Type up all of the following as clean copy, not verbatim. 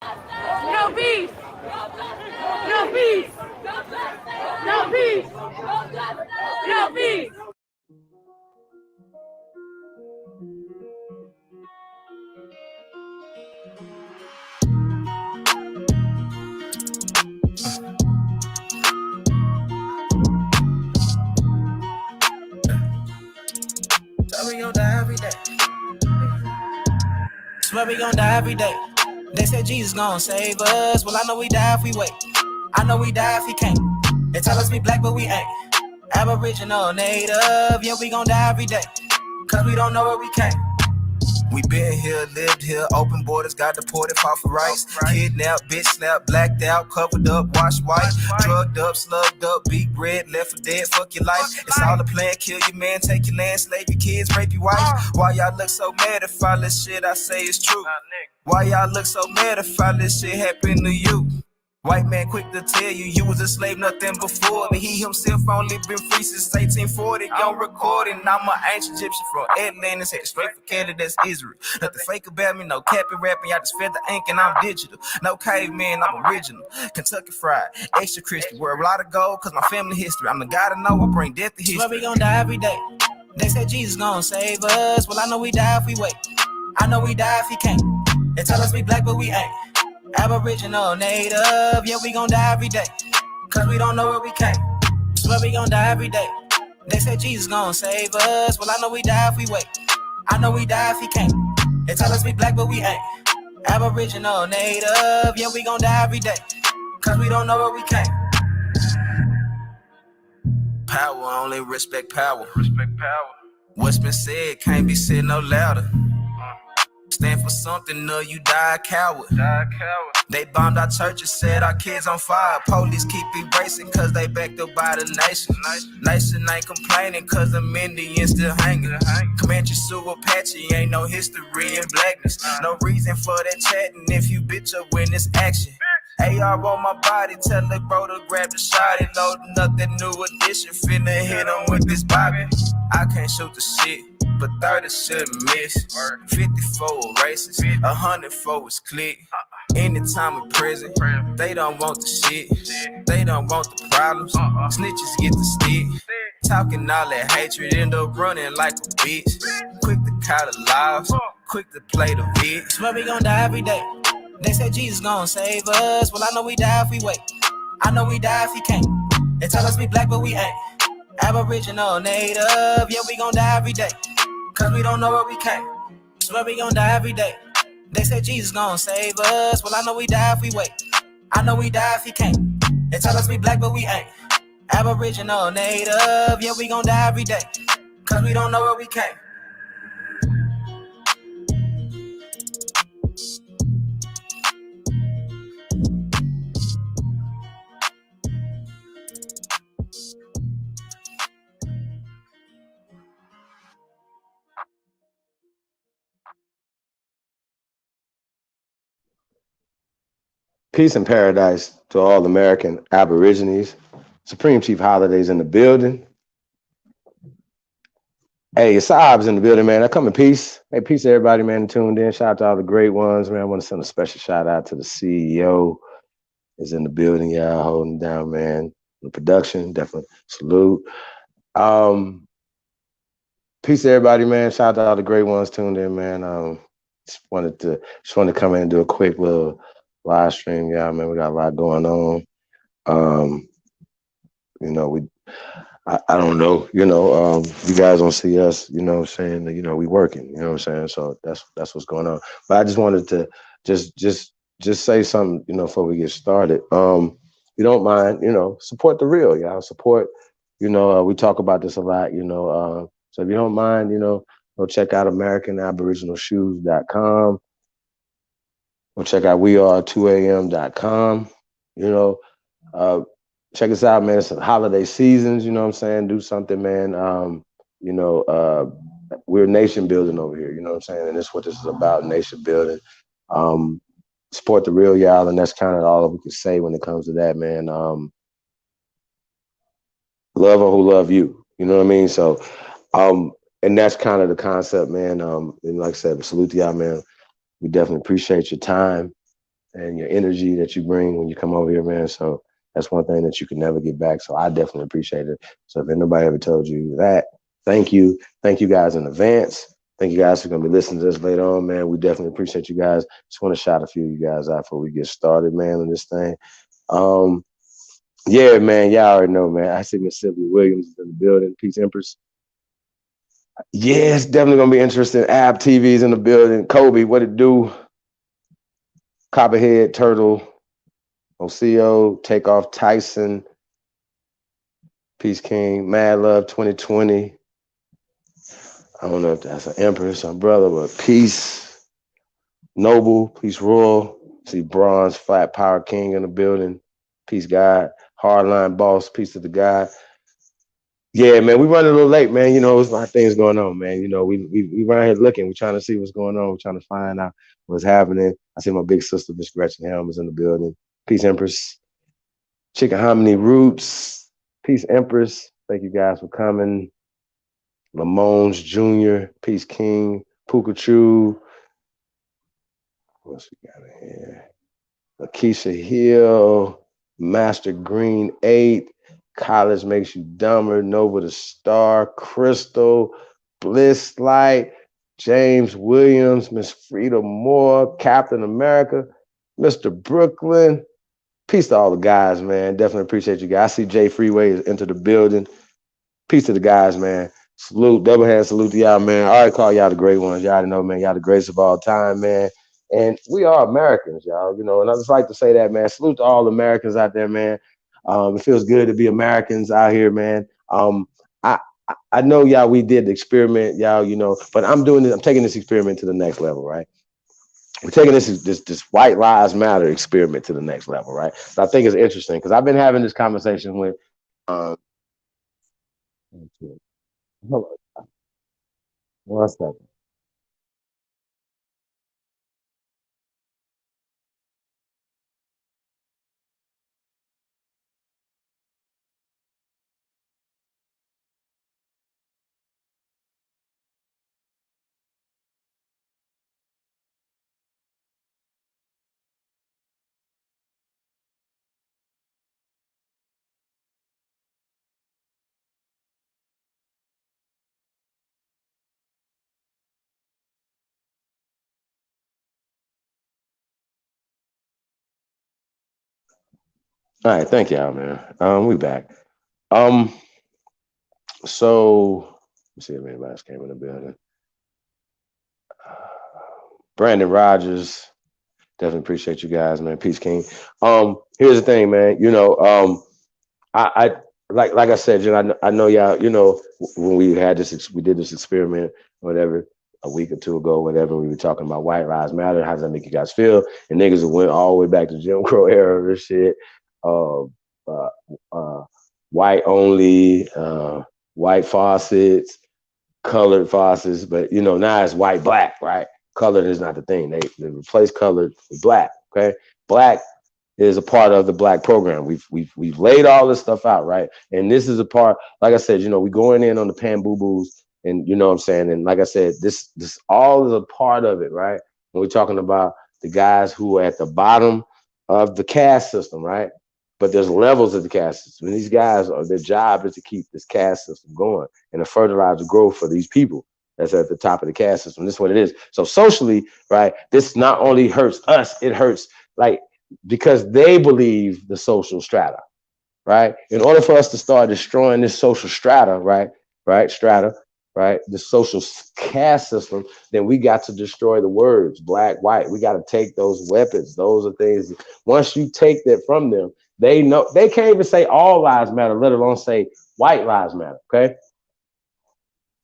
No peace. No peace. No peace. No peace. So we gon' die every day. Swear we gon' die every day. They said Jesus gon' save us. Well, I know we die if we wait. I know we die if he can't. They tell us we black, but we ain't. Aboriginal, native, yeah, we gon' die every day. Cause we don't know where we came. We been here, lived here, open borders, got deported, fought for rights. Kidnapped, bitch slapped, blacked out, covered up, washed white. Drugged up, slugged up, beat bread, left for dead, fuck your life. It's all a plan, kill your man, take your land, slave your kids, rape your wife. Why y'all look so mad if all this shit I say is true? Why y'all look so mad if all this shit happen to you? White man quick to tell you was a slave, nothing before. But he himself only been free since 1840. On recording, I'm an ancient Egyptian from Atlantis, headed straight for Canada, that's Israel. Nothing fake about me, no capping rapping, y'all just fed the ink and I'm digital. No caveman, I'm original. Kentucky fried, extra crispy. Where a lot of gold, cause my family history. I'm the guy to know, I bring death to history. Swear we gon' die every day. They said Jesus gon' save us. Well, I know we die if we wait. I know we die if he can't. They tell us we black, but we ain't. Aboriginal, native, yeah, we gon' die every day. Cause we don't know where we came. Swear we gon' die every day. They said Jesus gon' save us. Well, I know we die if we wait. I know we die if he can't. They tell us we black, but we ain't. Aboriginal, native, yeah, we gon' die every day. Cause we don't know where we came. Power, only respect power. Respect power. What's been said can't be said no louder. Stand for something or you die a coward. They bombed our churches, set our kids on fire. Police keep erasing cause they backed up by the nation. Nation ain't complaining cause the Indians still hanging. Comanche, Sioux, Apache, ain't no history in blackness. No reason for that chatting if you bitch up when it's action. AR on my body, tell the bro to grab the shot and loading up that new edition. Finna hit him with this bobby. I can't shoot the shit, but 30 shouldn't miss. 54 races, 104 is click. Anytime in prison, they don't want the shit. They don't want the problems. Snitches get the stick. Talking all that hatred, end up running like a bitch. Quick to call the laws, quick to play the bitch. Swear we gon' die every day. They said Jesus gon' save us. Well, I know we die if we wait. I know we die if he can't. They tell us we black, but we ain't. Aboriginal, native, yeah, we gon' die every day. Cause we don't know where we came. Swear we gon' die every day. They said Jesus gon' save us. Well, I know we die if we wait. I know we die if he can't. They tell us we black, but we ain't. Aboriginal, native, yeah, we gon' die every day. Cause we don't know where we came. Peace and paradise to all American Aborigines. Supreme Chief Holidays in the building. Hey, Saab's in the building, man. I come in peace. Hey, peace to everybody, man, tuned in. Shout out to all the great ones, man. I want to send a special shout out to the CEO is in the building, y'all, holding down, man. The production, definitely salute. Peace to everybody, man. Shout out to all the great ones tuned in, man. Just wanted to come in and do a quick little live stream, y'all, man. We got a lot going on. You know, I don't know, you guys don't see us, you know what I'm saying, we working, you know what I'm saying? So that's what's going on. But I just wanted to just say something, before we get started. You don't mind, support the real, y'all. Support, we talk about this a lot, so if you don't mind, go check out AmericanAboriginalShoes.com. Go check out weare2am.com, check us out, man. It's holiday seasons, you know what I'm saying? Do something, man. We're nation building over here, you know what I'm saying? And that's what this is about, nation building. Support the real, y'all, and that's kind of all we can say when it comes to that, man. Love or who love you, you know what I mean? So, and that's kind of the concept, man. And like I said, salute to y'all, man. We definitely appreciate your time and your energy that you bring when you come over here, man. So that's one thing that you can never get back. So I definitely appreciate it. So if anybody ever told you that, thank you. Thank you guys in advance. Thank you guys for gonna be listening to this later on, man. We definitely appreciate you guys. Just want to shout a few of you guys out before we get started, man, on this thing. Um, yeah, man, y'all already know, man. I see Miss Sylvia Williams in the building. Peace, Empress. Yeah, it's definitely gonna be interesting. Ab TV's in the building. Kobe, what it do? Copperhead, Turtle, Oseo, Takeoff, Tyson, Peace King, Mad Love 2020. I don't know if that's an Empress or brother, but Peace, Noble, Peace Royal. See Bronze, Flat Power King in the building. Peace God, Hardline Boss, Peace to the God. Yeah, man, we running a little late, man. You know, it's a lot of things going on, man. You know, we run here looking. We're trying to see what's going on. We're trying to find out what's happening. I see my big sister, Miss Gretchen Helm, is in the building. Peace, Empress. Chicken Hominy Roots. Peace, Empress. Thank you guys for coming. Lamones Jr., Peace King, Pikachu. What else we got in here? Lakeisha Hill, Master Green 8, College Makes You Dumber, Nova the Star, Crystal, Bliss Light, James Williams, Miss Frida Moore, Captain America, Mr. Brooklyn. Peace to all the guys, man. Definitely appreciate you guys. I see Jay Freeway is into the building. Peace to the guys, man. Salute, double hand salute to y'all, man. I already call y'all the great ones. Y'all already know, man. Y'all the greatest of all time, man. And we are Americans, y'all. You know, and I just like to say that, man. Salute to all Americans out there, man. It feels good to be Americans out here, man. I I know y'all. We did the experiment, y'all. You know, but I'm doing this. I'm taking this experiment to the next level, right? We're taking this White Lives Matter experiment to the next level, right? So I think it's interesting because I've been having this conversation with. Hold on, 1 second. All right, thank y'all, man. We back. Um, so let's see if anybody else came in the building. Brandon Rogers, definitely appreciate you guys, man. Peace King. Here's the thing, man. You know, I like I said, you know, I know y'all. You know, when we had this, we did this experiment, whatever, a week or two ago, whatever. We were talking about White Lives Matter. How does that make you guys feel? And niggas went all the way back to Jim Crow era and shit. Uh, uh, uh, white only, white faucets, colored faucets, but you know now it's white black, right? Colored is not the thing. They replace colored with black. Okay, black is a part of the black program. We've laid all this stuff out, right? And this is a part, like I said, you know, we going in on the pan boo boos, and you know what I'm saying. And like I said, this all is a part of it, right? When we're talking about the guys who are at the bottom of the caste system, right? But there's levels of the caste system. And these guys are their job is to keep this caste system going and to fertilize the growth for these people that's at the top of the caste system. This is what it is. So socially, right, this not only hurts us, it hurts like because they believe the social strata, right? In order for us to start destroying this social strata, right, the social caste system, then we got to destroy the words black, white. We got to take those weapons. Those are things. Once you take that from them, they know they can't even say all lives matter, let alone say white lives matter. Okay.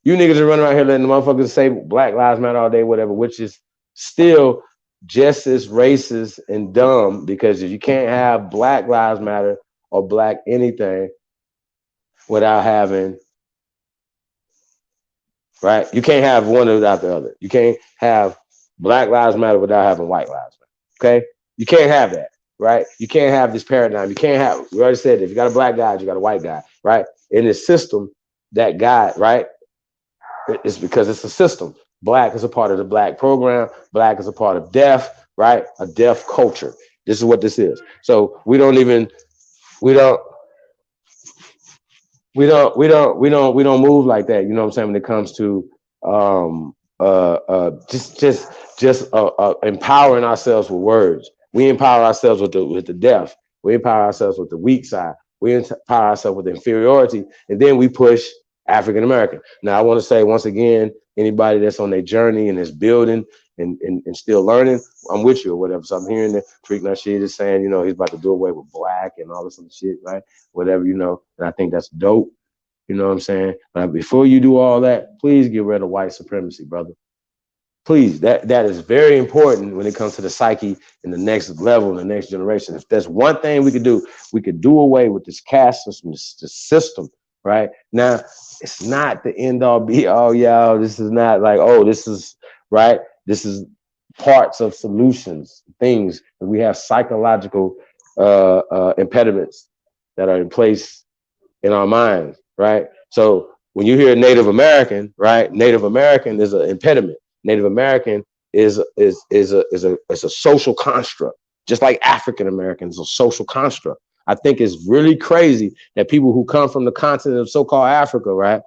You niggas are running around here letting the motherfuckers say black lives matter all day, whatever, which is still just as racist and dumb because you can't have black lives matter or black anything without having, right? You can't have one without the other. You can't have black lives matter without having white lives matter. Okay? You can't have that, right? You can't have this paradigm. You can't have, we already said, if you got a black guy, you got a white guy, right? In this system, that guy, right? It's because it's a system. Black is a part of the black program. Black is a part of deaf. right? A deaf culture. This is what this is. So we don't even we don't we don't move like that. You know what I'm saying? When it comes to just empowering ourselves with words. We empower ourselves with the deaf. We empower ourselves with the weak side. We empower ourselves with inferiority, and then we push African American. Now, I want to say once again, anybody that's on their journey and is building and still learning, I'm with you or whatever. So I'm hearing that Freak Nasheed is saying, you know, he's about to do away with black and all this other shit, right? Whatever, you know, and I think that's dope. You know what I'm saying? But before you do all that, please get rid of white supremacy, brother. Please, that is very important when it comes to the psyche in the next level, in the next generation. If there's one thing we could do, we could do away with this caste system, this system, right? Now, it's not the end all be all, y'all. This is not like, oh, this is right. This is parts of solutions, things. We have psychological impediments that are in place in our minds, right? So when you hear Native American, right? Native American is an impediment. Native American is a social construct, just like African American is a social construct. I think it's really crazy that people who come from the continent of so-called Africa, right,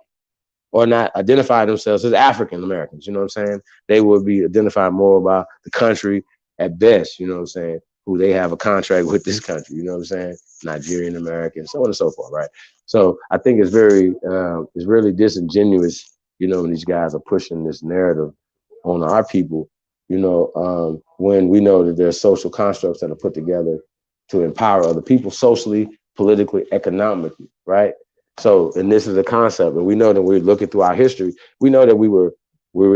or not identify themselves as African Americans. You know what I'm saying? They would be identified more by the country at best. You know what I'm saying? Who they have a contract with this country. You know what I'm saying? Nigerian American, so on and so forth, right? So I think it's it's really disingenuous, you know, when these guys are pushing this narrative on our people, you know, when we know that there's social constructs that are put together to empower other people socially, politically, economically, right? So, and this is a concept, and we know that we're looking through our history. We know that we were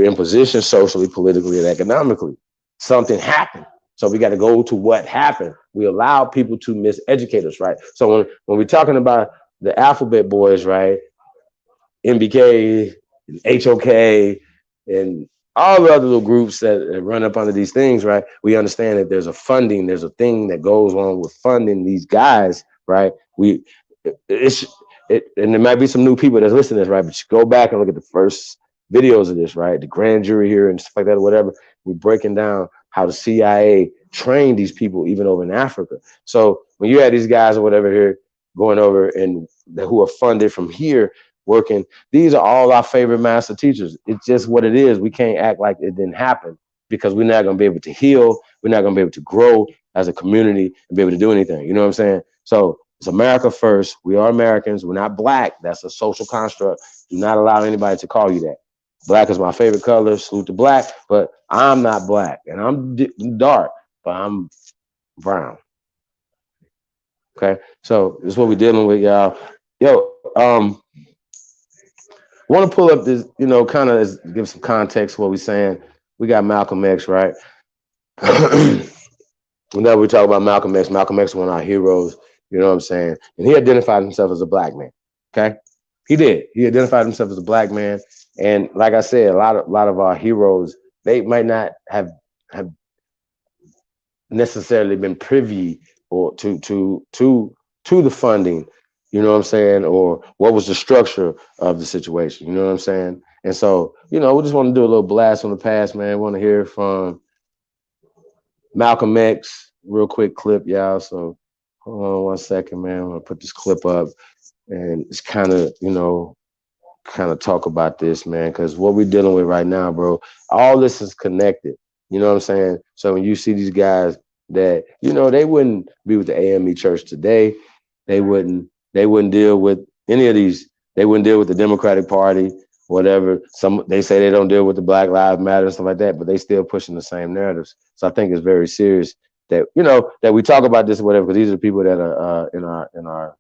in position socially, politically, and economically. Something happened, so we got to go to what happened. We allow people to miseducate us, right? So when we're talking about the alphabet boys, right, MBK, and HOK, and all the other little groups that run up under these things, right? We understand that there's a thing that goes on with funding these guys, right? And there might be some new people that's listening to this, right? But you go back and look at the first videos of this, right? The grand jury here and stuff like that or whatever. We're breaking down how the CIA trained these people even over in Africa. So when you had these guys or whatever here going over and who are funded from here working, these are all our favorite master teachers. It's just what it is. We can't act like it didn't happen because we're not going to be able to heal. We're not going to be able to grow as a community and be able to do anything. You know what I'm saying? So it's America first. We are Americans. We're not black. That's a social construct. Do not allow anybody to call you that. Black is my favorite color. Salute to black, but I'm not black and I'm dark, but I'm brown. Okay, so this is what we're dealing with, y'all. Yo, want to pull up this, you know, kind of give some context to what we're saying. We got Malcolm X, right? Whenever we talk about Malcolm X is one of our heroes, you know what I'm saying? And he identified himself as a black man, okay? He did. He identified himself as a black man. And like I said, a lot of our heroes, they might not have necessarily been privy or to the funding, you know what I'm saying, or what was the structure of the situation, you know what I'm saying? And so, you know, we just want to do a little blast from the past, man. We want to hear from Malcolm X, real quick clip, y'all. So hold on 1 second, man. I'm gonna put this clip up and it's kind of, you know, kind of talk about this, man, because what we're dealing with right now, bro, all this is connected. You know what I'm saying? So when you see these guys that, you know, they wouldn't be with the AME church today. They wouldn't deal with any of these. They wouldn't deal with the Democratic Party, whatever. They say they don't deal with the Black Lives Matter and stuff like that, but they still pushing the same narratives. So I think it's very serious that, you know, that we talk about this or whatever, because these are people that are in our,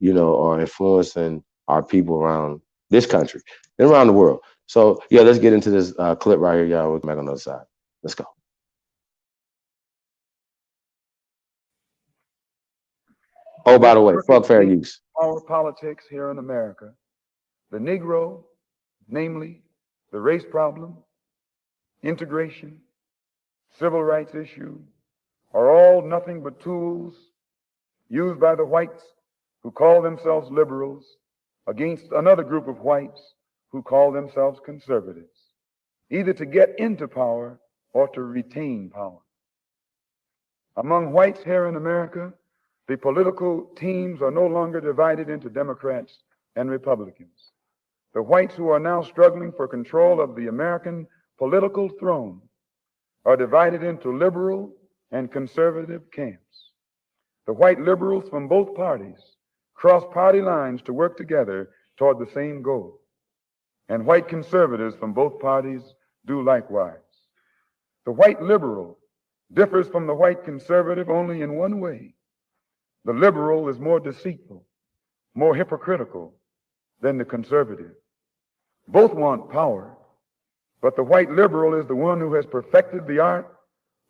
you know, are influencing our people around this country and around the world. So yeah, let's get into this clip right here, y'all. We'll come back on the other side. Let's go. Oh, by the way, fuck fair use. Our politics here in America, the Negro, namely the race problem, integration, civil rights issue, are all nothing but tools used by the whites who call themselves liberals against another group of whites who call themselves conservatives, either to get into power or to retain power. Among whites here in America, the political teams are no longer divided into Democrats and Republicans. The whites who are now struggling for control of the American political throne are divided into liberal and conservative camps. The white liberals from both parties cross party lines to work together toward the same goal. And white conservatives from both parties do likewise. The white liberal differs from the white conservative only in one way. The liberal is more deceitful, more hypocritical than the conservative. Both want power, but the white liberal is the one who has perfected the art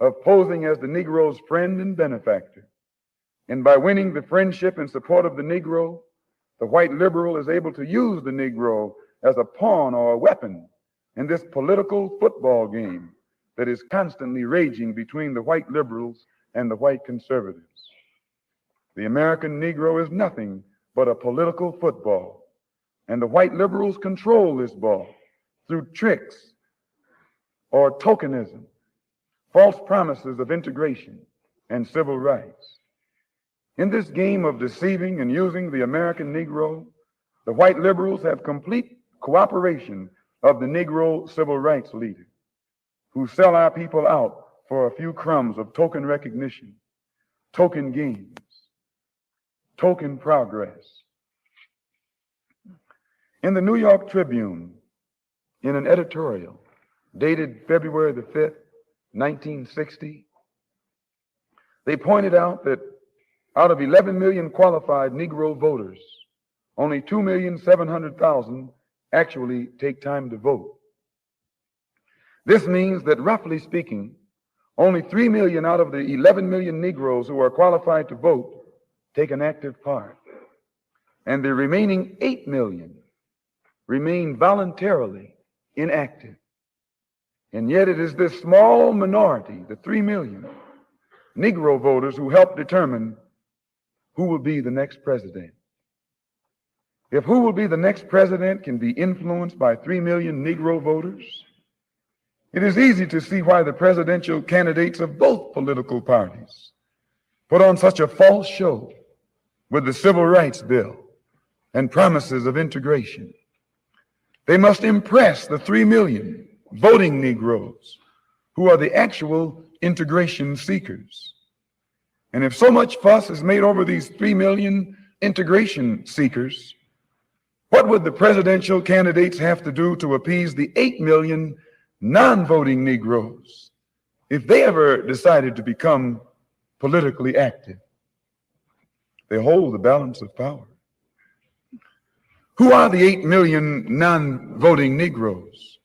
of posing as the Negro's friend and benefactor. And by winning the friendship and support of the Negro, the white liberal is able to use the Negro as a pawn or a weapon in this political football game that is constantly raging between the white liberals and the white conservatives. The American Negro is nothing but a political football, and the white liberals control this ball through tricks or tokenism, false promises of integration and civil rights. In this game of deceiving and using the American Negro, the white liberals have complete cooperation of the Negro civil rights leaders who sell our people out for a few crumbs of token recognition, token gains, token progress. In the New York Tribune, in an editorial dated February the 5th, 1960, they pointed out that out of 11 million qualified Negro voters, only 2,700,000 actually take time to vote. This means that, roughly speaking, only 3 million out of the 11 million Negroes who are qualified to vote take an active part. And the remaining 8 million remain voluntarily inactive. And yet it is this small minority, the 3 million Negro voters, who help determine who will be the next president. If who will be the next president can be influenced by 3 million Negro voters, it is easy to see why the presidential candidates of both political parties put on such a false show with the Civil Rights Bill and promises of integration. They must impress the 3 million voting Negroes who are the actual integration seekers. And if so much fuss is made over these 3 million integration seekers, what would the presidential candidates have to do to appease the 8 million non-voting Negroes if they ever decided to become politically active? They hold the balance of power. Who are the 8 million non-voting Negroes?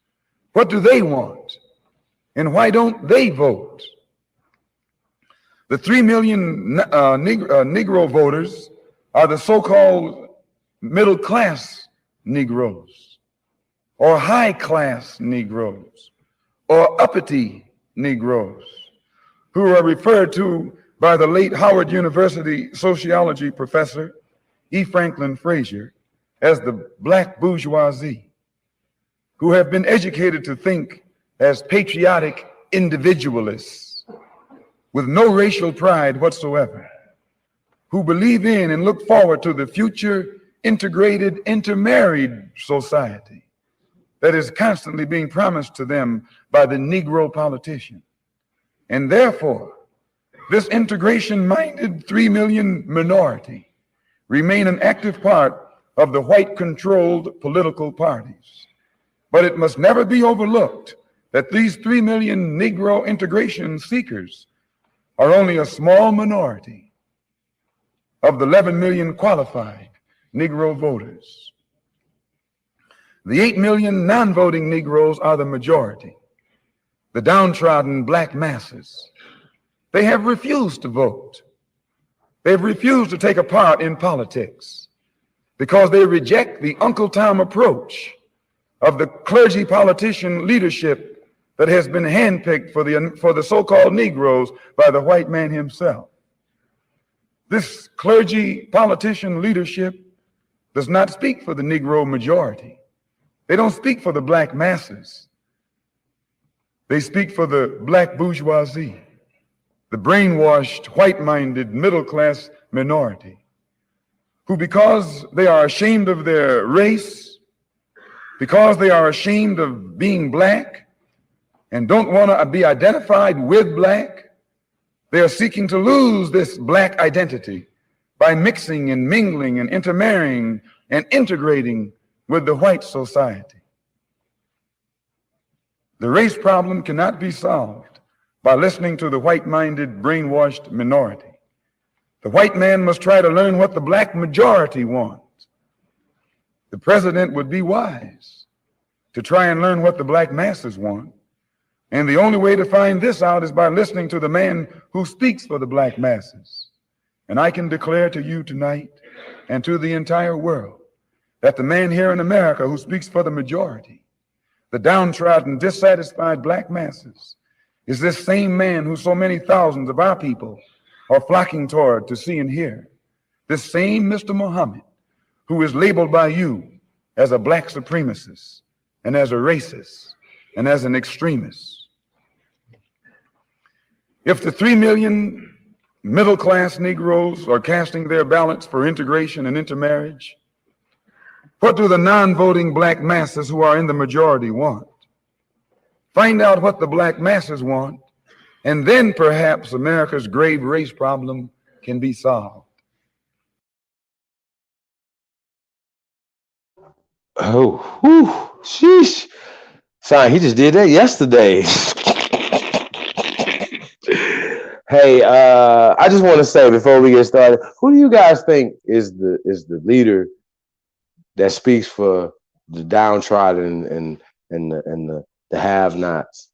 What do they want? And why don't they vote? The 3 million Negro voters are the so-called middle-class Negroes, or high-class Negroes, or uppity Negroes, who are referred to by the late Howard University sociology professor E. Franklin Frazier as the black bourgeoisie, who have been educated to think as patriotic individualists with no racial pride whatsoever, who believe in and look forward to the future integrated, intermarried society that is constantly being promised to them by the Negro politician. And therefore, this integration-minded 3 million minority remain an active part of the white-controlled political parties. But it must never be overlooked that these 3 million Negro integration seekers are only a small minority of the 11 million qualified Negro voters. The 8 million non-voting Negroes are the majority, the downtrodden black masses. They have refused to vote. They've refused to take a part in politics because they reject the Uncle Tom approach of the clergy politician leadership that has been handpicked for the so-called Negroes by the white man himself. This clergy politician leadership does not speak for the Negro majority. They don't speak for the black masses. They speak for the black bourgeoisie, the brainwashed, white-minded, middle-class minority, who, because they are ashamed of their race, because they are ashamed of being black and don't want to be identified with black, they are seeking to lose this black identity by mixing and mingling and intermarrying and integrating with the white society. The race problem cannot be solved by listening to the white-minded, brainwashed minority. The white man must try to learn what the black majority wants. The president would be wise to try and learn what the black masses want. And the only way to find this out is by listening to the man who speaks for the black masses. And I can declare to you tonight and to the entire world that the man here in America who speaks for the majority, the downtrodden, dissatisfied black masses, is this same man who so many thousands of our people are flocking toward to see and hear. This same Mr. Muhammad, who is labeled by you as a black supremacist and as a racist and as an extremist. If the 3 million middle-class Negroes are casting their ballots for integration and intermarriage, what do the non-voting black masses who are in the majority want? Find out what the black masses want, and then perhaps America's grave race problem can be solved. Oh, whew, sheesh. Son, he just did that yesterday. Hey, I just want to say before we get started, who do you guys think is the leader that speaks for the downtrodden and the have-nots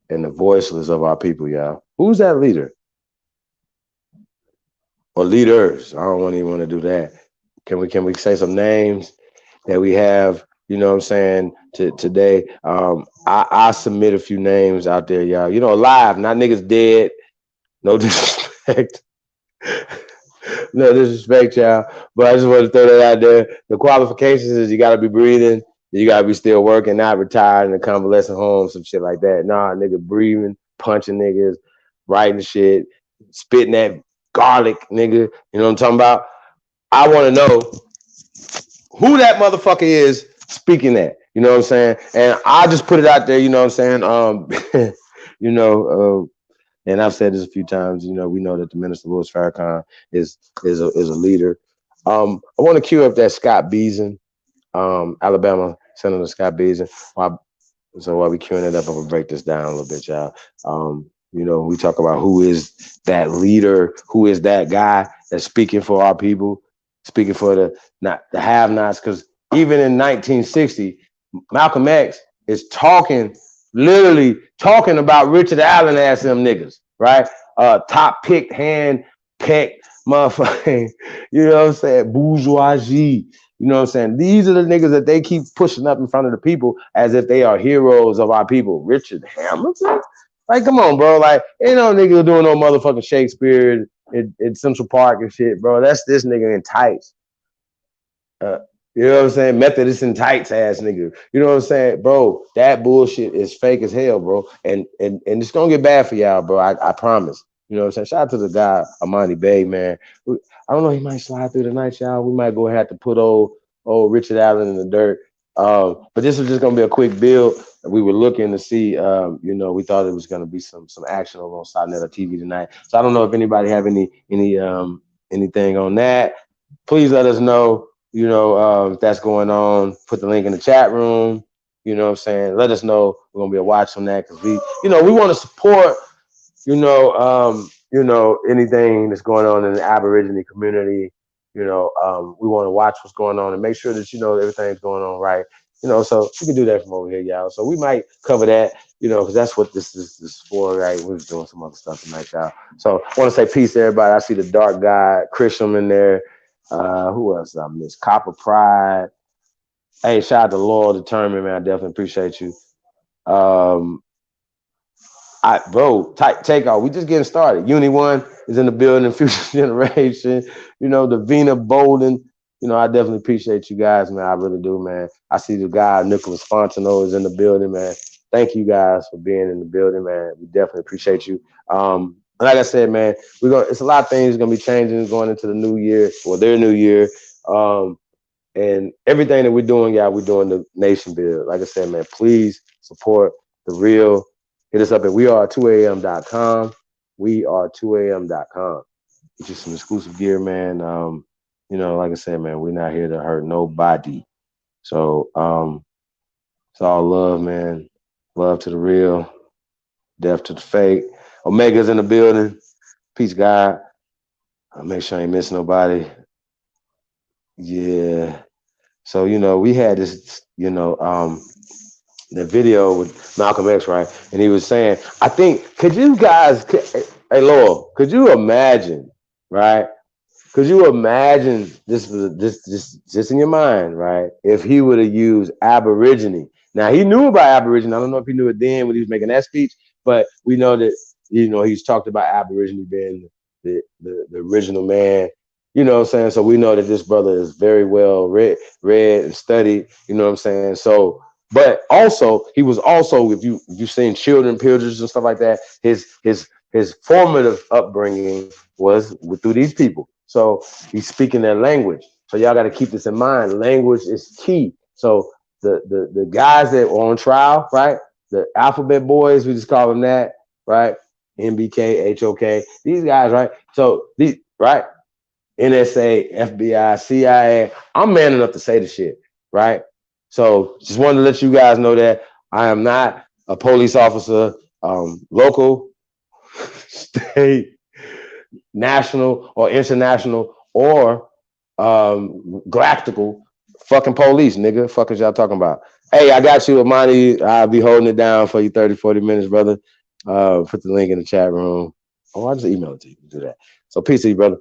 and the voiceless of our people, y'all? Who's that leader? Or leaders? I don't even want to do that. Can we say some names that we have? You know what I'm saying? Today, I submit a few names out there, y'all. You know, live, not niggas dead. No disrespect. No disrespect, y'all. But I just want to throw that out there. The qualifications is you got to be breathing. You got to be still working, not retired in a convalescent home, some shit like that. Nah, nigga breathing, punching niggas, writing shit, spitting that garlic, nigga. You know what I'm talking about? I want to know who that motherfucker is speaking that. You know what I'm saying? And I just put it out there, you know what I'm saying? You know, and I've said this a few times, you know, we know that the Minister Louis Farrakhan is a leader. I want to cue up that Scott Beason, Alabama Senator Scott Beason. So while we queuing it up, I'm gonna break this down a little bit, y'all. You know, we talk about who is that leader, who is that guy that's speaking for our people, speaking for the have-nots, because even in 1960, Malcolm X is literally talking about Richard Allen as them niggas, right? Top picked, hand picked, motherfucking, you know what I'm saying, bourgeoisie. You know what I'm saying? These are the niggas that they keep pushing up in front of the people as if they are heroes of our people. Richard Hamilton? Like, come on, bro. Like, ain't no nigga doing no motherfucking Shakespeare in Central Park and shit, bro. That's this nigga in tights. You know what I'm saying? Methodist in tights ass nigga. You know what I'm saying? Bro, that bullshit is fake as hell, bro. And it's gonna get bad for y'all, bro. I promise. You know what I'm saying? Shout out to the guy, Amani Bay, man. I don't know, he might slide through the night, y'all. We might go and have to put old Richard Allen in the dirt. But this was just gonna be a quick build. We were looking to see, you know, we thought it was gonna be some action over on Sodnetta TV tonight. So I don't know if anybody have anything on that. Please let us know. You know, if that's going on, put the link in the chat room. You know what I'm saying? Let us know. We're gonna be a watch on that because we want to support, you know, anything that's going on in the Aborigine community. You know, we want to watch what's going on and make sure that, you know, everything's going on right. You know, so we can do that from over here, y'all. So we might cover that, you know, because that's what this is for, right? We're doing some other stuff tonight, y'all. So I want to say peace to everybody. I see the dark guy, Christian in there. Who else I missed? Copper Pride. Hey, shout out to Loyal Determined, man. I definitely appreciate you. Take off. We just getting started. Uni One is in the building, Future Generation, you know, Davina Bolden. You know, I definitely appreciate you guys, man. I really do, man. I see the guy, Nicholas Fontenot, is in the building, man. Thank you guys for being in the building, man. We definitely appreciate you. like I said, man, it's a lot of things gonna be changing going into the new year or their new year. And everything that we're doing, y'all, we're doing the nation build. Like I said, man, please support the real. Hit us up at weare2am.com. Weare2am.com. Get you some exclusive gear, man. Like I said, man, we're not here to hurt nobody. So it's all love, man. Love to the real, death to the fake. Omega's in the building. Peace, God. I'll make sure I ain't miss nobody. Yeah. So, we had this, the video with Malcolm X, right? And he was saying, could you guys, hey, Lowell, could you imagine, right? Could you imagine this just in your mind, right? If he would have used Aborigine. Now, he knew about Aborigine. I don't know if he knew it then when he was making that speech, but we know that, he's talked about Aborigine being the original man. You know what I'm saying? So we know that this brother is very well read and studied. You know what I'm saying? So, but also he was also, if you've seen Children Pillagers and stuff like that, his formative upbringing was through these people. So he's speaking their language. So y'all got to keep this in mind. Language is key. So the guys that are on trial, right? The alphabet boys, we just call them that, right? MBK, HOK, these guys, right? So these, right? NSA, FBI, CIA. I'm man enough to say the shit, right? So just wanted to let you guys know that I am not a police officer, local, state, national, or international, or galactical fucking police, nigga. Fuck is y'all talking about? Hey, I got you, Amani. I'll be holding it down for you 30, 40 minutes, brother. Put the link in the chat room. Oh, I'll just email it to you. Do that. So peace to you, brother.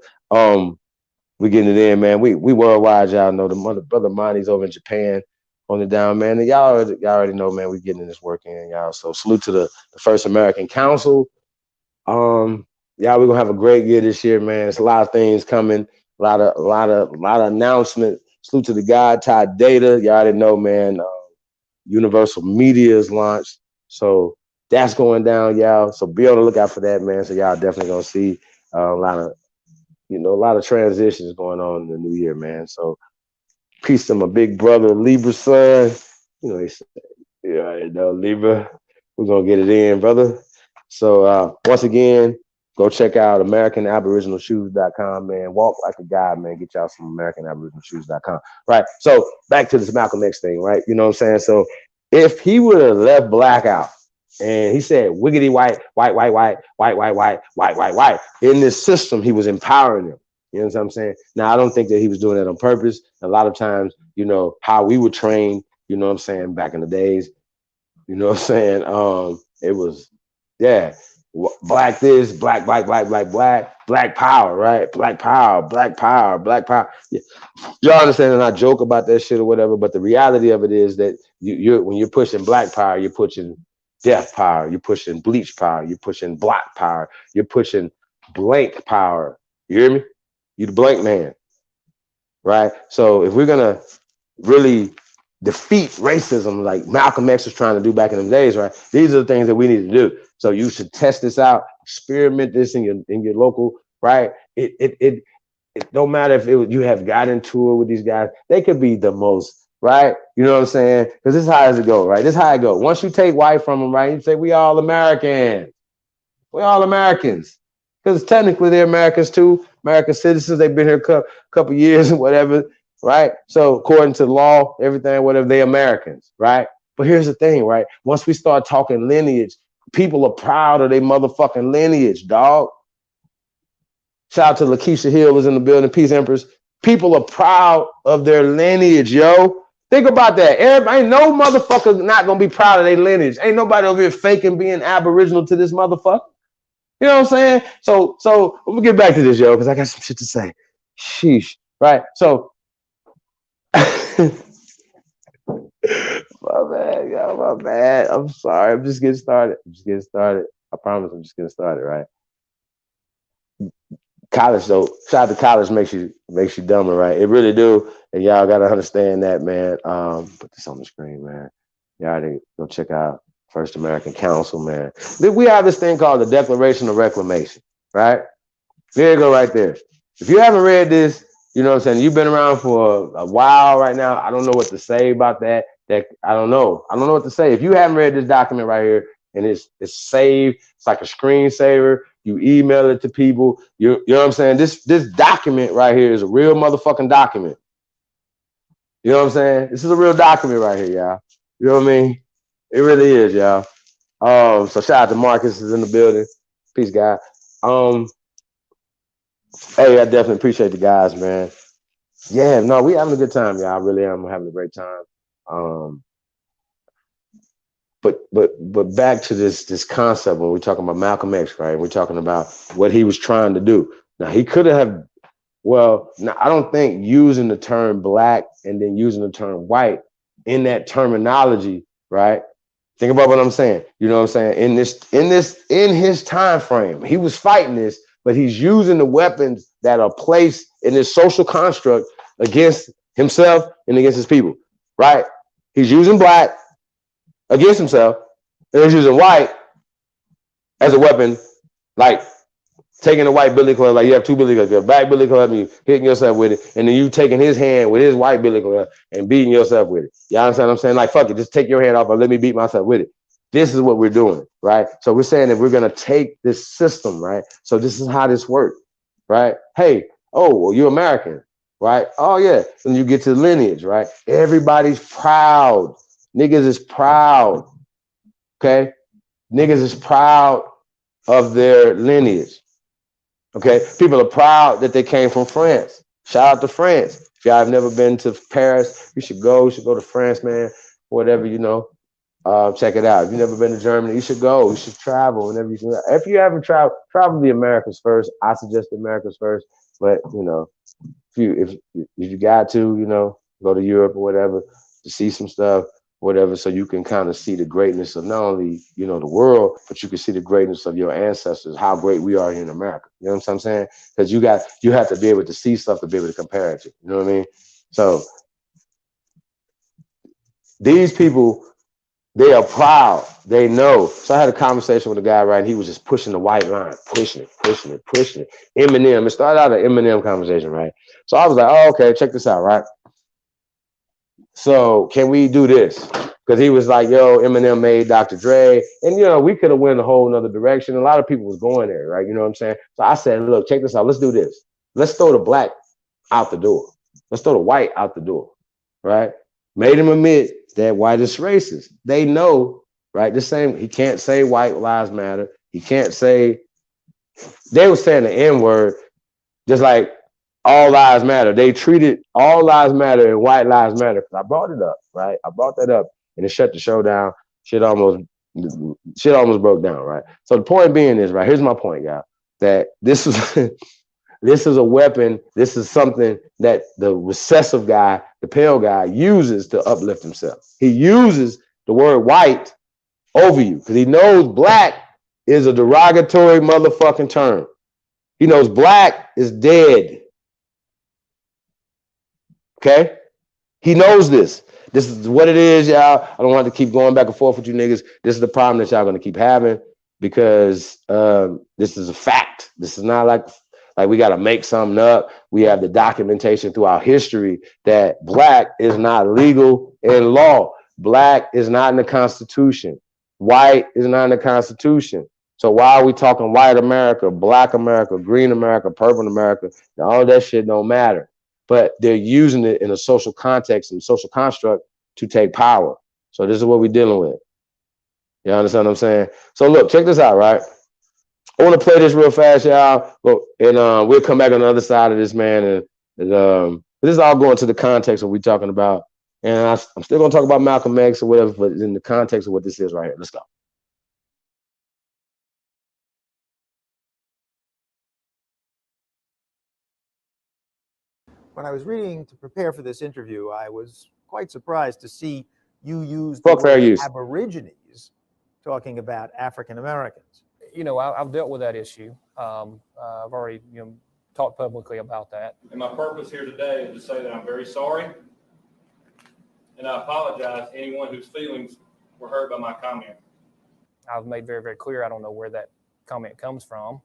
We getting it in, man. We worldwide, y'all know. The brother Monty's over in Japan on the down, man. And y'all already know, man. We getting this work in, y'all. So salute to the First American Council. Y'all, we're gonna have a great year this year, man. There's a lot of things coming, a lot of announcements. Salute to the God Tide Data. Y'all already know, man. Universal Media is launched, so that's going down, y'all. So be on the lookout for that, man. So y'all definitely gonna see a lot of transitions going on in the new year, man. So peace to my big brother, Libra son. He said, Libra, we're going to get it in, brother. So once again, go check out AmericanAboriginalShoes.com, man. Walk like a guy, man. Get y'all some AmericanAboriginalShoes.com. Right. So back to this Malcolm X thing, right? You know what I'm saying? So if he would have left black out, and he said, wiggity white. In this system, he was empowering them. You know what I'm saying? Now, I don't think that he was doing that on purpose. A lot of times, how we were trained, you know what I'm saying, back in the days, you know what I'm saying? It was, black this, black, black power, right? Black power. Yeah. Y'all understand, and I joke about that shit or whatever, but the reality of it is that when you're pushing black power, you're pushing death power, you're pushing bleach power, you're pushing black power, you're pushing blank power. You hear me? You the blank man, right? So if we're gonna really defeat racism like Malcolm X was trying to do back in the days, right? These are the things that we need to do. So you should test this out, experiment this in your local, right? It don't matter if you have got into it with these guys. They could be the most, right? You know what I'm saying? Because this is how it go, right? This is how it go. Once you take white from them, right? You say we all Americans. We all Americans. Because technically they're Americans too. American citizens. They've been here a couple years and whatever, right? So according to the law, everything, whatever, they're Americans, right? But here's the thing, right? Once we start talking lineage, people are proud of their motherfucking lineage, dog. Shout out to Lakeisha Hill was in the building. Peace, Empress. People are proud of their lineage, yo. Think about that. Ain't no motherfucker not gonna be proud of their lineage. Ain't nobody over here faking being Aboriginal to this motherfucker. You know what I'm saying? So we'll get back to this, yo, because I got some shit to say. Sheesh. Right? So my bad, yo, my bad. I'm sorry. I'm just getting started. I promise I'm just getting started, right? College though, shout out to college makes you dumber, right? It really do. And y'all gotta understand that, man. Put this on the screen, man. Y'all gotta go check out First American Council, man. We have this thing called the Declaration of Reclamation, right? There you go right there. If you haven't read this, you know what I'm saying, you've been around for a while right now. I don't know what to say about that. I don't know. I don't know what to say. If you haven't read this document right here and it's saved, it's like a screensaver. You email it to people. You know what I'm saying? This document right here is a real motherfucking document. You know what I'm saying? This is a real document right here, y'all. You know what I mean? It really is, y'all. So shout out to Marcus is in the building. Peace, guy. Hey, I definitely appreciate the guys, man. Yeah, no, we having a good time, y'all. I really am having a great time. But back to this concept when we're talking about Malcolm X, right? We're talking about what he was trying to do. Now he could have, well, now I don't think using the term black and then using the term white in that terminology, right? Think about what I'm saying. You know what I'm saying? In his time frame, he was fighting this, but he's using the weapons that are placed in this social construct against himself and against his people, right? He's using black against himself, and he's using white as a weapon, like taking a white billy club, like you have two billy clubs, you have a black billy club, and you hitting yourself with it, and then you taking his hand with his white billy club and beating yourself with it. You understand what I'm saying? Like, fuck it, just take your hand off and let me beat myself with it. This is what we're doing, right? So we're saying that we're gonna take this system, right? So this is how this works, right? Hey, oh, well, you're American, right? Oh yeah. And you get to the lineage, right? Everybody's proud. Niggas is proud. Okay? Niggas is proud of their lineage. Okay, people are proud that they came from France. Shout out to France. If y'all have never been to Paris, you should go. You should go to France, man. Whatever, you know. Check it out. If you've never been to Germany, you should go. You should travel whenever you can. If you haven't traveled, travel the Americas first. I suggest the Americas first. But you know, if you got to, you know, go to Europe or whatever to see some stuff, whatever, so you can kind of see the greatness of not only, you know, the world, but you can see the greatness of your ancestors, how great we are here in America. You know what I'm saying? Because you have to be able to see stuff to be able to compare it to. You know what I mean? So these people, they are proud. They know. So I had a conversation with a guy, right? And he was just pushing the white line, pushing it. Eminem. It started out an Eminem conversation, right? So I was like, oh, okay, check this out, right? So can we do this? Because he was like, yo, Eminem made Dr. Dre. And, you know, we could have went a whole nother direction. A lot of people was going there, right? You know what I'm saying? So I said, look, check this out. Let's do this. Let's throw the black out the door. Let's throw the white out the door, right? Made him admit that white is racist. They know, right? The same, he can't say white lives matter. He can't say, they were saying the N-word, just like all lives matter. They treated all lives matter and white lives matter. I brought it up, right? I brought that up and it shut the show down. Shit almost broke down, right? So the point being is, right, here's my point, y'all, that this is this is a weapon. This is something that the recessive guy, the pale guy, uses to uplift himself. He uses the word white over you because he knows black is a derogatory motherfucking term. He knows black is dead. Okay? He knows this. This is what it is, y'all. I don't want to keep going back and forth with you niggas. This is the problem that y'all going to keep having because this is a fact. This is not like we got to make something up. We have the documentation throughout history that black is not legal in law. Black is not in the Constitution. White is not in the Constitution. So why are we talking white America, black America, green America, purple America? All that shit don't matter. But they're using it in a social context and social construct to take power. So this is what we're dealing with. You understand what I'm saying? So look, check this out, right? I want to play this real fast, y'all. And we'll come back on the other side of this, man. And this is all going to the context of what we're talking about. And I'm still going to talk about Malcolm X or whatever, but in the context of what this is right here. Let's go. When I was reading to prepare for this interview, I was quite surprised to see you use the word Aborigines talking about African Americans. You know, I've dealt with that issue. I've already, talked publicly about that. And my purpose here today is to say that I'm very sorry, and I apologize to anyone whose feelings were hurt by my comment. I've made very, very clear I don't know where that comment comes from.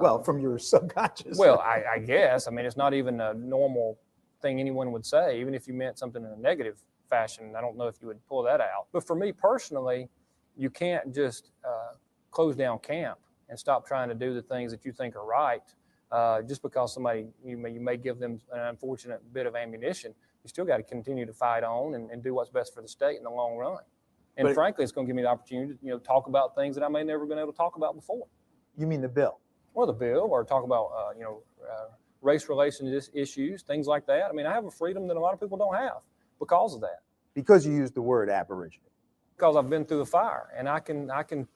Well, from your subconscious. Well, I guess. I mean, it's not even a normal thing anyone would say, even if you meant something in a negative fashion. I don't know if you would pull that out. But for me personally, you can't just close down camp and stop trying to do the things that you think are right just because somebody, you may give them an unfortunate bit of ammunition. You still got to continue to fight on and do what's best for the state in the long run. And frankly, it's going to give me the opportunity to talk about things that I may never been able to talk about before. You mean the bill? Well, the bill, or talk about race relations issues, things like that. I mean, I have a freedom that a lot of people don't have because of that. Because you used the word Aborigine. Because I've been through the fire, and I can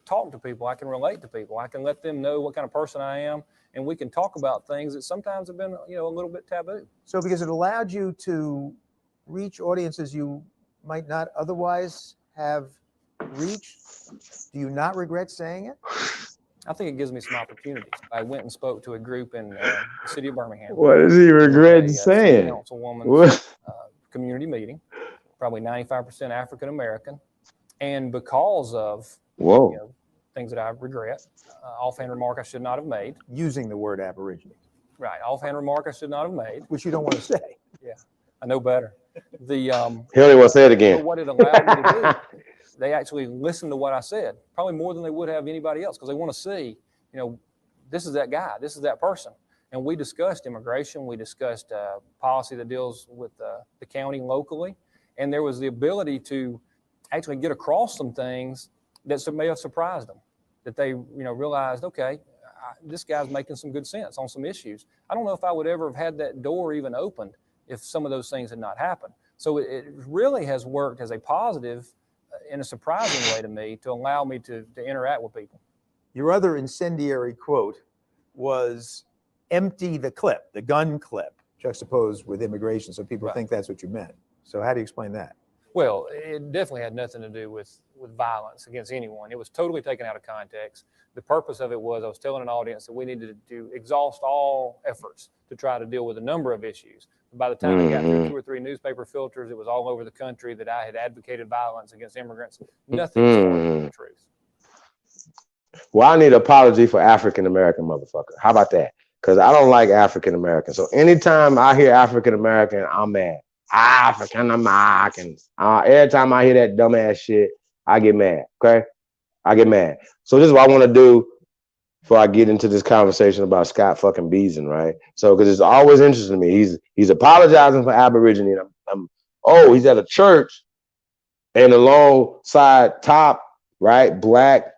talk to people, I can relate to people, I can let them know what kind of person I am, and we can talk about things that sometimes have been a little bit taboo. So because it allowed you to reach audiences you might not otherwise have reached, do you not regret saying it? I think it gives me some opportunities. I went and spoke to a group in the city of Birmingham. What does he regret saying? Councilwoman's community meeting, probably 95% African American, and because of things that I regret, offhand remark I should not have made. Using the word Aborigine. Right, offhand remark I should not have made. Which you don't want to say. Yeah, I know better. He only want to say it again. What it allowed me to do, they actually listened to what I said, probably more than they would have anybody else, because they want to see, this is that guy, this is that person. And we discussed immigration, we discussed policy that deals with the county locally, and there was the ability to actually get across some things that may have surprised them, that they realized, okay, this guy's making some good sense on some issues. I don't know if I would ever have had that door even opened if some of those things had not happened. So it really has worked as a positive in a surprising way to me to allow me to interact with people. Your other incendiary quote was empty the clip, the gun clip, juxtaposed with immigration. So people think that's what you meant. So how do you explain that? Well, it definitely had nothing to do with violence against anyone. It was totally taken out of context. The purpose of it was I was telling an audience that we needed to exhaust all efforts to try to deal with a number of issues. By the time I got through 2 or 3 newspaper filters, it was all over the country that I had advocated violence against immigrants. Nothing was from the truth. Well, I need an apology for African American motherfucker. How about that? Because I don't like African American. So anytime I hear African American, I'm mad. African Americans. Every time I hear that dumbass shit, I get mad. Okay, I get mad. So this is what I want to do before I get into this conversation about Scott fucking Beason, right? So because it's always interesting to me. He's apologizing for Aborigine. He's at a church and alongside top right black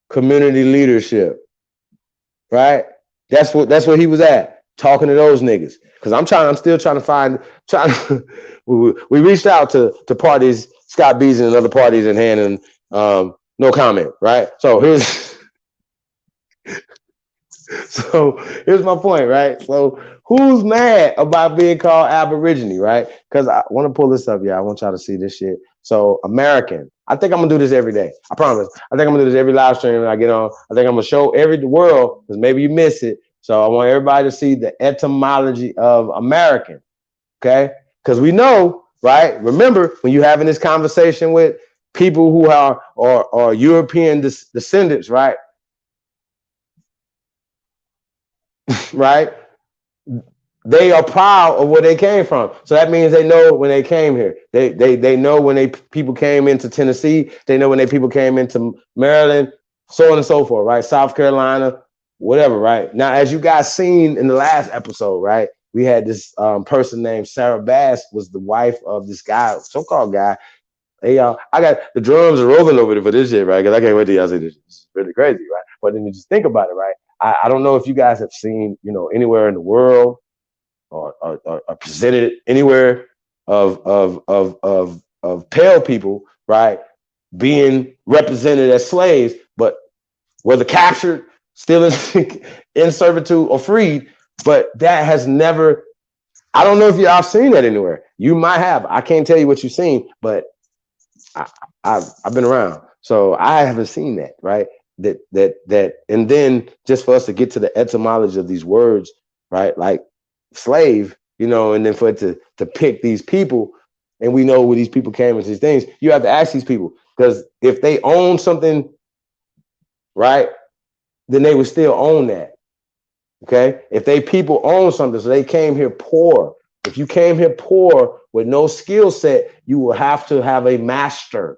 community leadership, right? That's where he was at, talking to those niggas. Because I'm still trying to find. We reached out to parties, Scott Beason and other parties, and handing no comment, right? So here's my point, right? So who's mad about being called Aborigine, right? Because I want to pull this up, I want y'all to see this shit. So American, I think I'm gonna do this every day. I promise. I think I'm gonna do this every live stream that I get on. I think I'm gonna show the world, because maybe you miss it. So I want everybody to see the etymology of American, okay? Because we know, right? Remember, when you're having this conversation with people who are European descendants, right? Right? They are proud of where they came from. So that means they know when they came here. They know when people came into Tennessee. They know when people came into Maryland, so on and so forth, right? South Carolina, whatever, right? Now, as you guys seen in the last episode, right? We had this person named Sarah Bass, was the wife of this guy, so-called guy. Hey, y'all, I got the drums are rolling over there for this shit, right? Because I can't wait till y'all see this. This is really crazy, right? But then you just think about it, right? I don't know if you guys have seen, anywhere in the world or presented anywhere of pale people, right, being represented as slaves, but whether captured, still in servitude, or freed. But that has never. I don't know if y'all have seen that anywhere. You might have. I can't tell you what you've seen, but I've been around, so I haven't seen that, right? That, and then just for us to get to the etymology of these words, right? Like slave, and then for it to pick these people, and we know where these people came into these things. You have to ask these people, because if they own something, right, then they would still own that. Okay? If they people own something, so they came here poor. If you came here poor with no skill set, you will have to have a master.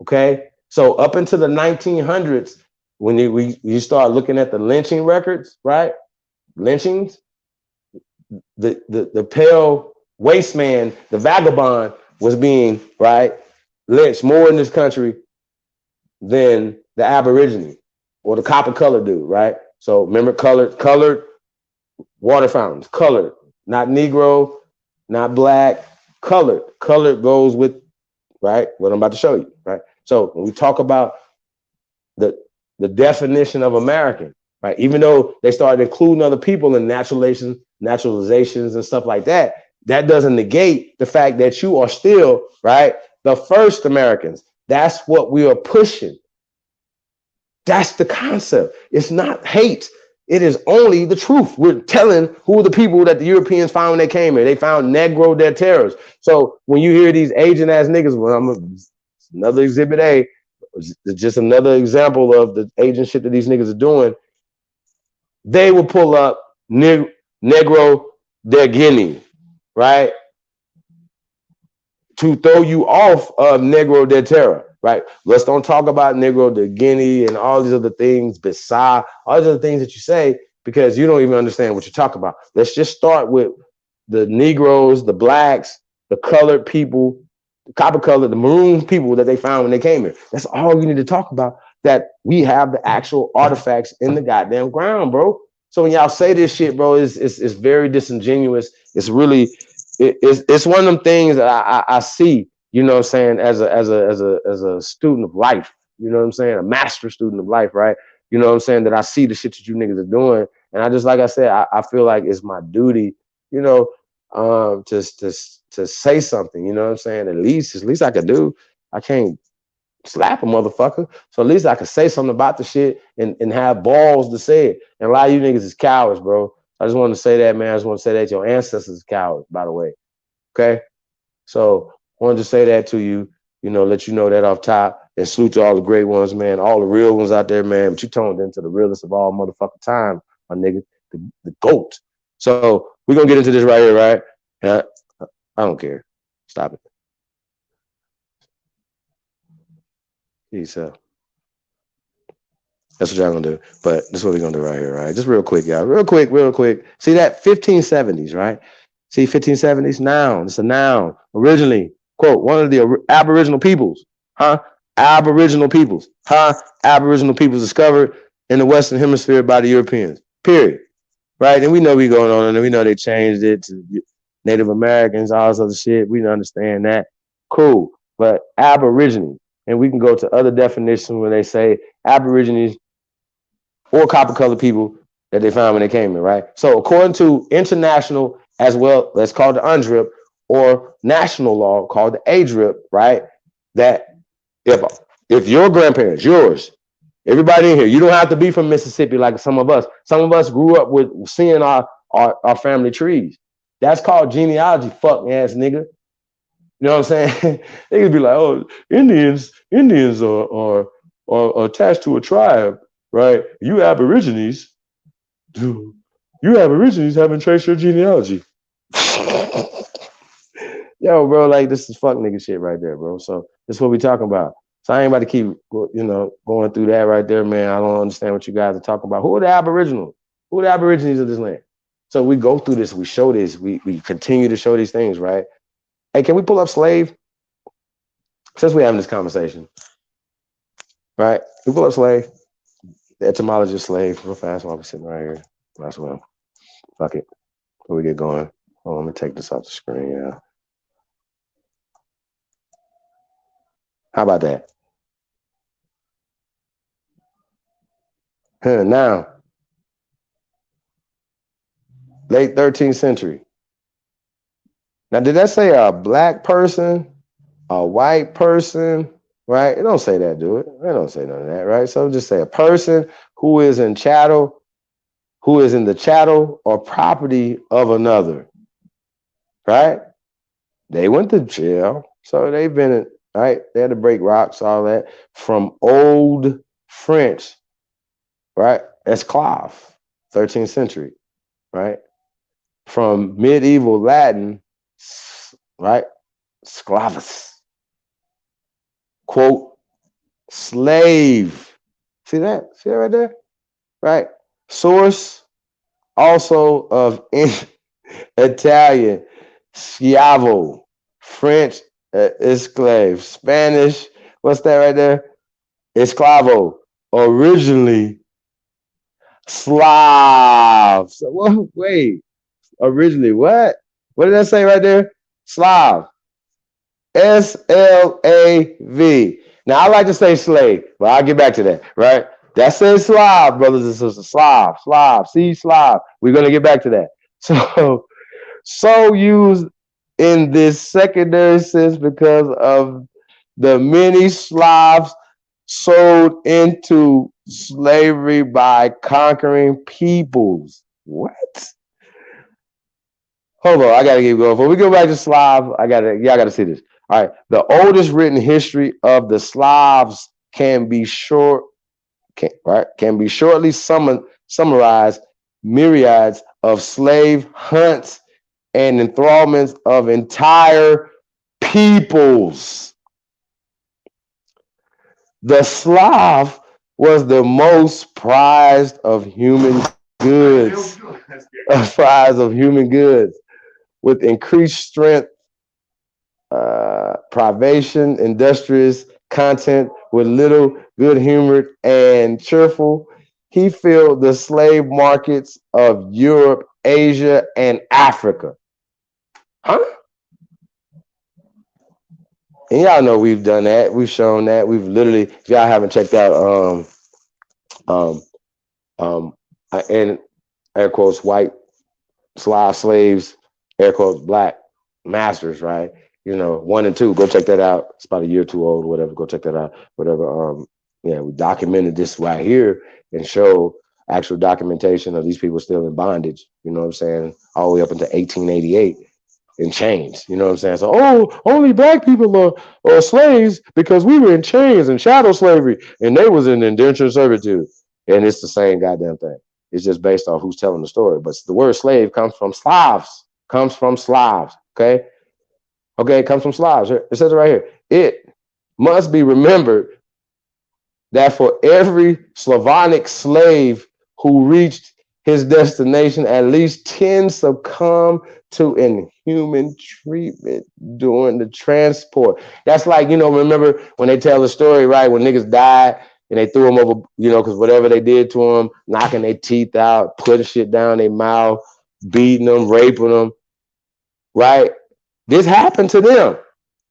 Okay? So up into the 1900s, when you start looking at the lynching records, right? Lynchings, the pale waste man, the vagabond, was being, right, lynched more in this country than the Aborigine or the copper colored dude, right? So remember, colored water fountains, colored, not Negro, not black, colored. Colored goes with, right, what I'm about to show you, right? So when we talk about the definition of American, right, even though they started including other people in naturalizations and stuff like that, that doesn't negate the fact that you are still, right, the first Americans. That's what we are pushing. That's the concept. It's not hate. It is only the truth. We're telling who are the people that the Europeans found when they came here. They found Negro de terrors. So when you hear these Asian ass niggas, well, another exhibit A, just another example of the Asian shit that these niggas are doing. They will pull up Negro de Guinea, right? To throw you off of Negro de Terra, right? Let's don't talk about Negro de Guinea and all these other things, Besar, all these other things that you say, because you don't even understand what you're talking about. Let's just start with the Negroes, the blacks, the colored people, the copper colored, the maroon people that they found when they came here. That's all you need to talk about, that we have the actual artifacts in the goddamn ground, bro. So when y'all say this shit, bro, it's very disingenuous. It's really, it's one of them things that I see, you know what I'm saying, as a student of life, you know what I'm saying, a master student of life, right? You know what I'm saying, that I see the shit that you niggas are doing, and I just, like I said, I feel like it's my duty, you know, to say something, you know what I'm saying, at least I could do. I can't slap a motherfucker, so at least I could say something about the shit and have balls to say it. And a lot of you niggas is cowards, bro. I just want to say that, man. I just want to say that your ancestors are cowards, by the way. Okay? So I wanted to say that to you, you know, let you know that off top, and salute to all the great ones, man, all the real ones out there, man. But you toned into the realest of all motherfucking time, my nigga, the GOAT. So we're going to get into this right here, right? I don't care. Stop it. Peace out. That's what y'all gonna do. But this is what we're gonna do right here, right? Just real quick, y'all. Real quick. See that 1570s, right? See 1570s? Noun. It's a noun. Originally, quote, one of the Aboriginal peoples. Aboriginal peoples. Aboriginal peoples discovered in the Western Hemisphere by the Europeans. Period. Right? And we know what's going on, and we know they changed it to Native Americans, all this other shit. We understand that. Cool. But Aborigine. And we can go to other definitions when they say Aborigines or copper colored people that they found when they came in, right? So according to international, as well, let's call it the UNDRIP, or national law called the ADRIP, right? That if your grandparents, yours, everybody in here, you don't have to be from Mississippi like some of us. Some of us grew up with seeing our family trees. That's called genealogy, fuck ass nigga. You know what I'm saying? They could be like, oh, Indians are attached to a tribe, right? You Aborigines haven't traced your genealogy. Yo, bro, like, this is fuck nigga shit right there, bro. So this is what we talking about. So I ain't about to keep, you know, going through that right there, man. I don't understand what you guys are talking about. Who are the Aboriginals? Who are the Aborigines of this land? So we go through this, we show this, we continue to show these things, right? Hey, can we pull up slave? Since we're having this conversation, right? We pull up slave, the etymology of slave, real fast while we're sitting right here. Might as well. Fuck it. Before we get going. Oh, let me take this off the screen, yeah. How about that? Now, late 13th century. Now, did that say a black person, a white person, right? It don't say that, do it? It don't say none of that, right? So just say a person who is in chattel, who is in the chattel or property of another, right? They went to jail, so they've been, right? They had to break rocks, all that, from Old French, right? Esclave, 13th century, right? From medieval Latin, right? Sclavus, quote, slave. See that? See that right there? Right? Source also of Italian, schiavo, French, esclave, Spanish, what's that right there? Esclavo, originally Slav. So, well, wait, originally what? What did I say right there? Slav. S-L-A-V. Now, I like to say slave, but I'll get back to that, right? That says Slav, brothers and sisters. Slav, see Slav. We're going to get back to that. So used in this secondary sense because of the many Slavs sold into slavery by conquering peoples. What? Hold on, I gotta keep going. Before we go back to Slav, y'all gotta see this. All right, the oldest written history of the Slavs can be shortly summarized myriads of slave hunts and enthrallments of entire peoples. The Slav was the most prized of human goods. With increased strength, privation, industrious content, with little good-humored and cheerful, he filled the slave markets of Europe, Asia, and Africa. Huh? And y'all know we've done that. We've shown that. We've literally, if y'all haven't checked out, and air quotes, white Slav slaves, air quotes, black masters, right? 1 and 2, go check that out. It's about a year or two old or whatever. Go check that out. Whatever. We documented this right here and show actual documentation of these people still in bondage, you know what I'm saying, all the way up into 1888 and chains, you know what I'm saying? So, only black people are slaves because we were in chains and chattel slavery and they was in indentured servitude. And it's the same goddamn thing. It's just based on who's telling the story. But the word slave comes from Slavs, okay? Okay, it comes from Slavs. It says it right here. It must be remembered that for every Slavonic slave who reached his destination, at least 10 succumbed to inhuman treatment during the transport. That's like, remember when they tell the story, right? When niggas died and they threw them over, because whatever they did to them, knocking their teeth out, putting shit down their mouth, beating them, raping them, right? This happened to them.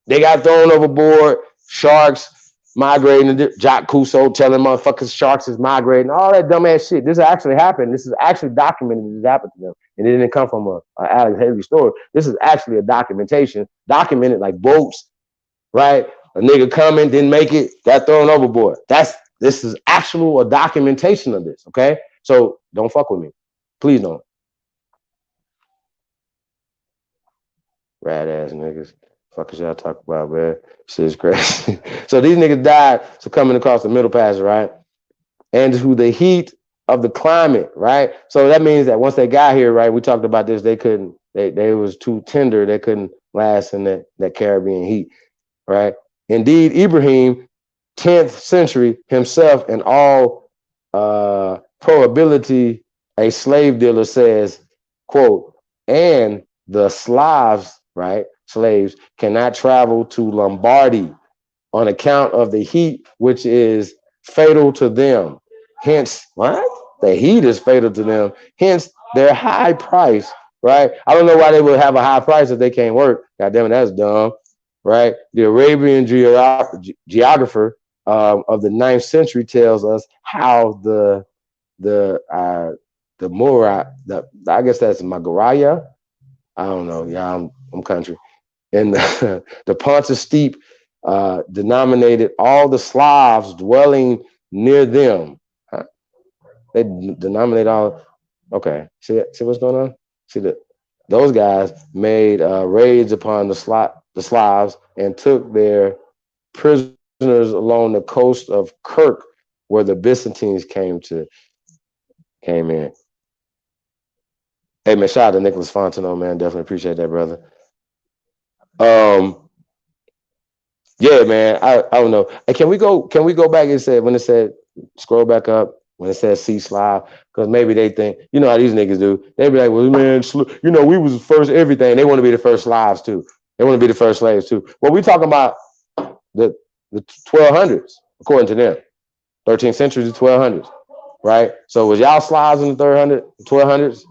They got thrown overboard, sharks migrating, Jacques Cousteau telling motherfuckers sharks is migrating, all that dumbass shit. This actually happened. This is actually documented. This happened to them. And it didn't come from a Alex Haley story. This is actually a documentation, documented like boats, right? A nigga coming, didn't make it, got thrown overboard. This is actual a documentation of this, okay? So don't fuck with me. Please don't. Rat ass niggas. Fuck is y'all talk about, man? Shit's crazy. So these niggas died succumbing across the Middle Passage, right? And to the heat of the climate, right? So that means that once they got here, right? We talked about this. They couldn't. They was too tender. They couldn't last in that Caribbean heat, right? Indeed, Ibrahim, 10th century himself, in all probability, a slave dealer says, quote, and the Slavs, right? Slaves cannot travel to Lombardy on account of the heat, which is fatal to them. Hence, what? The heat is fatal to them. Hence, their high price, right? I don't know why they would have a high price if they can't work. God damn it, that's dumb, right? The Arabian geographer of the 9th century tells us how the Mora, I guess that's Magaraya. I don't know. Yeah, I'm country. And the Pontus Steep denominated all the Slavs dwelling near them. Huh? They denominate all. Okay, see what's going on? See that those guys made raids upon the Slavs and took their prisoners along the coast of Kirk, where the Byzantines came to came in. Hey man, shout out to Nicholas Fontenot, man. Definitely appreciate that, brother. Yeah, man. I don't know. Hey, can we go back and say when it said scroll back up when it says see Slav? Because maybe they think, you know how these niggas do. They be like, well, man, you know, we was the first everything. They want to be the first Slavs too. They want to be the first slaves too. Well, we talking about the 1200s, according to them. 13th century to 1200s, right? So was y'all Slavs in the 1200s?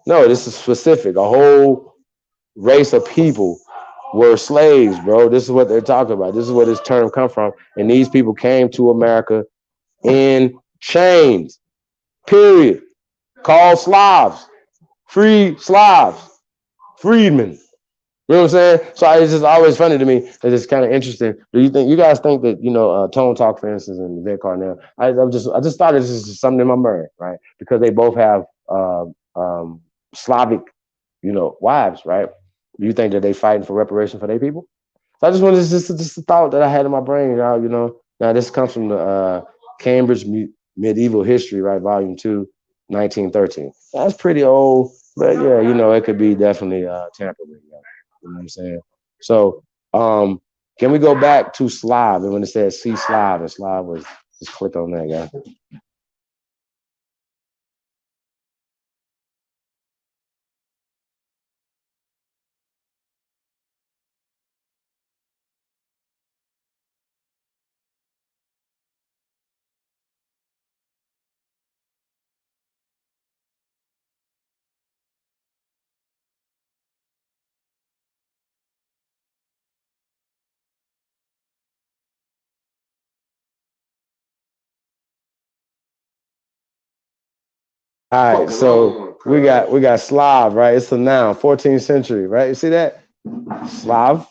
No, this is specific. A whole race of people were slaves, bro. This is what they're talking about. This is where this term come from. And these people came to America in chains, period. Called Slavs, free Slavs, freedmen. You know what I'm saying? So it's just always funny to me that it's kind of interesting. Do you guys think that, you know, Tone Talk, for instance, and Vic Carnell, I just thought this is something in my mind, right? Because they both have Slavic, you know, wives, right? Do you think that they fighting for reparation for their people? So I just wanted just a thought that I had in my brain, y'all, you know. Now this comes from the Cambridge Medieval History, right? Volume 2, 1913. That's pretty old, but yeah, you know, it could be definitely tampered with. You know what I'm saying? So can we go back to Slav? And when it says see Slav, and Slav was, just click on that, guys. All right, so we got Slav, right? It's a noun, 14th century, right? You see that? Slav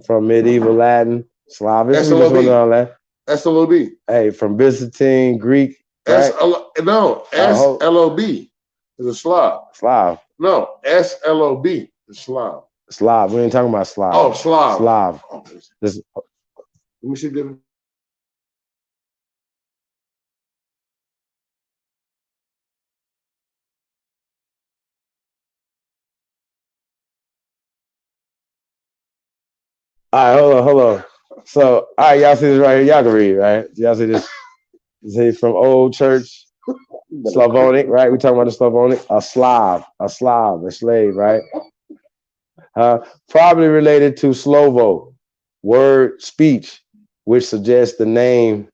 from medieval Latin, Slavic. SLOB. SLOB. Hey, from Byzantine, Greek. Right? SLOB is a Slav. Slav. No, SLOB is Slav. Slav. We ain't talking about Slav. Oh, Slav. Slav. Let me see the. All right, hold on. So, all right, y'all see this right here. Y'all can read, right? Y'all see this? See from Old Church, Slavonic, right? We talking about the Slavonic. A slave, a slave, right? Probably related to Slovo, word speech, which suggests the name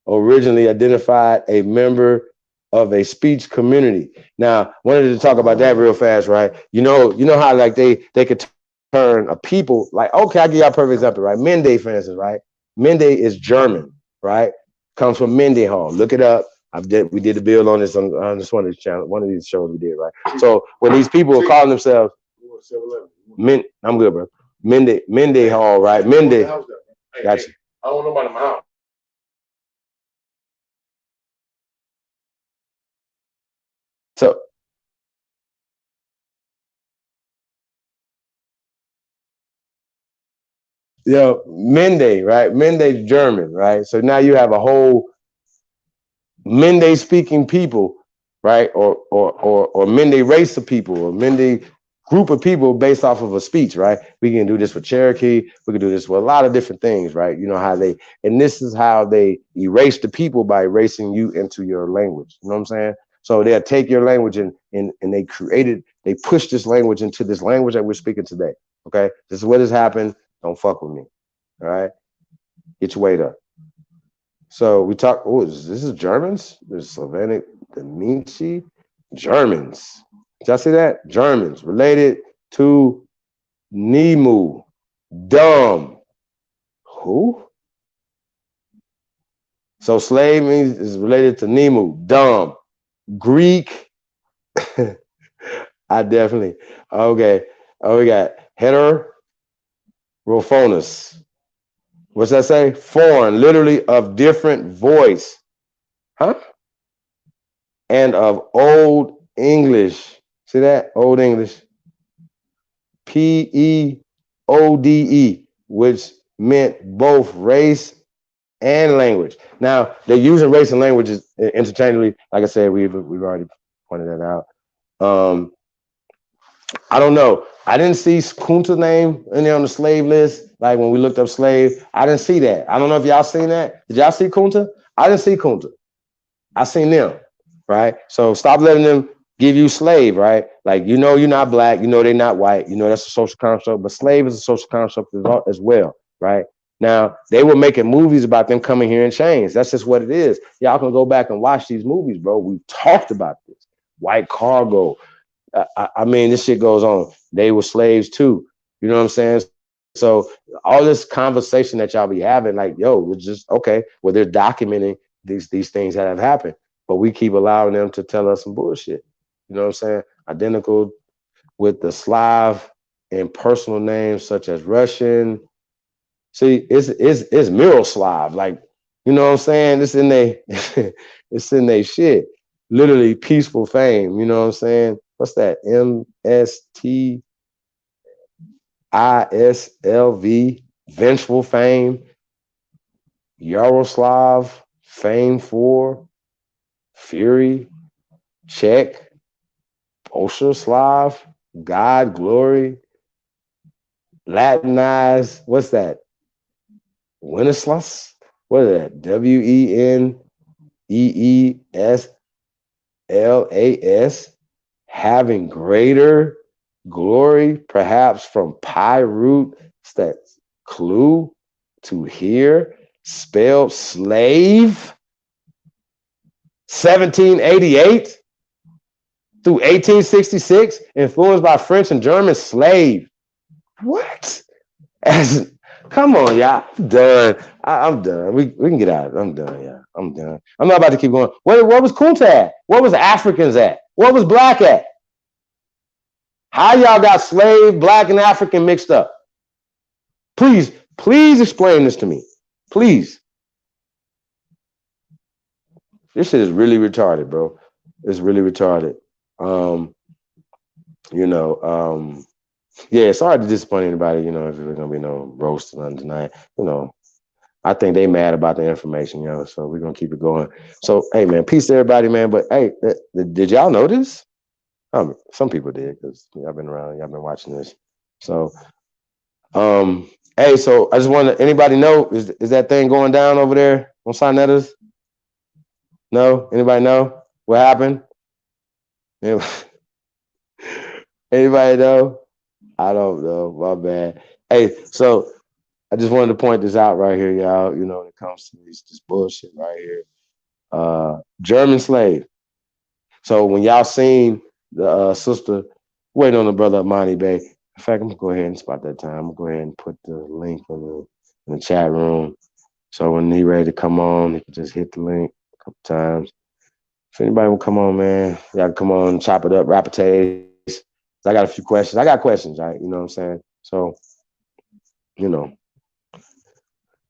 originally identified a member of a speech community. Now, wanted to talk about that real fast, right? You know how like they could turn a people, like, okay, I'll give you a perfect example, right? Mende, for instance, right? Mende is German, right? Comes from Mende Hall. Look it up. We did a build on this on this one of these channels, one of these shows we did, right? So when these people are calling themselves I'm good, bro. Mende Hall, right? Mende. Gotcha. I don't know about my house. So Mende, right? Mende's German, right? So now you have a whole Mende speaking people, right? Or Mende race of people, or Mende group of people based off of a speech, right? We can do this with Cherokee. We can do this with a lot of different things, right? You know how and this is how they erase the people, by erasing you into your language. You know what I'm saying? So they'll take your language and they push this language into this language that we're speaking today. Okay, this is what has happened. Don't fuck with me. All right, get your weight up. So we talk. Oh, this is Germans. There's Slavonic, the Nietzsche, Germans. Did y'all see that? Germans related to Nemu, dumb. Who? So slave means is related to Nemu, dumb. Greek. I definitely. Okay. Oh, we got heterophonous. What's that say? Foreign, literally of different voice. Huh? And of Old English. See that? Old English. P-E-O-D-E, which meant both race and language. Now they're using race and languages interchangeably. Like I said, we've already pointed that out. I don't know. I didn't see Kunta's name in there on the slave list. Like when we looked up slave, I didn't see that. I don't know if y'all seen that. Did y'all see Kunta? I didn't see Kunta. I seen them, right? So stop letting them give you slave, right? Like, you know, you're not black, you know, they're not white, you know, that's a social construct, but slave is a social construct as well, right? Now, they were making movies about them coming here in chains. That's just what it is. Y'all can go back and watch these movies, bro. We talked about this. White cargo. I mean, this shit goes on. They were slaves too. You know what I'm saying? So all this conversation that y'all be having, like, yo, we're just, okay, well, they're documenting these things that have happened, but we keep allowing them to tell us some bullshit. You know what I'm saying? Identical with the Slav and personal names such as Russian. See, it's Miroslav. Like, you know what I'm saying? It's in they it's in they shit. Literally peaceful fame. You know what I'm saying? What's that? MSTISLV, vengeful fame. Yaroslav, fame for, fury, check, Osherslav, God, glory, Latinized, what's that? Wenceslas? What is that? WENEESLAS, having greater glory, perhaps from pi root, that's clue, to hear, spelled slave, 1788 through 1866, influenced by French and German, slave. What? Come on, y'all. I'm done. I'm done. We can get out. I'm done, yeah. I'm done. I'm not about to keep going. What was Kunta at? What was Africans at? What was black at? How y'all got slave, black, and African mixed up? Please explain this to me. Please. This shit is really retarded, bro. It's really retarded. Yeah, sorry to disappoint anybody, you know, if there's gonna be no roast on tonight. You know, I think they mad about the information, yo. So we're gonna keep it going. So hey man, peace to everybody, man. But hey, did y'all know this? Some people did, because y'all been around, y'all been watching this. So hey, so I just wanted anybody know, is that thing going down over there on Sinetta's? No? Anybody know what happened? Anybody know? I don't know. My bad. Hey, so I just wanted to point this out right here, y'all. You know, when it comes to this bullshit right here. German slave. So when y'all seen the sister waiting on the brother Amani Bay, in fact, I'm gonna go ahead and spot that time. I'm gonna go ahead and put the link in the chat room. So when he ready to come on, he can just hit the link a couple times. If anybody will come on, man, y'all can come on, chop it up, rapid. I got a few questions. I got questions, right? You know what I'm saying? So, you know,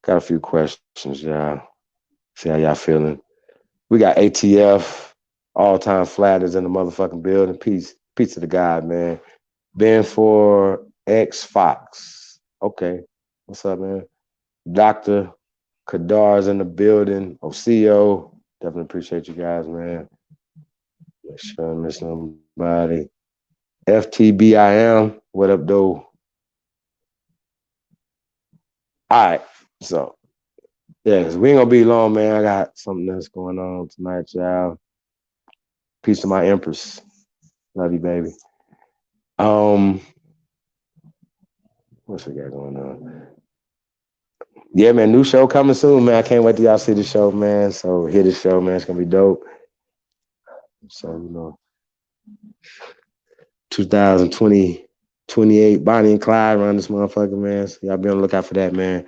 got a few questions, y'all. See how y'all feeling. We got ATF, all-time flatters in the motherfucking building. Peace to the God, man. Ben for X Fox. Okay. What's up, man? Dr. Kadar's in the building. OCO. Definitely appreciate you guys, man. Make sure I miss nobody. FTBIM, what up, though? All right, so yeah, cause we ain't gonna be long, man. I got something else going on tonight, y'all. Peace to my Empress. Love you, baby. What's we got going on? Yeah, man, new show coming soon, man. I can't wait till y'all see the show, man. So hear the show, man. It's gonna be dope. So, you know, 2020, 28, Bonnie and Clyde around this motherfucker, man. So y'all be on the lookout for that, man.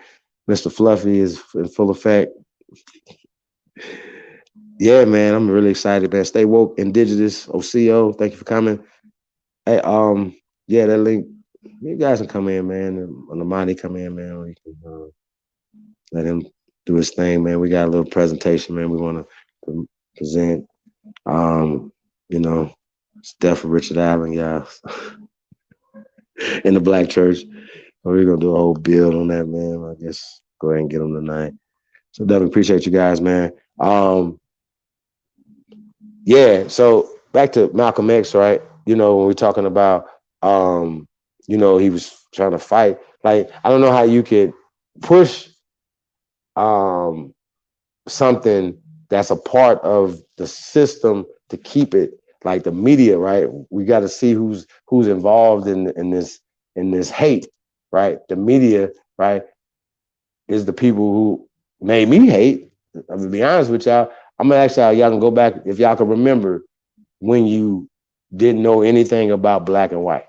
Mr. Fluffy is in full effect. Yeah, man, I'm really excited, man. Stay woke, indigenous, OCO. Thank you for coming. Hey, yeah, that link. You guys can come in, man. When the money come in, man, we can let him do his thing, man. We got a little presentation, man. We want to present. You know, it's death for Richard Allen, guys. In the Black church. We're gonna do a whole build on that, man. I guess go ahead and get him tonight. So definitely appreciate you guys, man. Yeah, so back to Malcolm X, right? You know, when we're talking about you know, he was trying to fight. Like, I don't know how you could push something that's a part of the system to keep it, like the media, right? We got to see who's involved in this hate, right? The media, right, is the people who made me hate. I'm gonna be honest with y'all. I'm gonna ask y'all can go back if y'all can remember when you didn't know anything about black and white.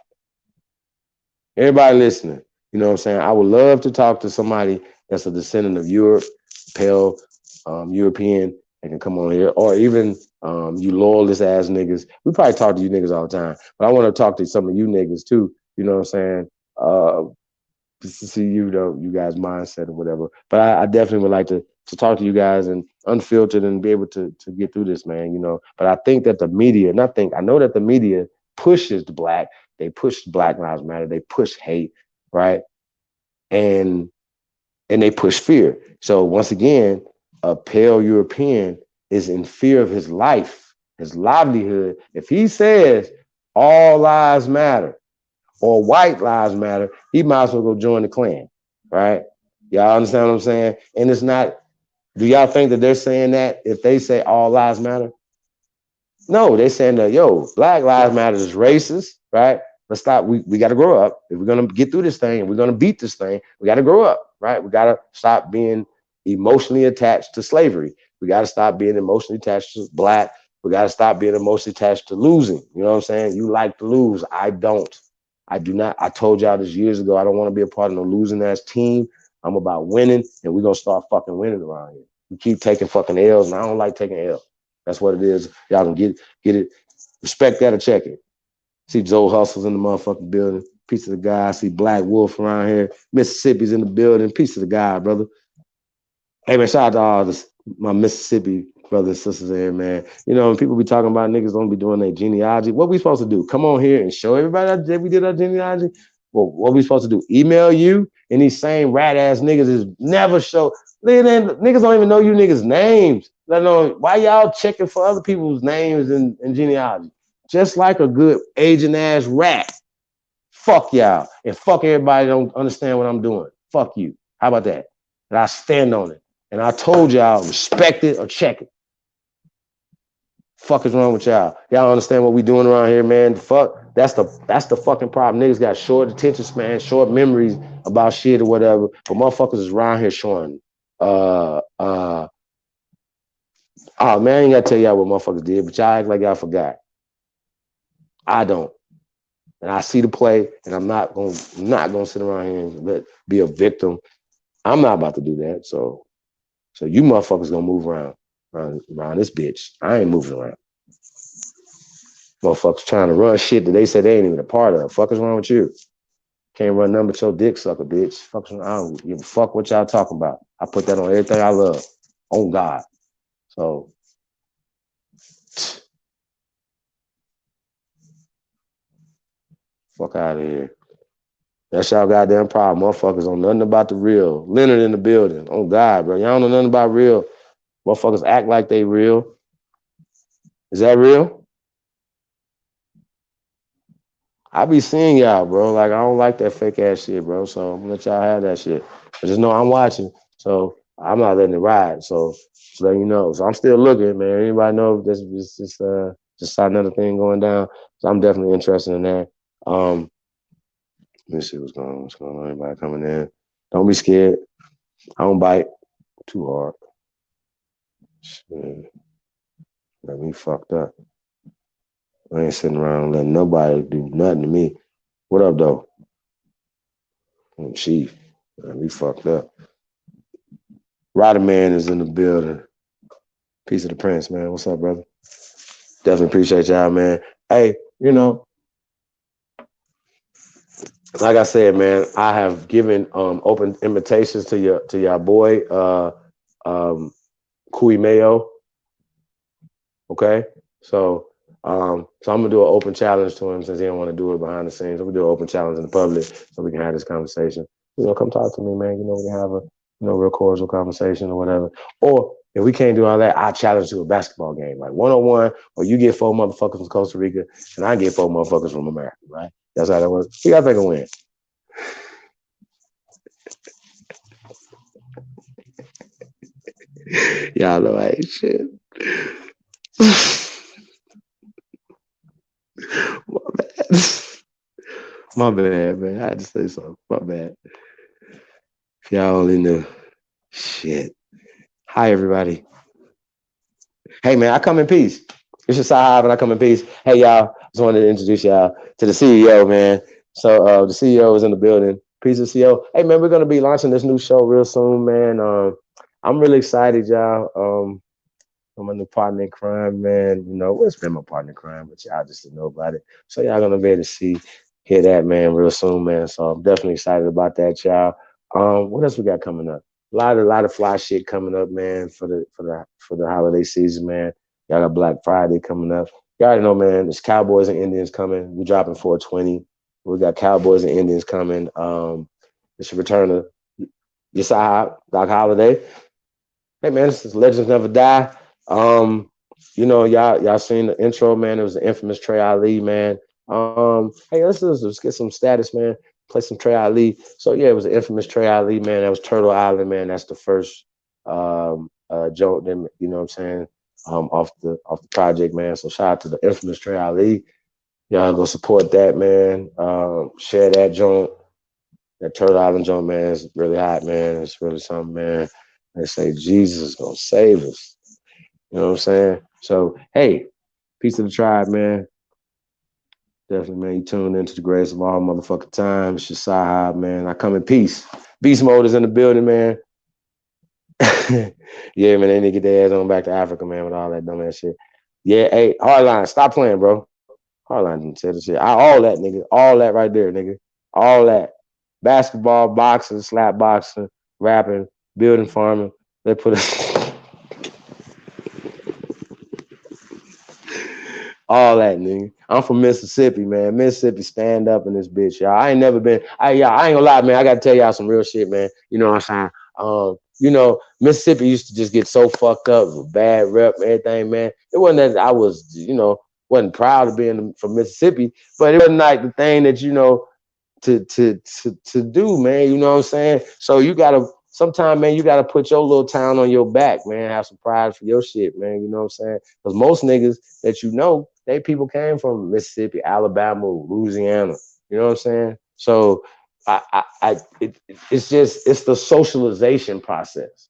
Everybody listening, you know what I'm saying? I would love to talk to somebody that's a descendant of Europe, pale European, that can come on here, or even you loyalist ass niggas. We probably talk to you niggas all the time, but I want to talk to some of you niggas too. You know what I'm saying? Just to see you know you guys' mindset or whatever. But I definitely would like to talk to you guys and unfiltered and be able to get through this, man. You know, but I think that the media, and I know that the media pushes the black. They push Black Lives Matter. They push hate, right? And they push fear. So once again, a pale European is in fear of his life, his livelihood. If he says all lives matter or white lives matter, he might as well go join the Klan, right? Y'all understand what I'm saying? And it's not, do y'all think that they're saying that if they say all lives matter? No, they're saying that, yo, Black Lives Matter is racist, right? Let's stop. We got to grow up. If we're going to get through this thing and we're going to beat this thing, we got to grow up, right? We got to stop being emotionally attached to slavery. We got to stop being emotionally attached to black. We got to stop being emotionally attached to losing. You know what I'm saying? You like to lose. I don't. I do not. I told y'all this years ago. I don't want to be a part of no losing ass team. I'm about winning, and we're going to start fucking winning around here. We keep taking fucking L's, and I don't like taking L's. That's what it is. Y'all can get it. Respect that or check it. See Joe Hustle's in the motherfucking building. Piece of the guy. I see Black Wolf around here. Mississippi's in the building. Piece of the guy, brother. Hey, man, shout out to all my Mississippi brothers and sisters in here, man. You know, when people be talking about niggas don't be doing their genealogy, what we supposed to do? Come on here and show everybody that we did our genealogy? Well, what we supposed to do? Email you? And these same rat-ass niggas is never show. Niggas don't even know you niggas' names. Let alone why y'all checking for other people's names and genealogy. Just like a good aging ass rat. Fuck y'all. And fuck everybody that don't understand what I'm doing. Fuck you. How about that? And I stand on it. And I told y'all, respect it or check it. Fuck is wrong with y'all? Y'all understand what we doing around here, man? Fuck. That's the fucking problem. Niggas got short attention span, short memories about shit or whatever. But motherfuckers is around here showing oh man, I ain't gotta tell y'all what motherfuckers did, but y'all act like y'all forgot. I don't. And I see the play, and I'm not gonna sit around here and be a victim. I'm not about to do that. So you motherfuckers gonna move around this bitch. I ain't moving around. Motherfuckers trying to run shit that they said they ain't even a part of. Fuck is wrong with you? Can't run nothing but your dick sucker, bitch. Fuck, I don't give a fuck what y'all talking about. I put that on everything I love. On God. So fuck out of here. That's y'all goddamn problem. Motherfuckers don't know nothing about the real. Leonard in the building. Oh God, bro. Y'all don't know nothing about real. Motherfuckers act like they real. Is that real? I be seeing y'all, bro. Like, I don't like that fake ass shit, bro. So I'm gonna let y'all have that shit. I just know I'm watching. So I'm not letting it ride. So just letting you know. So I'm still looking, man. Anybody know if this is just saw another thing going down? So I'm definitely interested in that. Let me see what's going on. What's going on? Anybody coming in? Don't be scared. I don't bite too hard. Shit. Got me fucked up. I ain't sitting around letting nobody do nothing to me. What up, though? Chief. Got me fucked up. Rider Man is in the building. Piece of the Prince, man. What's up, brother? Definitely appreciate y'all, man. Hey, you know, like I said, man, I have given open invitations to your boy, Kui Mayo. Okay, so I'm gonna do an open challenge to him since he don't want to do it behind the scenes. I'm gonna do an open challenge in the public so we can have this conversation. You know, come talk to me, man. You know, we can have real cordial conversation or whatever. Or if we can't do all that, I challenge to a basketball game, like 1-on-1, or you get 4 motherfuckers from Costa Rica and I get 4 motherfuckers from America, right? That's how that works. We gotta take a win. Y'all know I ain't shit. My bad. My bad, man. I had to say something. My bad. If y'all only knew. Shit. Hi, everybody. Hey, man, I come in peace. It's your Sahab and I come in peace. Hey, y'all. Just wanted to introduce y'all to the CEO, man. So the CEO is in the building. Peace of CEO. Hey, man, we're going to be launching this new show real soon, man. I'm really excited, y'all. I'm a new partner in crime, man. You know, it's been my partner in crime, but y'all just didn't know about it. So y'all gonna be able to hear that, man, real soon, man. So I'm definitely excited about that, y'all. What else we got coming up? A lot of fly shit coming up, man, for the holiday season, man. Y'all got Black Friday coming up. You already know, man. There's Cowboys and Indians coming. We're dropping 420. We got Cowboys and Indians coming. It's a return of Yesai Doc Holiday. Hey, man, this is Legends Never Die. You know, y'all seen the intro, man. It was the infamous Trey Ali, man. Hey, let's get some status, man. Play some Trey Ali. So yeah, it was the infamous Trey Ali, man. That was Turtle Island, man. That's the first joke, them, you know what I'm saying? Off the project, man. So shout out to the infamous Trey Ali. Y'all go support that, man. Share that joint. That Turtle Island joint, man, is really hot, man. It's really something, man. They say Jesus is gonna save us. You know what I'm saying? So, hey, peace of the tribe, man. Definitely, man. You tuned into the greatest of all motherfucking time. It's your Sahab, man. I come in peace. Beast mode is in the building, man. Yeah, man. They need to get their ass on back to Africa, man, with all that dumb ass shit. Yeah, hey, Hardline, stop playing, bro. Hardline didn't say the shit. All that, nigga. All that right there, nigga. All that. Basketball, boxing, slap boxing, rapping, building, farming. They put us. All that, nigga. I'm from Mississippi, man. Mississippi stand up in this bitch, y'all. I ain't never been. I ain't gonna lie, man. I gotta tell y'all some real shit, man. You know what I'm saying? You know, Mississippi used to just get so fucked up with bad rep and everything, man. It wasn't that I was, you know, wasn't proud of being from Mississippi, but it wasn't like the thing that, you know, to do, man. You know what I'm saying? So you gotta sometimes, man, you gotta put your little town on your back, man. Have some pride for your shit, man. You know what I'm saying? Because most niggas that you know, they people came from Mississippi, Alabama, Louisiana. You know what I'm saying? So it's the socialization process.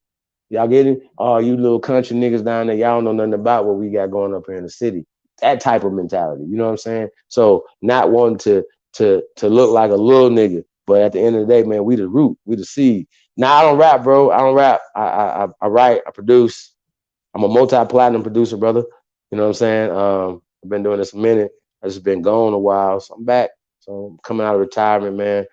Y'all get it? Oh, you little country niggas down there, y'all don't know nothing about what we got going up here in the city. That type of mentality. You know what I'm saying? So not wanting to look like a little nigga, but at the end of the day, man, we the root, we the seed. Now I don't rap, bro. I don't rap. I write, I produce. I'm a multi-platinum producer, brother. You know what I'm saying? I've been doing this a minute. I just been gone a while, so I'm back. So I'm coming out of retirement, man.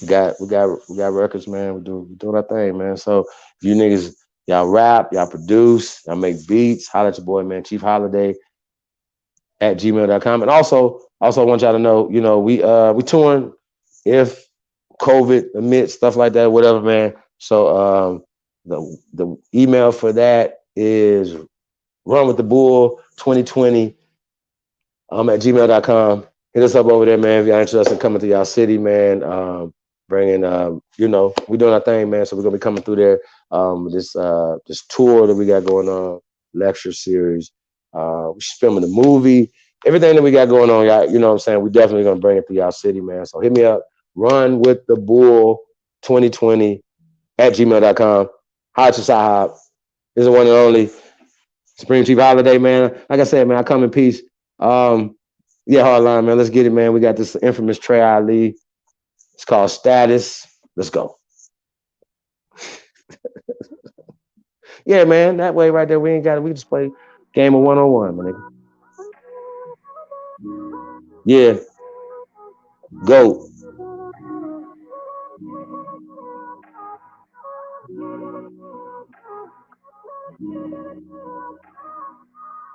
We got records, man. We're doing our thing, man. So if you niggas, y'all rap, y'all produce, y'all make beats, holla at your boy, man, Chief Holiday at gmail.com. And also I want y'all to know, you know, we touring if COVID admits, stuff like that, whatever, man. So the email for that is runwiththebull2020 at gmail.com. Hit us up over there, man, if y'all interested in coming to y'all city, man. Bringing you know, we doing our thing, man. So we're gonna be coming through there. This tour that we got going on, lecture series. We're filming the movie, everything that we got going on, y'all. You know what I'm saying? We definitely gonna bring it to y'all city, man. So hit me up, runwiththebull2020 at gmail.com. Hi to Sahab. This is the one and only Supreme Chief Holiday, man. Like I said, man, I come in peace. Yeah, hardline, man. Let's get it, man. We got this infamous Trey Ali. It's called Status. Let's go. Yeah, man. That way right there, we just play game of 1-on-1, my nigga. Yeah. Go.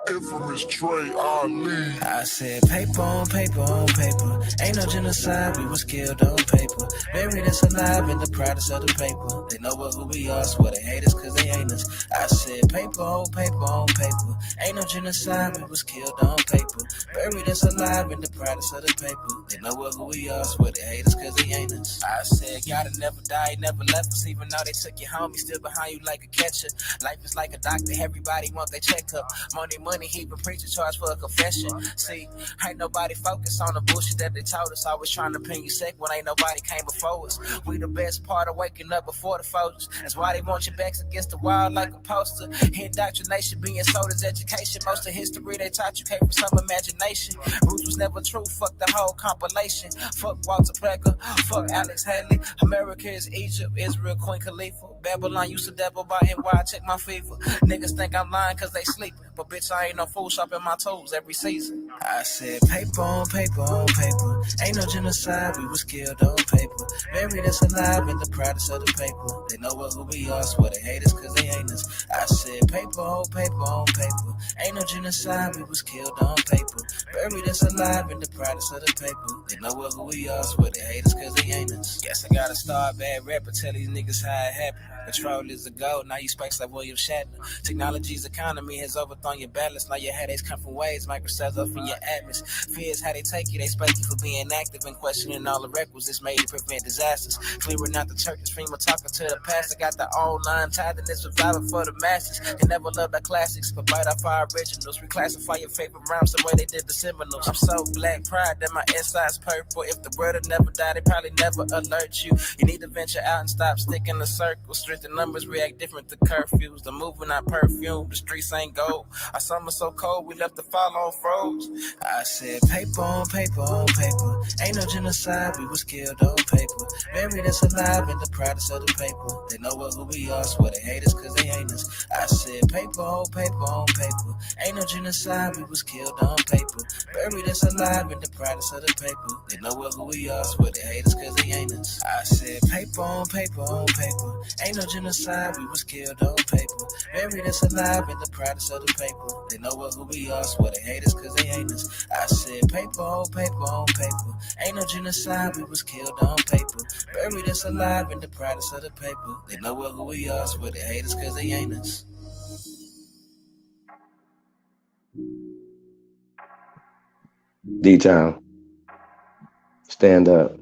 If I said paper on paper on paper. Ain't no genocide, we was killed on paper. Buried us alive in the proudest of the paper. They know who we are, swear they hate us cause they ain't us. I said paper on paper on paper. Ain't no genocide, we was killed on paper. Buried us alive in the proudest of the paper. They know who we are, swear they hate us cause they ain't us. I said gotta never die, never left us. Even though they took you home, he still behind you like a catcher. Life is like a doctor, everybody want their checkup. Money, he been preaching, charge for a confession. See, ain't nobody focused on the bullshit that they told us. Always trying to pin you sick when ain't nobody came before us. We the best part of waking up before the folders. That's why they want your backs against the wall like a poster. Indoctrination being sold as education. Most of history they taught you came from some imagination. Roots was never true, fuck the whole compilation. Fuck Walter Plecker, fuck Alex Haley. America is Egypt, Israel, Queen Khalifa. Babylon used to dabble by NY, check my fever. Niggas think I'm lying cause they sleeping. But bitch, I ain't no fool shopping my toes every season. I said paper on paper on paper. Ain't no genocide, we was killed on paper. Buried us alive in the proudest of the paper. They know who we are, swear they hate us cause they ain't us. I said paper on paper on paper. Ain't no genocide, we was killed on paper. Buried us alive in the proudest of the paper. They know who we are, swear they hate us cause they ain't us. Guess I gotta start bad rapper, tell these niggas how it happened. Control is the goal, now you spikes like William Shatner. Technology's economy has overthrown your balance. Now your headaches come from waves, microcells up in your atmosphere. Fears how they take you, they spike you for being active and questioning all the requisites made to prevent disasters. Clearing out the churches, FEMA talking to the pastor. Got the old line tied in this survivor for the masses. They never loved our classics, but bite off our originals. Reclassify your favorite rhymes the way they did the Seminoles. I'm so black pride that my inside's purple. If the world had never died, they probably never alert you. You need to venture out and stop sticking the circles. The numbers react different to curfews. The movement not perfume. The streets ain't gold. Our summer so cold, we left the fall on froze. I said paper on paper on paper. Ain't no genocide, we was killed on paper. Buried us alive in the proudest of the paper. They know who we are, swear they hate us cause they ain't us. I said paper on paper on paper. Ain't no genocide, we was killed on paper. Buried us alive in the proudest of the paper. They know who we are, swear they hate us cause they ain't us. I said paper on paper on paper. Ain't no genocide, we was killed on paper. Buried us alive in the proudest of the paper. They know who we are, swear they hate us cause they ain't us. I said paper on paper on paper. Ain't no genocide, we was killed on paper. Buried us alive in the proudest of the paper. They know who we are, swear they hate us cause they ain't us. D-Town. Stand up.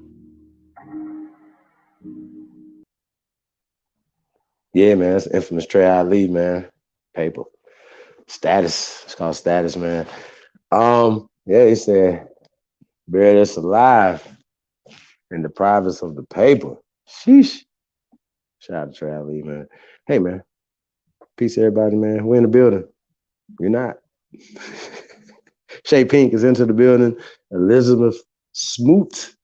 Yeah, man, it's infamous Trey Ali, man. Paper. Status. It's called Status, man. Yeah, he said, buried us alive in the privacy of the paper. Sheesh. Shout out to Trey Ali, man. Hey, man. Peace, everybody, man. We're in the building. You're not. Shay Pink is into the building. Elizabeth Smoot.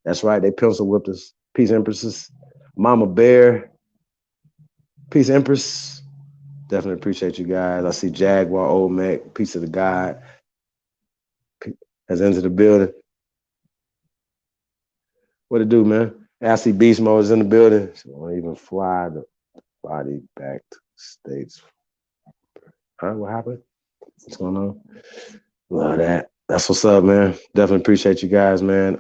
That's right. They pencil whipped us. Peace, Empresses. Mama Bear. Peace, Empress. Definitely appreciate you guys. I see Jaguar, Old Mac, Peace of the God has entered the building. What it do, man? I see Beast Mode is in the building. She won't even fly the body back to States. Huh? What happened? What's going on? Love that. That's what's up, man. Definitely appreciate you guys, man.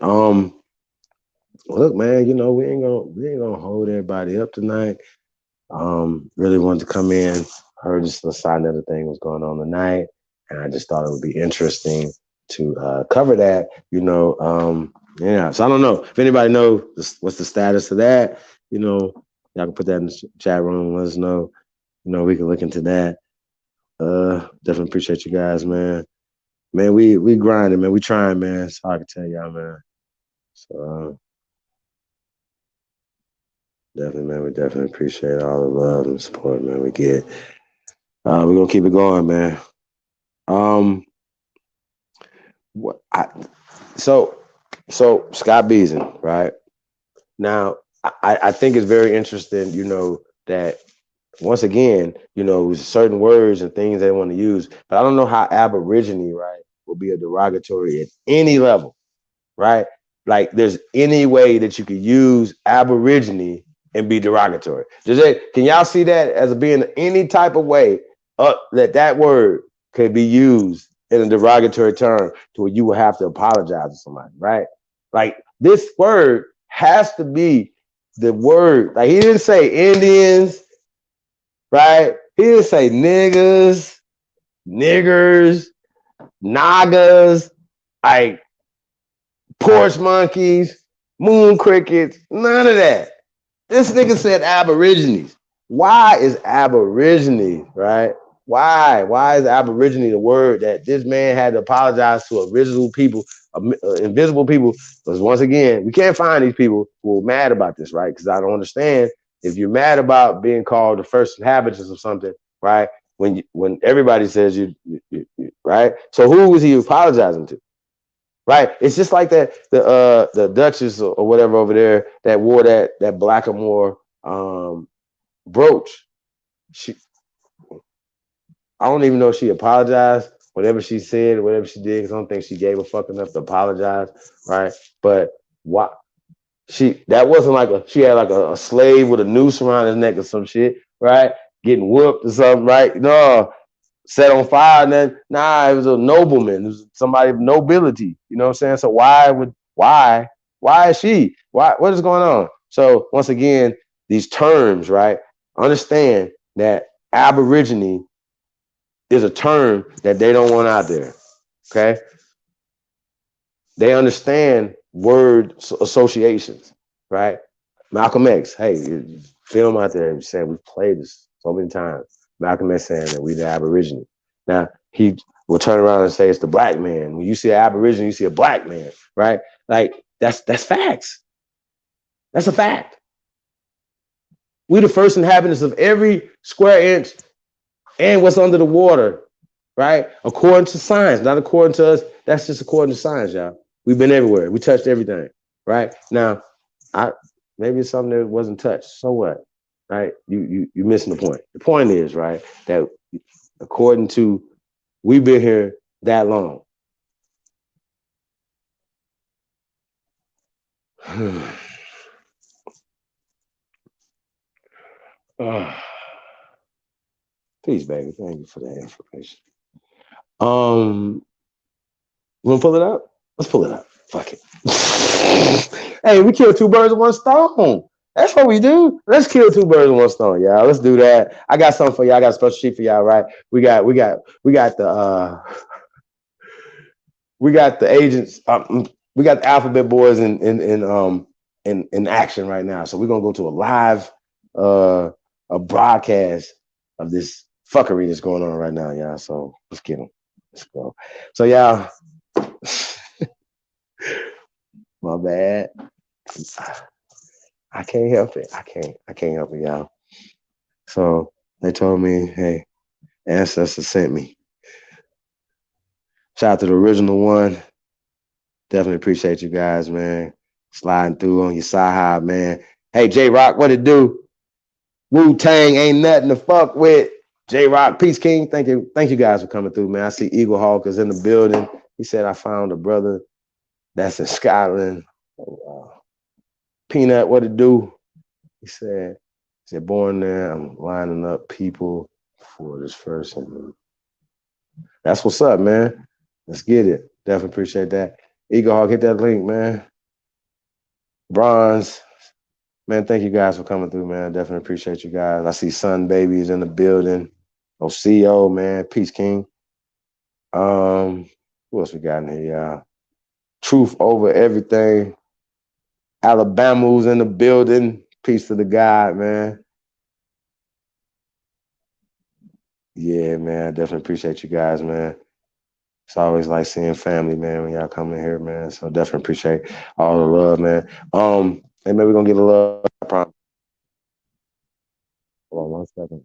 Look, man, you know, we ain't gonna hold everybody up tonight. Really wanted to come in, heard just the side of the thing was going on tonight, and I just thought it would be interesting to cover that, you know. Yeah, so I don't know if anybody knows what's the status of that, you know, y'all can put that in the chat room, let us know, you know, we can look into that. Definitely appreciate you guys, man. Man, we grinding, man, we trying, man, so I can tell y'all, man. So definitely, man, we definitely appreciate all the love and support, man, we get. We're gonna keep it going, man. So Scott Beason, right? Now, I think it's very interesting, you know, that once again, you know, certain words and things they want to use, but I don't know how Aborigine, right, will be a derogatory at any level, right? Like there's any way that you could use Aborigine and be derogatory. Can y'all see that as being any type of way that word could be used in a derogatory term to where you will have to apologize to somebody, right? Like this word has to be the word. Like he didn't say Indians, right? He didn't say niggas, niggers, nagas, like porch monkeys, moon crickets, none of that. This nigga said Aborigines. Why is Aborigines, right? Why? Why is Aborigine the word that this man had to apologize to original people, invisible people? Because once again, we can't find these people who are mad about this, right? Because I don't understand if you're mad about being called the first inhabitants of something, right? When everybody says you, right? So who was he apologizing to? Right, it's just like that the Duchess or whatever over there that wore that Blackamoor brooch. I don't even know if she apologized, whatever she said, or whatever she did, because I don't think she gave a fuck enough to apologize, right? But what that wasn't like she had like a slave with a noose around his neck or some shit, right? Getting whooped or something, right? No, set on fire, and then it was a nobleman, it was somebody of nobility, you know what I'm saying? So why is she? What is going on? So once again, these terms, right? Understand that Aborigine is a term that they don't want out there. Okay. They understand word associations, right? Malcolm X, hey, film out there saying we've played this so many times. Malcolm X saying that we the Aborigine. Now he will turn around and say it's the black man. When you see an Aborigine, you see a black man, right? Like that's facts. That's a fact. We the first inhabitants of every square inch and what's under the water, right? According to science, not according to us. That's just according to science, y'all. We've been everywhere. We touched everything, right? Now, maybe it's something that wasn't touched. So what, right? You're missing the point. The point is, right, that according to we've been here that long. Peace, baby. Thank you for that information. You want to pull it up? Let's pull it up. Fuck it. Hey, we killed two birds with one stone. That's what we do. Let's kill two birds with one stone, y'all. Let's do that. I got something for y'all. I got a special sheet for y'all, right? We got the agents. We got the alphabet boys in action right now. So we're gonna go to a live a broadcast of this fuckery that's going on right now, y'all. So let's get them. Let's go. So y'all. My bad. I can't help it. I can't help it, y'all. So they told me, hey, ancestors sent me. Shout out to the original one. Definitely appreciate you guys, man. Sliding through on your side, man. Hey, J-Rock, what it do? Wu-Tang ain't nothing to fuck with. J-Rock, Peace King. Thank you guys for coming through, man. I see Eagle Hawk is in the building. He said I found a brother that's in Scotland. Oh, wow. Peanut, what it do? He said born there. I'm lining up people for this first interview. That's what's up, man. Let's get it. Definitely appreciate that. Eagle Hawk, hit that link, man. Bronze, man, thank you guys for coming through, man. Definitely appreciate you guys. I see Sun Babies in the building. OCO, man. Peace King. Who else we got in here, y'all? Truth over everything. Alabama's in the building. Peace to the God, man. Yeah, man. I definitely appreciate you guys, man. It's always like seeing family, man, when y'all come in here, man. So definitely appreciate all the love, man. And maybe we're gonna get a love. I promise. Hold on 1 second.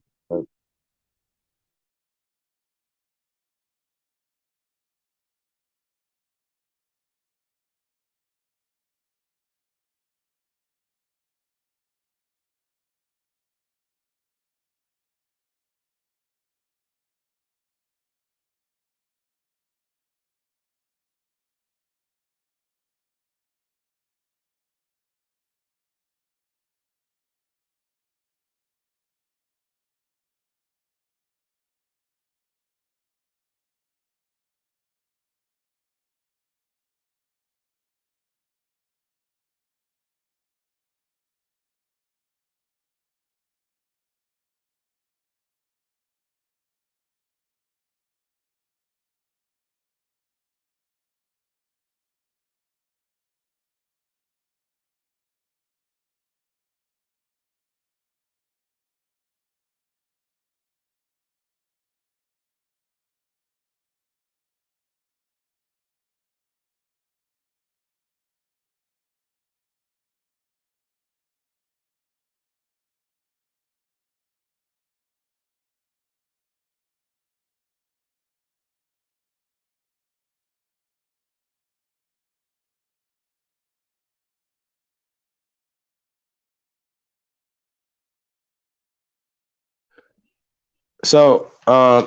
So,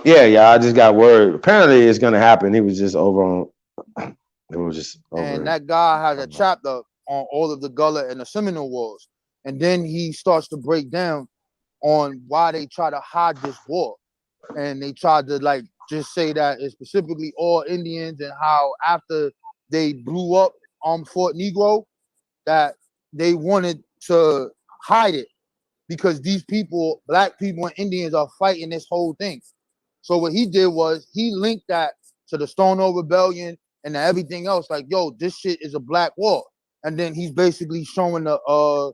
yeah, I just got word. Apparently, it's gonna happen. He was just over on. It was just over. And that guy has a chapter on all of the Gullah and the Seminole Wars, and then he starts to break down on why they try to hide this war, and they tried to like just say that it's specifically all Indians, and how after they blew up Fort Negro, that they wanted to hide it because these people, black people and Indians, are fighting this whole thing. So what he did was he linked that to the Stonewall Rebellion and everything else. Like, yo, this shit is a black war. And then he's basically showing the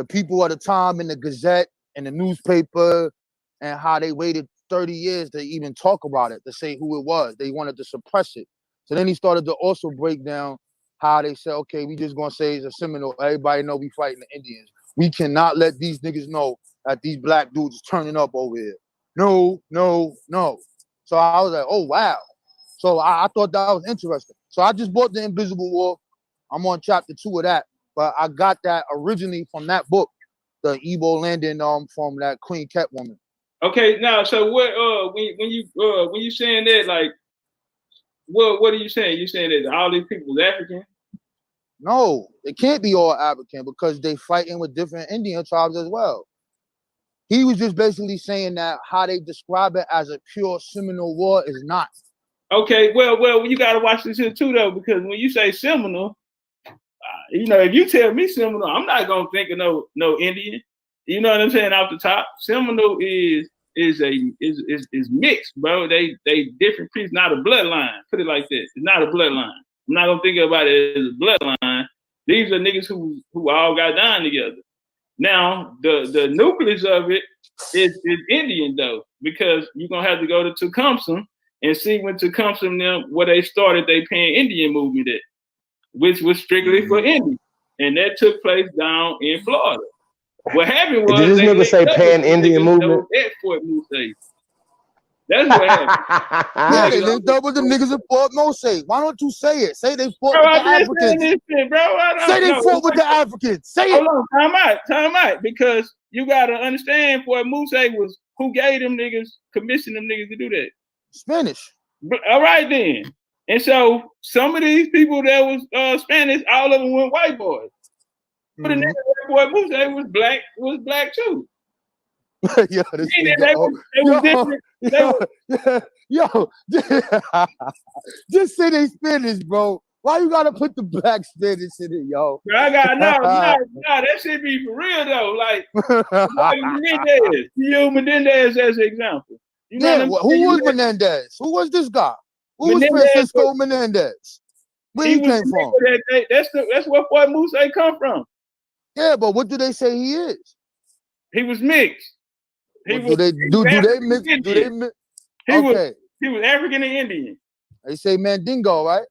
people at the time in the Gazette and the newspaper and how they waited 30 years to even talk about it, to say who it was. They wanted to suppress it. So then he started to also break down how they said, okay, we just gonna say it's a Seminole. Everybody know we fighting the Indians. We cannot let these niggas know that these black dudes is turning up over here. No, no, no. So I was like, oh, wow. So I thought that was interesting. So I just bought The Invisible War. I'm on chapter 2 of that. But I got that originally from that book, the Igbo landing from that Queen Catwoman. Okay, now so what when you saying that, like what are you saying? You saying that all these people is African? No, it can't be all African because they fighting with different Indian tribes as well. He was just basically saying that how they describe it as a pure Seminole war is not. Okay, well, you gotta watch this here too though, because when you say Seminole, you know, if you tell me Seminole, I'm not gonna think of no Indian. You know what I'm saying? Off the top, Seminole is mixed, bro. They different pieces, not a bloodline. Put it like that. It's not a bloodline. I'm not gonna think about it as a bloodline. These are niggas who all got down together. Now the nucleus of it is Indian though, because you're gonna have to go to Tecumseh and see when Tecumseh them where they started they pan-Indian movement at, which was strictly for Indians, and that took place down in Florida. What happened was did this nigga say pan-Indian movement? At Fort Mose. That's what happened. Yeah, they linked up with the niggas in Fort Mose. Why don't you say it? Say they fought with the Africans. Shit, bro. Say they fought with the Africans. Say it. Hold on, time out. Because you gotta understand, Fort Mose was who gave them niggas, commissioned them niggas to do that? Spanish. All right then. And so some of these people that was Spanish, all of them were white boys. But the nigga at Fort Mose was black too. Yo, this just say they Spanish, bro. Why you gotta put the black Spanish in it, yo? I got no, that shit be for real though. Like Menendez, you Menendez as an example. You know who was Menendez? Who was this guy? Who was Francisco Menendez? Where he came from? That's where Fort Mose come from. Yeah, but what do they say he is? He was mixed. Do they mix? Okay. He was African and Indian. They say Mandingo, right?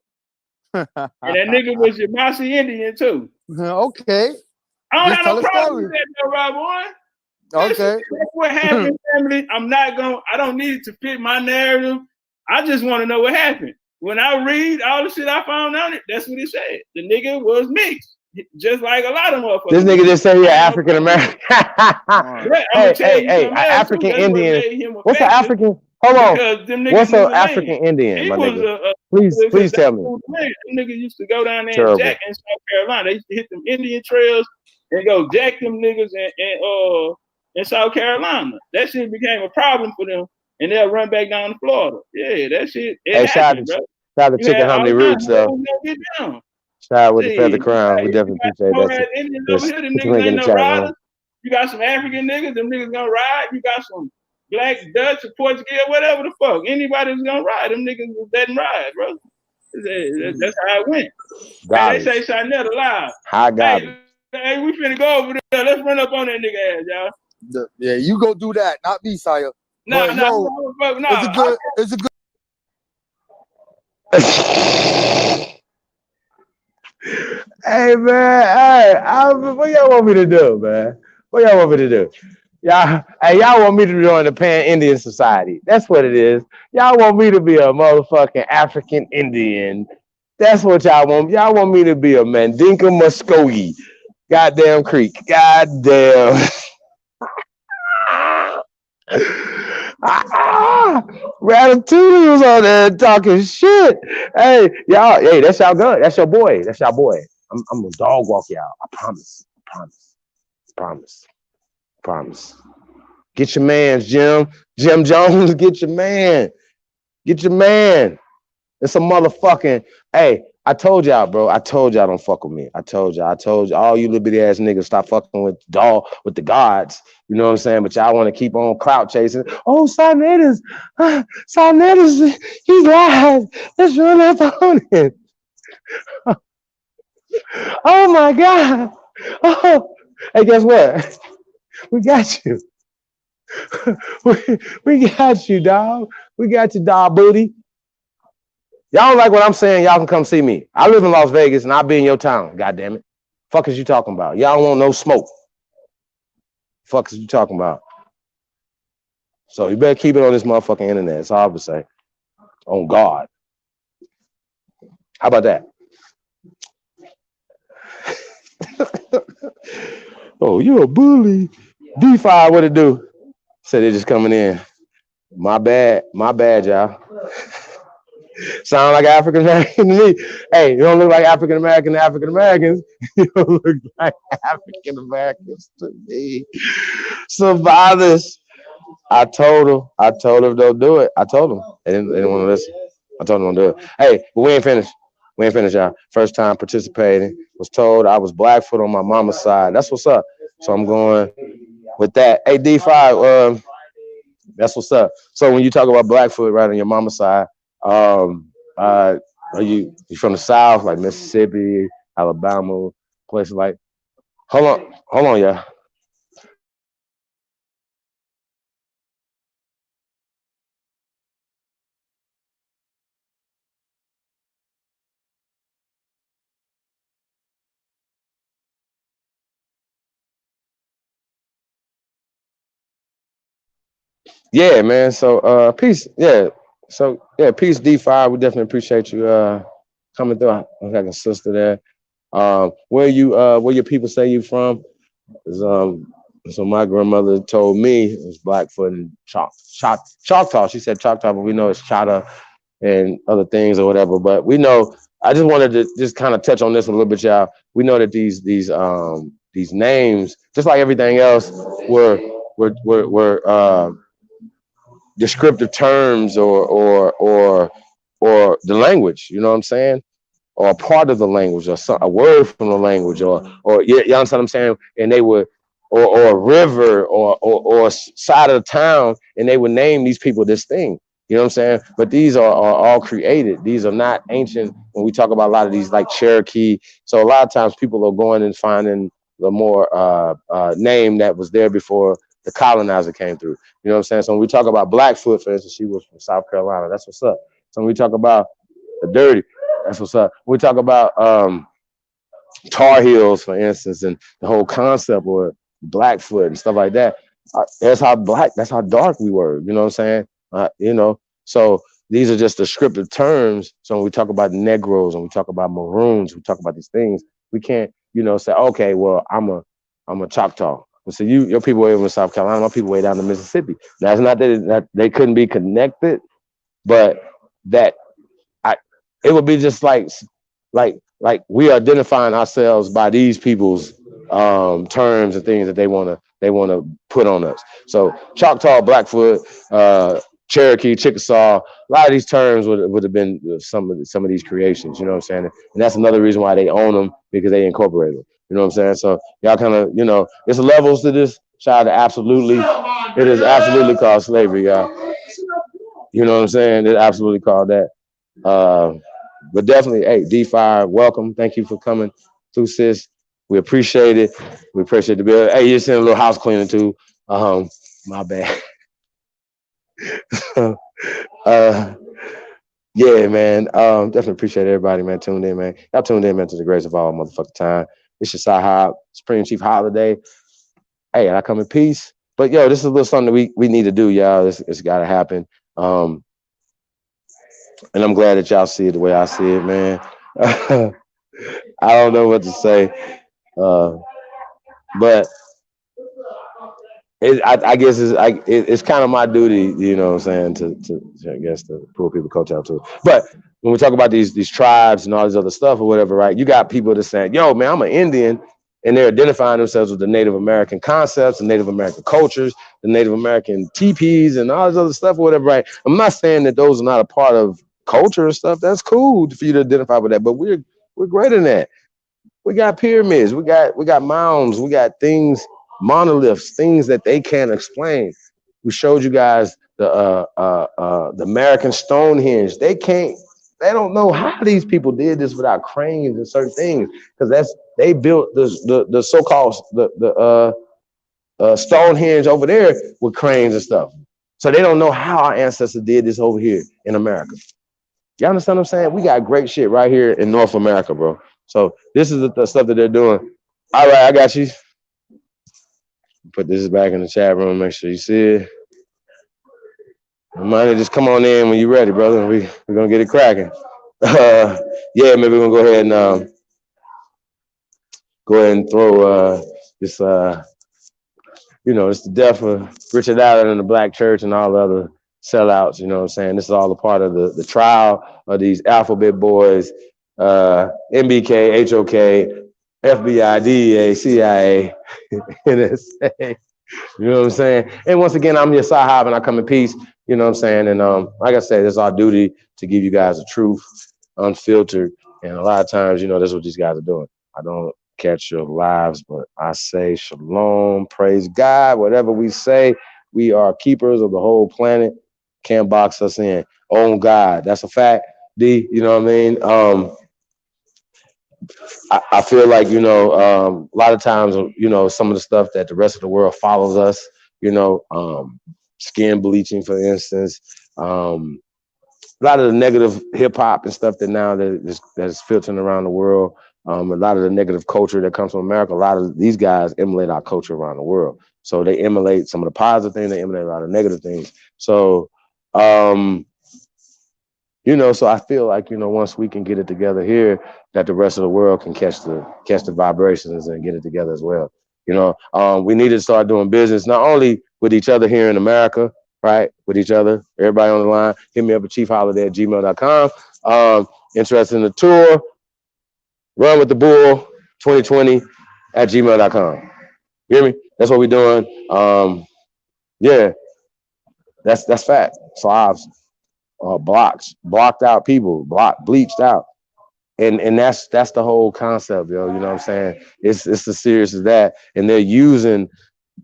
And that nigga was Yamasi Indian too. Okay. I don't have no problem with that, though, Rob Boy. Okay. That's what happened, family. I don't need it to fit my narrative. I just want to know what happened. When I read all the shit I found on it, that's what it said. The nigga was mixed. Just like a lot of motherfuckers. This nigga just said you're African American. Hey, African Indian. What's an African? Hold on. What's an African Indian, my nigga? Please tell me. Them niggas used to go down there and jack in South Carolina. They used to hit them Indian trails and go jack them niggas in South Carolina. That shit became a problem for them, and they'll run back down to Florida. Yeah, that shit. Hey, shout out to Chicken Hominy Roots, though. Shout out with the feather crown. We definitely appreciate that. You got some African niggas, them niggas gonna ride. You got some Black, Dutch, or Portuguese, whatever the fuck. Anybody's gonna ride. Them niggas was dead and ride, bro. That's how it went. They say Chanel alive. High garbage. Hey, we finna go over there. Let's run up on that nigga ass, y'all. Yeah, you go do that, not me, Sire. No. It's a good. Hey man, what y'all want me to do, man? What y'all want me to do? Y'all want me to join the Pan-Indian Society. That's what it is. Y'all want me to be a motherfucking African Indian. That's what y'all want. Y'all want me to be a Mandinka Muskogee. Goddamn Creek. Goddamn. Ratatouille was on there talking shit. Hey, y'all, hey, that's y'all good. That's your boy. That's y'all boy. I'm gonna dog walk y'all. I promise. Promise. Get your man's Jim. Jim Jones, get your man. Get your man. It's a motherfucking, hey, I told y'all, bro. I told y'all don't fuck with me. I told y'all, all you little bitty ass niggas stop fucking with the gods. You know what I'm saying? But y'all want to keep on clout chasing. Oh, Snakez, he's live. Let's run up on him. Oh my God. Oh, hey, guess what? We got you. we got you, dog. We got you, dog booty. Y'all don't like what I'm saying, y'all can come see me. I live in Las Vegas and I'll be in your town, God damn it. Fuck is you talking about? Y'all don't want no smoke. Fuck is you talking about? So you better keep it on this motherfucking internet. That's all I would say. On God. How about that? Oh, you a bully. D5, what it do? Said they just coming in. My bad, y'all. Sound like African American to me. Hey, you don't look like African American to African Americans. You don't look like African Americans to me. Survivors. I told them don't do it. I told them. They didn't want to listen. I told them don't do it. Hey, but we ain't finished. Y'all. First time participating. Was told I was Blackfoot on my mama's side. That's what's up. So I'm going with that. Hey, D5, that's what's up. So when you talk about Blackfoot right on your mama's side, are you from the South, like Mississippi, Alabama, places like? Hold on, y'all. Yeah, man. So peace. Yeah. So yeah, peace D5. We definitely appreciate you coming through. I got a sister there. Where your people say you from? So my grandmother told me it was Blackfoot and Choctaw. She said Choctaw, but we know it's Chata and other things or whatever. But we know. I just wanted to just kind of touch on this a little bit, y'all. We know that these names, just like everything else, were descriptive terms or the language. You know what I'm saying? Or a part of the language, or a word from the language, or you understand what I'm saying? And they would, or a river, or side of the town, and they would name these people this thing. You know what I'm saying? But these are all created. These are not ancient. When we talk about a lot of these, like Cherokee, so a lot of times people are going and finding the more name that was there before the colonizer came through. You know what I'm saying? So when we talk about Blackfoot, for instance, she was from South Carolina. That's what's up. So when we talk about the dirty, that's what's up. We talk about Tar Heels, for instance, and the whole concept or Blackfoot and stuff like that. That's how dark we were. You know what I'm saying? So these are just descriptive terms. So when we talk about Negroes and we talk about Maroons, we talk about these things. We can't, say, okay, well, I'm a Choctaw. So your people way over in South Carolina, my people way down to Mississippi. That's not that they couldn't be connected, but that it would be just like we are identifying ourselves by these people's terms and things that they want to put on us. So Choctaw, Blackfoot, Cherokee, Chickasaw, a lot of these terms would have been some of these creations. You know what I'm saying? And that's another reason why they own them, because they incorporate them. You know what I'm saying? So y'all kind of, there's levels to this. Shout out to it is absolutely called slavery, y'all. You know what I'm saying? It's absolutely called that. But definitely, hey, D5, welcome. Thank you for coming through, sis. We appreciate it. We appreciate the bill. Hey, you're sending a little house cleaning too. My bad. Yeah, man. Definitely appreciate everybody, man. Tuned in, man. Y'all tuned in, man, to the grace of all motherfucking time. It's your Sahab, Supreme Chief Holiday. Hey, I come in peace. But yo, this is a little something that we need to do, y'all. It's gotta happen. And I'm glad that y'all see it the way I see it, man. I don't know what to say. But I guess it's kind of my duty, you know what I'm saying, to I guess to pull people culture out to it. But when we talk about these tribes and all this other stuff or whatever, right? You got people that saying, yo, man, I'm an Indian, and they're identifying themselves with the Native American concepts, the Native American cultures, the Native American teepees and all this other stuff or whatever, right? I'm not saying that those are not a part of culture and stuff. That's cool for you to identify with that, but we're greater than that. We got pyramids, we got mounds, we got things, monoliths, things that they can't explain. We showed you guys the American Stonehenge. They don't know how these people did this without cranes and certain things, because they built the so-called Stonehenge over there with cranes and stuff. So they don't know how our ancestors did this over here in America. You understand what I'm saying? We got great shit right here in North America, bro. So this is the stuff that they're doing. All right, I got you. Put this back in the chat room. Make sure you see it. Money, just come on in when you're ready, brother. We're gonna get it cracking. Yeah, maybe we're gonna go ahead and throw this it's the death of Richard Allen and the Black Church and all the other sellouts. You know what I'm saying? This is all a part of the trial of these alphabet boys, MBK, HOK, FBI, DEA, CIA, NSA. You know what I'm saying? And once again, I'm your Sahab and I come in peace. You know what I'm saying? And like I said, it's our duty to give you guys the truth, unfiltered. And a lot of times, that's what these guys are doing. I don't catch your lives, but I say shalom, praise God. Whatever we say, we are keepers of the whole planet. Can't box us in. Own God. That's a fact, D. You know what I mean? I feel like, a lot of times, some of the stuff that the rest of the world follows us, skin bleaching, for instance, a lot of the negative hip hop and stuff that now that is filtering around the world, a lot of the negative culture that comes from America, a lot of these guys emulate our culture around the world. So they emulate some of the positive things, they emulate a lot of negative things. So, so I feel like, once we can get it together here, that the rest of the world can catch the vibrations and get it together as well. We need to start doing business, not only with each other here in America, right? With each other, everybody on the line, hit me up at chiefholiday@gmail.com. Interested in the tour, Run with the Bull 2020 at gmail.com. You hear me? That's what we're doing. Yeah, that's fact. Slavs. Blocked out people, bleached out. And that's the whole concept, yo. You know what I'm saying? It's as serious as that. And they're using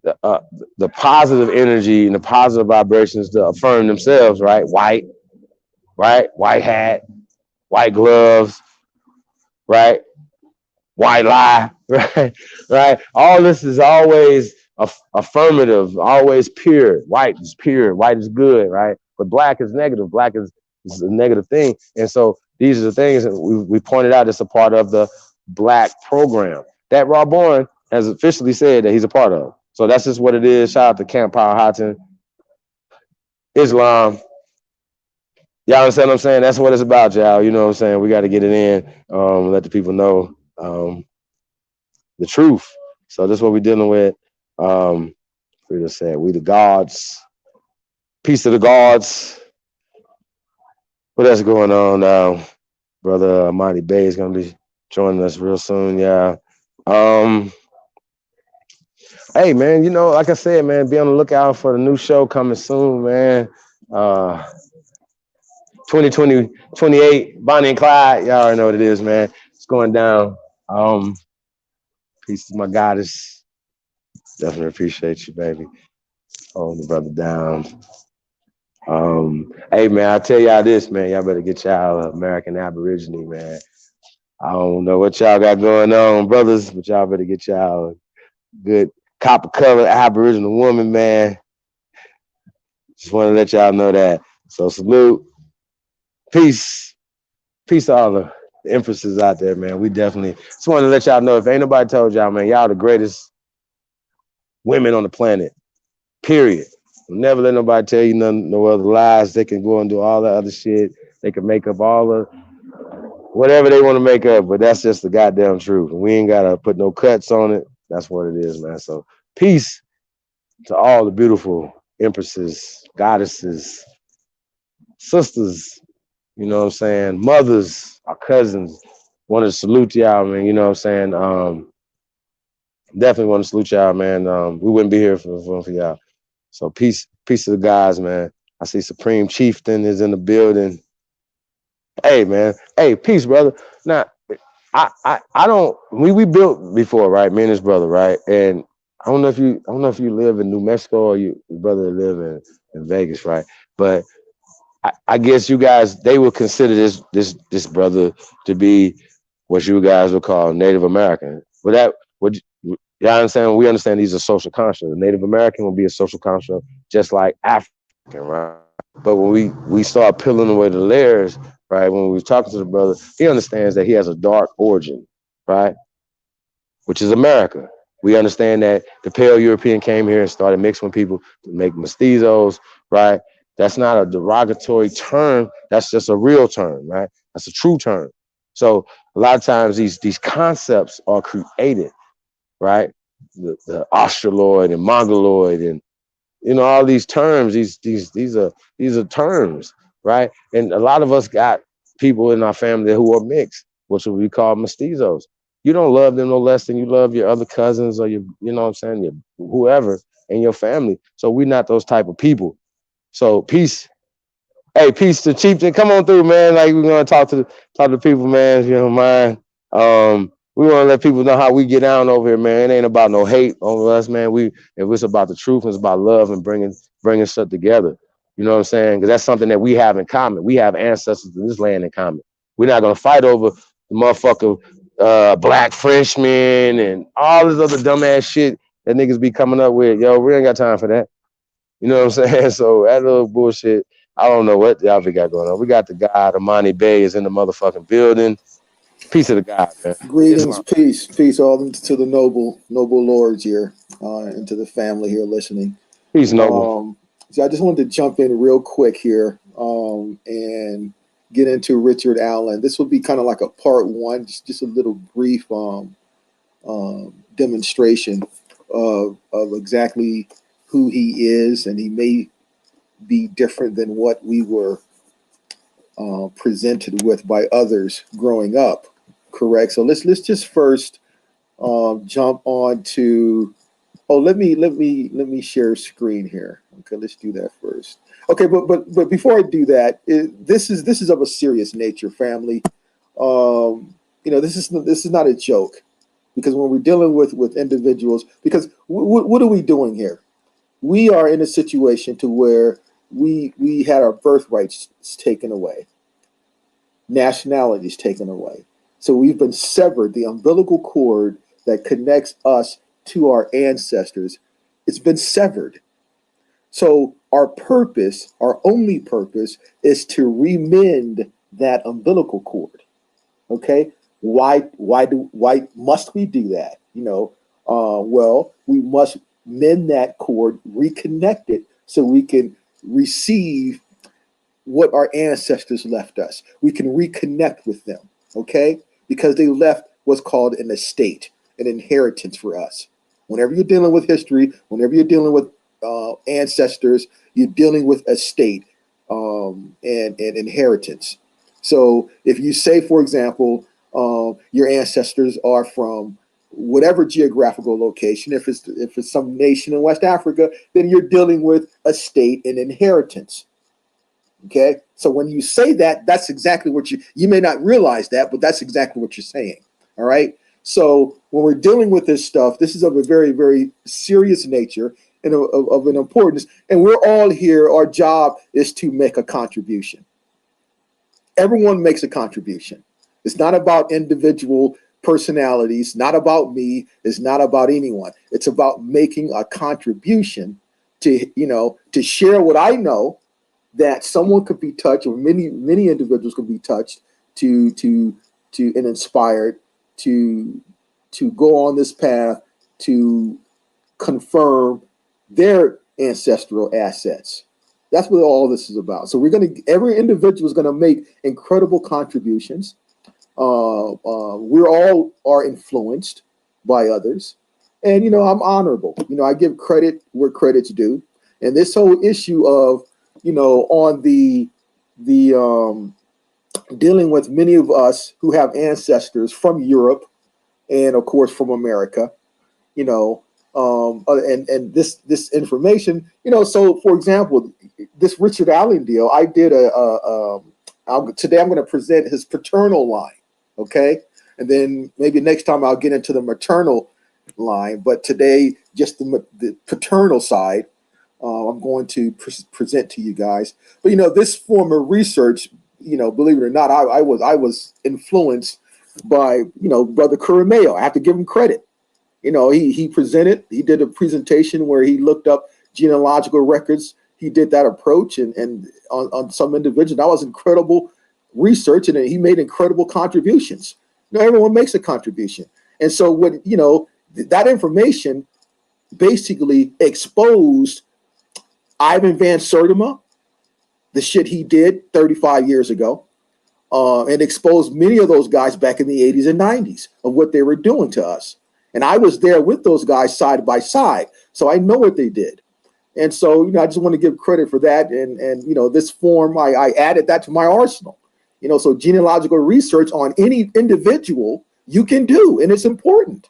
the positive energy and the positive vibrations to affirm themselves, right? White hat, white gloves, right? White lie, right? All this is always affirmative, always pure. White is pure, white is good, right? But black is negative. Black is a negative thing. And so these are the things that we pointed out as a part of the black program that Raw Born has officially said that he's a part of. So that's just what it is. Shout out to Camp Power Houghton, Islam. Y'all understand what I'm saying? That's what it's about, y'all. You know what I'm saying? We got to get it in, let the people know the truth. So that's what we're dealing with. We just said, we the gods. Peace to the gods. What else going on now? Brother Monty Bay is going to be joining us real soon, yeah. Hey, man, like I said, man, be on the lookout for the new show coming soon, man. 2028, Bonnie and Clyde. Y'all already know what it is, man. It's going down. Peace to my goddess. Definitely appreciate you, baby. Holding the brother down. Hey, man, I'll tell y'all this, man. Y'all better get y'all American Aborigine, man. I don't know what y'all got going on, brothers, but y'all better get y'all good copper-colored Aboriginal woman, man. Just want to let y'all know that. So salute. Peace. Peace to all the empresses out there, man. We definitely just want to let y'all know, if ain't nobody told y'all, man, y'all the greatest women on the planet, period. Never let nobody tell you no other lies. They can go and do all that other shit. They can make up all the whatever they want to make up, but that's just the goddamn truth. We ain't got to put no cuts on it. That's what it is, man. So peace. to all the beautiful empresses, goddesses, sisters, you know what I'm saying, mothers, our cousins. Want to salute y'all, man. You know what I'm saying? Definitely want to salute y'all, man. We wouldn't be here for y'all. So peace to the guys, man. I see Supreme Chieftain is in the building. Hey, man. Hey, peace, brother. Now, I don't. We built before, right? Me and his brother, right? And I don't know if you live in New Mexico or your brother live in Vegas, right? But I guess you guys, they would consider this brother to be what you guys would call Native American. But that would y'all understand? We understand these are social constructs. Native American will be a social construct just like African, right? But when we start peeling away the layers, right? When we were talking to the brother, he understands that he has a dark origin, right? Which is America. We understand that the pale European came here and started mixing with people to make mestizos, right? That's not a derogatory term. That's just a real term, right? That's a true term. So a lot of times these concepts are created, right? The Australoid and Mongoloid and all these terms. These are terms, right? And a lot of us got people in our family who are mixed, which we call mestizos. You don't love them no less than you love your other cousins or your, you know what I'm saying, your whoever in your family. So we're not those type of people. So peace. Hey, peace to Chieftain. Come on through, man. Like we're gonna talk to people, man. If you don't mind. We want to let people know how we get down over here, man. It ain't about no hate over us, man. If it's about the truth, it's about love and bringing stuff together. You know what I'm saying? Because that's something that we have in common. We have ancestors in this land in common. We're not gonna fight over the motherfucker black Frenchmen and all this other dumbass shit that niggas be coming up with. Yo, we ain't got time for that. You know what I'm saying? So that little bullshit. I don't know what y'all got going on. We got the guy, Amani Bay, is in the motherfucking building. Peace of the God, man. Greetings, peace, all to the noble lords here, and to the family here listening. Peace, noble. So I just wanted to jump in real quick here, and get into Richard Allen. This will be kind of like a part one, just a little brief demonstration of exactly who he is, and he may be different than what we were presented with by others growing up. Correct. So let's just first jump on to. Oh, let me share screen here. Okay, let's do that first. Okay, but before I do that, this is of a serious nature, family. This is not a joke, because when we're dealing with individuals, because what are we doing here? We are in a situation to where we had our birthrights taken away, nationalities taken away. So we've been severed. The umbilical cord that connects us to our ancestors, it's been severed. So our purpose, our only purpose, is to remend that umbilical cord. Okay? Why must we do that? Well, we must mend that cord, reconnect it, so we can receive what our ancestors left us. We can reconnect with them, okay? Because they left what's called an estate, an inheritance for us. Whenever you're dealing with history, whenever you're dealing with ancestors, you're dealing with estate and inheritance. So if you say, for example, your ancestors are from whatever geographical location, if it's some nation in West Africa, then you're dealing with estate and inheritance. Okay, so when you say that, that's exactly what you may not realize that, but that's exactly what you're saying. All right. So when we're dealing with this stuff, this is of a very, very serious nature and of an importance. And we're all here. Our job is to make a contribution. Everyone makes a contribution. It's not about individual personalities, not about me. It's not about anyone. It's about making a contribution to share what I know, that someone could be touched, or many individuals could be touched to and inspired to go on this path to confirm their ancestral assets. That's what all this is about. So every individual is gonna make incredible contributions. We all are influenced by others. And, you know, I'm honorable. You know, I give credit where credit's due. And this whole issue of, you know, on the dealing with many of us who have ancestors from Europe and, of course, from America, you know, and this information, you know, so, for example, this Richard Allen deal, I did today I'm going to present his paternal line, okay? And then maybe next time I'll get into the maternal line, but today, just the paternal side, I'm going to present to you guys. But, you know, this form of research, you know, believe it or not, I was influenced by, you know, Brother Curamayo. I have to give him credit. You know, he did a presentation where he looked up genealogical records. He did that approach and on some individuals. That was incredible research, and he made incredible contributions. You know, everyone makes a contribution. And so when, you know, that information basically exposed Ivan Van Sertima, the shit he did 35 years ago, and exposed many of those guys back in the 80s and 90s of what they were doing to us. And I was there with those guys side by side, so I know what they did. And so, you know, I just want to give credit for that. And you know, this form, I added that to my arsenal. You know, so genealogical research on any individual you can do, and it's important.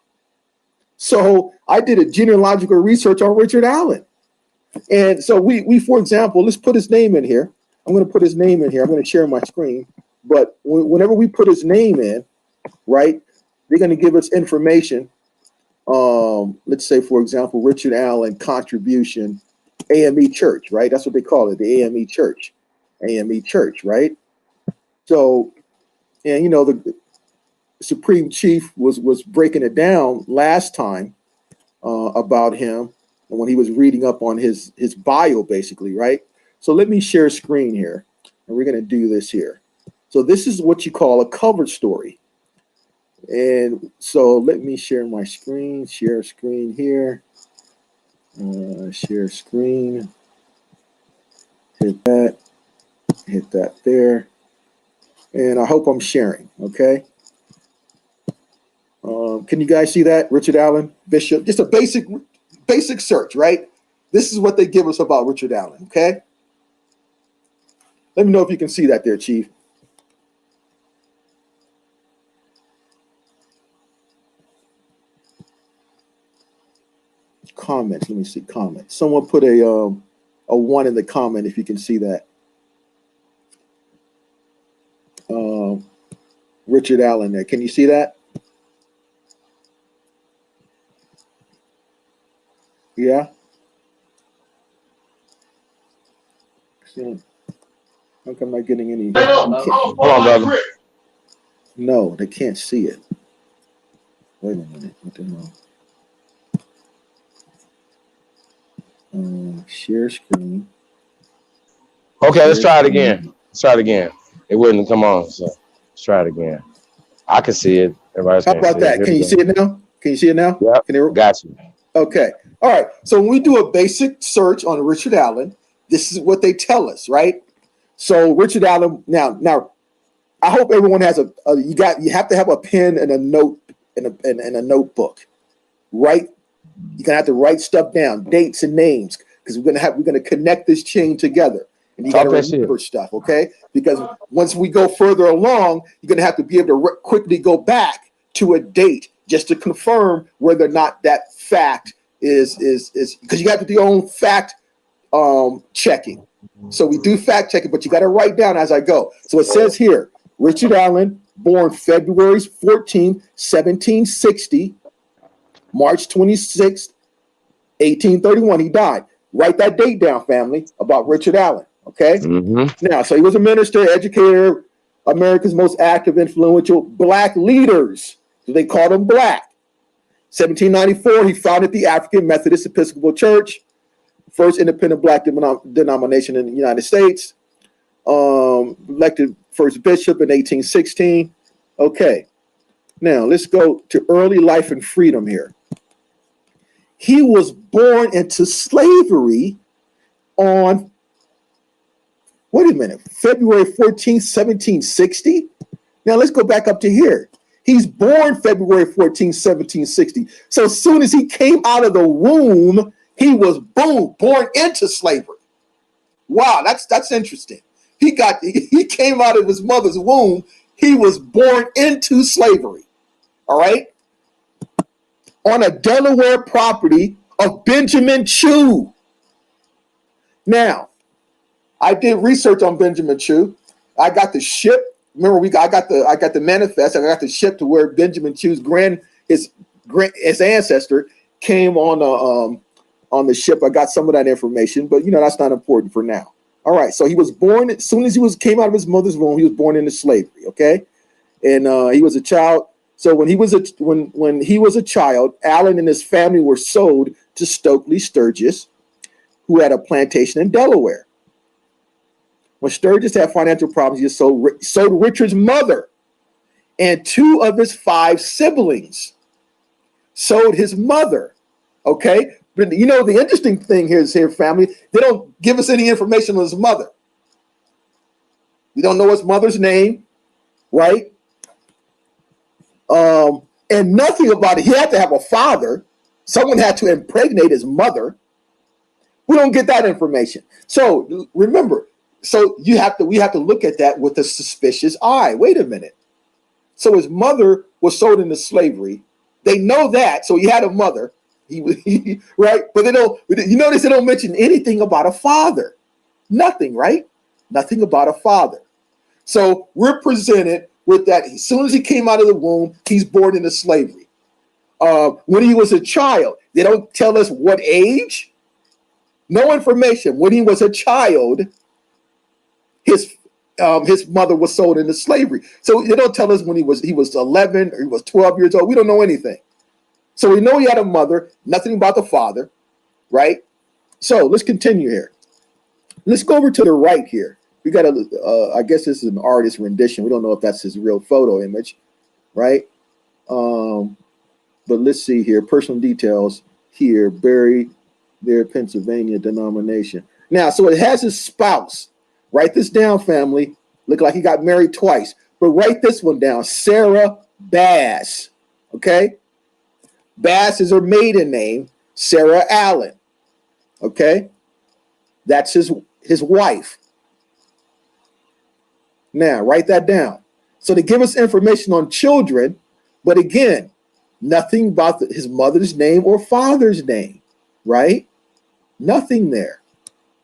So I did a genealogical research on Richard Allen. And so we for example, let's put his name in here. I'm going to put his name in here. I'm going to share my screen. But whenever we put his name in, right, they're going to give us information. Let's say, for example, Richard Allen contribution, AME Church, right? That's what they call it, the AME Church, right? So, and you know, the Supreme Chief was breaking it down last time about him when he was reading up on his bio, basically, right? So let me share screen here, and we're going to do this here. So this is what you call a cover story. And so let me share my screen, share screen here, share screen, hit that there. And I hope I'm sharing, okay? Can you guys see that? Richard Allen, Bishop, just a basic search, right? This is what they give us about Richard Allen, okay? Let me know if you can see that there, Chief. Comments, let me see, comments. Someone put a 1 in the comment if you can see that. Richard Allen there, can you see that? Yeah. So, how come I'm not getting any? Hold on, brother. No, they can't see it. Wait a minute. What the hell? Share screen. Okay, let's try it again. It wouldn't come on, so let's try it again. I can see it. Everybody's How about that? Can you see it now? Can you see it now? Yeah. Got you. Okay. All right. So when we do a basic search on Richard Allen, this is what they tell us, right? So Richard Allen. Now, I hope everyone has you have to have a pen and a note and a notebook, right? You're gonna have to write stuff down, dates and names, because we're gonna connect this chain together, and you gotta remember stuff, okay? Because once we go further along, you're gonna have to be able to quickly go back to a date just to confirm whether or not that fact is because you have to do your own fact checking. So we do fact checking, but you got to write down as I go. So it says here, Richard Allen, born February 14, 1760, March 26, 1831, he died. Write that date down, family, about Richard Allen, okay? Mm-hmm. Now, so he was a minister, educator, America's most active, influential black leaders. So they called him black. 1794, he founded the African Methodist Episcopal Church, first independent black denomination in the United States. Elected first bishop in 1816. Okay, now let's go to early life and freedom here. He was born into slavery on, wait a minute, February 14th, 1760. Now let's go back up to here. He's born February 14, 1760. So as soon as he came out of the womb, he was boom, born into slavery. Wow, that's interesting. He came out of his mother's womb. He was born into slavery. All right. On a Delaware property of Benjamin Chew. Now, I did research on Benjamin Chew. I got the ship. Remember, I got the manifest. I got the ship to where Benjamin Chew's his ancestor came on the ship. I got some of that information, but that's not important for now. All right, so he was born as soon as came out of his mother's womb. He was born into slavery. Okay, and he was a child. So when he was a child, Allen and his family were sold to Stokely Sturgis, who had a plantation in Delaware. When Sturgis had financial problems, he sold Richard's mother and 2 of his 5 siblings. Sold his mother. Okay. But the interesting thing here, family, they don't give us any information on his mother. We don't know his mother's name, right? And nothing about it. He had to have a father. Someone had to impregnate his mother. We don't get that information. So remember, we have to look at that with a suspicious eye. Wait a minute. So his mother was sold into slavery. They know that. So he had a mother. Right? But you notice they don't mention anything about a father. Nothing, right? Nothing about a father. So we're presented with that. As soon as he came out of the womb, he's born into slavery. When he was a child, they don't tell us what age. No information. When he was a child, his mother was sold into slavery. So they don't tell us when he was 11 or he was 12 years old. We don't know anything. So we know he had a mother, nothing about the father, right? So let's continue here. Let's go over to the right here. We got I guess this is an artist rendition. We don't know if that's his real photo image, right? But let's see here. Personal details here, buried there, Pennsylvania denomination. Now, so it has his spouse. Write this down, family. Look like he got married twice. But write this one down, Sarah Bass, okay? Bass is her maiden name, Sarah Allen. Okay, that's his wife. Now write that down. So they give us information on children, but again, nothing about his mother's name or father's name, right? Nothing there.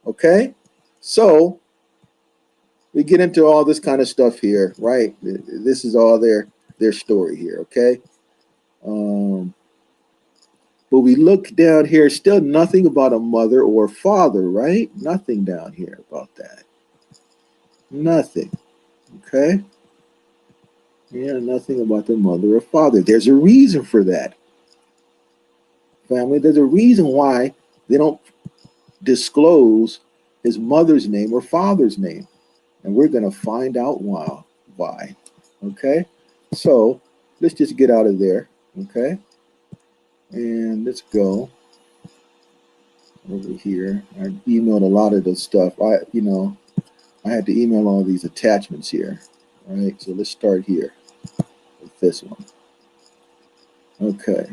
Okay, so we get into all this kind of stuff here, right? This is all their story here. Okay. But we look down here, still nothing about a mother or a father, right? Nothing down here about that. Nothing. Okay? Yeah, nothing about the mother or father. There's a reason for that. Family, there's a reason why they don't disclose his mother's name or father's name. And we're going to find out why. Okay? So let's just get out of there. Okay? And let's go over here. I emailed a lot of this stuff. I had to email all these attachments here. All right, so let's start here with this one. Okay.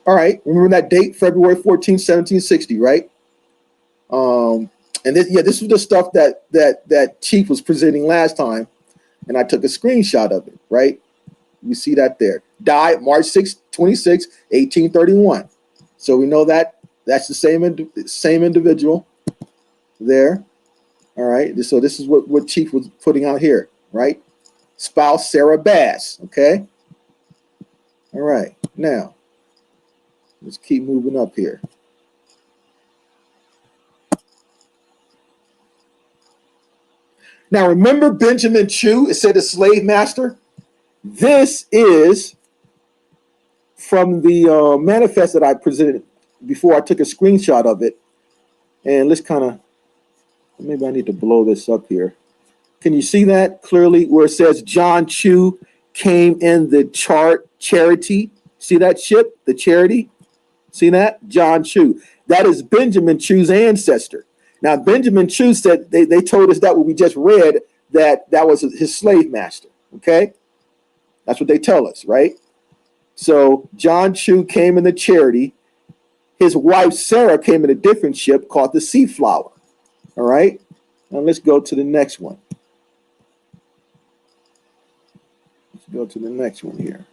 All right, remember that date, February 14, 1760, right? And this was the stuff that Chief was presenting last time, and I took a screenshot of it, right? You see that there. Died March 26, 1831. So we know that that's the same individual there. All right. So this is what Chief was putting out here, right? Spouse Sarah Bass. Okay. All right. Now, let's keep moving up here. Now, remember Benjamin Chew? It said the slave master. This is from the manifest that I presented before. I took a screenshot of it. And let's kind of, maybe I need to blow this up here. Can you see that clearly where it says John Chew came in the charity? See that ship, the charity? See that? John Chew. That is Benjamin Chew's ancestor. Now, Benjamin Chew said, they told us that what we just read, that was his slave master. Okay? That's what they tell us, right? So John Chu came in the Charity. His wife, Sarah, came in a different ship called the Seaflower. All right? Now let's go to the next one. Let's go to the next one here.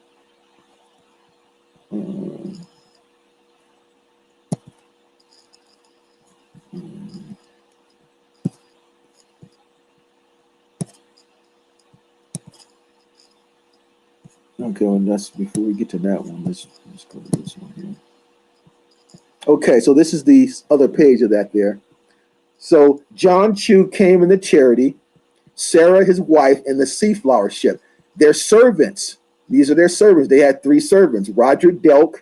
Okay, well, that's before we get to that one. Let's go to this one here. Okay, so this is the other page of that there. So John Chu came in the Charity, Sarah, his wife, and the Seaflower ship. Their servants, these are their servants. They had 3 servants, Roger Delk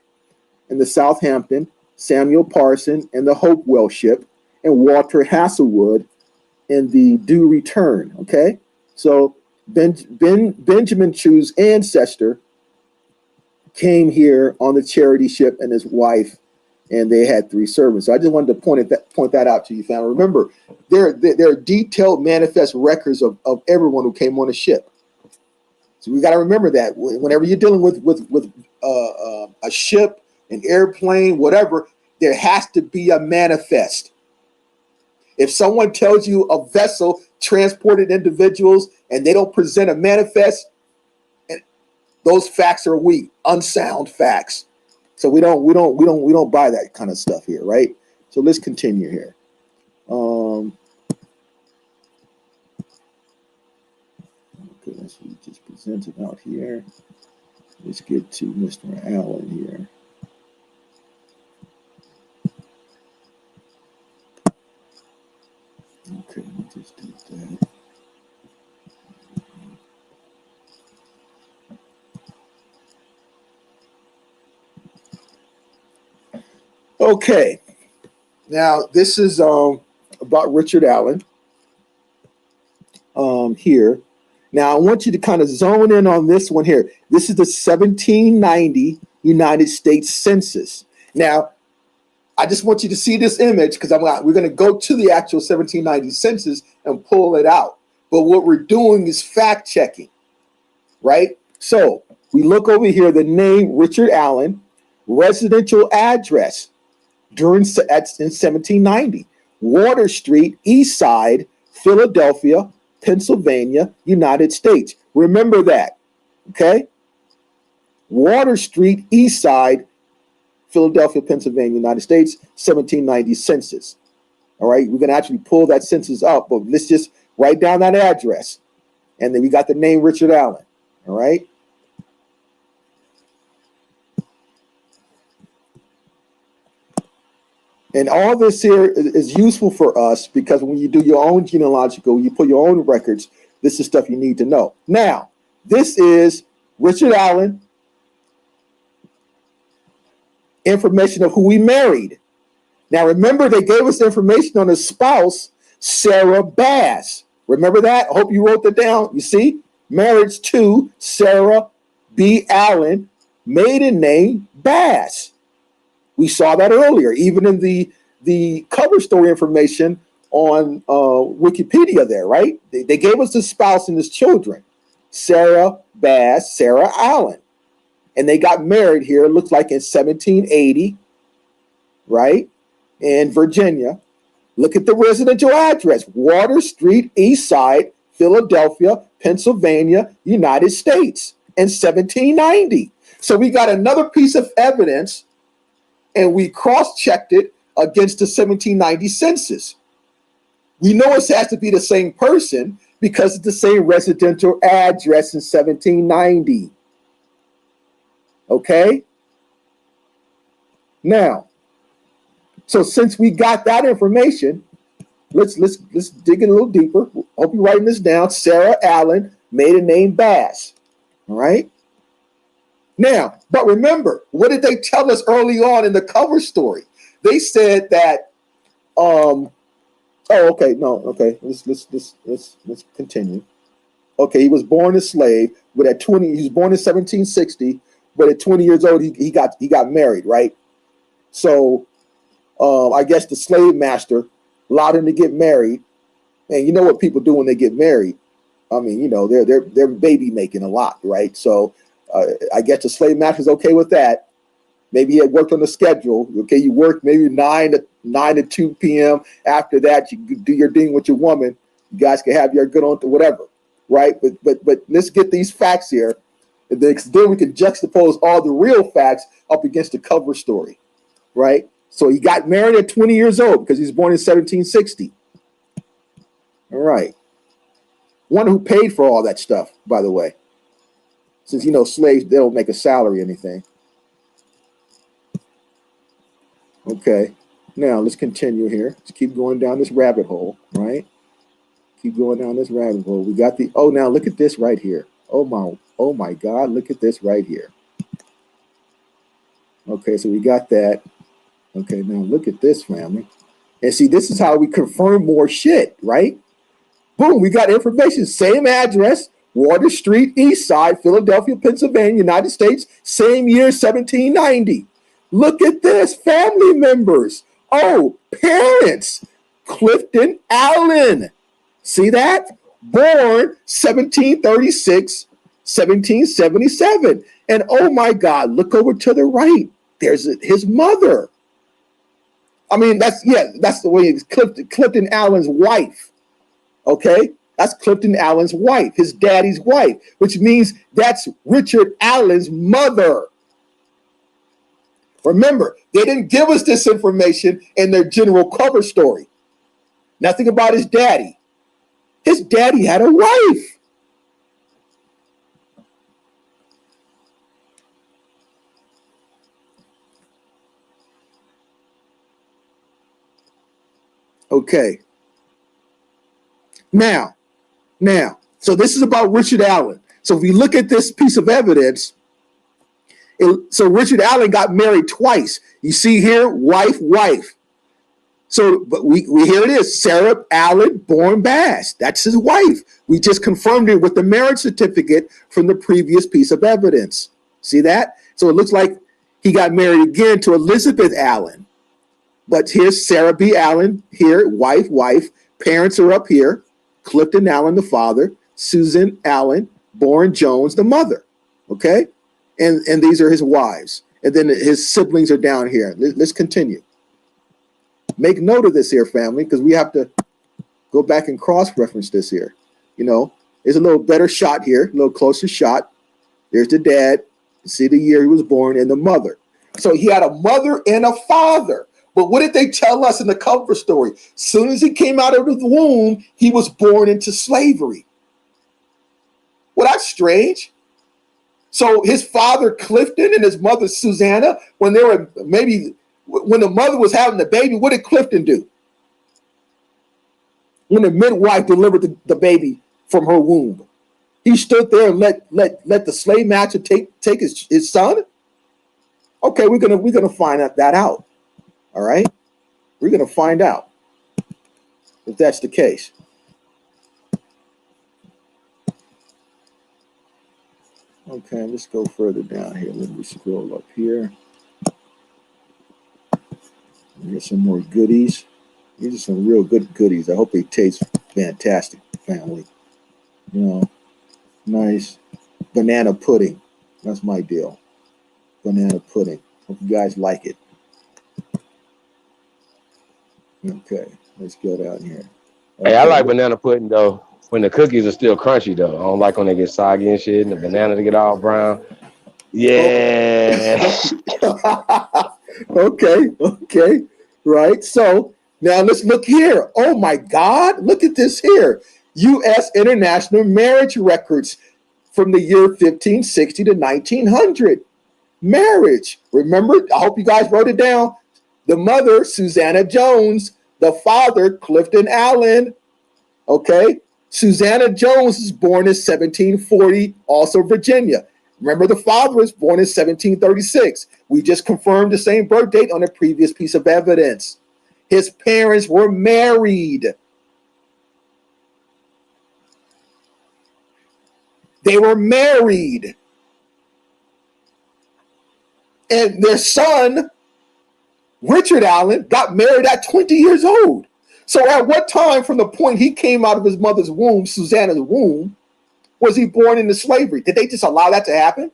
in the Southampton, Samuel Parson in the Hopewell ship, and Walter Hasselwood in the Due Return, okay? So Benjamin Chu's ancestor came here on the Charity ship and his wife, and they had 3 servants. So I just wanted to point that out to you, family. Remember, there are detailed manifest records of everyone who came on the ship. So we got to remember that whenever you're dealing with a ship, an airplane, whatever, there has to be a manifest. If someone tells you a vessel transported individuals and they don't present a manifest, those facts are weak, unsound facts. So we don't buy that kind of stuff here, right? So let's continue here. Okay, that's what we just presented out here. Let's get to Mr. Allen here. Okay, let me just do that. Okay, now this is about Richard Allen here. Now I want you to kind of zone in on this one here. This is the 1790 United States Census. Now, I just want you to see this image because we're going to go to the actual 1790 census and pull it out. But what we're doing is fact checking, right? So we look over here, the name Richard Allen, residential address in 1790, Water Street, East Side, Philadelphia, Pennsylvania, United States. Remember that, okay? Water Street, East Side, Philadelphia, Pennsylvania, United States, 1790 census. All right, we're going to actually pull that census up, but let's just write down that address. And then we got the name Richard Allen. All right. And all this here is useful for us because when you do your own genealogical, you put your own records, this is stuff you need to know. Now, this is Richard Allen, information of who he married. Now, remember, they gave us information on his spouse, Sarah Bass. Remember that? I hope you wrote that down. You see? Marriage to Sarah B. Allen, maiden name Bass. We saw that earlier, even in the cover story information on Wikipedia there, right? They gave us the spouse and his children, Sarah Bass, Sarah Allen. And they got married here, it looks like in 1780, right? In Virginia. Look at the residential address, Water Street, East Side, Philadelphia, Pennsylvania, United States, in 1790. So we got another piece of evidence and we cross-checked it against the 1790 census. We know it has to be the same person because it's the same residential address in 1790. Okay? Now, so since we got that information, let's dig in a little deeper. Hope you're writing this down. Sarah Allen, maiden name Bass. All right? Now, but remember, what did they tell us early on in the cover story? They said that, let's continue. Okay, he was born a slave, but at 20, he was born in 1760, but at 20 years old, he got married, right? So, I guess the slave master allowed him to get married, and you know what people do when they get married? I mean, you know, they're baby making a lot, right? So I guess the slave master is okay with that. Maybe he had worked on the schedule. Okay, you work maybe 9 to 2 p.m. After that, you do your thing with your woman. You guys can have your good on to whatever, right? But let's get these facts here. And then we can juxtapose all the real facts up against the cover story, right? So he got married at 20 years old because he was born in 1760. All right. Wonder who paid for all that stuff, by the way. Since, you know, slaves, they don't make a salary or anything. Okay. Now, let's continue here. Let's keep going down this rabbit hole, right? Keep going down this rabbit hole. We got the, oh, now look at this right here. Oh my God, look at this right here. Okay, so we got that. Okay, now look at this, family. And see, this is how we confirm more shit, right? Boom, we got information. Same address, Water Street, East Side, Philadelphia, Pennsylvania, United States. Same year, 1790. Look at this, family members. Oh, parents, Clifton Allen. See that? Born 1736, 1777. And oh my God, look over to the right. There's his mother. I mean, that's the way it's Clifton Allen's wife. Okay? That's Clifton Allen's wife, his daddy's wife, which means that's Richard Allen's mother. Remember, they didn't give us this information in their general cover story. Nothing about his daddy. His daddy had a wife. Okay. Now, so this is about Richard Allen. So if we look at this piece of evidence, so Richard Allen got married twice. You see here, wife. So, but we here it is, Sarah Allen, born Bass. That's his wife. We just confirmed it with the marriage certificate from the previous piece of evidence. See that? So it looks like he got married again to Elizabeth Allen. But here's Sarah B. Allen, here, wife. Parents are up here. Clifton Allen, the father. Susan Allen, born Jones, the mother. Okay? And these are his wives. And then his siblings are down here. Let's continue. Make note of this here, family, because we have to go back and cross-reference this here. You know, there's a little better shot here, a little closer shot. There's the dad. You see the year he was born and the mother. So he had a mother and a father. But what did they tell us in the cover story? As soon as he came out of the womb, he was born into slavery. Well, that's strange. So his father, Clifton, and his mother, Susanna, when the mother was having the baby, what did Clifton do? When the midwife delivered the baby from her womb, he stood there and let the slave master take his son? Okay, we're gonna find that out. All right, we're gonna find out if that's the case. Okay, let's go further down here. Let me scroll up here. Here's some more goodies. These are some real good goodies. I hope they taste fantastic, family. You know, nice banana pudding. That's my deal. Banana pudding. Hope you guys like it. Okay, let's go down here. Okay. Hey, I like banana pudding though. When the cookies are still crunchy though. I don't like when they get soggy and shit and the banana to get all brown. Yeah. Okay. Right. So now let's look here. Oh my God, look at this here. U.S. International Marriage Records from the year 1560 to 1900. Marriage. Remember, I hope you guys wrote it down. The mother, Susanna Jones. The father, Clifton Allen. Okay. Susanna Jones is born in 1740, also Virginia. Remember, the father was born in 1736. We just confirmed the same birth date on the previous piece of evidence. His parents were married. They were married. And their son, Richard Allen, got married at 20 years old. So at what time from the point he came out of his mother's womb, Susanna's womb, Was he born into slavery? Did they just allow that to happen?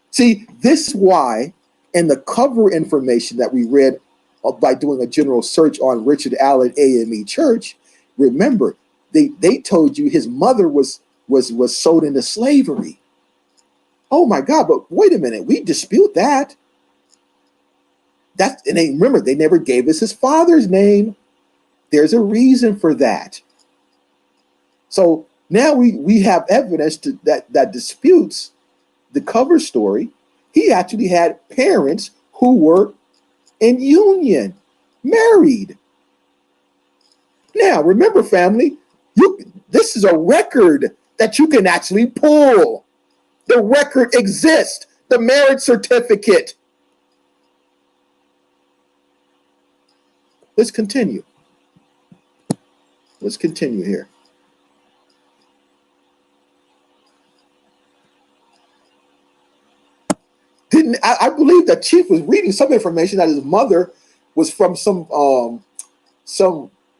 See, this is why in the cover information that we read by doing a general search on Richard Allen AME Church, remember, they told you his mother was sold into slavery. Oh my God, but wait a minute, we dispute that. And remember, they never gave us his father's name. There's a reason for that. So now we have evidence that disputes the cover story. He actually had parents who were in union, married. Now, remember, family, this is a record that you can actually pull. The record exists, the marriage certificate. Let's continue. Let's continue here. I believe that Chief was reading some information that his mother was from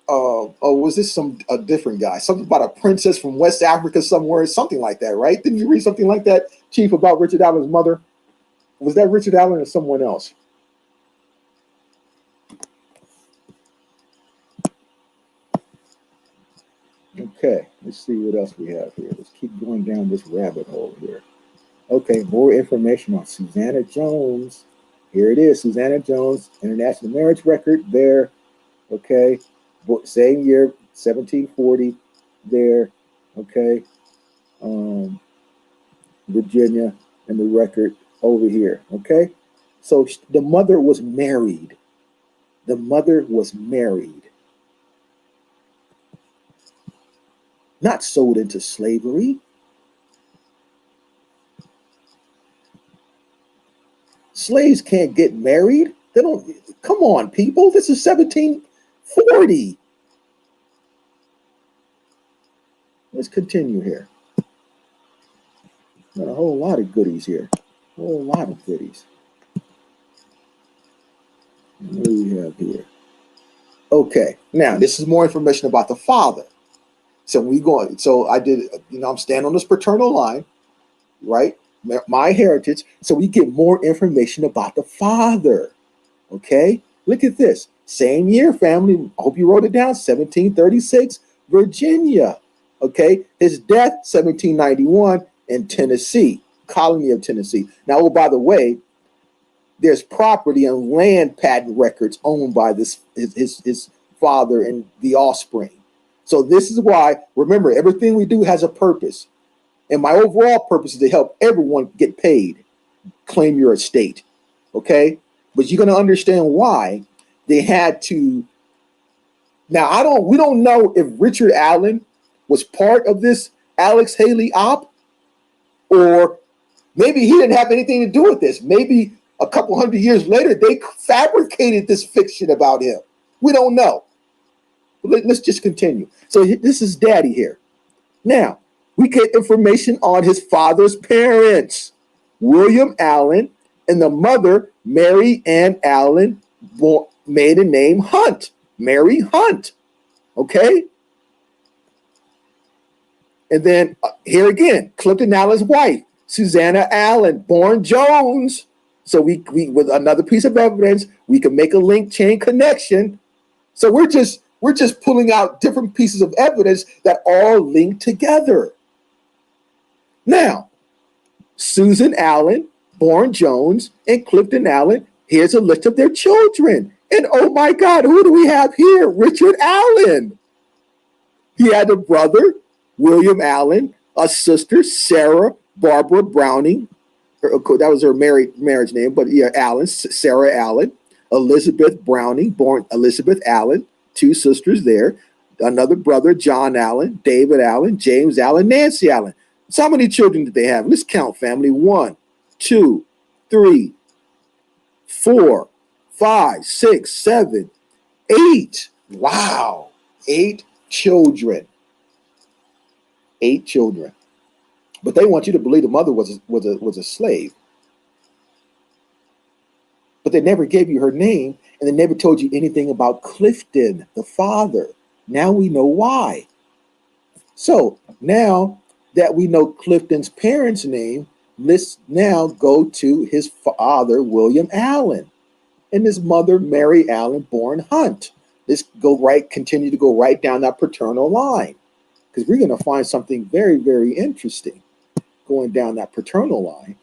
was this a different guy? Something about a princess from West Africa somewhere, something like that, right? Didn't you read something like that, Chief, about Richard Allen's mother? Was that Richard Allen or someone else? Okay, let's see what else we have here. Let's keep going down this rabbit hole here. Okay, more information on Susanna Jones. Here it is, Susanna Jones, international marriage record there. Okay, same year, 1740 there. Okay, Virginia, and the record over here. Okay, so the mother was married. The mother was married. Not sold into slavery. Slaves can't get married. They don't. Come on, people. This is 1740. Let's continue here. Got a whole lot of goodies here. A whole lot of goodies. What do we have here? Okay, now this is more information about the father. So I did, I'm standing on this paternal line, right? My heritage. So we get more information about the father. Okay, look at this. Same year, family. I hope you wrote it down. 1736, Virginia. Okay, his death, 1791 in Tennessee, colony of Tennessee. Now, oh, by the way, there's property and land patent records owned by his father and the offspring. So this is why, remember, everything we do has a purpose. And my overall purpose is to help everyone get paid, claim your estate, okay? But you're going to understand why they had to. Now, we don't know if Richard Allen was part of this Alex Haley op, or maybe he didn't have anything to do with this. Maybe a couple hundred years later, they fabricated this fiction about him. We don't know. Let's just continue. So this is Daddy here. Now, we get information on his father's parents, William Allen, and the mother, Mary Ann Allen, maiden name Hunt, Mary Hunt. Okay? And then here again, Clifton Allen's wife, Susanna Allen, born Jones. So we with another piece of evidence, we can make a link chain connection. So we're just pulling out different pieces of evidence that all link together. Now, Susan Allen, born Jones, and Clifton Allen, here's a list of their children. And oh my God, who do we have here? Richard Allen. He had a brother, William Allen, a sister, Sarah Barbara Browning. That was her marriage name, but yeah, Allen, Sarah Allen, Elizabeth Browning, born Elizabeth Allen, two sisters there, another brother, John Allen, David Allen, James Allen, Nancy Allen. So how many children did they have? Let's count, family. 1, 2, 3, 4, 5, 6, 7, 8. Wow. 8 children. 8 children. But they want you to believe the mother was a slave. But they never gave you her name, and they never told you anything about Clifton, the father. Now we know why. So now that we know Clifton's parents' name, let's now go to his father, William Allen, and his mother, Mary Allen, born Hunt. Let's continue to go right down that paternal line, because we're going to find something very, very interesting going down that paternal line.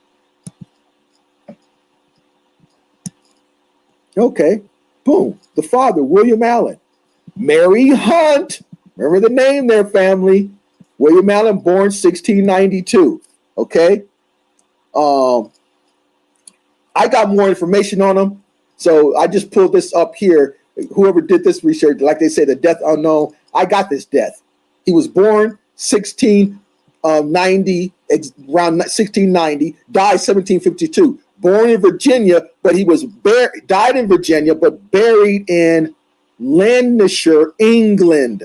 Okay, boom. The father, William Allen. Mary Hunt. Remember the name there, family. William Allen, born 1692. Okay. I got more information on him, so I just pulled this up here. Whoever did this research, like they say, the death unknown. I got this death. He was born 1690, around 1690, died 1752. Born in Virginia, but he was died in Virginia, but buried in Lancashire, England.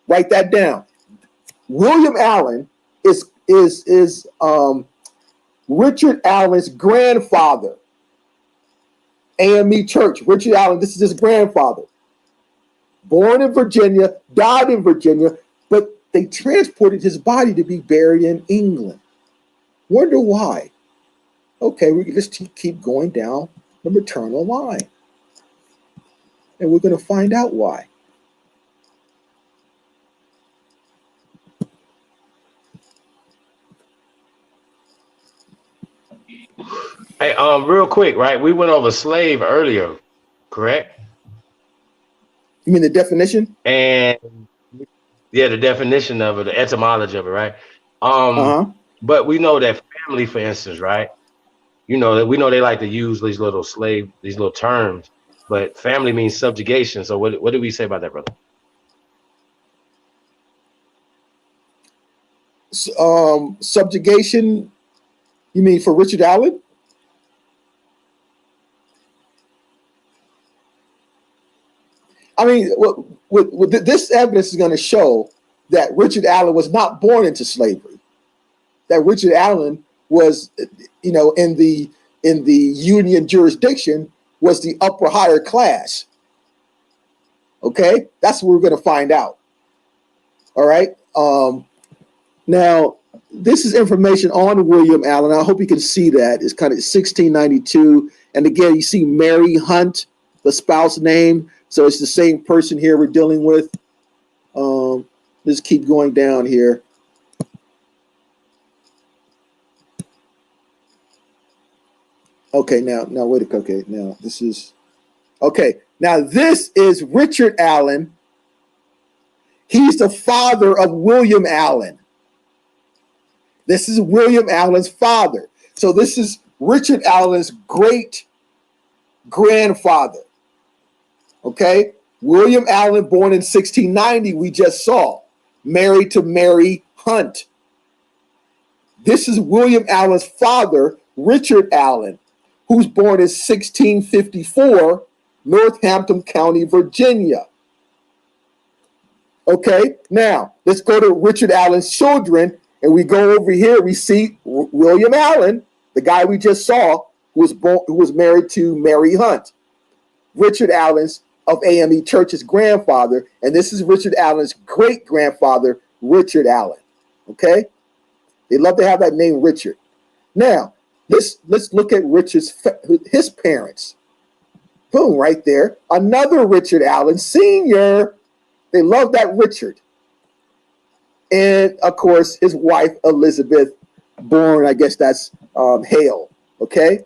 Write that down. William Allen is Richard Allen's grandfather. AME Church. Richard Allen, this is his grandfather. Born in Virginia, died in Virginia, but they transported his body to be buried in England. Wonder why? Okay, we can just keep going down the maternal line. And we're going to find out why. Hey, real quick, right? We went over slave earlier, correct? You mean the definition? And yeah, the definition of it, the etymology of it, right? But we know that family, for instance, right? You know that we know they like to use these little terms, but family means subjugation. So what do we say about that, brother? Subjugation, you mean for Richard Allen? I mean, what this evidence is going to show that Richard Allen was not born into slavery. That Richard Allen was, in the Union jurisdiction, was the upper higher class. Okay, that's what we're going to find out. All right. Now, this is information on William Allen. I hope you can see that. It's kind of 1692. And again, you see Mary Hunt, the spouse name. So it's the same person here we're dealing with. Let's keep going down here. Okay, now wait. Okay, now this is okay. Now this is Richard Allen. He's the father of William Allen. This is William Allen's father. So this is Richard Allen's great grandfather. Okay, William Allen, born in 1690, we just saw, married to Mary Hunt. This is William Allen's father, Richard Allen, who's born in 1654, Northampton County, Virginia. Okay, now let's go to Richard Allen's children, and we go over here. We see William Allen, the guy we just saw, who was married to Mary Hunt. Richard Allen's of AME Church's grandfather, and this is Richard Allen's great grandfather, Richard Allen. Okay, they love to have that name, Richard. Now let's look at his parents. Boom, right there, another Richard Allen Sr. They love that Richard. And of course, his wife, Elizabeth, born, I guess that's Hale. Okay,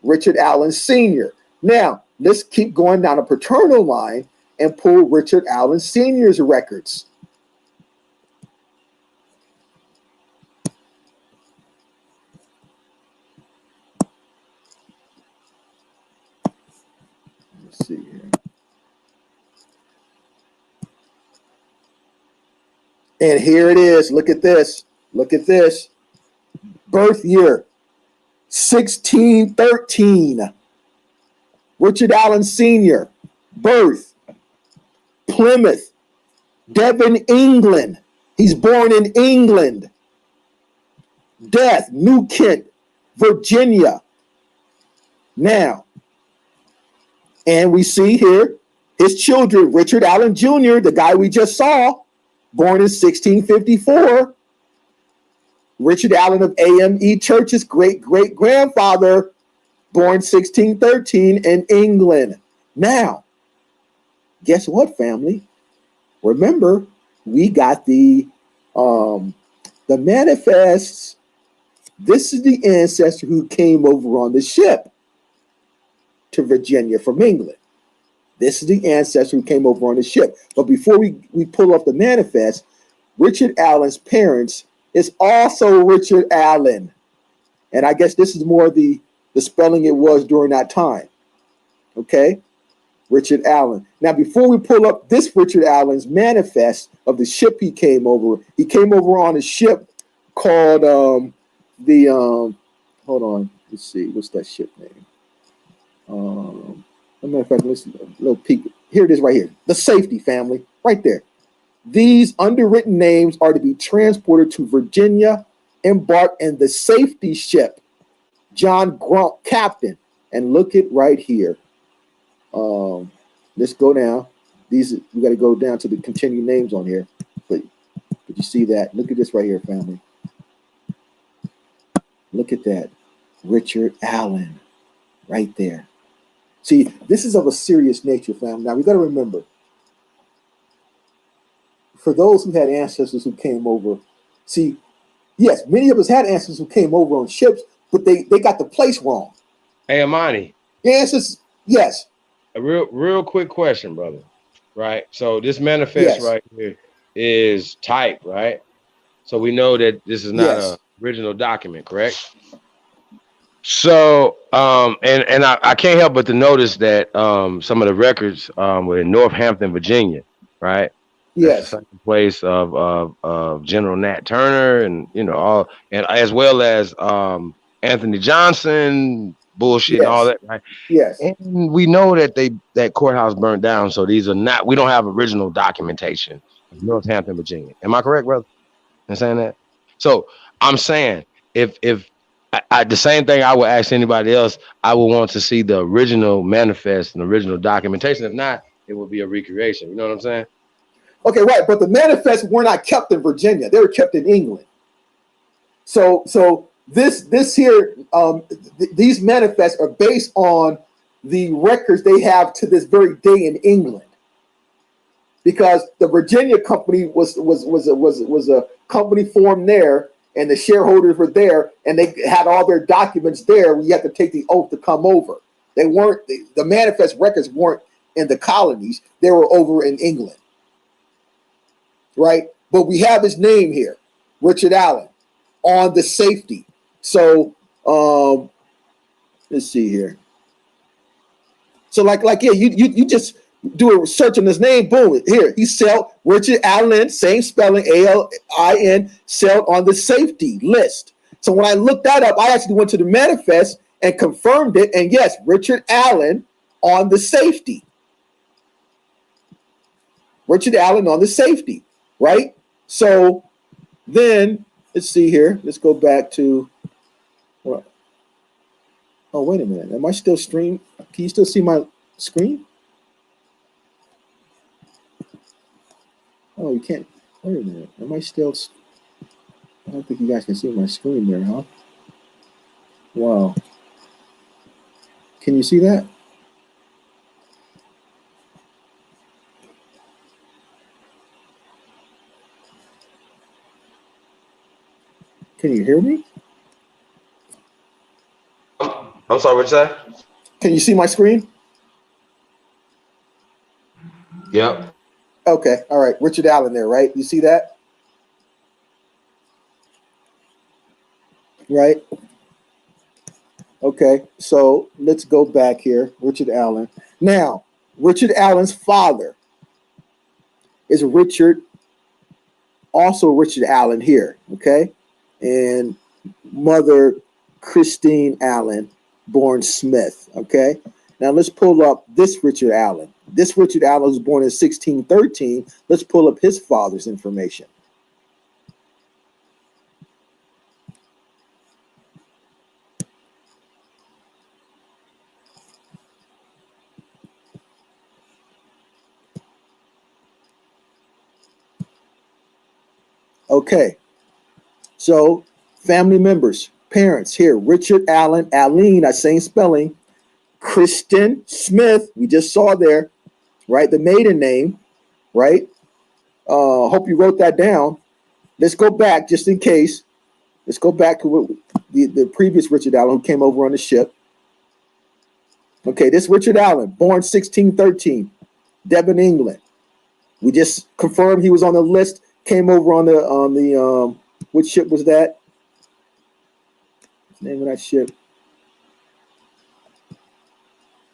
Richard Allen Sr. Now, let's keep going down a paternal line and pull Richard Allen Sr.'s records. Let's see here. And here it is. Look at this. Look at this. Birth year, 1613. Richard Allen Sr., birth, Plymouth, Devon, England. He's born in England. Death, New Kent, Virginia. Now, and we see here His children, Richard Allen Jr., the guy we just saw, born in 1654. Richard Allen of AME Church's great-great-grandfather, born 1613 in England. Now, guess what, family? Remember, we got the manifests. This is the ancestor who came over on the ship to Virginia from England. This is the ancestor who came over on the ship. But before we pull up the manifest, Richard Allen's parents is also Richard Allen. And I guess this is more the spelling it was during that time. Okay? Richard Allen. Now, before we pull up this Richard Allen's manifest of the ship he came over on a ship called hold on, let's see, what's that ship name? As a matter of fact, listen, a little peek. Here it is right here. The Safety, family, right there. These underwritten names are to be transported to Virginia, embarked in the Safety ship. John Grunt, captain. And look at right here. Let's go down. We got to go down to the continued names on here. But you see that? Look at this right here, family. Look at that. Richard Allen, right there. See, this is of a serious nature, family. Now, we got to remember, for those who had ancestors who came over, see, yes, many of us had ancestors who came over on ships, but they got the place wrong. Hey, Amani. The answers, yes. A real quick question, brother. Right? So this manifest right here is typed, right? So we know that this is not an original document, correct? So, and I can't help but to notice that some of the records were in Northampton, Virginia, right? Yes. That's the place of General Nat Turner, and all, and as well as Anthony Johnson, bullshit and all that, right? Yes. And we know that that courthouse burned down, so these are not. We don't have original documentation of Northampton, Virginia. Am I correct, brother, in saying that? So I'm saying if the same thing I would ask anybody else, I would want to see the original manifest and original documentation. If not, it would be a recreation. You know what I'm saying? Okay, right. But the manifests were not kept in Virginia; they were kept in England. So this here, these manifests are based on the records they have to this very day in England, because the Virginia company was a company formed there, and the shareholders were there, and they had all their documents there. You have to take the oath to come over. They weren't the manifest records weren't in the colonies; they were over in England, right? But we have his name here, Richard Allen, on the Safety. So let's see here. So you just do a search on his name, boom, here he sailed Richard Allen, same spelling, ALIN, sailed on the Safety list. So when I looked that up, I actually went to the manifest and confirmed it, and yes, Richard Allen on the Safety. Richard Allen on the Safety, right? So then let's see here. Let's go back to what? Oh, wait a minute. Am I still streaming? Can you still see my screen? Oh, you can't. Wait a minute. Am I still? I don't think you guys can see my screen there, huh? Wow. Can you see that? Can you hear me? I'm sorry, what you say? Can you see my screen? Yep. Okay. All right. Richard Allen there, right? You see that? Right. Okay. So let's go back here. Richard Allen. Now, Richard Allen's father is Richard Allen here. Okay. And mother Christine Allen, born Smith. Okay. Now let's pull up this Richard Allen. This Richard Allen was born in 1613. Let's pull up his father's information. Okay. So family members, parents here, Richard Allen, Aline, that same spelling, Kristen Smith, we just saw there, right? The maiden name, right? Hope you wrote that down. Let's go back just in case. Let's go back to what the previous Richard Allen who came over on the ship. Okay, this Richard Allen, born 1613, Devon, England. We just confirmed he was on the list, came over on the which ship was that? What's the name of that ship?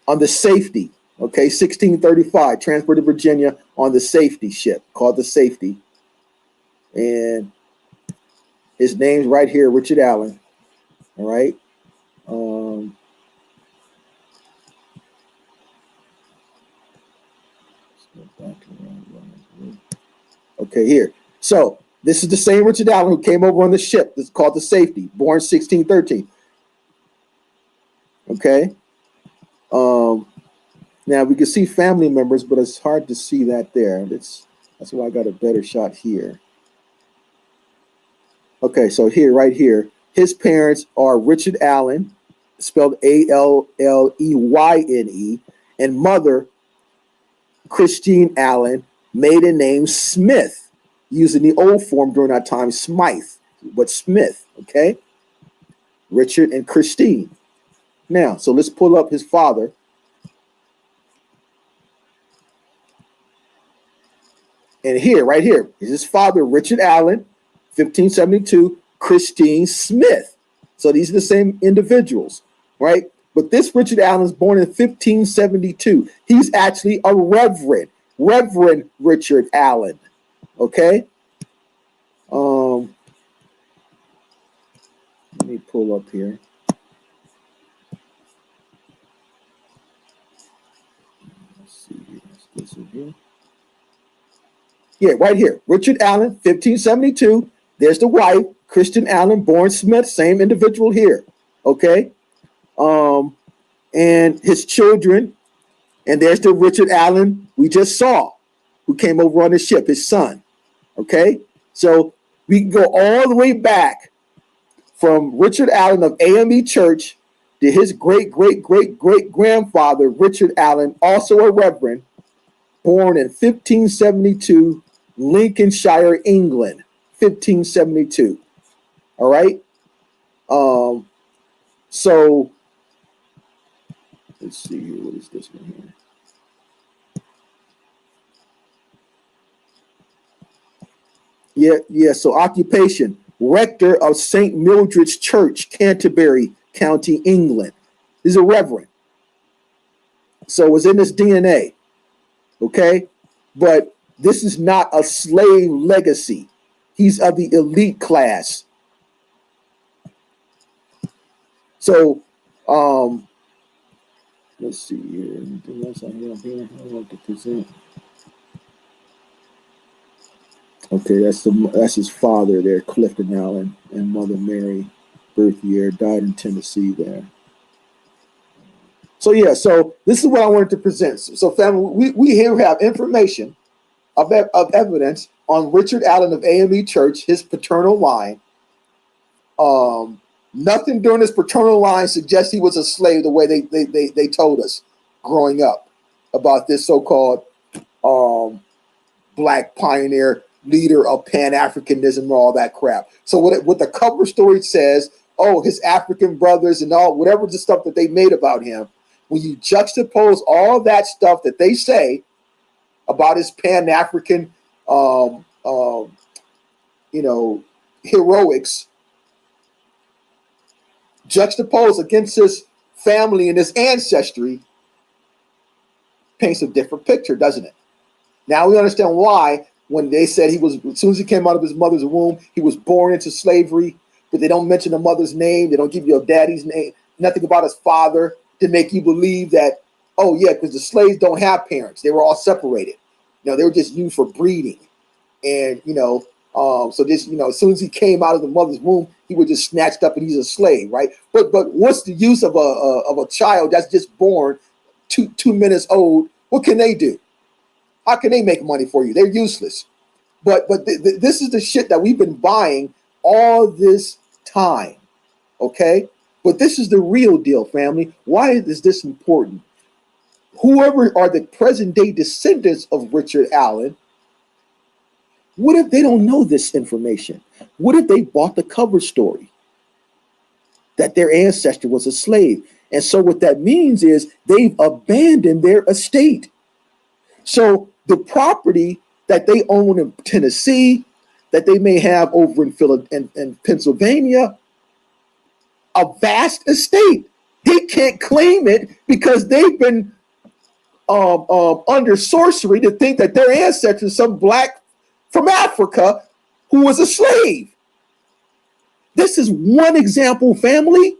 On the Safety. Okay, 1635, transported to Virginia on the Safety ship, called the Safety. And his name's right here, Richard Allen. All right. Okay, here. So this is the same Richard Allen who came over on the ship. This is called the Safety, born 1613. Okay. Now we can see family members, but it's hard to see that there. That's why I got a better shot here. Okay, so here, right here, his parents are Richard Allen, spelled Alleyne, and mother Christine Allen, maiden name Smith, using the old form during that time, Smythe, but Smith, okay? Richard and Christine. Now, so let's pull up his father. And here, right here, is his father, Richard Allen, 1572, Christine Smith. So these are the same individuals, right? But this Richard Allen is born in 1572. He's actually a Reverend Richard Allen, okay? Let me pull up here. Let's see here. This is here. Yeah, right here. Richard Allen, 1572. There's the wife, Kristen Allen, born Smith, same individual here. Okay. And his children, and there's the Richard Allen we just saw, who came over on the ship, his son. Okay. So we can go all the way back from Richard Allen of AME Church to his great-great-great-great-grandfather, Richard Allen, also a Reverend, born in 1572, Lincolnshire, England, 1572. All right. So let's see here. What is this one here? Yeah. So occupation, rector of St. Mildred's Church, Canterbury County, England. He's a reverend. So it was in his DNA. Okay. But this is not a slave legacy. He's of the elite class. So, let's see here. Anything else I have here I want to present? Okay, that's his father there, Clifton Allen, and Mother Mary, birth year, died in Tennessee there. So yeah, so this is what I wanted to present. So family, we here have information of evidence on Richard Allen of AME Church, his paternal line. Nothing during his paternal line suggests he was a slave the way they told us growing up about this so-called black pioneer leader of Pan-Africanism and all that crap. So what the cover story says, oh, his African brothers and all, whatever the stuff that they made about him, when you juxtapose all that stuff that they say about his Pan-African, heroics, juxtaposed against his family and his ancestry, paints a different picture, doesn't it? Now we understand why when they said he was, as soon as he came out of his mother's womb, he was born into slavery, but they don't mention the mother's name. They don't give you a daddy's name, nothing about his father to make you believe that, oh yeah, because the slaves don't have parents. They were all separated. They were just used for breeding. And, so this, as soon as he came out of the mother's womb, he was just snatched up and he's a slave, right? But what's the use of a child that's just born 2 minutes old? What can they do? How can they make money for you? They're useless. But this is the shit that we've been buying all this time, okay? But this is the real deal, family. Why is this important? Whoever are the present day descendants of Richard Allen, what if they don't know this information? What if they bought the cover story that their ancestor was a slave? And so what that means is they've abandoned their estate. So the property that they own in Tennessee, that they may have over in Pennsylvania, a vast estate, they can't claim it because they've been under sorcery to think that their ancestor is some black from Africa who was a slave. This is one example, family.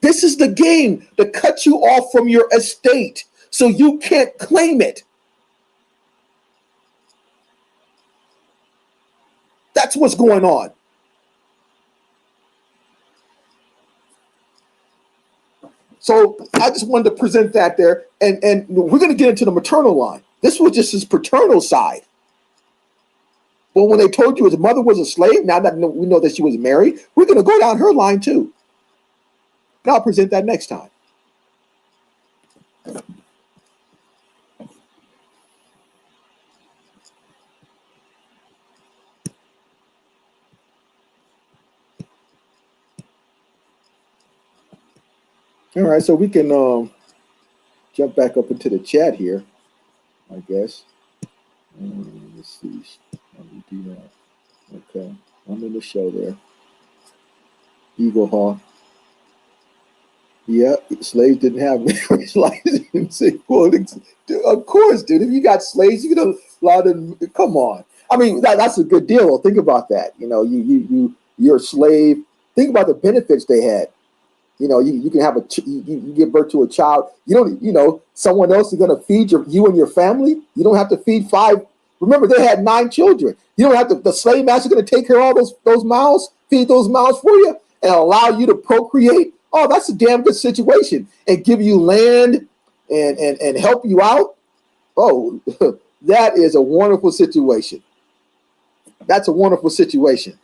This is the game to cut you off from your estate so you can't claim it. That's what's going on. So I just wanted to present that there. And we're going to get into the maternal line. This was just his paternal side. But when they told you his mother was a slave, now that we know that she was married, we're going to go down her line too. And I'll present that next time. All right, so we can jump back up into the chat here, I guess. Let's see. Let me do that. Okay, I'm in the show there. Eagle Hawk. Yeah, slaves didn't have marriage license. Well, of course, dude. If you got slaves, you can allow them. Come on. I mean, that's a good deal. Think about that. You know, you're a slave. Think about the benefits they had. You know, you can have you give birth to a child. Someone else is going to feed you and your family. You don't have to feed 5. Remember, they had 9 children. You don't have to. The slave master is going to take care of all those mouths, feed those mouths for you, and allow you to procreate. Oh, that's a damn good situation, and give you land and help you out. Oh, that is a wonderful situation. That's a wonderful situation.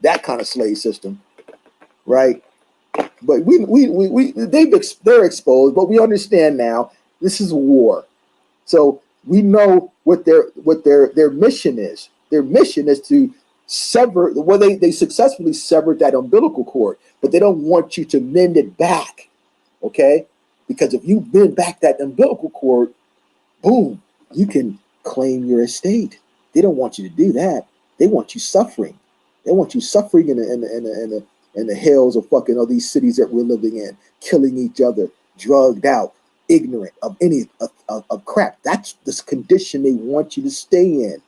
That kind of slave system, right? But they're exposed, but we understand now this is a war. So we know what their mission is. Their mission is to sever. Well, they successfully severed that umbilical cord, but they don't want you to mend it back, okay? Because if you mend back that umbilical cord, boom, you can claim your estate. They don't want you to do that. They want you suffering. They want you suffering in the hells of fucking all these cities that we're living in, killing each other, drugged out, ignorant of any of crap. That's this condition they want you to stay in.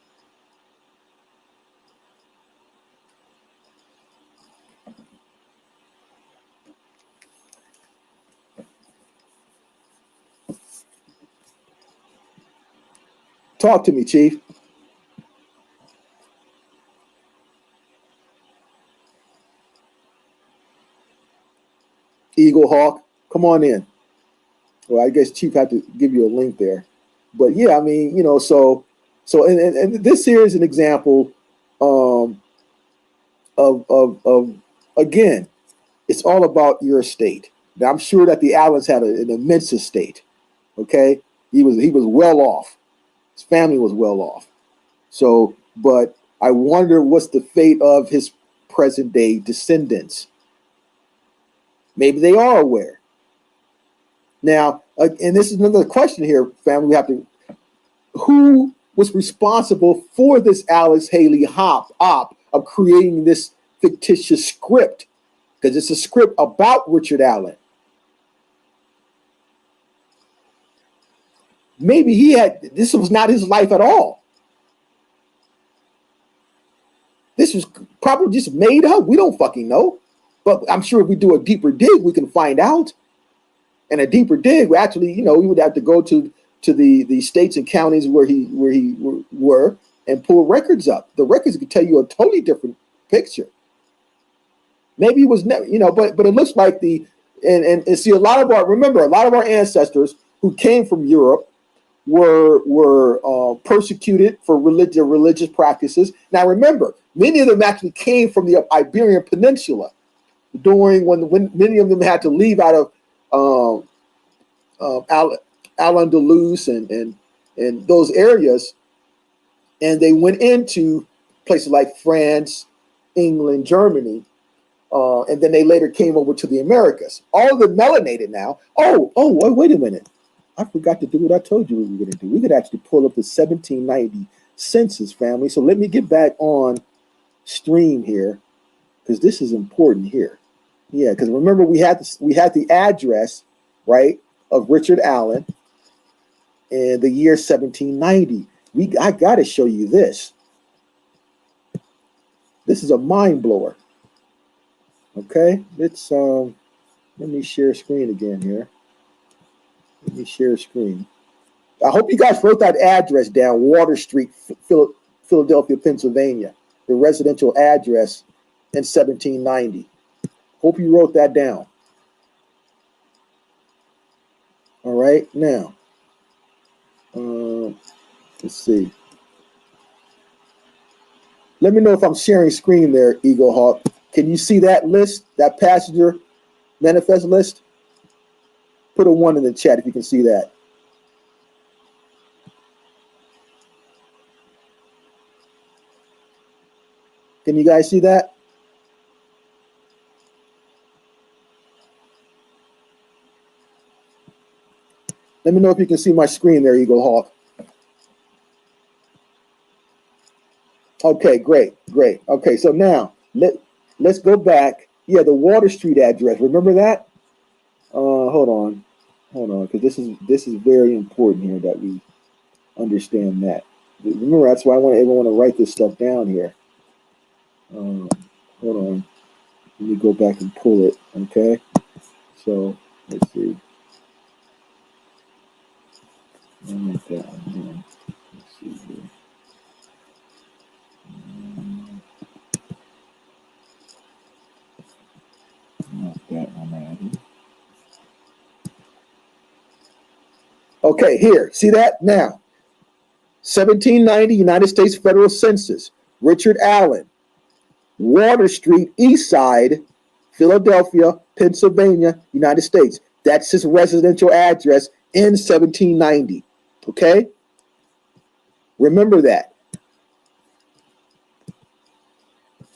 Talk to me, Chief. Eagle Hawk, come on in. Well, I guess Chief had to give you a link there. But yeah, I mean, so and this here is an example of again, it's all about your estate. Now, I'm sure that the Allens had an immense estate. Okay, he was well off. His family was well off. So, but I wonder what's the fate of his present day descendants. Maybe they are aware. Now, and this is another question here, family. We have to. Who was responsible for this Alex Haley op of creating this fictitious script? Because it's a script about Richard Allen. Maybe this was not his life at all. This was probably just made up. We don't fucking know. But I'm sure if we do a deeper dig, we can find out. And a deeper dig, we actually, we would have to go to the states and counties where he were and pull records up. The records could tell you a totally different picture. Maybe it was never, but it looks like and see a lot of our ancestors who came from Europe were persecuted for religious practices. Now remember, many of them actually came from the Iberian Peninsula during when many of them had to leave out of Al-Andalus and those areas, and they went into places like France, England, Germany, and then they later came over to the Americas. All of them melanated now. Oh, wait a minute. I forgot to do what I told you we were going to do. We could actually pull up the 1790 census, family. So let me get back on stream here, because this is important here. Yeah, because remember we had the address, right, of Richard Allen in the year 1790. I got to show you this. This is a mind blower. Okay, let's let me share screen again here. Let me share screen. I hope you guys wrote that address down, Water Street, Philadelphia, Pennsylvania, the residential address in 1790. Hope you wrote that down. All right, now, let's see. Let me know if I'm sharing screen there, Eagle Hawk. Can you see that list, that passenger manifest list? Put a 1 in the chat if you can see that. Can you guys see that? Let me know if you can see my screen there, Eagle Hawk. Okay, great. Okay, so now let's go back. Yeah, the Water Street address. Remember that? Hold on, because this is very important here that we understand that. Remember, that's why everyone want to write this stuff down here. Hold on, let me go back and pull it. Okay, so let's see. Let's see here. Not that one, man. Okay, here, see that? Now, 1790 United States Federal Census, Richard Allen, Water Street, East Side, Philadelphia, Pennsylvania, United States. That's his residential address in 1790, okay? Remember that.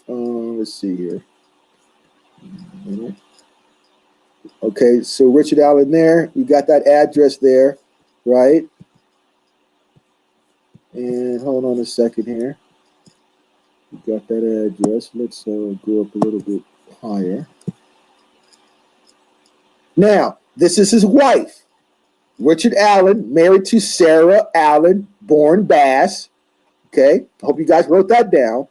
Let's see here. Okay, so Richard Allen there, you got that address there, right? And hold on a second here. You got that address. Let's go up a little bit higher. Now, this is his wife, Richard Allen, married to Sarah Allen, born Bass. Okay, I hope you guys wrote that down.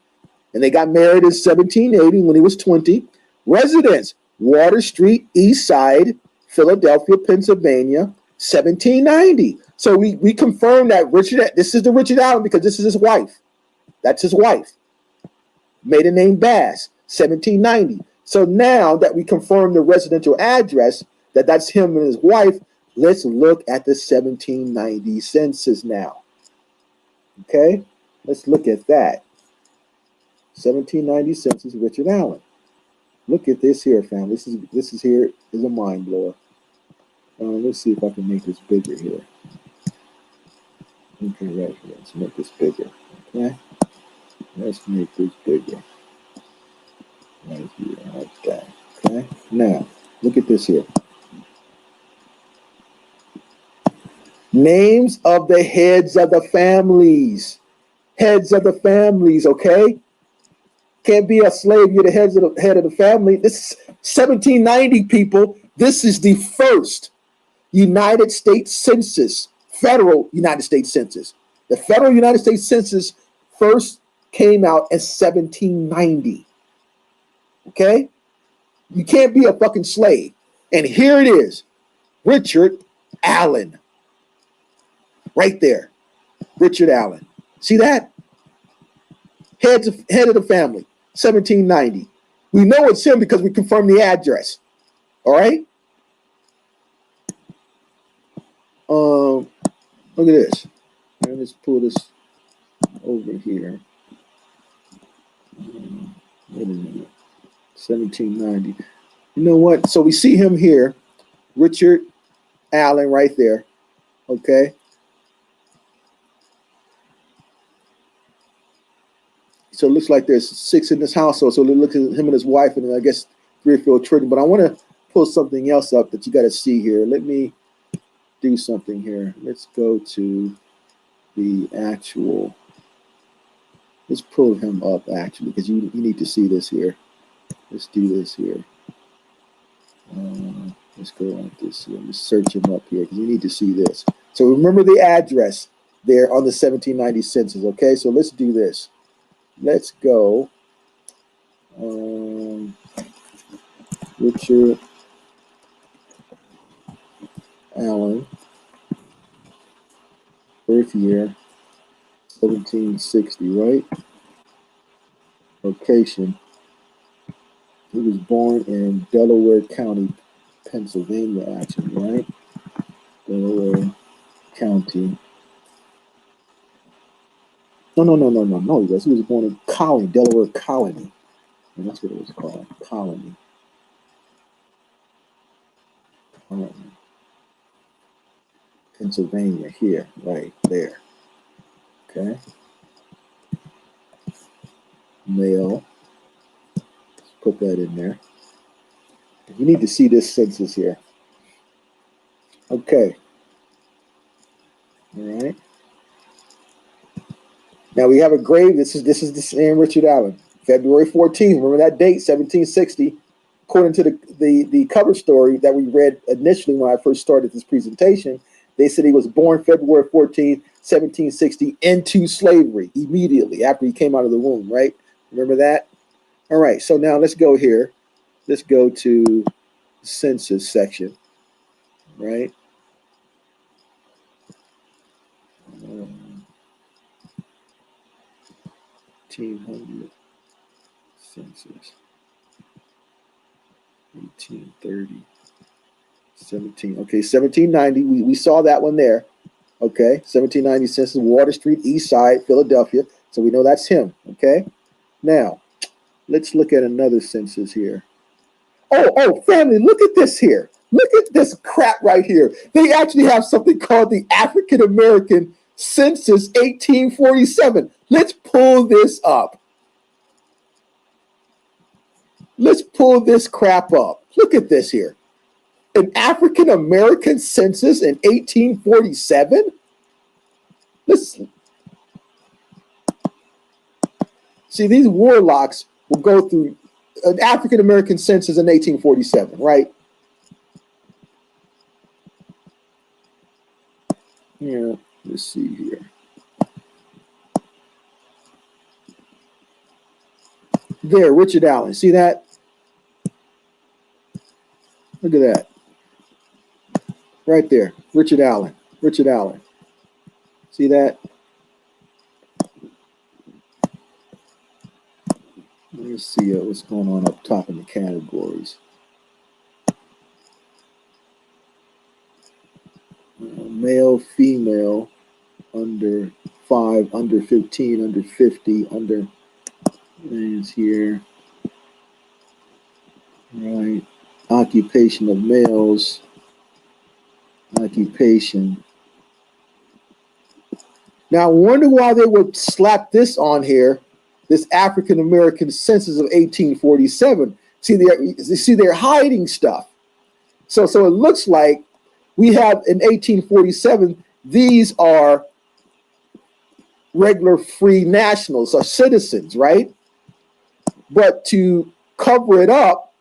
And they got married in 1780 when he was 20. Residence, Water Street, East Side, Philadelphia, Pennsylvania, 1790. So we confirmed that this is the Richard Allen because this is his wife. That's his wife. Maiden name Bass, 1790. So now that we confirmed the residential address, that's him and his wife, let's look at the 1790 census now. Okay, let's look at that. 1790 census, Richard Allen. Look at this here, fam. This is here is a mind blower. Let's see if I can make this bigger here. Okay, right here. Let's make this bigger. Okay, let's make this bigger. Right here, like that. Okay. Now, look at this here. Names of the heads of the families. Heads of the families. Okay. Can't be a slave. You're the head of the family. This is 1790, people. This is the first United States Census, federal United States Census. The federal United States Census first came out in 1790. Okay? You can't be a fucking slave. And here it is. Richard Allen. Right there. Richard Allen. See that? Head of the family. 1790. We know it's him because we confirmed the address. All right. Look at this. And let's pull this over here. Wait a minute. 1790. You know what? So we see him here, Richard Allen, right there. Okay. So it looks like there's 6 in this household. So look at him and his wife, and I guess 3 or 4 children. But I want to pull something else up that you got to see here. Let me do something here. Let's go to the actual. Let's pull him up actually, because you need to see this here. Let's do this here. Let's go like this here. Let's search him up here because you need to see this. So remember the address there on the 1790 census. Okay, so let's do this. Let's go. Richard Allen, birth year 1760, right? Location. He was born in Delaware County, Pennsylvania, actually, right? Delaware County. No. He was born in Colony, Delaware Colony. And that's what it was called, Colony. Pennsylvania, here, right there. Okay. Male. Let's put that in there. You need to see this census here. Okay. All right. Now we have a grave. This is the same Richard Allen, February 14th. Remember that date, 1760. According to the cover story that we read initially when I first started this presentation, they said he was born February 14th, 1760, into slavery immediately after he came out of the womb, right? Remember that? All right, so now let's go here. Let's go to the census section, right? 1800 census. 1830. 17. Okay, 1790. We saw that one there. Okay, 1790 census, Water Street, East Side, Philadelphia. So we know that's him. Okay. Now, let's look at another census here. Oh, family, look at this here. Look at this crap right here. They actually have something called the African American Census 1847. Let's pull this up. Let's pull this crap up. Look at this here. An African American census in 1847? Listen. See, these warlocks will go through an African American census in 1847, right? Yeah, let's see here. There, Richard Allen. See that? Look at that. Right there. Richard Allen. Richard Allen. See that? Let's see what's going on up top in the categories. Male, female, under 5, under 15, under 50, under is here. Right. Occupation of males. Occupation. Now I wonder why they would slap this on here, this African American census of 1847. See, they're hiding stuff. So it looks like we have in 1847, these are regular free nationals or citizens, right? But to cover it up,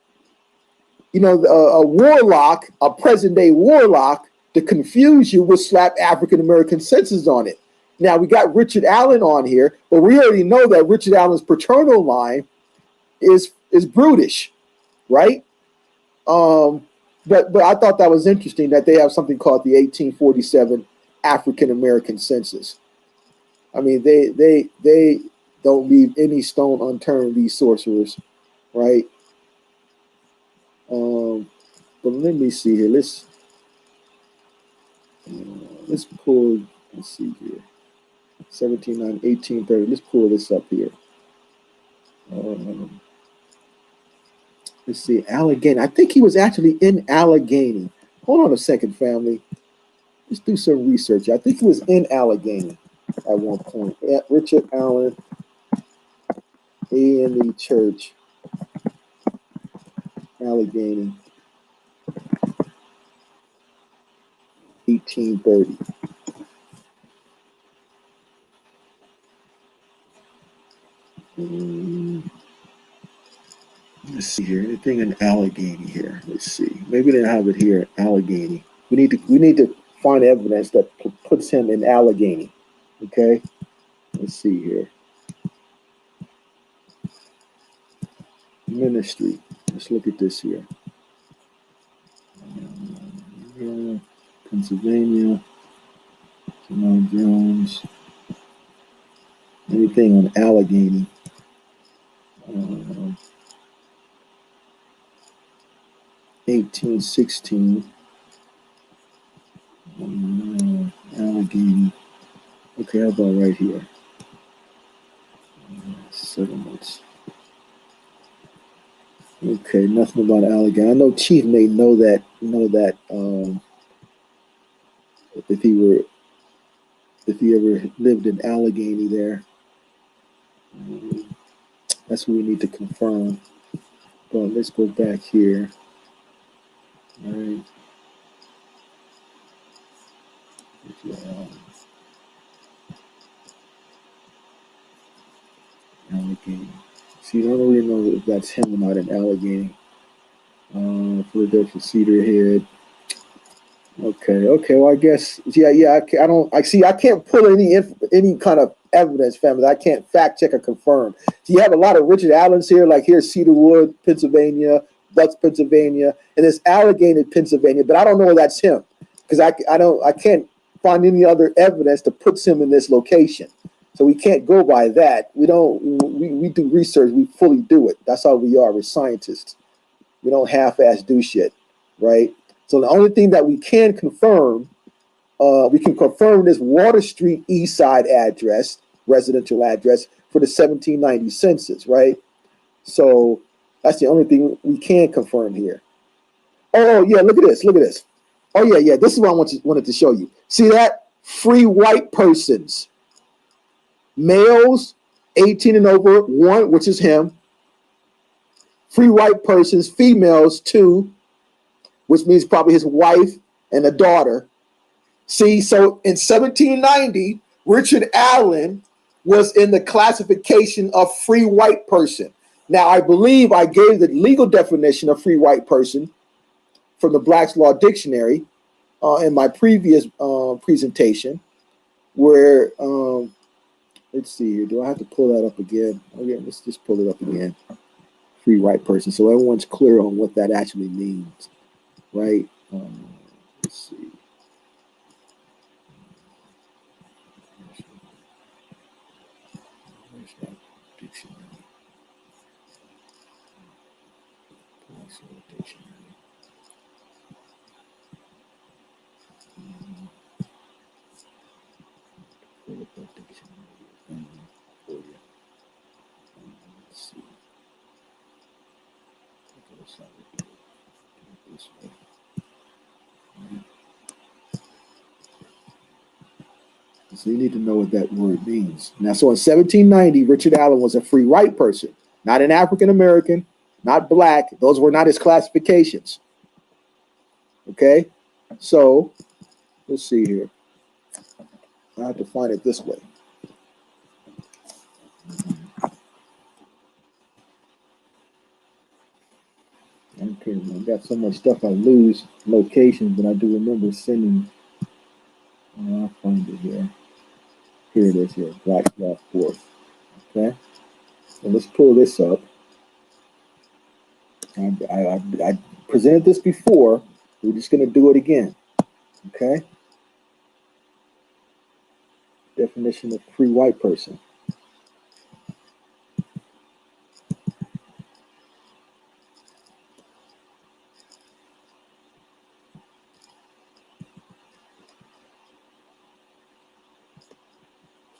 you know, a warlock, a present day warlock, to confuse you, will slap African American census on it. Now we got Richard Allen on here, but we already know that Richard Allen's paternal line is brutish, right? But I thought that was interesting that they have something called the 1847 African American census. I mean, they don't leave any stone unturned, these sorcerers, right? But let me see here. Let's pull Let's see here. 1790, 1830. Let's pull this up here. Let's see, Allegheny. I think he was actually in Allegheny. Hold on a second, family. Let's do some research. I think he was in Allegheny at one point. Yeah, Richard Allen, A&E Church, Allegheny, 1830. Let's see here. Anything in Allegheny here? Let's see. Maybe they don't have it here. Allegheny. We need to find evidence that puts him in Allegheny. Okay. Let's see here. Ministry. Let's look at this here. Pennsylvania. Simone Jones. Anything on Allegheny? 1816. Allegheny. Okay, how about right here? Settlements. Okay, nothing about Allegheny. I know Chief may know that. If he ever lived in Allegheny there, that's what we need to confirm. But let's go back here. All right. Allegheny. See, I don't really know if that's him or not in Allegheny. Philadelphia Cedar Head. Okay. Well, I guess, yeah. I can't pull any kind of evidence, family. I can't fact check or confirm. So you have a lot of Richard Allens here, like here's Cedarwood, Pennsylvania, Butts, Pennsylvania, and there's Allegheny, Pennsylvania, but I don't know if that's him because I can't find any other evidence that puts him in this location. So we can't go by that. We do research. We fully do it. That's how we are. We're scientists. We don't half-ass do shit, right? So the only thing that we can confirm this Water Street East Side address, residential address for the 1790 census, right? So that's the only thing we can confirm here. Oh yeah, look at this. Oh yeah. This is what I wanted to show you. See that? Free white persons. Males 18 and over, 1, which is him. Free white persons, females 2, which means probably his wife and a daughter. See, so in 1790, Richard Allen was in the classification of free white person. Now, I believe I gave the legal definition of free white person from the Black's Law Dictionary in my previous presentation, where, let's see here. Do I have to pull that up again? Okay, let's just pull it up again. Free white person. So everyone's clear on what that actually means, right? Let's see. Where's that dictionary? Black's Law Dictionary. Pull up that dictionary for you. Let's see. Okay, let's not do it this way. So you need to know what that word means. Now, so in 1790, Richard Allen was a free white person, not an African American, not black. Those were not his classifications. Okay, so let's see here. I have to find it this way. Okay, I got so much stuff I lose locations, but I do remember sending. I'll find it here. Here it is here, Black Law 4th. Okay, so let's pull this up. I presented this before. We're just going to do it again. Okay. Definition of free white person.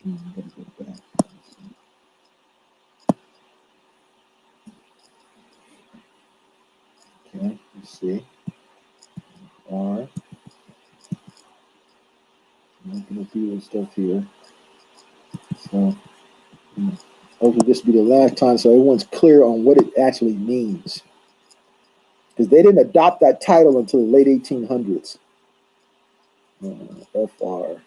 Okay, let's see. All right. I'm looking at the stuff here. So, hopefully this will be the last time so everyone's clear on what it actually means. Because they didn't adopt that title until the late 1800s. FR.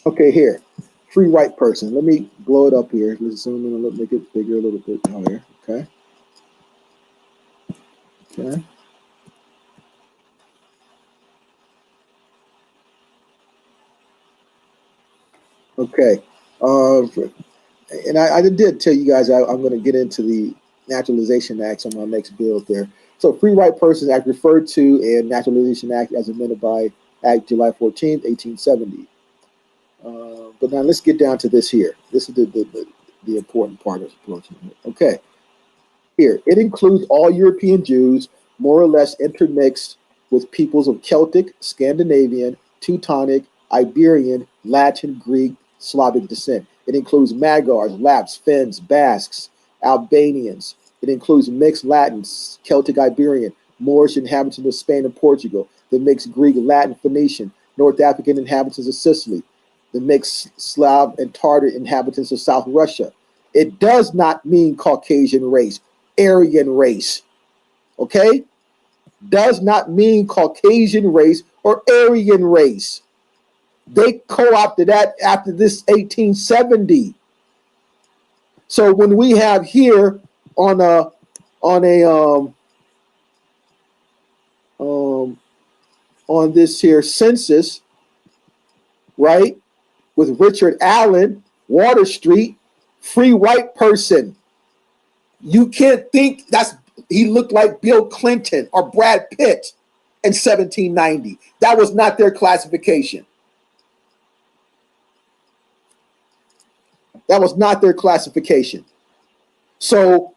Okay, here. Free white person. Let me blow it up here. Let's zoom in a little, make it bigger a little bit down here. Okay. Okay. Okay. And I did tell you guys I'm going to get into the Naturalization Acts on my next build there. So, Free White Persons Act referred to and Naturalization Act as amended by Act July 14th, 1870. But now let's get down to this here. This is the important part of approaching it. Okay. Here, it includes all European Jews, more or less intermixed with peoples of Celtic, Scandinavian, Teutonic, Iberian, Latin, Greek, Slavic descent. It includes Magyars, Lapps, Finns, Basques, Albanians. It includes mixed Latins, Celtic, Iberian, Moorish inhabitants of Spain and Portugal, the mixed Greek, Latin, Phoenician, North African inhabitants of Sicily, the mixed Slav and Tartar inhabitants of South Russia. It does not mean Caucasian race, Aryan race. Okay? Does not mean Caucasian race or Aryan race. They co-opted that after this 1870. So when we have here on this here census, right, with Richard Allen, Water Street, free white person. You can't think he looked like Bill Clinton or Brad Pitt in 1790. That was not their classification. That was not their classification. So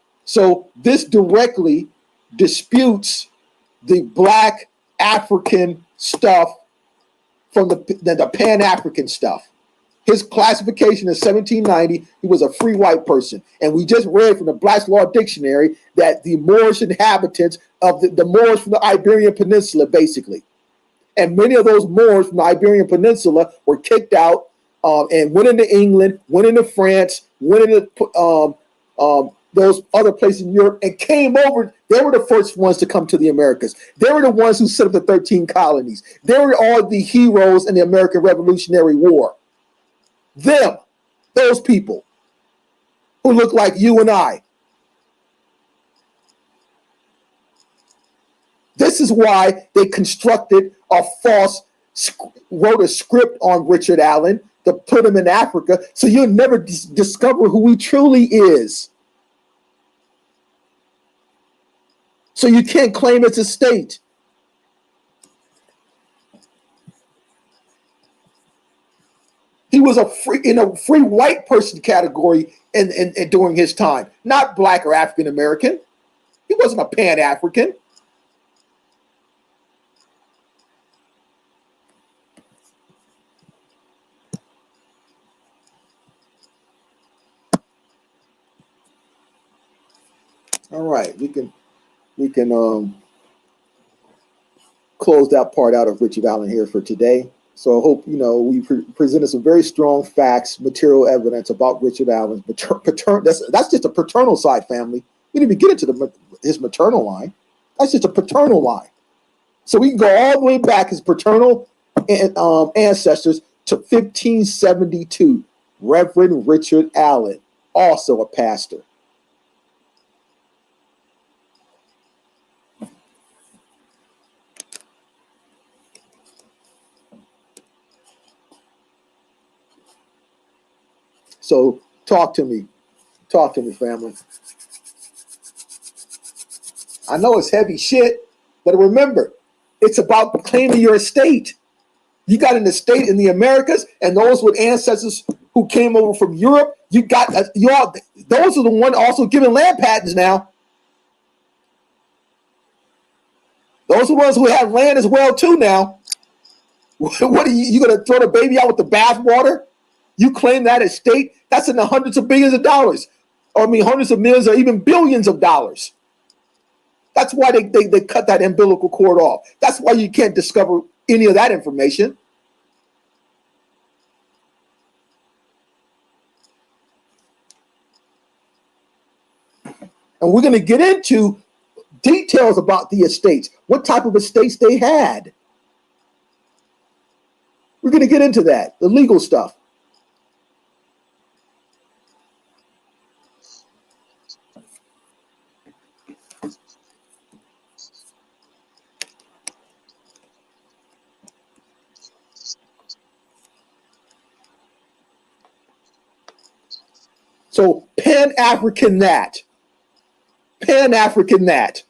this directly disputes the Black African stuff from the Pan-African stuff. His classification in 1790, he was a free white person. And we just read from the Black's Law Dictionary that the Moorish inhabitants of the Moors from the Iberian Peninsula, basically. And many of those Moors from the Iberian Peninsula were kicked out and went into England, went into France, went into those other places in Europe and came over. They were the first ones to come to the Americas. They were the ones who set up the 13 colonies. They were all the heroes in the American Revolutionary War. Them, those people who look like you and I. This is why they constructed a wrote a script on Richard Allen to put him in Africa, so you'll never discover who he truly is. So you can't claim it's a state. He was in a free white person category and during his time, not Black or African American. He wasn't a Pan-African. All right, we can close that part out of Richard Allen here for today. So I hope, we presented some very strong facts, material evidence about Richard Allen. That's just a paternal side, family. We didn't even get into his maternal line. That's just a paternal line. So we can go all the way back, his paternal ancestors, to 1572. Reverend Richard Allen, also a pastor. So talk to me. Talk to me, family. I know it's heavy shit, but remember, it's about claiming your estate. You got an estate in the Americas, and those with ancestors who came over from Europe, you got those are the ones also giving land patents now. Those are the ones who have land as well too now. What are you going to throw the baby out with the bathwater? You claim that estate? That's in the hundreds of billions of dollars. Or I mean hundreds of millions or even billions of dollars. That's why they cut that umbilical cord off. That's why you can't discover any of that information. And we're going to get into details about the estates, what type of estates they had. We're going to get into that, the legal stuff. So Pan-African Nat. Pan-African Nat.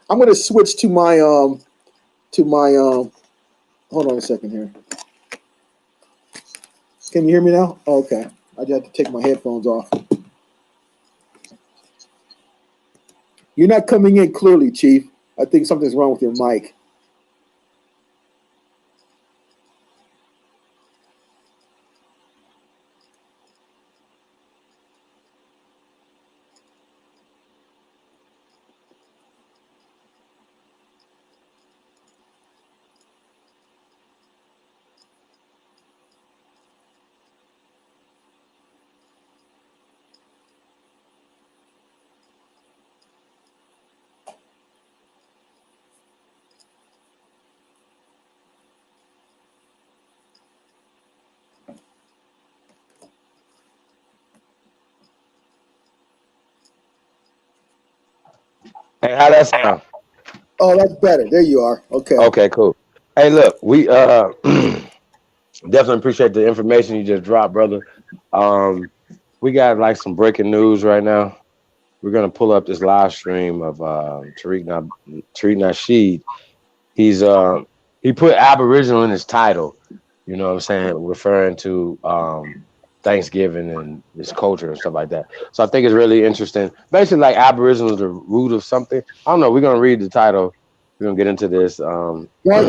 I'm going to switch to my hold on a second here. Can you hear me now? Oh, okay. I just have to take my headphones off. You're not coming in clearly, Chief. I think something's wrong with your mic. Hey, how that sound? Oh, that's better. There you are. Okay. Okay, cool. Hey, look, we definitely appreciate the information you just dropped, brother. We got like some breaking news right now. We're gonna pull up this live stream of Tariq Nasheed. He put Aboriginal in his title. You know what I'm saying, referring to Thanksgiving and his culture and stuff like that. So I think it's really interesting. Basically, like Aboriginal is the root of something. I don't know. We're gonna read the title. We're gonna get into this. All right,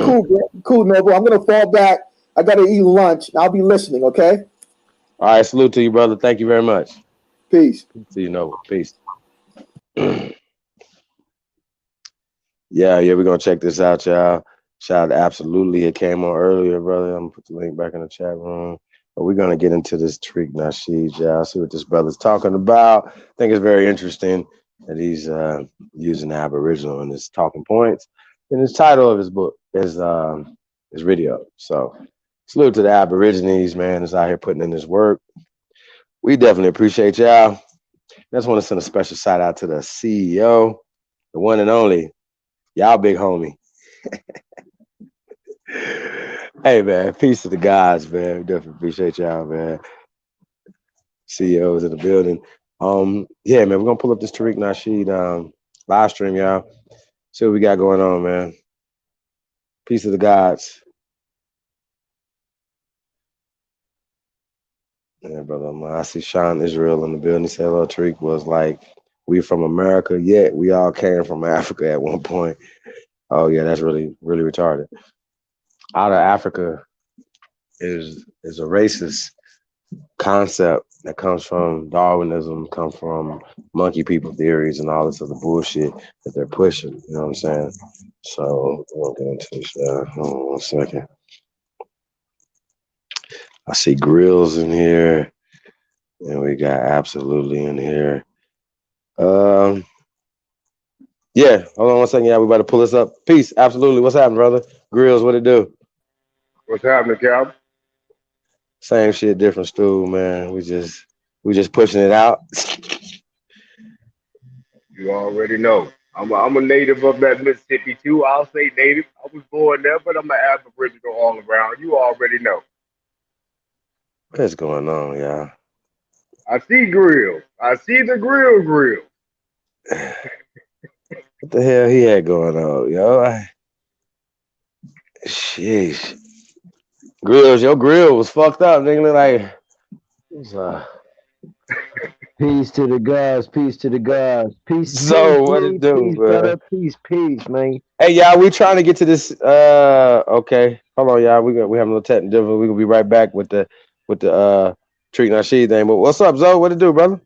cool, Noble. I'm gonna fall back. I gotta eat lunch. I'll be listening. Okay. All right. Salute to you, brother. Thank you very much. Peace. See you, Noble. Peace. Yeah. We're gonna check this out, y'all. Shout out absolutely. It came on earlier, brother. I'm gonna put the link back in the chat room. But we're gonna get into this Tariq Nasheed, y'all. See what this brother's talking about. I think it's very interesting that he's using Aboriginal in his talking points. And his title of his book is video. So salute to the Aborigines, man, that's out here putting in this work. We definitely appreciate y'all. I just want to send a special shout out to the CEO, the one and only, y'all big homie. Hey, man, peace to the gods, man. We definitely appreciate y'all, man. CEOs in the building. Yeah, man, we're gonna pull up this Tariq Nasheed live stream, y'all. See what we got going on, man. Peace to the gods. Yeah, brother. I see Sean Israel in the building. He said, hello, Tariq was like, we from America, yet we all came from Africa at one point. Oh, yeah, that's really, really retarded. Out of Africa is a racist concept that comes from Darwinism, comes from monkey people theories and all this other bullshit that they're pushing. You know what I'm saying? So we'll get into this. Hold on 1 second. I see Grills in here, and we got Absolutely in here. Yeah, hold on 1 second. Yeah, we about to pull this up. Peace. Absolutely. What's happening, brother? Grills, what it do? What's happening, Cal? Same shit, different stool, man. We just pushing it out. You already know. I'm a native of that Mississippi too. I'll say native. I was born there, but I'm an Aboriginal all around. You already know. What's going on, y'all? I see grill. I see the grill. What the hell he had going on, yo? Sheesh. Grills, your grill was fucked up, nigga. Like, peace to the gods, peace to the gods, peace. So what it do, peace, brother? Peace, man. Hey, y'all, we trying to get to this. Okay, hold on, y'all. We having a little technical difficulty. We gonna be right back with the treating our shit thing. But what's up, Zoe? What it do, brother?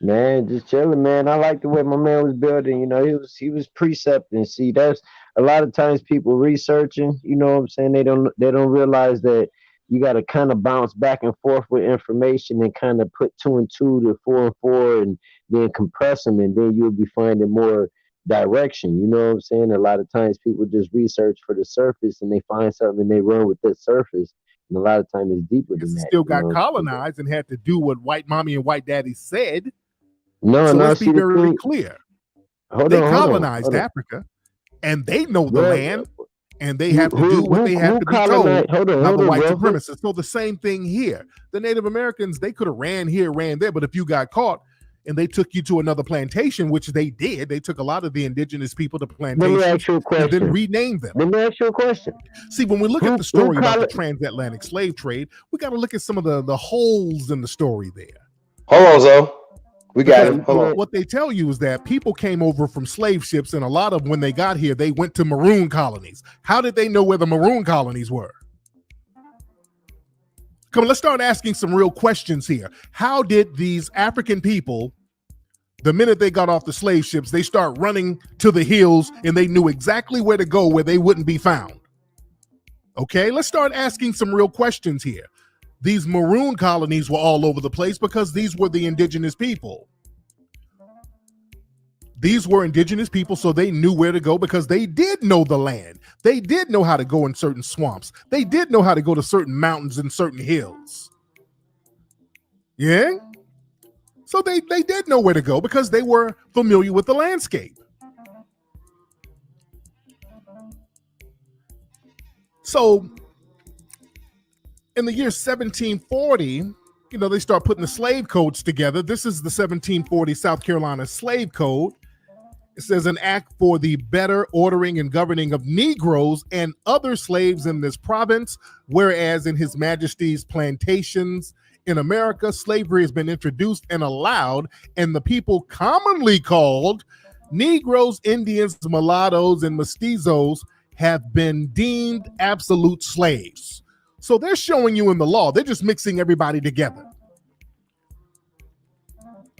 Man, just chilling, man. I like the way my man was building. You know, he was precepting. See, that's a lot of times people researching. You know what I'm saying? They don't realize that you got to kind of bounce back and forth with information and kind of put 2 and 2 to 4 and 4, and then compress them, and then you'll be finding more direction. You know what I'm saying? A lot of times people just research for the surface and they find something and they run with that surface. And a lot of times it's deeper than that. Still got colonized and had to do what white mommy and white daddy said. No, so let's be very clear. They colonized Africa, and they know the land, and they have to do what they have to be told by the white supremacists. So the same thing here. The Native Americans, they could have ran here, ran there, but if you got caught and they took you to another plantation, which they did, they took a lot of the indigenous people to plantations and then renamed them. Let me ask you a question. See, when we look at the story about the transatlantic slave trade, we got to look at some of the holes in the story there. Hold on, Zoe. We got it. Hold on. What they tell you is that people came over from slave ships, and a lot of when they got here, they went to maroon colonies. How did they know where the maroon colonies were? Come on, let's start asking some real questions here. How did these African people, the minute they got off the slave ships, they start running to the hills and they knew exactly where to go where they wouldn't be found? Okay, let's start asking some real questions here. These maroon colonies were all over the place because these were the indigenous people. These were indigenous people, so they knew where to go because they did know the land. They did know how to go in certain swamps. They did know how to go to certain mountains and certain hills. Yeah? So they did know where to go because they were familiar with the landscape. So in the year 1740, you know, they start putting the slave codes together. This is the 1740 South Carolina Slave Code. It says an act for the better ordering and governing of Negroes and other slaves in this province, whereas in His Majesty's plantations in America, slavery has been introduced and allowed, and the people commonly called Negroes, Indians, mulattoes, and mestizos have been deemed absolute slaves. So they're showing you in the law, they're just mixing everybody together.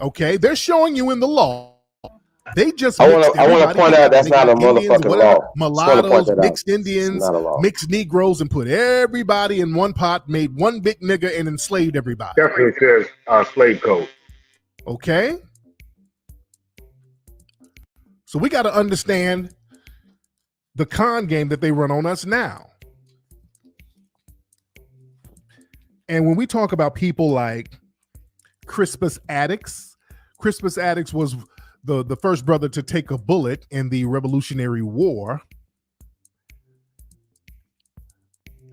Okay, they're showing you in the law. They just I want to point out that's not a motherfucking law. Mulattoes, mixed Indians, mixed Negroes, and put everybody in one pot, made one big nigga, and enslaved everybody. Definitely says slave code. Okay. So we got to understand the con game that they run on us now. And when we talk about people like Crispus Attucks was the first brother to take a bullet in the Revolutionary War.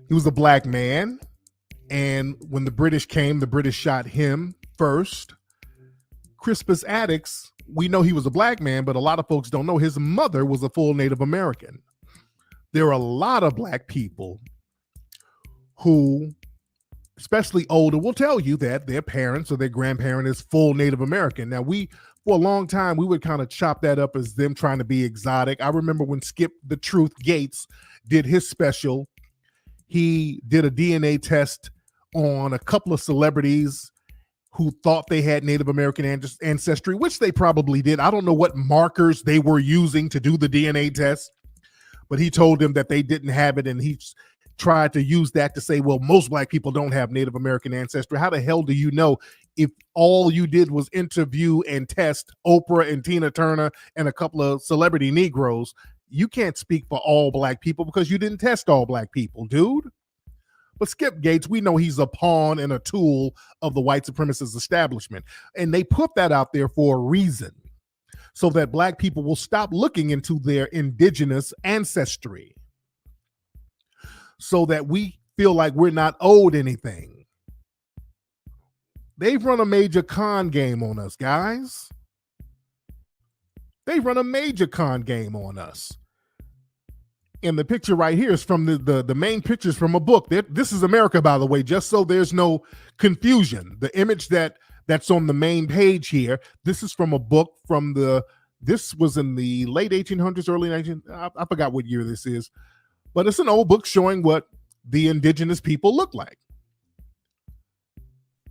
He was a black man, and when the British came, the British shot him first. Crispus Attucks, we know he was a black man, but a lot of folks don't know his mother was a full Native American. There are a lot of black people who, especially older, will tell you that their parents or their grandparent is full Native American. Now, for a long time, we would kind of chop that up as them trying to be exotic. I remember when Skip the Truth Gates did his special, he did a DNA test on a couple of celebrities who thought they had Native American ancestry, which they probably did. I don't know what markers they were using to do the DNA test, but he told them that they didn't have it, and he tried to use that to say, well, most black people don't have Native American ancestry. How the hell do you know if all you did was interview and test Oprah and Tina Turner and a couple of celebrity Negroes? You can't speak for all black people because you didn't test all black people, dude. But Skip Gates, we know he's a pawn and a tool of the white supremacist establishment. And they put that out there for a reason. so that black people will stop looking into their indigenous ancestry, so that we feel like we're not owed anything. They've run a major con game on us, guys. They run a major con game on us. And the picture right here is from the main pictures from a book. This is America, by the way, just so there's no confusion. The image that's on the main page here, this is from a book from this was in the late 1800s, early 1900s. I forgot what year this is, but it's an old book showing what the indigenous people look like.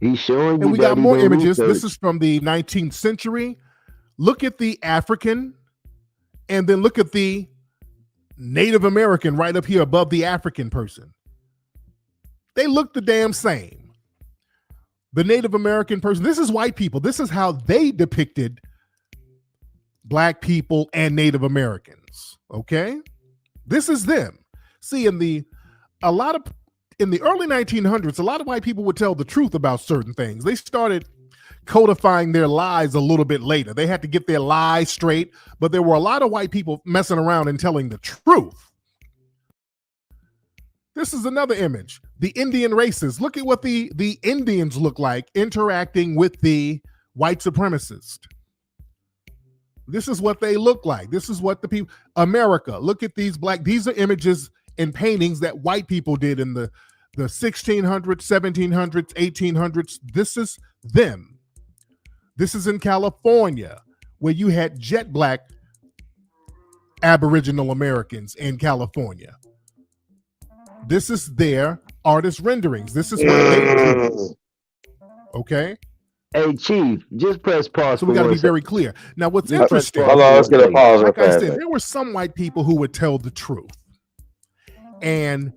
He's showing you. And we got more images. This is from the 19th century. Look at the African, and then look at the Native American right up here above the African person. They look the damn same. The Native American person, this is white people. This is how they depicted black people and Native Americans. Okay? This is them. See, in the early 1900s, a lot of white people would tell the truth about certain things. They started codifying their lies a little bit later. They had to get their lies straight, but there were a lot of white people messing around and telling the truth. This is another image. The Indian races. Look at what the Indians look like interacting with the white supremacists. This is what they look like. This is what the people, America, look at these these are images and paintings that white people did in the 1600s, 1700s, 1800s. This is them. This is in California, where you had jet black Aboriginal Americans in California. This is their artist renderings. This is what they do. Okay? Hey, Chief, just press pause. So we got to be very clear. Now, what's interesting, Hold on, let's get a pause. like I said, there were some white people who would tell the truth. And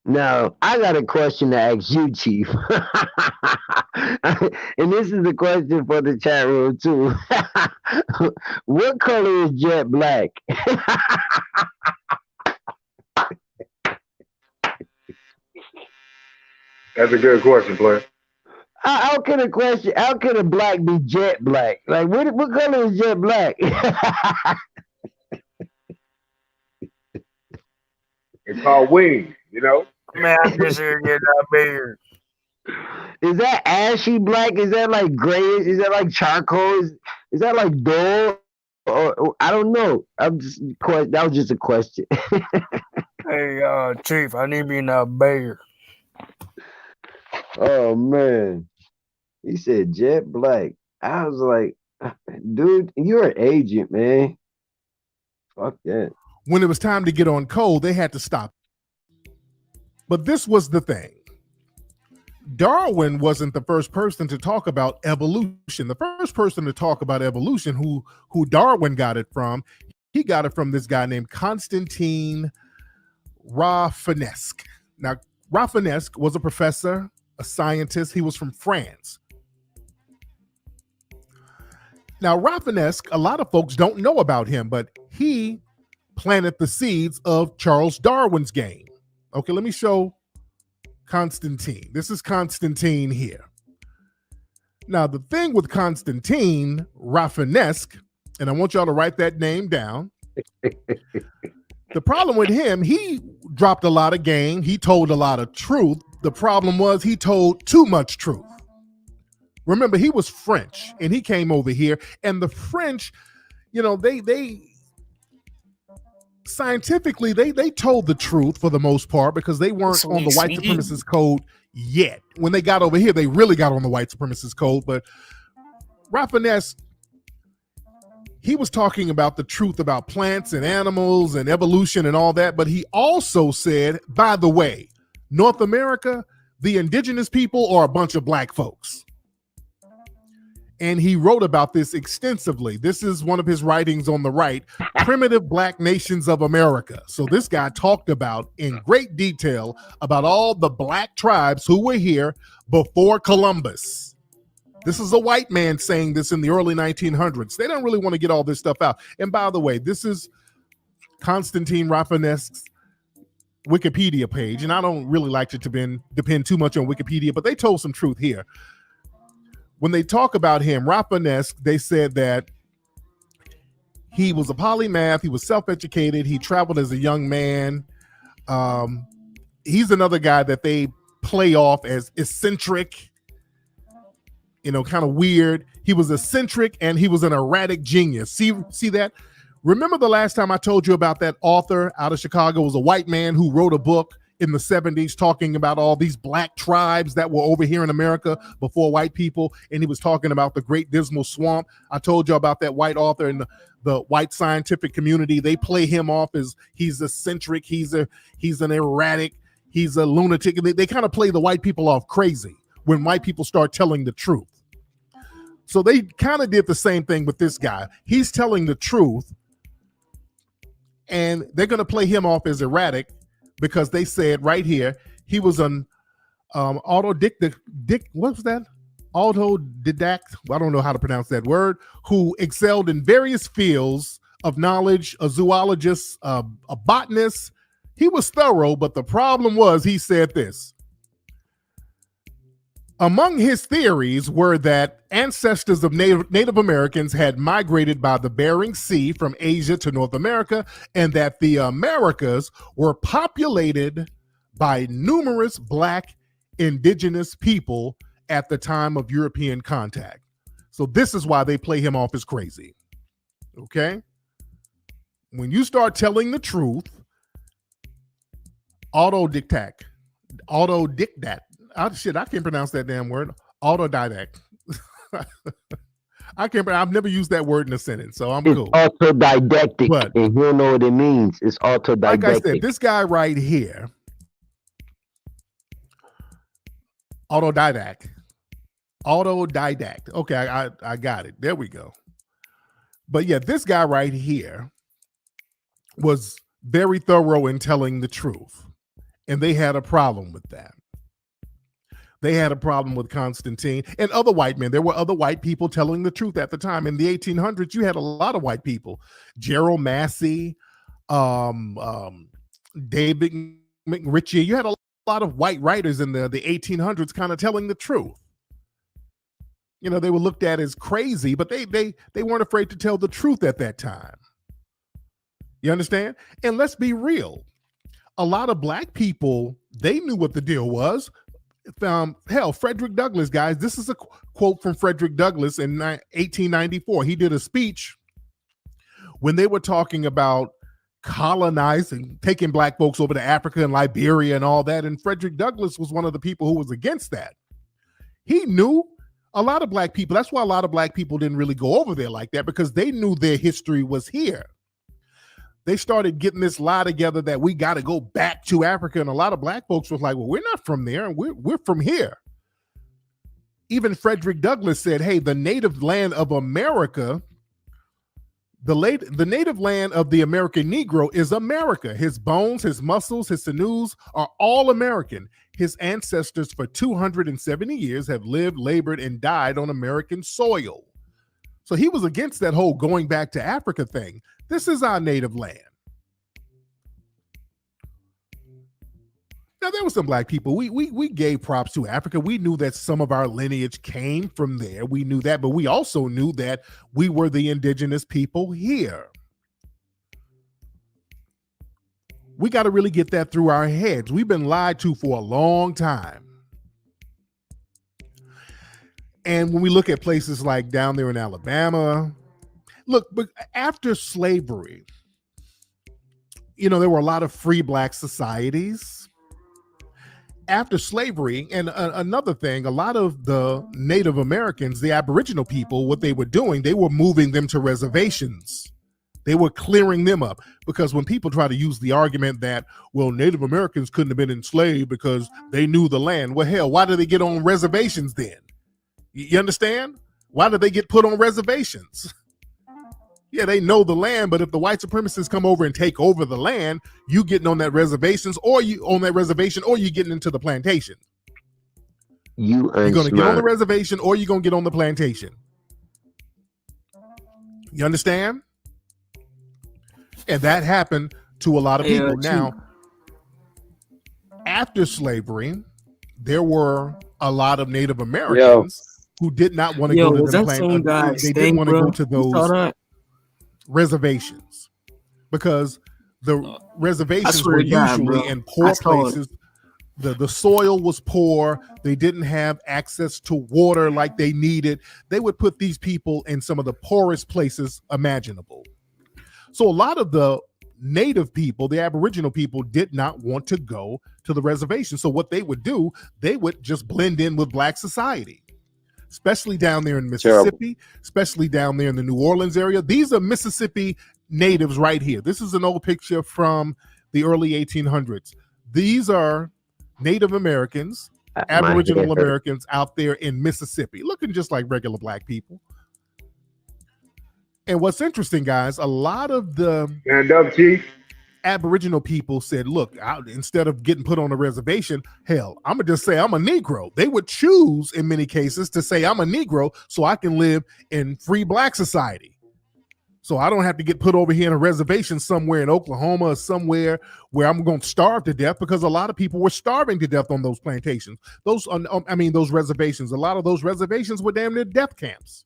now, I got a question to ask you, Chief. And this is a question for the chat room, too. What color is jet black? That's a good question, player. How can a black be jet black? Like, what color is jet black? It's called wings, you know? Man, I'm just here getting that beard. Is that ashy black? Is that like grayish? Is that like charcoal? Is that like dull? Or I don't know. That was just a question. Hey, Chief, I need me a beard. Oh man, he said jet black. I was like, dude, you're an agent, man. Fuck that. When it was time to get on code, they had to stop. But this was the thing. Darwin wasn't the first person to talk about evolution. The first person to talk about evolution, who Darwin got it from, he got it from this guy named Constantine Rafinesque. Now, Rafinesque was a professor, a scientist. He was from France. Now, Rafinesque, a lot of folks don't know about him, but he planted the seeds of Charles Darwin's game. Okay, let me show Constantine. This is Constantine here. Now, the thing with Constantine Rafinesque, and I want y'all to write that name down. The problem with him, he dropped a lot of game. He told a lot of truth. The problem was he told too much truth. Remember, he was French, and he came over here, and the French, you know, they scientifically, they told the truth for the most part because they weren't on the white supremacist code yet. When they got over here, they really got on the white supremacist code. But Rafinesque, he was talking about the truth about plants and animals and evolution and all that. But he also said, by the way, North America, the indigenous people are a bunch of black folks. And he wrote about this extensively. This is one of his writings on the right, Primitive Black Nations of America. So this guy talked about in great detail about all the black tribes who were here before Columbus. This is a white man saying this in the early 1900s. They don't really want to get all this stuff out. And by the way, this is Constantine Rafinesque's Wikipedia page. And I don't really like to depend too much on Wikipedia, but they told some truth here. When they talk about him, Rafinesque, they said that He was a polymath. He was self-educated. He traveled as a young man. He's another guy that they play off as eccentric, kind of weird. He was eccentric and he was an erratic genius. See that? Remember the last time I told you about that author out of Chicago? It was a white man who wrote a book in the 70s talking about all these black tribes that were over here in America before white people. And he was talking about the Great Dismal Swamp. I told you about that white author in the white scientific community. They play him off as he's eccentric. He's an erratic. He's a lunatic. They kind of play the white people off crazy when white people start telling the truth. So they kind of did the same thing with this guy. He's telling the truth, and they're going to play him off as erratic because they said right here he was an autodidact. What was that? Autodidact. I don't know how to pronounce that word. Who excelled in various fields of knowledge. A zoologist, a botanist. He was thorough, but the problem was he said this. Among his theories were that ancestors of Native Americans had migrated by the Bering Sea from Asia to North America, and that the Americas were populated by numerous black indigenous people at the time of European contact. So this is why they play him off as crazy. Okay? When you start telling the truth, autodidact. I can't pronounce that damn word. Autodidact. I've never used that word in a sentence, so I'm cool. Autodidactic, But, and you know what it means. It's autodidactic. like I said, this guy right here, autodidact. Okay, I got it. There we go. But yeah, this guy right here was very thorough in telling the truth, and they had a problem with that. They had a problem with Constantine and other white men. There were other white people telling the truth at the time. In the 1800s, you had a lot of white people. Gerald Massey, David McRitchie. You had a lot of white writers in the 1800s kind of telling the truth. They were looked at as crazy, but they weren't afraid to tell the truth at that time. You understand? And let's be real. A lot of black people, they knew what the deal was. Frederick Douglass, guys, this is a quote from Frederick Douglass in 1894. He did a speech when they were talking about colonizing, taking black folks over to Africa and Liberia and all that. And Frederick Douglass was one of the people who was against that. He knew a lot of black people. That's why a lot of black people didn't really go over there like that, because they knew their history was here. They started getting this lie together that we got to go back to Africa. And a lot of black folks was like, well, we're not from there. We're from here. Even Frederick Douglass said, hey, the native land of America, the native land of the American Negro is America. His bones, his muscles, his sinews are all American. His ancestors for 270 years have lived, labored, and died on American soil. So he was against that whole going back to Africa thing. This is our native land. Now, there were some black people. We gave props to Africa. We knew that some of our lineage came from there. We knew that, but we also knew that we were the indigenous people here. We got to really get that through our heads. We've been lied to for a long time. And when we look at places like down there in Alabama, look, but after slavery, there were a lot of free black societies. After slavery, and another thing, a lot of the Native Americans, the Aboriginal people, what they were doing, they were moving them to reservations. They were clearing them up, because when people try to use the argument that, well, Native Americans couldn't have been enslaved because they knew the land. Well, hell, why did they get on reservations then? You understand? Why did they get put on reservations? Yeah, they know the land, but if the white supremacists come over and take over the land, you getting on that reservation, or you getting into the plantation. You're going to get on the reservation, or you're going to get on the plantation. You understand? And that happened to a lot of people. Now, after slavery, there were a lot of Native Americans who did not want to go to the plantation. They didn't want to go to those. reservations, because the reservations were to God, usually bro. in poor I saw it. places. The soil was poor. They didn't have access to water like they needed. They would put these people in some of the poorest places imaginable. So a lot of the native people, the Aboriginal people, did not want to go to the reservation. So what they would do, they would just blend in with Black society, especially down there in Mississippi, especially down there in the New Orleans area. These are Mississippi natives right here. This is an old picture from the early 1800s. These are Native Americans, Aboriginal Americans out there in Mississippi, looking just like regular Black people. And what's interesting, guys, a lot of the Aboriginal people said, look, instead of getting put on a reservation, hell, I'm going to just say I'm a Negro. They would choose, in many cases, to say I'm a Negro so I can live in free Black society. So I don't have to get put over here in a reservation somewhere in Oklahoma or somewhere where I'm going to starve to death, because a lot of people were starving to death on those plantations. Those reservations. A lot of those reservations were damn near death camps.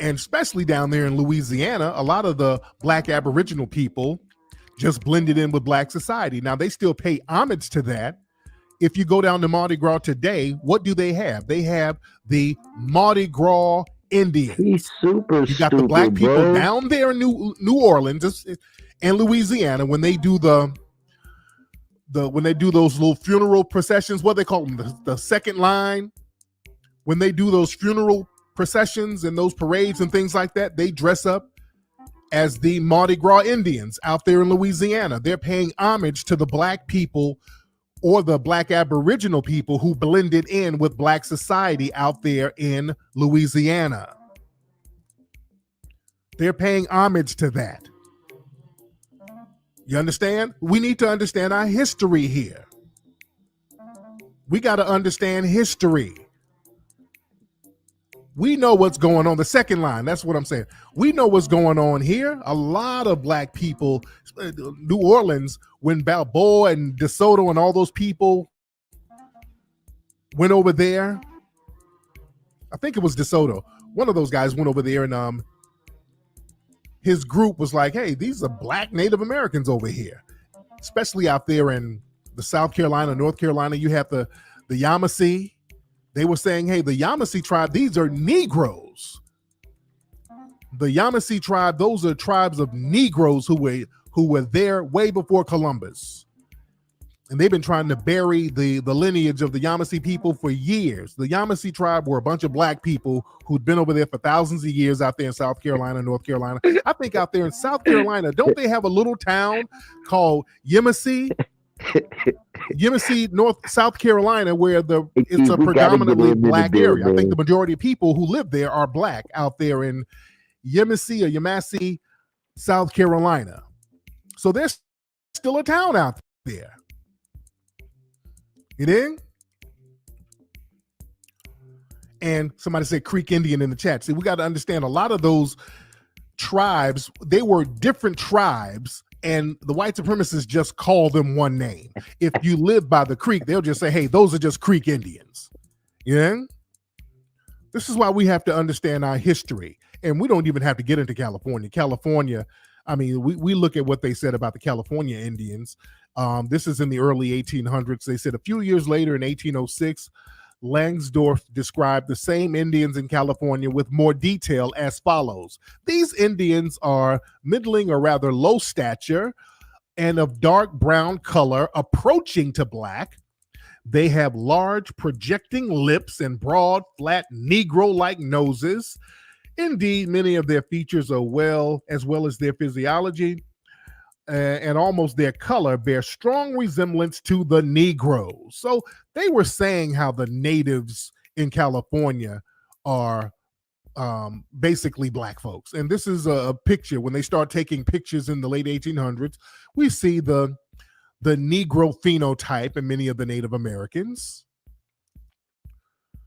And especially down there in Louisiana, a lot of the Black Aboriginal people just blended in with Black society. Now, they still pay homage to that. If you go down to Mardi Gras today, what do they have? They have the Mardi Gras Indians. He's super You got the Black people down there in New Orleans and Louisiana when they do when they do those little funeral processions. What they call them, the second line. When they do those funeral processions and those parades and things like that, they dress up as the Mardi Gras Indians out there in Louisiana. They're paying homage to the Black people or the Black Aboriginal people who blended in with Black society out there in Louisiana. They're paying homage to that. You understand? We need to understand our history here. We got to understand history. We know what's going on. The second line, that's what I'm saying. We know what's going on here. A lot of Black people, New Orleans, when Balboa and DeSoto and all those people went over there, I think it was DeSoto. One of those guys went over there, and his group was like, hey, these are Black Native Americans over here, especially out there in the South Carolina, North Carolina. You have the Yamasee. They were saying, hey, the Yamasee tribe, these are Negroes. The Yamasee tribe, those are tribes of Negroes who were there way before Columbus. And they've been trying to bury the lineage of the Yamasee people for years. The Yamasee tribe were a bunch of Black people who'd been over there for thousands of years out there in South Carolina, North Carolina. I think out there in South Carolina, don't they have a little town called Yamasee? South Carolina, where it's a predominantly Black area. I think the majority of people who live there are Black out there in Yamasee, South Carolina. So there's still a town out there. You dig? And somebody said Creek Indian in the chat. See, we got to understand a lot of those tribes, they were different tribes, and the white supremacists just call them one name. If you live by the creek, they'll just say, hey, those are just Creek Indians. Yeah? This is why we have to understand our history. And we don't even have to get into California. California, I mean, we look at what they said about the California Indians. This is in the early 1800s. They said a few years later in 1806, Langsdorff described the same Indians in California with more detail as follows. These Indians are middling or rather low stature and of dark brown color approaching to Black. They have large projecting lips and broad, flat Negro-like noses. Indeed, many of their features are as well as their physiology and almost their color bear strong resemblance to the Negroes. So they were saying how the natives in California are basically Black folks. And this is a picture. When they start taking pictures in the late 1800s, we see the Negro phenotype in many of the Native Americans.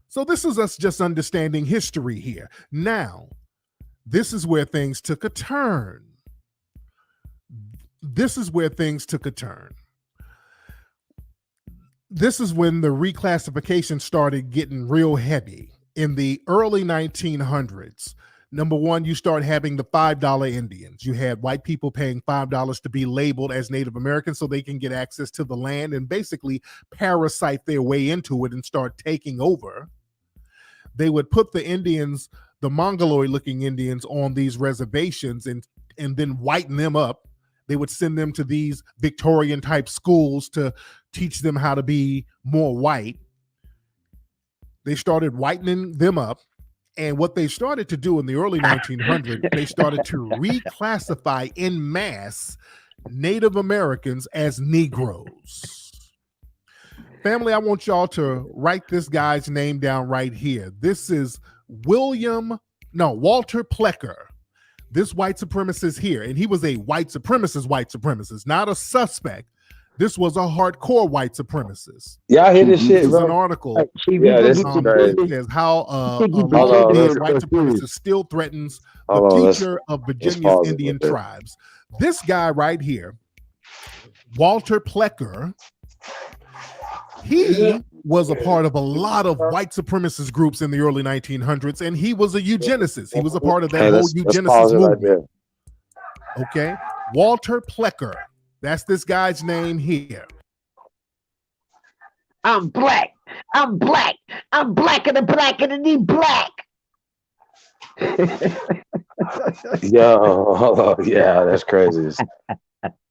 So this is us just understanding history here. Now, this is where things took a turn. This is where things took a turn. This is when the reclassification started getting real heavy. In the early 1900s, Number one, you start having the $5 Indians. You had white people paying $5 to be labeled as Native Americans so they can get access to the land and basically parasite their way into it and start taking over. They would put the Indians, the Mongoloid-looking Indians, on these reservations and then whiten them up. They would send them to these Victorian-type schools to teach them how to be more white. They started whitening them up. And what they started to do in the early 1900s, they started to reclassify en masse Native Americans as Negroes. Family, I want y'all to write this guy's name down right here. This is Walter Plecker. This white supremacist here, and he was a white supremacist, not a suspect. This was a hardcore white supremacist. Y'all hear this shit, This is bro? an article. Yeah, this is crazy. Says how Virginia's white supremacist still threatens the future of Virginia's Indian tribes. This guy right here, Walter Plecker, he was a part of a lot of white supremacist groups in the early 1900s, and he was a eugenicist. He was a part of that whole eugenicist movement. Okay, Walter Plecker. That's this guy's name here. I'm black. I'm black. I'm blacker than the black. Yo, yeah, that's crazy.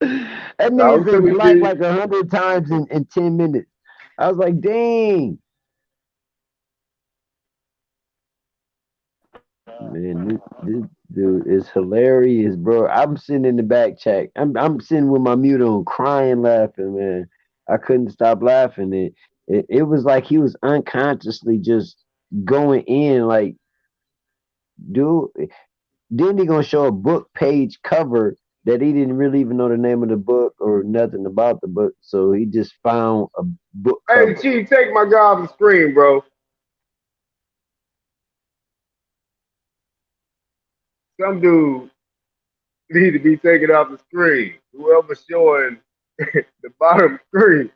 That man said black like 100 times in 10 minutes. I was like, dang. Man, this dude is hilarious, bro. I'm sitting in the back chat. I'm sitting with my mute on, crying, laughing, man. I couldn't stop laughing. It was like he was unconsciously just going in, like, dude. Then he gonna show a book page cover that he didn't really even know the name of the book or nothing about the book. So he just found a book cover. Hey, Chief, take my guy off the screen, bro. Some dude need to be taken off the screen. Whoever's showing the bottom screen.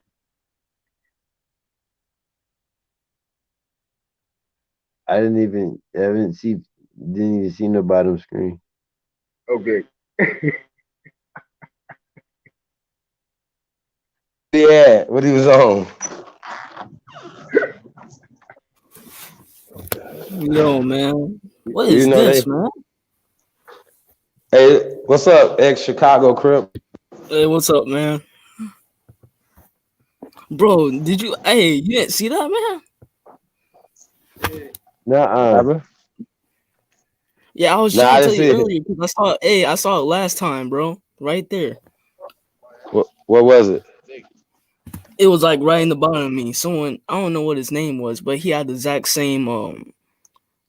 I didn't even see the bottom screen. Okay. Yeah, what he was on. Yo, man. What is this, man? Hey, what's up, ex-Chicago Crip? Hey, what's up, man? Bro, you didn't see that, man? Nuh-uh. Yeah, I was trying to tell you earlier because I saw it last time, bro. Right there. What was it? It was like right in the bottom of me. Someone, I don't know what his name was, but he had the exact same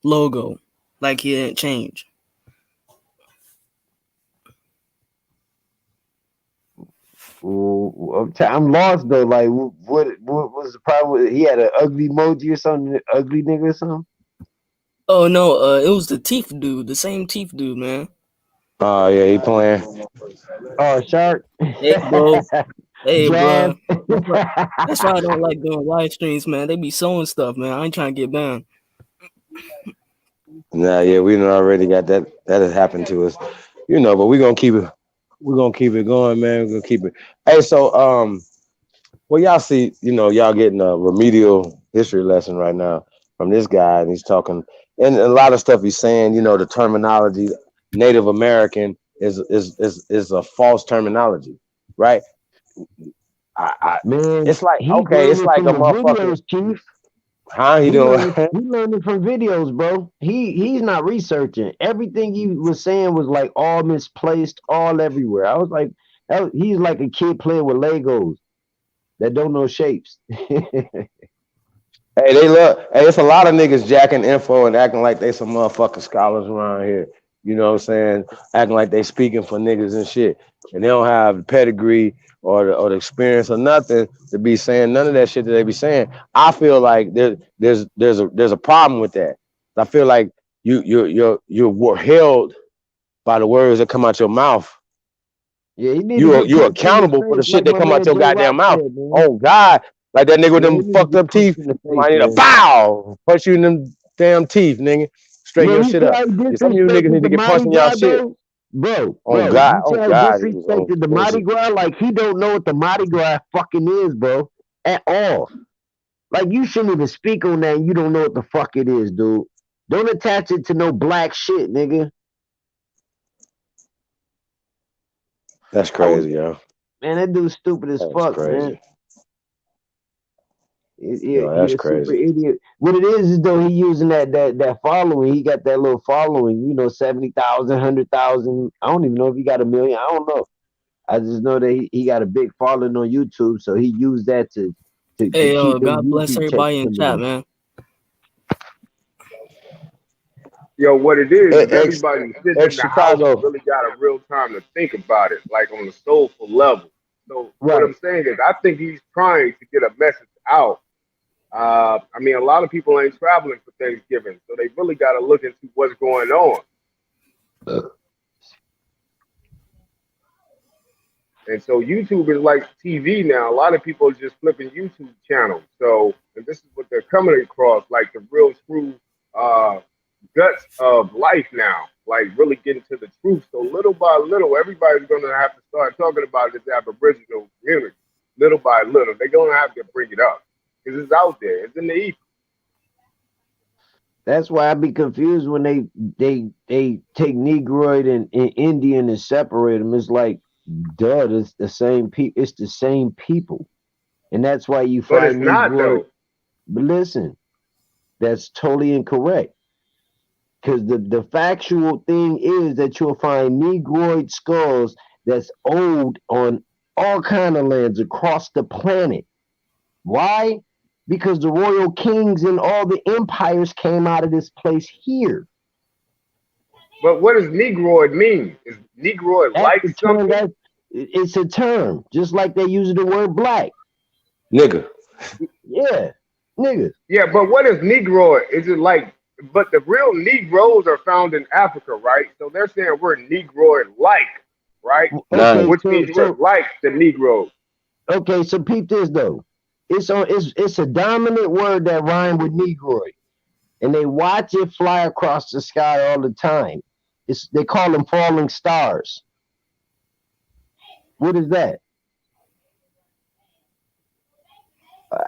logo. Like he didn't change. I'm lost though. Like, what was the problem with it? He had an ugly emoji or something, ugly nigga or something? Oh no, it was the teeth dude, the same teeth dude, man. Oh yeah, he playing. Oh, Shark. Hey, bro. Hey, bro. That's why I don't like doing live streams, man. They be sewing stuff, man. I ain't trying to get banned. Nah, yeah, we done already got that. That has happened to us, you know. But we're gonna keep it. We're gonna keep it going, man. We're gonna keep it. Hey, so well, y'all see, you know, y'all getting a remedial history lesson right now from this guy, and he's talking, and a lot of stuff he's saying. You know, the terminology Native American is a false terminology, right? Man, it's like okay, it's like a motherfucker. Videos, Chief. Huh? He doing? He learning from videos, bro. He's not researching. Everything he was saying was like all misplaced, all everywhere. I was like, he's like a kid playing with Legos that don't know shapes. Hey, they love. Hey, it's a lot of niggas jacking info and acting like they some motherfucking scholars around here. You know what I'm saying? Acting like they speaking for niggas and shit, and they don't have the pedigree or the experience or nothing to be saying none of that shit that they be saying. I feel like there's a problem with that. I feel like you're held by the words that come out your mouth. Yeah, you're accountable for the shit that come out your goddamn mouth. Oh God, like that nigga with them fucked up teeth. I need a bow, punch you in them damn teeth, nigga. straighten your you shit see up. how he Some of you niggas disrespected need to the get Mardi punched in y'all Gras, shit. though? Bro, Oh you see how he God, he was on disrespected the Mardi bullshit. Gras? Like, he don't know what the Mardi Gras fucking is, bro, at all. Like, you shouldn't even speak on that and you don't know what the fuck it is, dude. Don't attach it to no black shit, nigga. That's crazy, yo. Man, that dude's stupid as fuck, crazy. man. That's He a crazy. super idiot. What it is though, he using that following. He got that little following, 70,000, 100,000. I don't even know if he got 1 million. I don't know. I just know that he got a big following on YouTube, so he used that to Hey, keep them God bless YouTube everybody in checks chat, coming man. Yo, what it is everybody sitting in the house Chicago. really got a real time to think about it, like on a soulful level. So what I'm saying is, I think he's trying to get a message out. I mean, a lot of people ain't traveling for Thanksgiving, so they really got to look into what's going on. And so YouTube is like TV now. A lot of people are just flipping YouTube channels. So, and this is what they're coming across, like the real true guts of life now, like really getting to the truth. So little by little, everybody's going to have to start talking about this Aboriginal community. Little by little, they're going to have to bring it up because it's out there. It's in the ether. That's why I be confused when they take Negroid and Indian and separate them. It's like, duh, it's the same people. It's the same people, and that's why you But find it's not, Negroid. though. But listen, that's totally incorrect. Because the factual thing is that you'll find Negroid skulls that's old on all kind of lands across the planet. Why? Because the royal kings and all the empires came out of this place here. But what does Negroid mean? Is Negroid like something? It's a term, just like they use the word black. Nigga. Yeah, nigga. Yeah, but what is Negroid? Is it like, but the real Negroes are found in Africa, right? So they're saying we're Negroid-like, right? Okay, Which means we're like the Negroes. Okay, so peep this though. It's a dominant word that rhymes with Negroid, and they watch it fly across the sky all the time. They call them falling stars. What is that?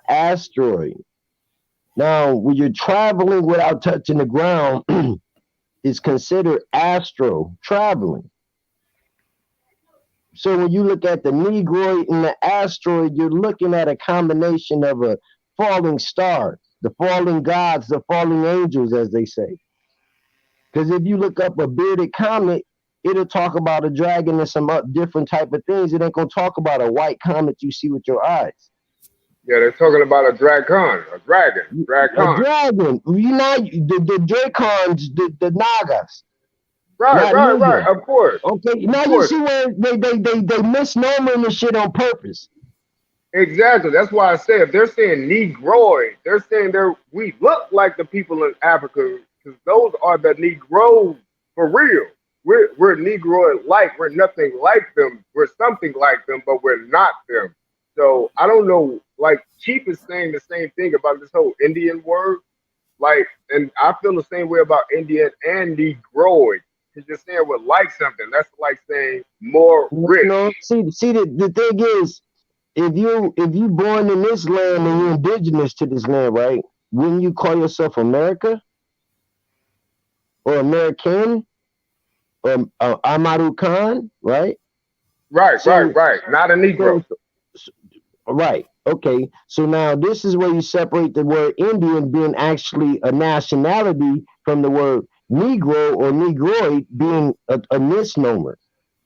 Asteroid. Now, when you're traveling without touching the ground, it's considered astro traveling. So when you look at the Negroid and the asteroid, you're looking at a combination of a falling star, the falling gods, the falling angels, as they say. Because if you look up a bearded comet, it'll talk about a dragon and some different type of things. It ain't gonna talk about a white comet you see with your eyes. Yeah, they're talking about a dragon, a dragon. A dragon. You know, the dracons, the nagas. Right. Of course. Okay, now you see where they misnomering the shit on purpose. Exactly. That's why I said if they're saying Negroid, they're saying we look like the people in Africa because those are the Negroes for real. We're Negroid-like. We're nothing like them. We're something like them, but we're not them. So I don't know. Like Chief is saying the same thing about this whole Indian word. Like, and I feel the same way about Indian and Negroid. Because you're saying we're like something. That's like saying more rich. No, see, the thing is, if you born in this land and you're indigenous to this land, right? Wouldn't you call yourself America or American or Amaru Khan, right? Right. Not a Negro. Right. Okay. So now this is where you separate the word Indian being actually a nationality from the word Negro or Negroid being a misnomer.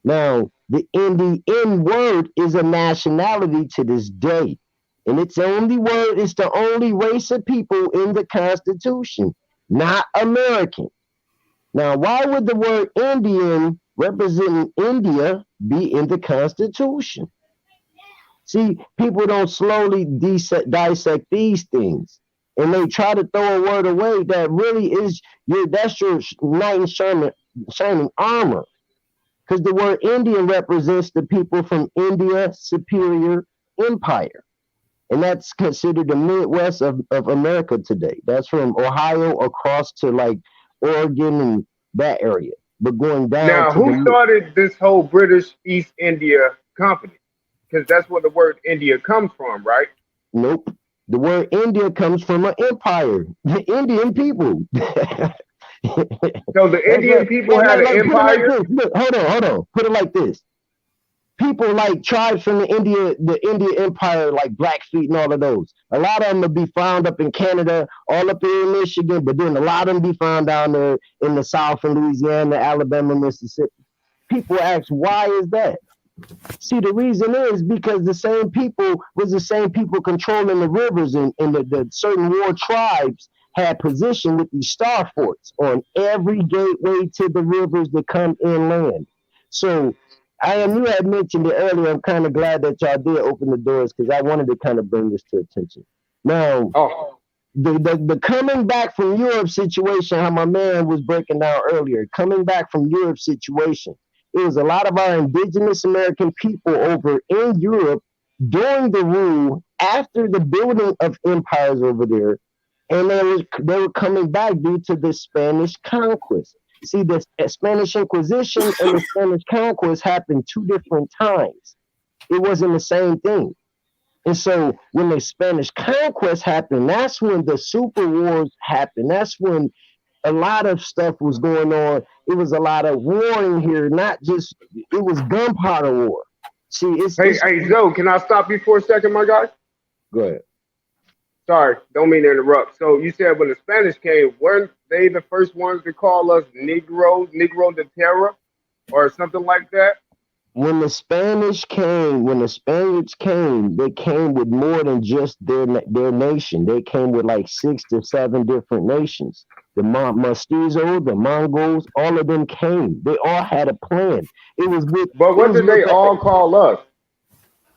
Now, the Indian word is a nationality to this day. And it's the only word, it's the only race of people in the Constitution, not American. Now, why would the word Indian representing India be in the Constitution? See, people don't slowly dissect these things, and they try to throw a word away that really is that's your knight in shining armor, because the word Indian represents the people from India Superior Empire, and that's considered the Midwest of America today. That's from Ohio across to like Oregon and that area. But going down Now, to who started this whole British East India Company? Because that's where the word India comes from, right? Nope. The word India comes from an empire. The Indian people. So the Indian people had an empire? Put it like this. Look, hold on. Put it like this. People like tribes from the Indian Empire, like Blackfeet and all of those. A lot of them will be found up in Canada, all up here in Michigan, but then a lot of them be found down there in the South, in Louisiana, Alabama, Mississippi. People ask, why is that? See, the reason is because the same people was the same people controlling the rivers, and the certain war tribes had position with these star forts on every gateway to the rivers that come inland. So you had mentioned it earlier. I'm kind of glad that y'all did open the doors because I wanted to kind of bring this to attention. Now, the coming back from Europe situation, how my man was breaking down earlier, coming back from Europe situation, it was a lot of our indigenous American people over in Europe during the rule after the building of empires over there, and they were coming back due to the Spanish conquest. See, the Spanish Inquisition and the Spanish conquest happened 2 different times. It wasn't the same thing. And so when the Spanish conquest happened, that's when the super wars happened. That's when a lot of stuff was going on. It was a lot of warring here, not just, it was gunpowder war. See, Hey, Zoe, can I stop you for a second, my guy? Go ahead. Sorry, don't mean to interrupt. So you said when the Spanish came, weren't they the first ones to call us Negroes, Negro de Terra, or something like that? When the Spaniards came, they came with more than just their nation. They came with like 6 to 7 different nations. The Mestizo, the Mongols, all of them came. They all had a plan. It was with. But what did they all call us?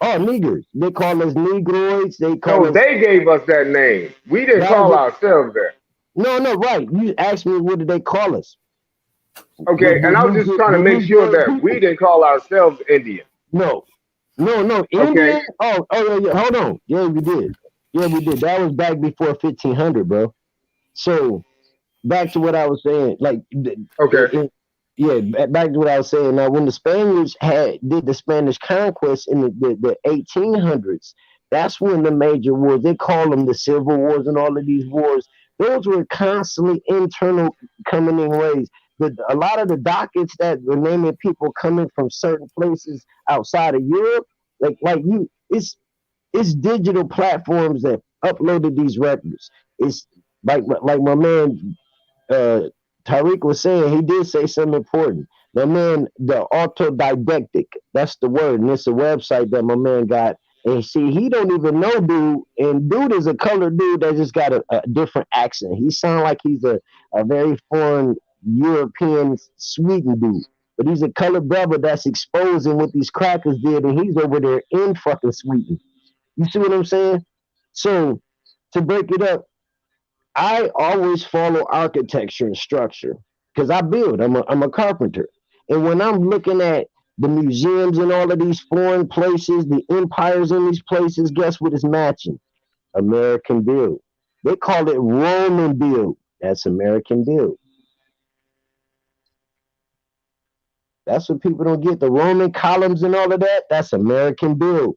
Oh, niggers. They call us Negroids. They gave us that name. We didn't call ourselves that. No, right. You asked me what did they call us. Okay, and I was just trying to make sure that we didn't call ourselves Indian. No. Indian? Okay. Oh, yeah. Hold on. Yeah, we did. That was back before 1500, bro. So, back to what I was saying. Back to what I was saying. Now, when the Spaniards did the Spanish conquest in the 1800s, that's when the major wars, they call them the Civil Wars and all of these wars, those were constantly internal coming in ways. A lot of the dockets that were naming people coming from certain places outside of Europe, it's digital platforms that uploaded these records. It's like my man Tariq was saying, he did say something important. My man, the autodidactic, that's the word, and it's a website that my man got. And see, he don't even know dude, and dude is a colored dude that just got a different accent. He sounds like he's a very foreign European Sweden dude, but he's a colored brother that's exposing what these crackers did, and he's over there in fucking Sweden. You see what I'm saying? So to break it up, I always follow architecture and structure because I build. I'm a carpenter, and when I'm looking at the museums in all of these foreign places, the empires in these places, guess what is matching? American build. They call it Roman build. That's American build. That's what people don't get. The Roman columns and all of that, that's American build.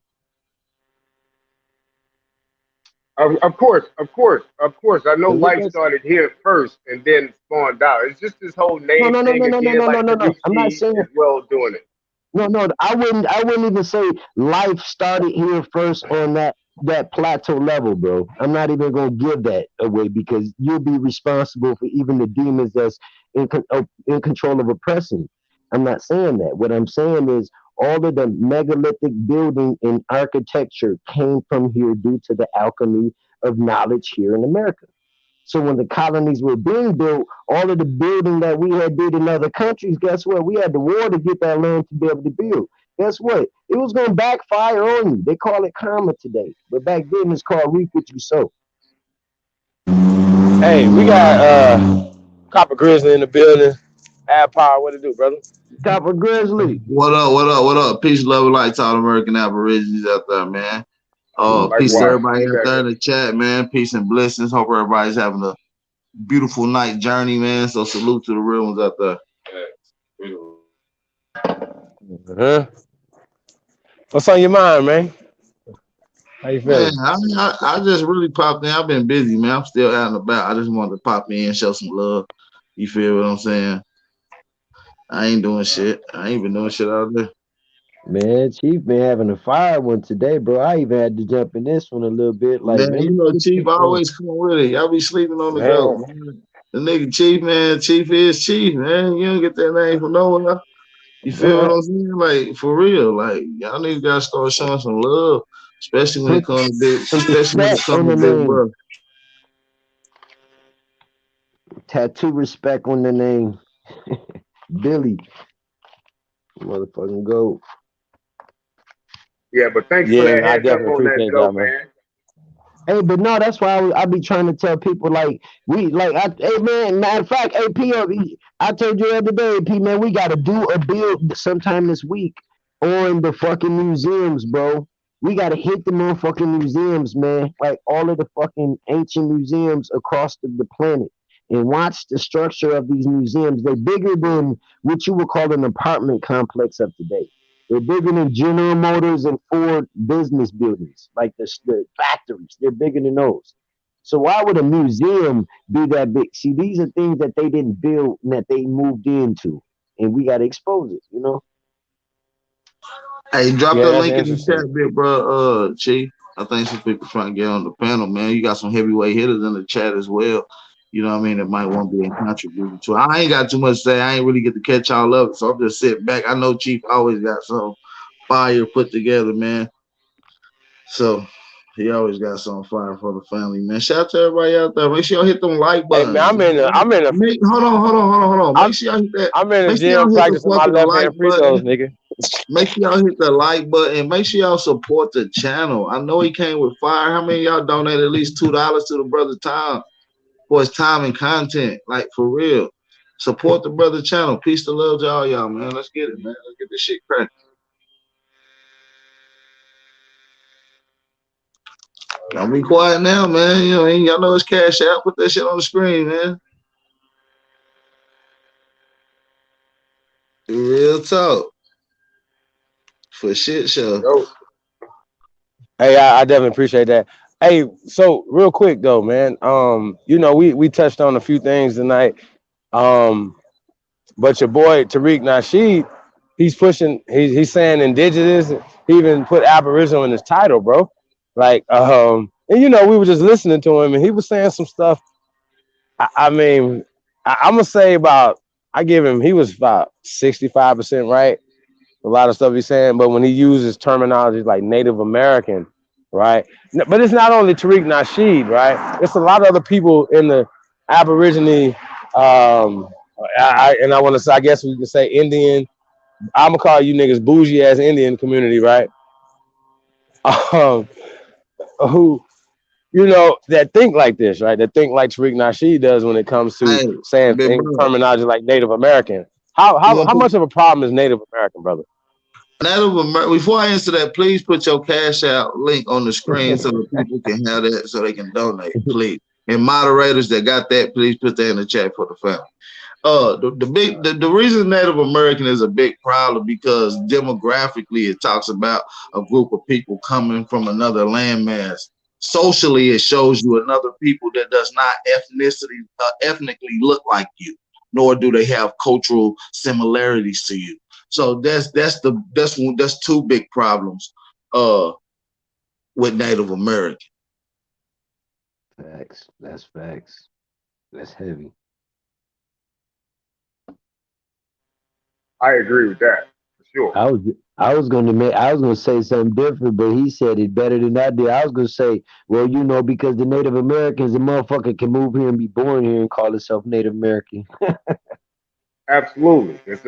Of course. I know life started here first and then spawned out. It's just this whole name thing again. I'm not saying as well doing it. No, I wouldn't even say life started here first on that plateau level, bro. I'm not even gonna give that away because you'll be responsible for even the demons that's in control of oppressing. I'm not saying that. What I'm saying is all of the megalithic building and architecture came from here due to the alchemy of knowledge here in America. So when the colonies were being built, all of the building that we had did in other countries, guess what? We had the war to get that land to be able to build. Guess what? It was going to backfire on you. They call it karma today. But back then it's called reap what you sow. Hey, we got Copper Grizzly in the building. Ad Power, what it do, brother? Copper Grizzly. What up? Peace, love, light to all American Aborigines out there, man. Peace to everybody out there in the chat, man. Peace and blessings. Hope everybody's having a beautiful night journey, man. So salute to the real ones out there. What's on your mind, man? How you feeling? Man, I just really popped in. I've been busy, man. I'm still out and about. I just wanted to pop in and show some love. You feel what I'm saying? I ain't doing shit. I ain't been doing shit out there. Man, Chief been having a fire one today, bro. I even had to jump in this one a little bit. Like, Man, you know, Chief always come with it. Y'all be sleeping on the go. Man. The nigga Chief, man. Chief is Chief, man. You don't get that name from nowhere. You feel what I'm saying? Like, for real. Like, y'all niggas gotta start showing some love, especially when it comes to big bro. Tattoo respect on the name. Billy. Motherfucking goat. Yeah, but thanks for that heads up on that though, man. Hey, but no, that's why I be trying to tell people, like, hey man, matter of fact, AP, I told you the other day, AP, man, we got to do a build sometime this week on the fucking museums, bro. We got to hit the motherfucking museums, man, like all of the fucking ancient museums across the planet, and watch the structure of these museums. They're bigger than what you would call an apartment complex of today. They're bigger than General Motors and Ford business buildings, like the factories. They're bigger than those. So why would a museum be that big? See, these are things that they didn't build and that they moved into, and we got to expose it, you know? Hey, drop the link in the chat, bit, bro, Chief. I think some people trying to get on the panel, man. You got some heavyweight hitters in the chat as well. You know what I mean? That might want to be in contribution to. I ain't got too much to say. I ain't really get to catch all of it, so I'm just sitting back. I know Chief always got some fire put together, man. So he always got some fire for the family, man. Shout out to everybody out there. Make sure y'all hit them like buttons. Hey, man, Hold on. Make sure y'all hit that. I'm in the gym practicing my left hand free throws, nigga. Make sure y'all hit the like button. Make sure y'all support the channel. I know he came with fire. How many of y'all donate at least $2 to the brother time for his time and content? Like, for real. Support the brother channel. Peace to love to all y'all, man. Let's get it, man. Let's get this shit cracking. Don't be quiet now, man. You know, y'all know it's cash out. Put that shit on the screen, man. Real talk. For shit show. Hey, I definitely appreciate that. Hey, so real quick though, man. You know, we touched on a few things tonight. But your boy Tariq Nasheed, he's pushing, he's saying indigenous. He even put Aboriginal in his title, bro. Like, and you know, we were just listening to him and he was saying some stuff. I mean, I'm gonna say he was about 65% right. A lot of stuff he's saying, but when he uses terminology like Native American, right? But it's not only Tariq Nasheed, right? It's a lot of other people in the Aborigine, and I want to say, I guess we can say Indian. I'm gonna call you niggas bougie ass Indian community, right? Who, you know, that think like this, right? That think like Tariq Nasheed does when it comes to saying terminology like Native American. How much of a problem is Native American, brother? Native American. Before I answer that, please put your Cash Out link on the screen so that people can have that, so they can donate, please. And moderators that got that, please put that in the chat for the family. The reason Native American is a big problem because demographically it talks about a group of people coming from another landmass. Socially, it shows you another people that does not ethnically look like you, nor do they have cultural similarities to you. So that's two big problems with Native American. Facts. That's facts. That's heavy. I agree with that for sure. I was gonna say something different, but he said it better than I did. I was gonna say, well, you know, because the Native Americans, the motherfucker can move here and be born here and call himself Native American. Absolutely. It's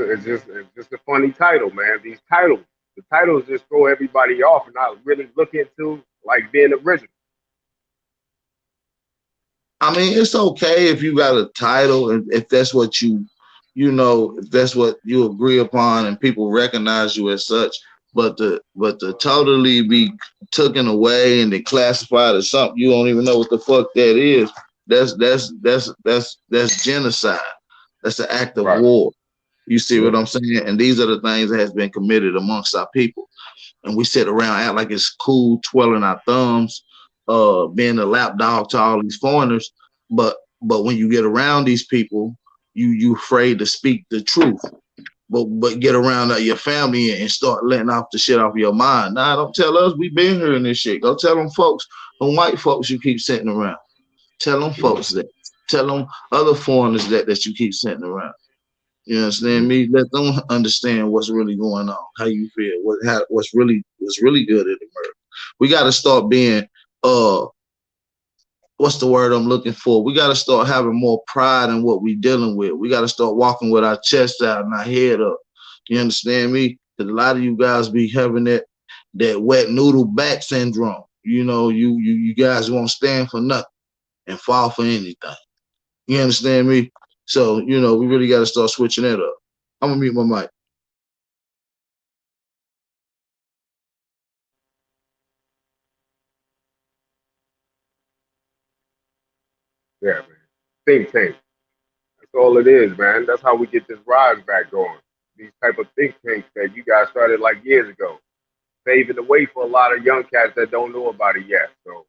just a funny title, man. The titles just throw everybody off and not really look into like being original. I mean, it's okay if you got a title and if that's what if that's what you agree upon and people recognize you as such, but to totally be taken away and then classified as something you don't even know what the fuck that is, That's genocide. That's an act of war. You see what I'm saying? And these are the things that has been committed amongst our people. And we sit around act like it's cool, twirling our thumbs, being a lapdog to all these foreigners. But when you get around these people, you afraid to speak the truth. But get around your family and start letting off the shit off your mind. Nah, don't tell us we been hearing this shit. Go tell them folks, them white folks you keep sitting around. Tell them folks that. Tell them other foreigners that you keep sitting around. You understand me? Let them understand what's really going on, how you feel, what's really good in America. We got to start being what's the word I'm looking for? We got to start having more pride in what we dealing with. We got to start walking with our chest out and our head up. You understand me? Because a lot of you guys be having that wet noodle back syndrome. You know, you guys won't stand for nothing and fall for anything. You understand me? So, you know, we really got to start switching that up. I'm going to mute my mic. Yeah, man. Think tank. That's all it is, man. That's how we get this rise back going. These type of think tanks that you guys started like years ago, paving the way for a lot of young cats that don't know about it yet. So,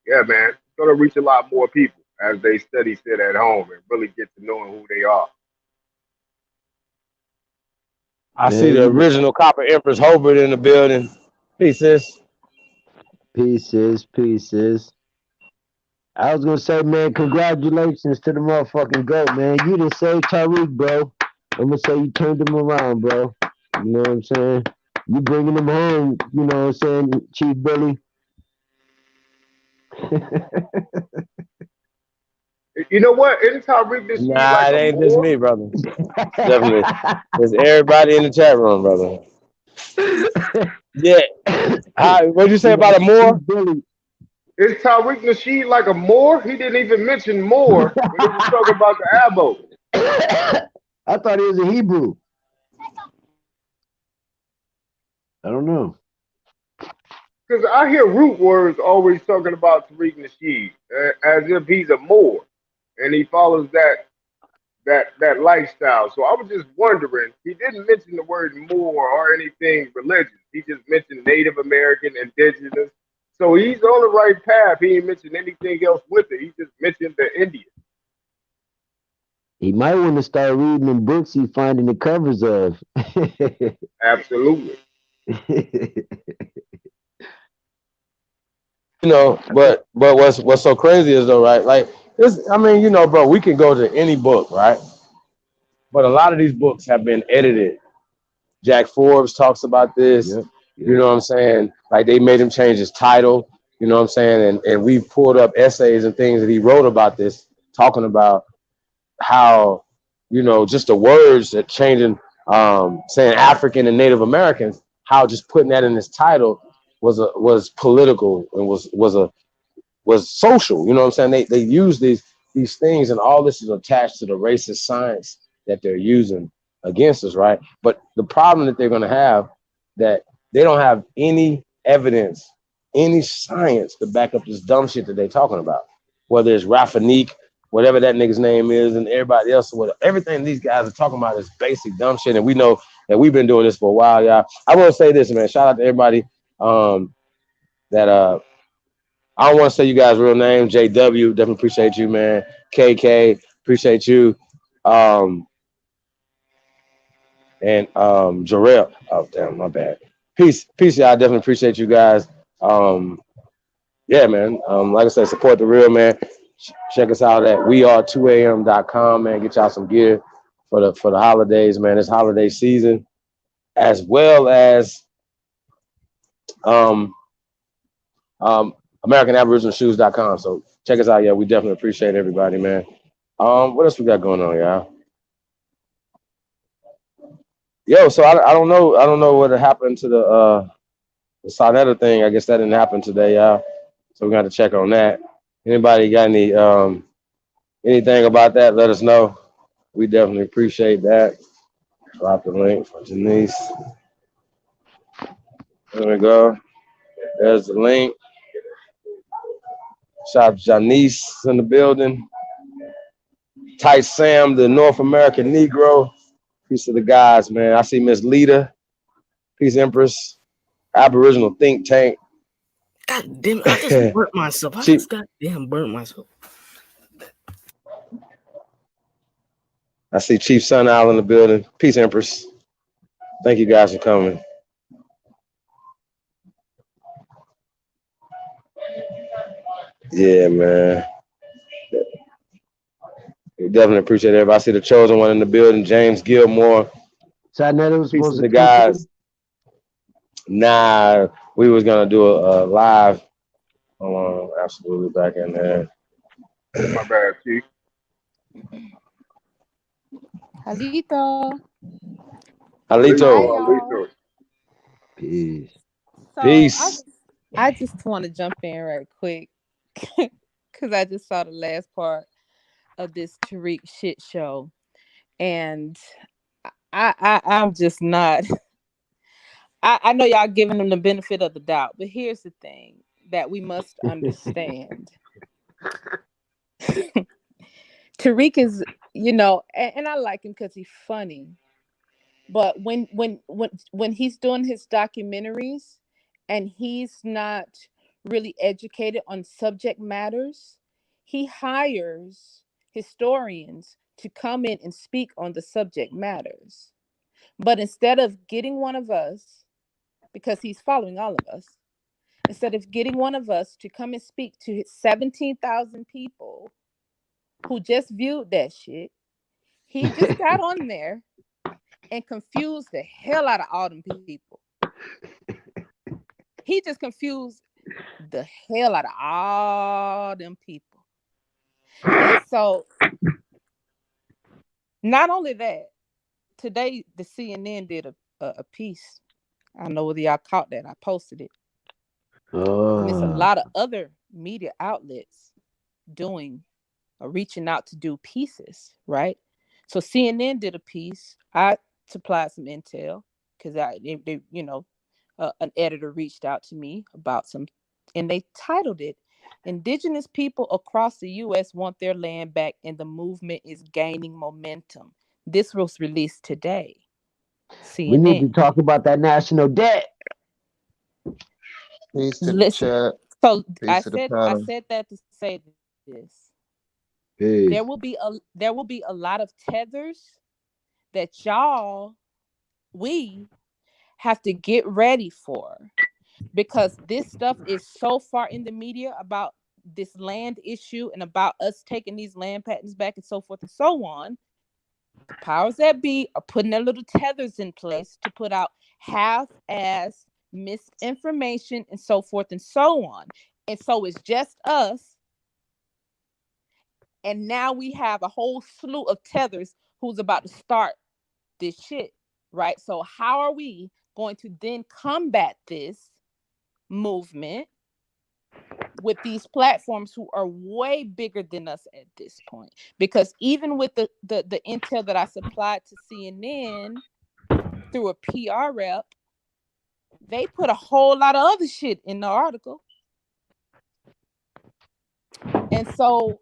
yeah, man, it's gonna reach a lot more people as they study sit at home and really get to knowing who they are. I see the original Copper Empress Hobart in the building. Pieces. Pieces. I was gonna say, man, congratulations to the motherfucking GOAT, man. You done saved Tariq, bro. I'm gonna say you turned him around, bro. You know what I'm saying? You bringing him home, you know what I'm saying, Chief Billy? You know what? Isn't Tariq this Nah, like it a ain't just Moor? me, brother. Definitely. It's everybody in the chat room, brother. Yeah. What'd you say about a Moor? Is Tariq Nasheed like a Moor? He didn't even mention Moor when he was talking about the Abo. I thought he was a Hebrew. I don't know. Because I hear root words always talking about Tariq Nasheed as if he's a Moor and he follows that lifestyle. So I was just wondering, he didn't mention the word Moor or anything religious. He just mentioned Native American, indigenous. So he's on the right path. He ain't mentioned anything else with it. He just mentioned the Indian. He might want to start reading the books he's finding the covers of. Absolutely. You know, but what's so crazy is though, right? Like this, I mean, you know, bro, we can go to any book, right? But a lot of these books have been edited. Jack Forbes talks about this. Yep. You know what I'm saying? Like they made him change his title. You know what I'm saying? And we pulled up essays and things that he wrote about this, talking about how, you know, just the words that changing, saying African and Native Americans, how just putting that in his title was political and was social. You know what I'm saying? They use these things, and all this is attached to the racist science that they're using against us, right? But the problem that they're going to have, that they don't have any evidence, any science to back up this dumb shit that they're talking about. Whether it's Rafanique, whatever that nigga's name is, and everybody else, everything these guys are talking about is basic dumb shit, and we know that we've been doing this for a while, y'all. I want to say this, man. Shout out to everybody that I don't want to say you guys' real name. JW, definitely appreciate you, man. KK, appreciate you. And Jarrell. Oh, damn, my bad. Peace, y'all. Definitely appreciate you guys. Yeah, man. Like I said, support the real, man. Check us out at weare2am.com, man. Get y'all some gear for the holidays, man. It's holiday season, as well as AmericanAboriginalShoes.com. So check us out, yeah. We definitely appreciate everybody, man. What else we got going on, y'all? Yo, so I don't know what happened to the Sonetta thing. I guess that didn't happen today, y'all. So we're gonna have to check on that. Anybody got any anything about that? Let us know. We definitely appreciate that. Drop the link for Janice. There we go. There's the link. Shout out to Janice in the building. Tight Sam, the North American Negro. Peace to the guys, man. I see Miss Lita. Peace, Empress. Aboriginal Think Tank. God damn, I just burnt myself. I just goddamn burnt myself. I see Chief Sun Owl in the building. Peace, Empress. Thank you guys for coming. Yeah, man. We definitely appreciate everybody. I see the chosen one in the building, James Gilmore. So I know it was Peace supposed to to the guys. Nah, we was gonna do a live. Hold on, absolutely back in there. My bad, Chief. Halito. Halito. Peace. So Peace. I just want to jump in right quick because I just saw the last part of this Tariq shit show, and I'm just not. I know y'all giving him the benefit of the doubt, but here's the thing that we must understand. Tariq is, and I like him because he's funny. But when he's doing his documentaries and he's not really educated on subject matters, he hires historians to come in and speak on the subject matters. But instead of getting one of us, because he's following all of us, instead of getting one of us to come and speak to 17,000 people who just viewed that shit, he just got on there and confused the hell out of all them people. He just confused the hell out of all them people. And so, not only that, today the CNN did a piece. I don't know whether y'all caught that. I posted it. And it's a lot of other media outlets reaching out to do pieces, right? So CNN did a piece. I supplied some intel because an editor reached out to me about and they titled it, "Indigenous people across the U.S. want their land back and the movement is gaining momentum." This was released today. CNN. We need to talk about that national debt. Peace to the chat. So Peace to the I panel. said that to say this. Peace. There will be a lot of tethers that we have to get ready for, because this stuff is so far in the media about this land issue and about us taking these land patents back and so forth and so on. The powers that be are putting their little tethers in place to put out half-ass misinformation and so forth and so on. And so it's just us. And now we have a whole slew of tethers who's about to start this shit, right? So how are we going to then combat this movement with these platforms who are way bigger than us at this point? Because even with the intel that I supplied to CNN through a PR rep, they put a whole lot of other shit in the article. And so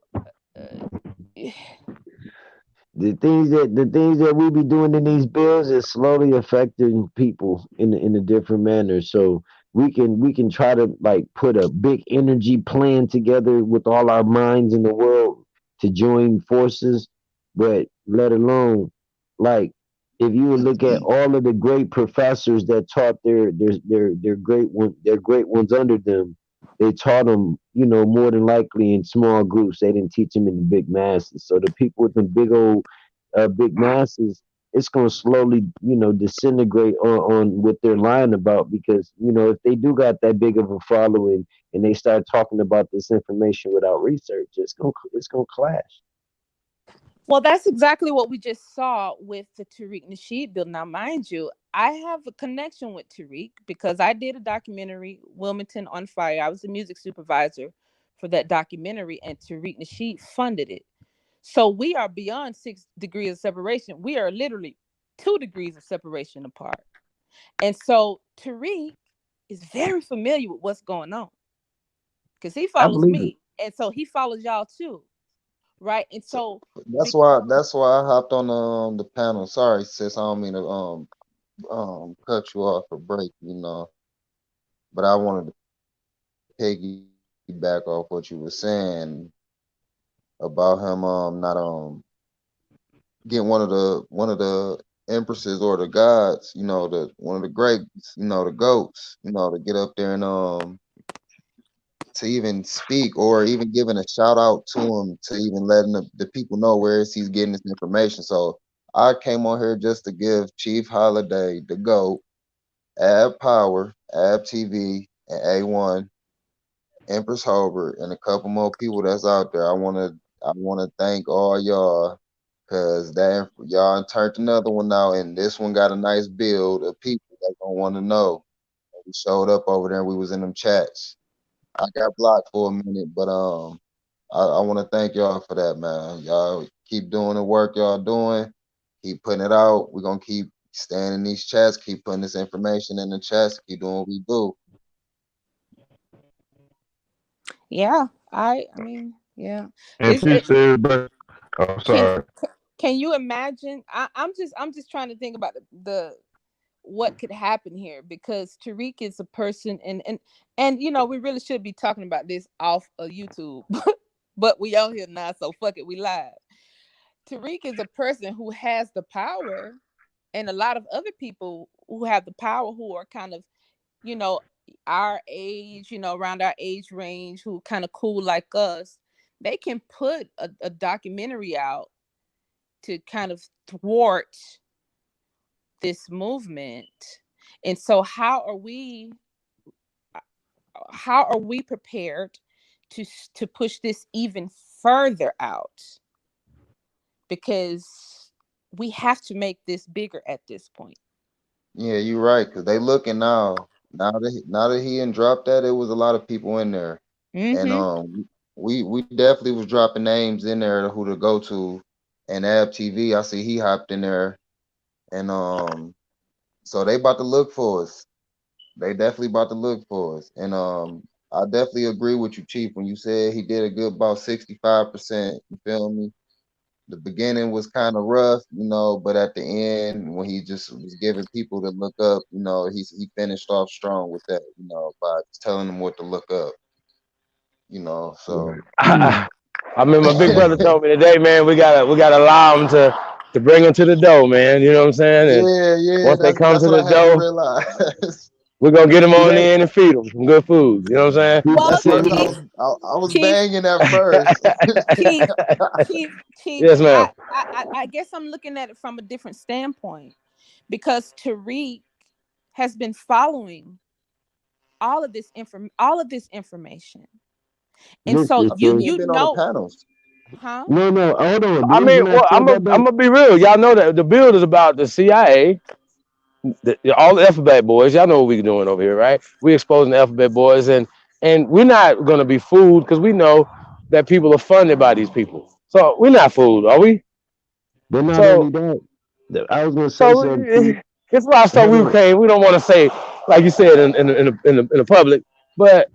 the things that we be doing in these bills is slowly affecting people in a different manner. So we can try to like put a big energy plan together with all our minds in the world to join forces, but let alone like if you would look at all of the great professors that taught their great ones under them, they taught them, more than likely in small groups. They didn't teach them in the big masses. So the people with the big masses, it's going to slowly, disintegrate on what they're lying about. Because, if they do got that big of a following and they start talking about this information without research, it's going to clash. Well, that's exactly what we just saw with the Tariq Nasheed bill. Now, mind you, I have a connection with Tariq because I did a documentary, Wilmington on Fire. I was the music supervisor for that documentary, and Tariq Nasheed funded it. So we are beyond 6 degrees of separation. We are literally 2 degrees of separation apart. And so Tariq is very familiar with what's going on because he follows me. and so he follows y'all too, right? And so that's why I hopped on the panel. Sorry, sis, I don't mean to cut you off or break, but I wanted to piggyback off what you were saying about him not getting one of the empresses or the gods, the one of the greats, the goats, to get up there and to even speak or even giving a shout out to him, to even letting the people know where he's getting this information. So I came on here just to give Chief Holiday, the GOAT, Ab Power, Ab TV, and A1, Empress Hobart, and a couple more people that's out there. I wanna thank all y'all, because y'all turned another one out, and this one got a nice build of people that don't want to know. We showed up over there and we was in them chats. I got blocked for a minute, but I want to thank y'all for that, man. Y'all keep doing the work y'all doing, keep putting it out. We're gonna keep staying in these chats, keep putting this information in the chats, keep doing what we do. Yeah, I mean, yeah. And peace to everybody. I'm sorry. Can you imagine? I'm just trying to think about the what could happen here, because Tariq is a person, and we really should be talking about this off of YouTube, but we out here now, so fuck it, we live. Tariq is a person who has the power, and a lot of other people who have the power, who are kind of, our age, around our age range, who kind of cool like us, they can put a documentary out to kind of thwart this movement. And so how are we prepared to push this even further out? Because we have to make this bigger at this point. Yeah, you're right, because they looking now. Now that he and dropped that, it was a lot of people in there. Mm-hmm. And we definitely was dropping names in there who to go to. And Ab TV, I see he hopped in there. And so they about to look for us. They definitely about to look for us. And I definitely agree with you, Chief, when you said he did a good about 65%. You feel me? The beginning was kind of rough, but at the end, when he just was giving people to look up, he finished off strong with that, by telling them what to look up, so. I mean, my big brother told me today, man, we gotta allow him to bring them to the door, man. You know what I'm saying? And yeah. Once they come to the door, we're gonna get them on in and feed them some good food. You know what I'm saying? Well, that's what I was banging at first. Chief, yes, ma'am. I guess I'm looking at it from a different standpoint, because Tariq has been following all of this information, and so you been know, on the panels. huh? No, hold on. I mean, well, I'm gonna be real. Y'all know that the build is about the CIA. All the alphabet boys, y'all know what we're doing over here, right? We exposing the alphabet boys, and we're not gonna be fooled, because we know that people are funded by these people. So we're not fooled, are we? They're not only that. I was gonna say something. It's a lot of stuff we don't want to say, like you said in the public. But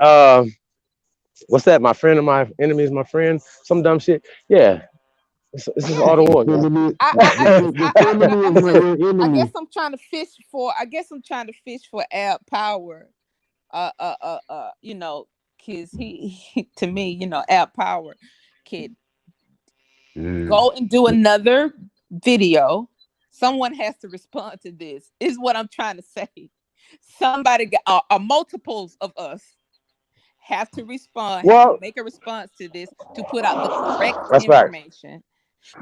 what's that? My friend and my enemy is my friend. Some dumb shit. Yeah. This is all the war. I guess I'm trying to fish for Ab Power. Cause he to me, Ab Power could go and do another video. Someone has to respond to this, is what I'm trying to say. Somebody or multiples of us have to respond, have to make a response to this, to put out the correct information. Right.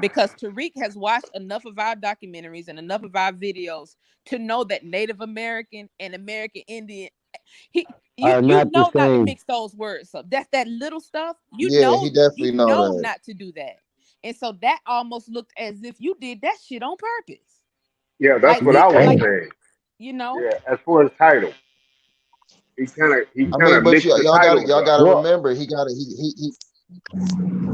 Because Tariq has watched enough of our documentaries and enough of our videos to know that Native American and American Indian, you know not to mix those words up. That's that little stuff. He definitely know that. Not to do that. And so that almost looked as if you did that shit on purpose. Yeah, that's what I was saying. Yeah, as for his title, he kind of mixed the title. Y'all gotta remember, he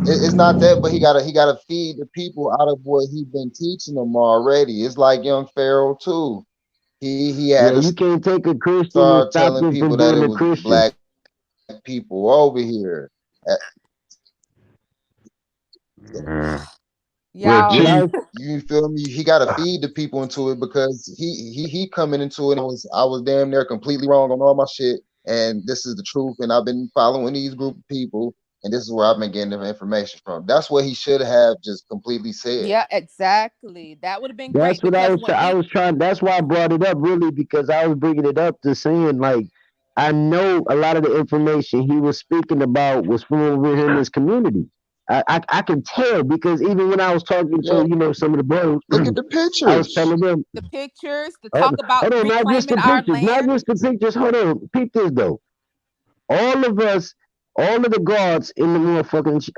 it's not that, but he gotta feed the people out of what he's been teaching them already. It's like young Pharaoh too. He had you can't take a Christian start and stop telling him people from that being it a was Christian. black people over here. Y'all, You feel me? He got to feed the people into it because he coming into it. I was damn near completely wrong on all my shit, and this is the truth. And I've been following these group of people, and this is where I've been getting the information from. That's what he should have just completely said. yeah, exactly. That would have been That's great what I because was. when I we, was trying. That's why I brought it up, really, because I was bringing it up to saying like, I know a lot of the information he was speaking about was from within his community. I can tell because even when I was talking to some of the bros, Look at the I was pictures. telling them, the pictures, to hold, talk about hold on, not just reclaiming the our pictures, not land. just the pictures. Hold on, peep this though. All of us, all of the guards in the motherfucking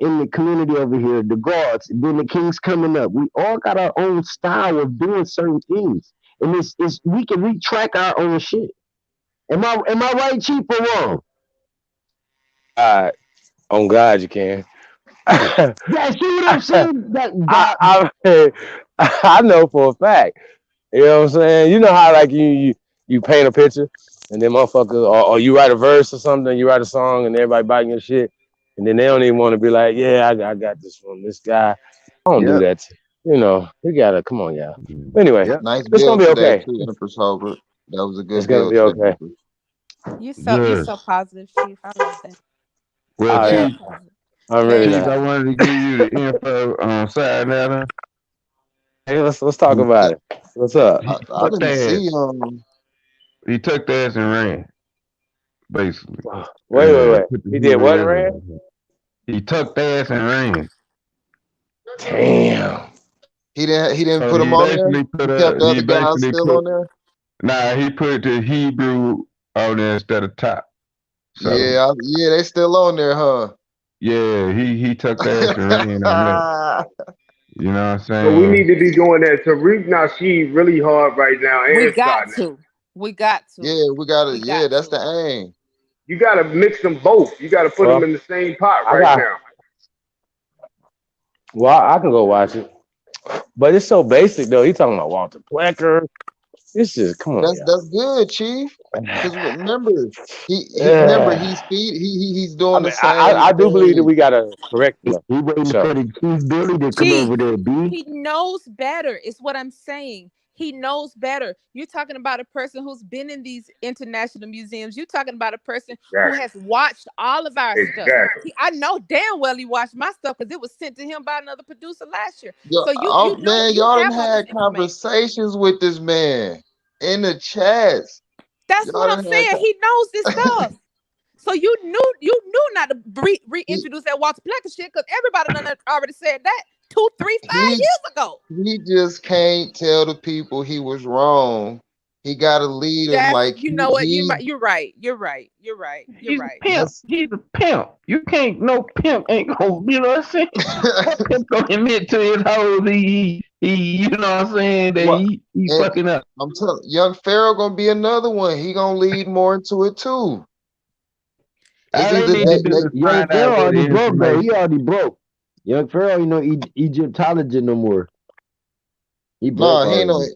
in the community over here, the guards, then the kings coming up. We all got our own style of doing certain things, and it's we can retrack our own shit. Am I right, Chief, or wrong? On God, you can. Yeah, see what I'm saying? That God, I know for a fact. You know what I'm saying? You know how like you paint a picture and then motherfuckers or you write a verse or something, you write a song and everybody biting your shit, and then they don't even want to be like, yeah, I got this from this guy. I don't do that. You know, we gotta come on, y'all. Anyway, Nice it's gonna build be today okay. too, Empress Holbert. That was a It's good gonna build be today, okay. Empress. You're so positive, Chief. I love that. Well, Oh Very yeah, Chief, positive. I'm Very really Chief, I not. positive. wanted to give you the info on Side Matter. Hey, let's talk about it. What's up? He I took didn't that. see He took that and ran, basically. Wait. Put the He did what, Hebrew Rand? Israelite. He took that and ran. Damn. He didn't So put he him on there. basically He kept the he other guys basically still put on there. he put the Hebrew on there instead of top. So Yeah, they still on there, huh? yeah, he took that and ran on that. You know what I'm So we need saying? to be doing that. Tariq Nasheed really hard right now, We and got Scott now. to. We got to. Yeah, we gotta. We Yeah, got that's to. the aim. You got to mix them both. You got to put them Well, in the same pot I right got. now. Well, I can go watch it, but it's so basic though. He talking about Walter Plecker. This is come on, That's good, Chief. y'all. Because remember, Yeah. he's I doing the mean, same I do believe that thing. we gotta correct him. he waiting So for the Chief Billy to come Chief, over there, B. he knows better, is what I'm saying. He knows better. You're talking about a person who's been in these international museums. You're talking about a person who Exactly. has watched all of our stuff. Exactly. I know damn well he watched my stuff because it was sent to him by another producer last year. Yo, So you know man, you y'all done have all this had information. conversations with this man in the chats. That's what Y'all I'm done had. saying. He knows this stuff. So you knew not to reintroduce that Walter Plecker shit because everybody done already said that 2, 3, 5 He years ago. he just can't tell the people he was wrong. He got to lead them That's like you know what he you're right. You're right. You're right. You're He's a right. pimp. He's a pimp. You can't no pimp ain't gonna you know what I'm saying? That pimp gonna admit to his hoes he you know what I'm saying that what he and fucking up. I'm telling young Pharaoh gonna be another one. He gonna lead more into it too. It's All they either need to do is Young find Pharaoh out where the already broke though. He information. already broke. Young Pharaoh, Egyptology no more. He broke no, he ain't no, already.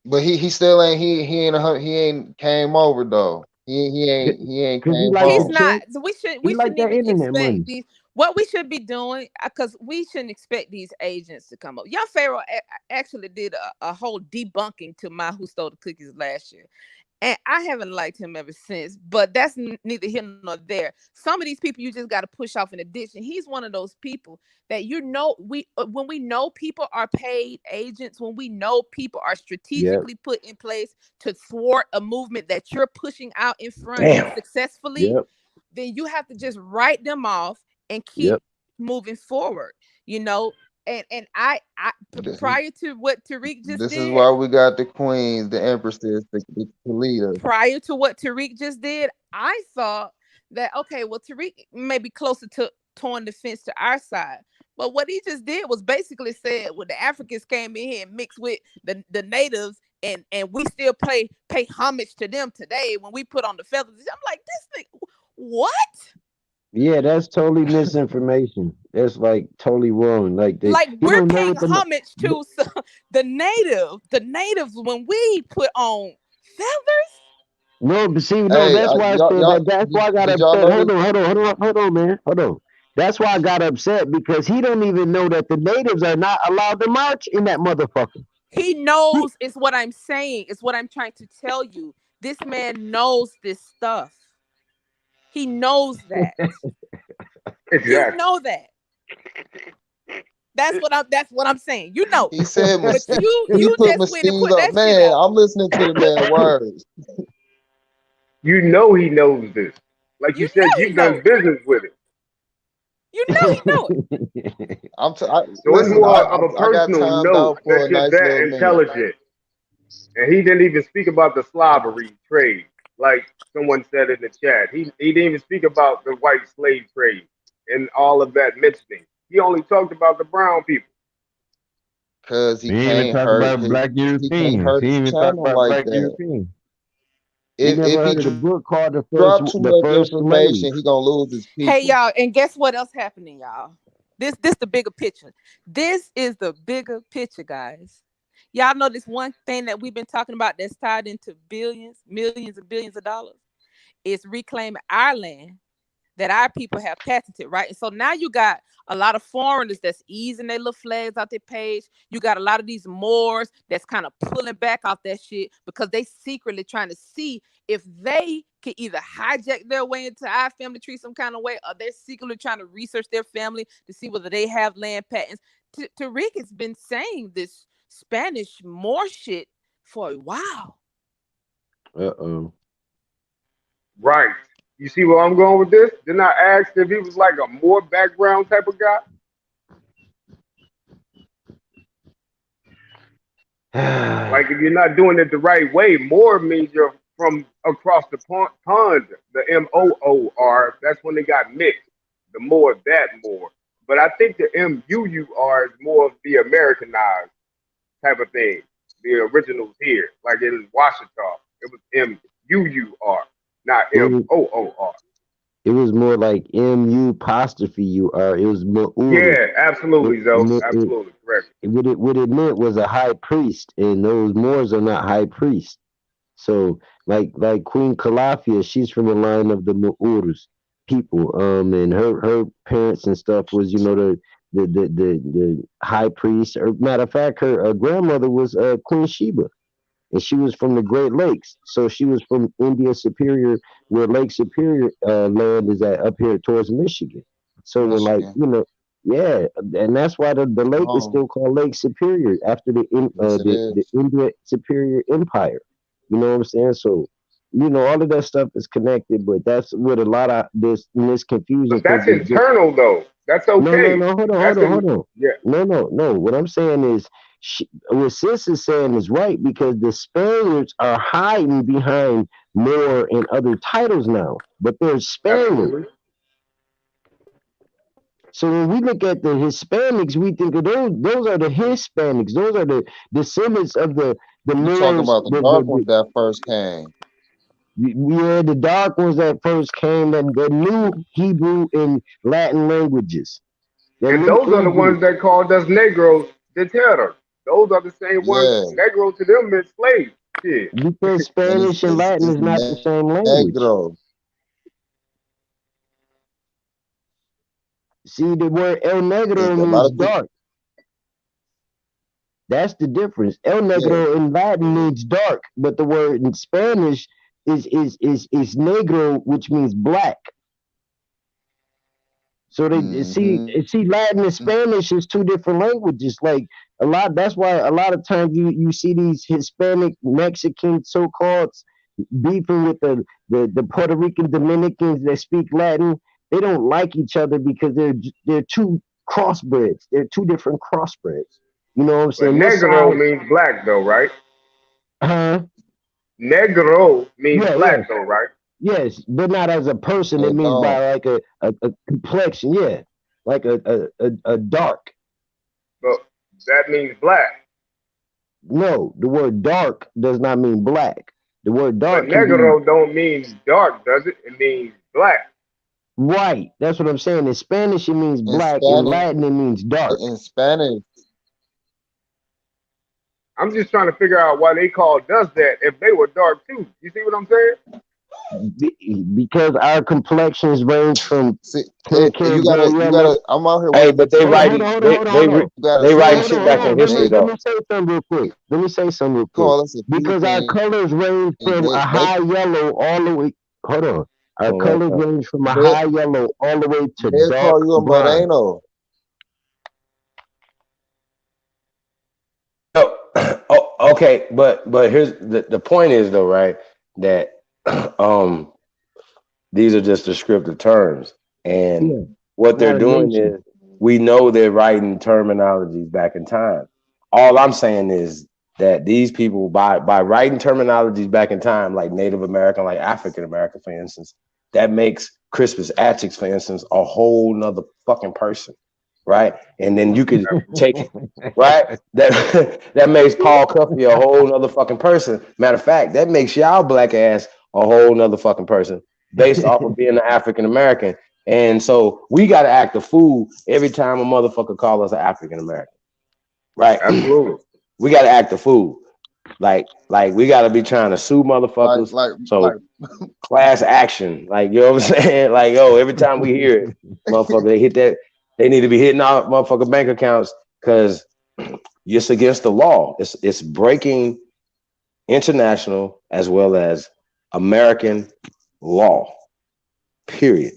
but he still ain't he ain't came over though. He ain't Cause he came like the He's home. not. check. So we He like shouldn't that even internet money. expect these. What we should be doing, because we shouldn't expect these agents to come up. Young Pharaoh actually did a whole debunking to my Who Stole the Cookies last year. And I haven't liked him ever since, but that's neither here nor there. Some of these people you just got to push off in a ditch. And he's one of those people that when we know people are paid agents, when we know people are Yep. strategically put in place to thwart a movement that you're pushing out in front damn. successfully, Yep. then you have to just write them off and keep Yep. moving forward. You know, and I This is prior to what Tariq just this is did, why we got the queens, the empresses, the leaders. prior to what Tariq just did, I thought that okay, well, Tariq may be closer to towing the fence to our side. But what he just did was basically said, well, the Africans came in here and mixed with the natives, and we still pay homage to them today when we put on the feathers. I'm like, this thing, what? Yeah, that's totally misinformation. That's like totally wrong. Like Like he we're don't know paying what the homage to the natives when we put on feathers. no, but see, no, Hey, that's why I said y'all that. That's why I got did y'all upset. know this? Hold on, man. Hold on. That's why I got upset, because he don't even know that the natives are not allowed to march in that motherfucker. He knows. It's what I'm saying. It's what I'm trying to tell you. This man knows this stuff. He knows that. Exactly. You know that. That's what I'm saying. You know. He said, But he you put just went and Mystique put up. that shit Man, out. I'm listening to the man words. You know he knows this. Like you You said, know he you've done knows. business with it. You know he know it. So it's Listen, more of a I got personal timed note out for that a you're nice that little minute. intelligent. And he didn't even speak about the slavery trade, like someone said in the chat. He didn't even speak about the white slave trade and all of that mixing. He only talked about the brown people. Cause he He ain't even can't talk hurt about black he can't Europeans. hurt He his ain't even talk channel about like black that. Europeans. You If never he heard of the book called drop too the much first slave? information, he gonna lose his Hey people. y'all, and guess what else happening, y'all? This the bigger picture. This is the bigger picture, guys. Y'all know this one thing that we've been talking about that's tied into billions, millions, and billions of dollars. Is reclaiming our land that our people have patented, right? And so now you got a lot of foreigners that's easing their little flags out their page. You got a lot of these Moors that's kind of pulling back off that shit because they secretly trying to see if they can either hijack their way into our family tree some kind of way, or they're secretly trying to research their family to see whether they have land patents. Tariq has been saying this Spanish Moor shit for a while. Uh-oh. Right. You see where I'm going with this? Then I asked if he was like a more background type of guy. Like if you're not doing it the right way, more means you're from across the pond. The MOOR. That's when they got mixed. The more that more. But I think the MUUR is more of the Americanized type of thing. The originals here, like in Washington, it was MUUR, not MOOR. It was more like MU''UR. It was Mu'uru. Yeah, absolutely, Zoe. Absolutely correct. What it meant was a high priest, and those Moors are not high priests. So, like Queen Calafia, she's from the line of the Mu'urus people. And her parents and stuff was, the high priest. Or matter of fact, her grandmother was Queen Sheba, and she was from the Great Lakes. So she was from India Superior, where Lake Superior land is at up here towards Michigan. So when Michigan. yeah, and that's why the lake is still called Lake Superior after Yes, it the is. India Superior Empire. You know what I'm saying? So all of that stuff is connected, but that's what a lot of this confusion. But that's internal though. That's okay. No. Hold That's on. yeah. No. What I'm saying is, what Sis is saying is right, because the Spaniards are hiding behind Moor and other titles now, but they're Spaniards. Absolutely. So when we look at the Hispanics, we think of those are the Hispanics. Those are the descendants of the You talking Moors. about the dark ones that first came. Yeah, the dark ones that first came, and the new Hebrew and Latin languages. And those are the ones that called us Negroes de terror. Those are the same ones. Yeah. Negro to them meant slave. Shit. Because Spanish and Latin is not the same language. Negro. See, the word El Negro means dark. That's the difference. El Negro in Latin means dark, but the word in Spanish is negro, which means black. So they see Latin and Spanish is two different languages. Like that's why a lot of times you see these Hispanic Mexican so-called beefing with the Puerto Rican Dominicans that speak Latin. They don't like each other because they're two crossbreds. They're two different crossbreds. You know what I'm But saying? Negro means black though, right? Huh? Negro means black though, right? Yes, but not as a person. It means by like a complexion. Yeah, like a dark. But that means black. No, the word dark does not mean black. The word dark. But Negro don't mean dark, does it? It means black. Right. That's what I'm saying. In Spanish, it means black. In Latin, it means dark. In Spanish. I'm just trying to figure out why they called us that if they were dark too. You see what I'm saying? Because our complexions range from you gotta. I'm out here. Hey, but they Hold on, writing hold on, hold on, hold on. they writing Hold shit on, hold back in on. history Let though. me say something real quick. Let me say something real quick. Call us a Because our colors range from a high yellow all the way. Hold on. Our colors range from a high yellow all the way to They'll dark call you a brown. Moreno. Oh, okay, but here's the point is though, right? That these are just descriptive terms, and what they're doing is we know they're writing terminologies back in time. All I'm saying is that these people by writing terminologies back in time, like Native American, like African American, for instance, that makes Crispus Attucks, for instance, a whole nother fucking person, right? And then you could take right that makes Paul Cuffey a whole nother fucking person. Matter of fact, that makes y'all black ass a whole nother fucking person based off of being an African American. And so we got to act a fool every time a motherfucker call us an African American, right? Absolutely. We got to act a fool. Like we got to be trying to sue motherfuckers. So class action, like, you know what I'm saying? Like, yo, every time we hear it, motherfucker, they hit that. They need to be hitting our motherfucker bank accounts because it's against the law. It's breaking international as well as American law. Period.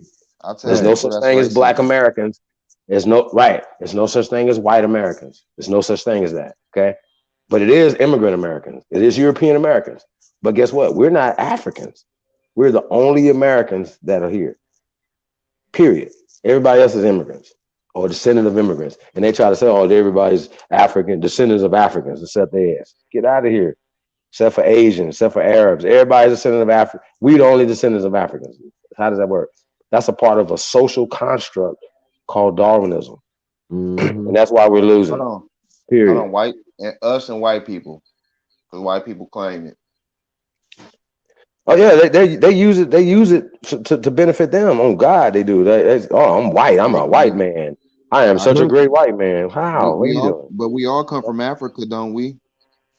There's no such thing as black Americans. There's no such thing as white Americans. There's no such thing as that. Okay. But it is immigrant Americans. It is European Americans. But guess what? We're not Africans. We're the only Americans that are here. Period. Everybody else is immigrants or descendant of immigrants. And they try to say, oh, everybody's African, descendants of Africans, except their ass. Get out of here. Except for Asians, except for Arabs. Everybody's a descendant of Africa. We the only descendants of Africans. How does that work? That's a part of a social construct called Darwinism. And that's why we're losing. Hold on. Period. Hold on, white and us and white people. Because white people claim it. Oh yeah, they use it. They use it to benefit them. Oh God, they do. I'm white. I'm a white man. I am such a great white man. How? What are you doing? But we all come from Africa, don't we?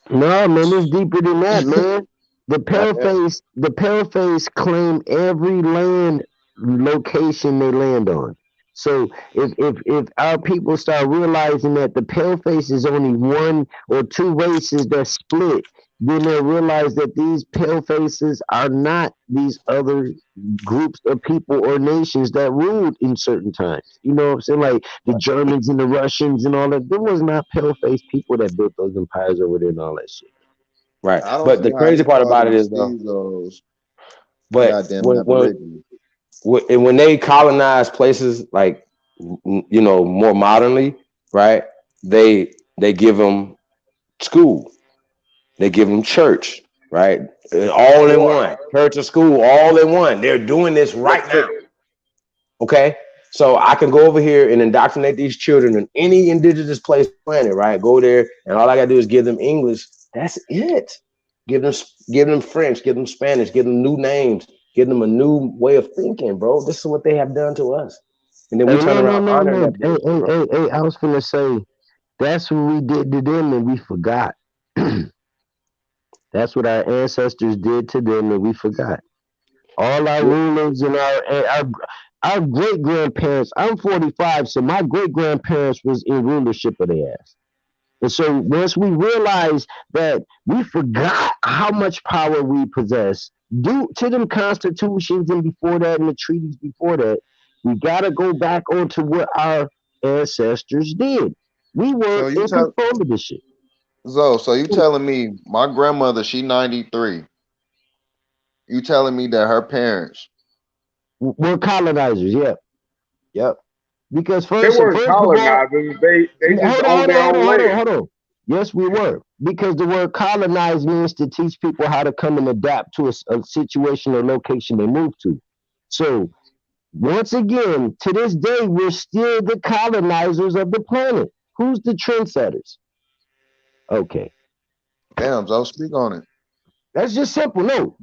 No, man, it's deeper than that, man. The paleface claim every land location they land on. So if our people start realizing that the paleface is only one or two races that split, then they'll realize that these palefaces are not these other groups of people or nations that ruled in certain times. You know what I'm saying? Like the Germans and the Russians and all that. There was not paleface people that built those empires over there and all that shit. Right. But the crazy part about it is though, but when they colonize places like, you know, more modernly, right? They give them school. They give them church, right? All in one. Church or school, all in one. They're doing this right now. Okay? So I can go over here and indoctrinate these children in any indigenous place on the planet, right? Go there, and all I gotta do is give them English. That's it. Give them French, give them Spanish, give them new names, give them a new way of thinking, bro. This is what they have done to us. And then we turn around honoring that. Hey, I was gonna say that's what we did to them and we forgot. That's what our ancestors did to them and we forgot. All our rulers and our great grandparents. I'm 45, so my great grandparents was in rulership of their ass. And so once we realized that we forgot how much power we possess due to them constitutions and before that and the treaties before that, we got to go back onto what our ancestors did. We were in control of this shit. So you telling me my grandmother, she 93. You telling me that her parents were colonizers? Yep. Because they weren't colonizers. They just owned their own land. Hold on. Yes, we were. Because the word colonize means to teach people how to come and adapt to a situation or location they move to. So once again, to this day, we're still the colonizers of the planet. Who's the trendsetters? Okay. Damn, so speak on it. That's just simple. No,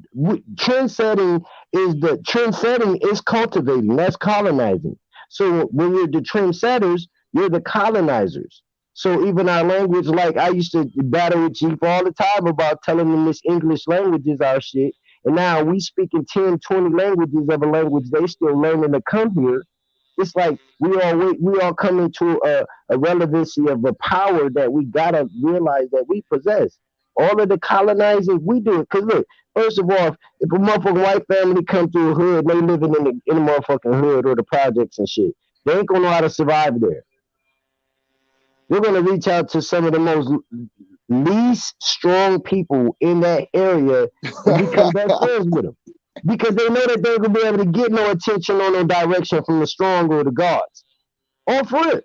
trendsetting is cultivating. That's colonizing. So when you're the trendsetters, you're the colonizers. So even our language, like I used to battle with Chief all the time about telling them this English language is our shit. And now we speaking 10, 20 languages of a language they still learning to come here. It's like we all come into a relevancy of a power that we gotta realize that we possess. All of the colonizing we do it. Cause look, first of all, if a motherfucking white family come through a hood, they living in the motherfucking hood or the projects and shit, they ain't gonna know how to survive there. We're gonna reach out to some of the most least strong people in that area and become best friends with them. Because they know that they ain't gonna be able to get no attention or no direction from the strong or the gods. On foot.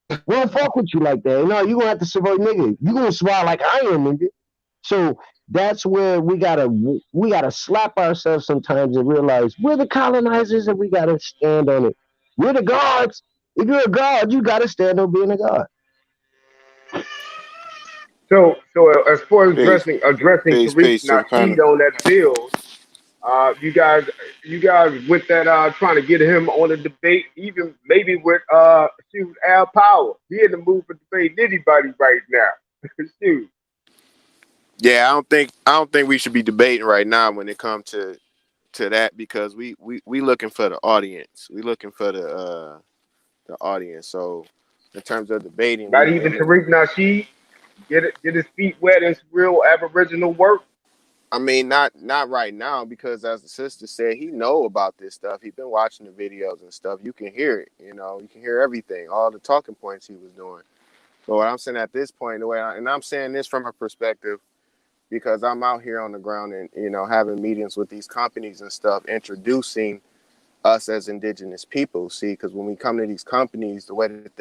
We don't fuck with you like that. No, you gonna have to survive, nigga. You gonna survive like I am, nigga. So that's where we gotta slap ourselves sometimes and realize we're the colonizers and we gotta stand on it. We're the gods. If you're a god, you gotta stand on being a god. So as far as Peace, addressing peace, Tariq peace to the Nasheed panel. on that bill, you guys with that trying to get him on a debate, even maybe with shoot Al Power. He in the mood for debating anybody right now. Shoot. Yeah, I don't think we should be debating right now when it comes to that, because we looking for the audience. We looking for the audience. So in terms of debating, Not even Tariq Nasheed. Get his feet wet in some real Aboriginal work. I mean, not right now, because as the sister said, he know about this stuff. He been watching the videos and stuff. You can hear it. You can hear everything, all the talking points he was doing. But what I'm saying at this point, and I'm saying this from a perspective, because I'm out here on the ground and having meetings with these companies and stuff, introducing us as indigenous people. See, because when we come to these companies, the way that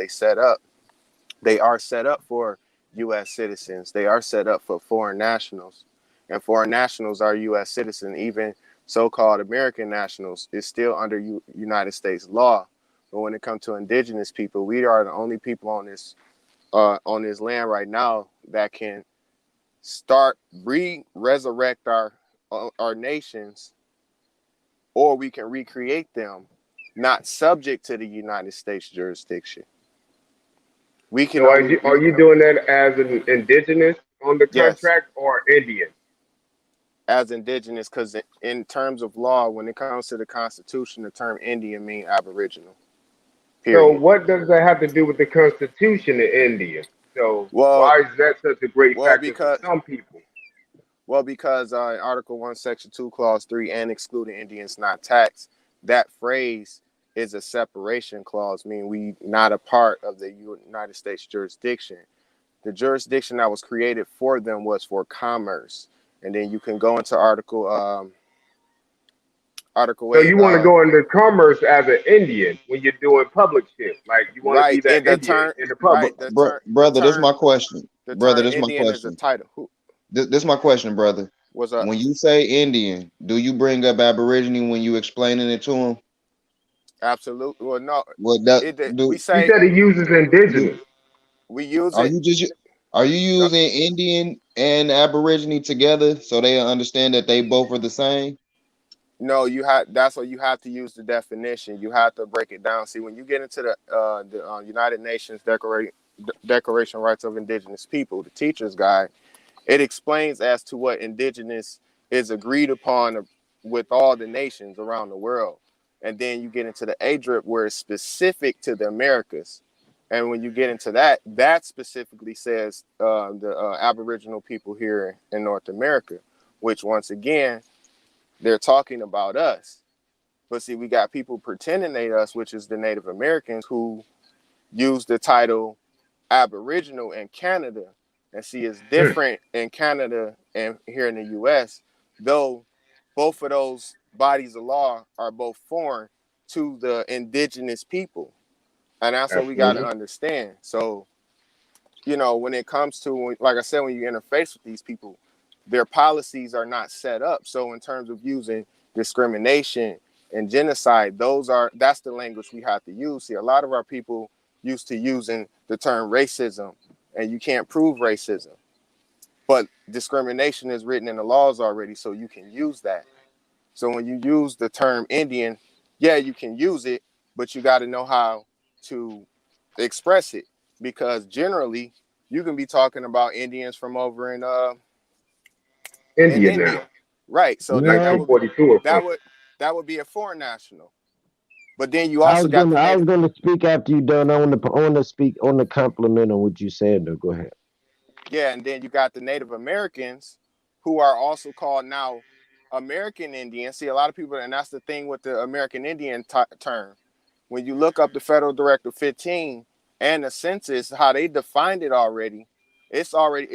they are set up for U.S. citizens. They are set up for foreign nationals, and foreign nationals are U.S. citizens. Even so-called American nationals is still under United States law. But when it comes to indigenous people, we are the only people on this land right now that can start resurrect our nations, or we can recreate them, not subject to the United States jurisdiction. We can. So are you doing that as an indigenous on the contract, or Indian? As indigenous, because in terms of law, when it comes to the Constitution, the term Indian means Aboriginal. Period. So what does that have to do with the Constitution in India? So why is that such a great factor for some people? Well, because Article 1, Section 2, Clause 3, and excluding Indians not taxed, that phrase is a separation clause, meaning we not a part of the United States jurisdiction. The jurisdiction that was created for them was for commerce. And then you can go into Article 8. So you want to go into commerce as an Indian when you're doing public shit, like you want to be that Indian in the public. Brother, this is my question. Brother, this is my question. Is a title. This is my question, brother. What's up? When you say Indian, do you bring up Aborigine when you explaining it to him? Absolutely. Well, no. We said he uses indigenous. We use it. Are you using Indian and Aborigine together so they understand that they both are the same? No, that's what you have to use the definition. You have to break it down. See, when you get into the United Nations Declaration of Rights of Indigenous People, the teacher's guide, it explains as to what indigenous is agreed upon with all the nations around the world. And then you get into the ADRIP where it's specific to the Americas. And when you get into that specifically says the Aboriginal people here in North America, which once again, they're talking about us. But see, we got people pretending they us, which is the Native Americans, who use the title Aboriginal in Canada. And see, it's different in Canada and here in the U.S., though both of those bodies of law are both foreign to the indigenous people. And that's what we got to understand. So, when it comes to, like I said, when you interface with these people, their policies are not set up. So in terms of using discrimination and genocide, that's the language we have to use. See, a lot of our people used to using the term racism, and you can't prove racism. But discrimination is written in the laws already, so you can use that. So when you use the term Indian, you can use it, but you got to know how to express it, because generally you can be talking about Indians from over in India. Right. So Yeah. that would be 1942 or something. that would be a foreign national. But then you I also was got the gonna I was native. gonna speak after you done. I want to speak on the compliment on what you said though. Go ahead. Yeah, and then you got the Native Americans, who are also called now American Indians. See, a lot of people, and that's the thing with the American Indian term. When you look up the Federal Directive 15 and the census, how they defined it already, it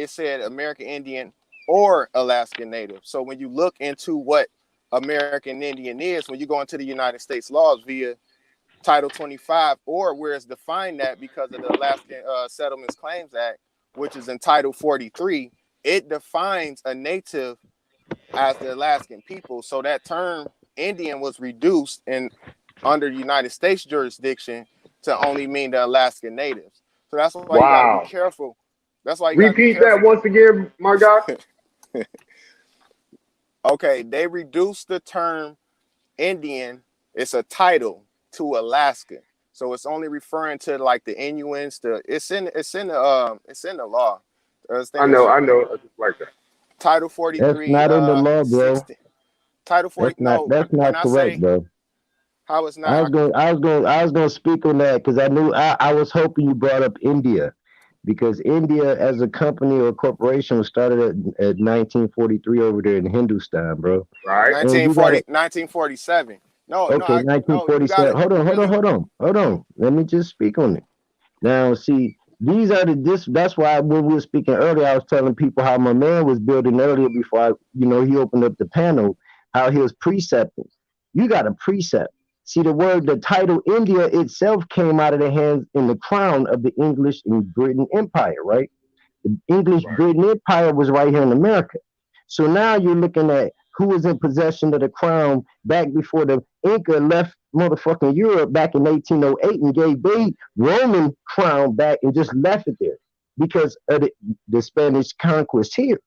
said American Indian or Alaskan Native. So when you look into what American Indian is, when you go into the United States laws via Title 25, or where it's defined that because of the Alaskan Settlements Claims Act, which is in Title 43, it defines a native as the Alaskan people. So that term Indian was reduced in under United States jurisdiction to only mean the Alaskan natives. So that's why you got to be Wow. careful. That's why you got to be Repeat that careful. once again, my guy. Okay, they reduced the term Indian. It's a title to Alaska. So it's only referring to like the Inuits. It's in the law. I know. I just like that. Title That's 43, not in the law, bro. 16. Title 40. No, That's when not I correct, say bro. how it's I was not, going to speak on that because I was hoping you brought up India, because India as a company or corporation was started at 1943 over there in Hindustan, bro. Right. And you got 1947. No, okay, you got 1947. to Hold on. Let me just speak on it. Now, see, these are that's why when we were speaking earlier, I was telling people how my man was building earlier before he opened up the panel, how he was precepting. You got a precept. See, the title India itself came out of the hands in the crown of the English and Britain Empire, right? The English Britain Empire was right here in America. So now you're looking at who was in possession of the crown back before the Inca left motherfucking Europe back in 1808 and gave the Roman crown back and just left it there because of the Spanish conquest here.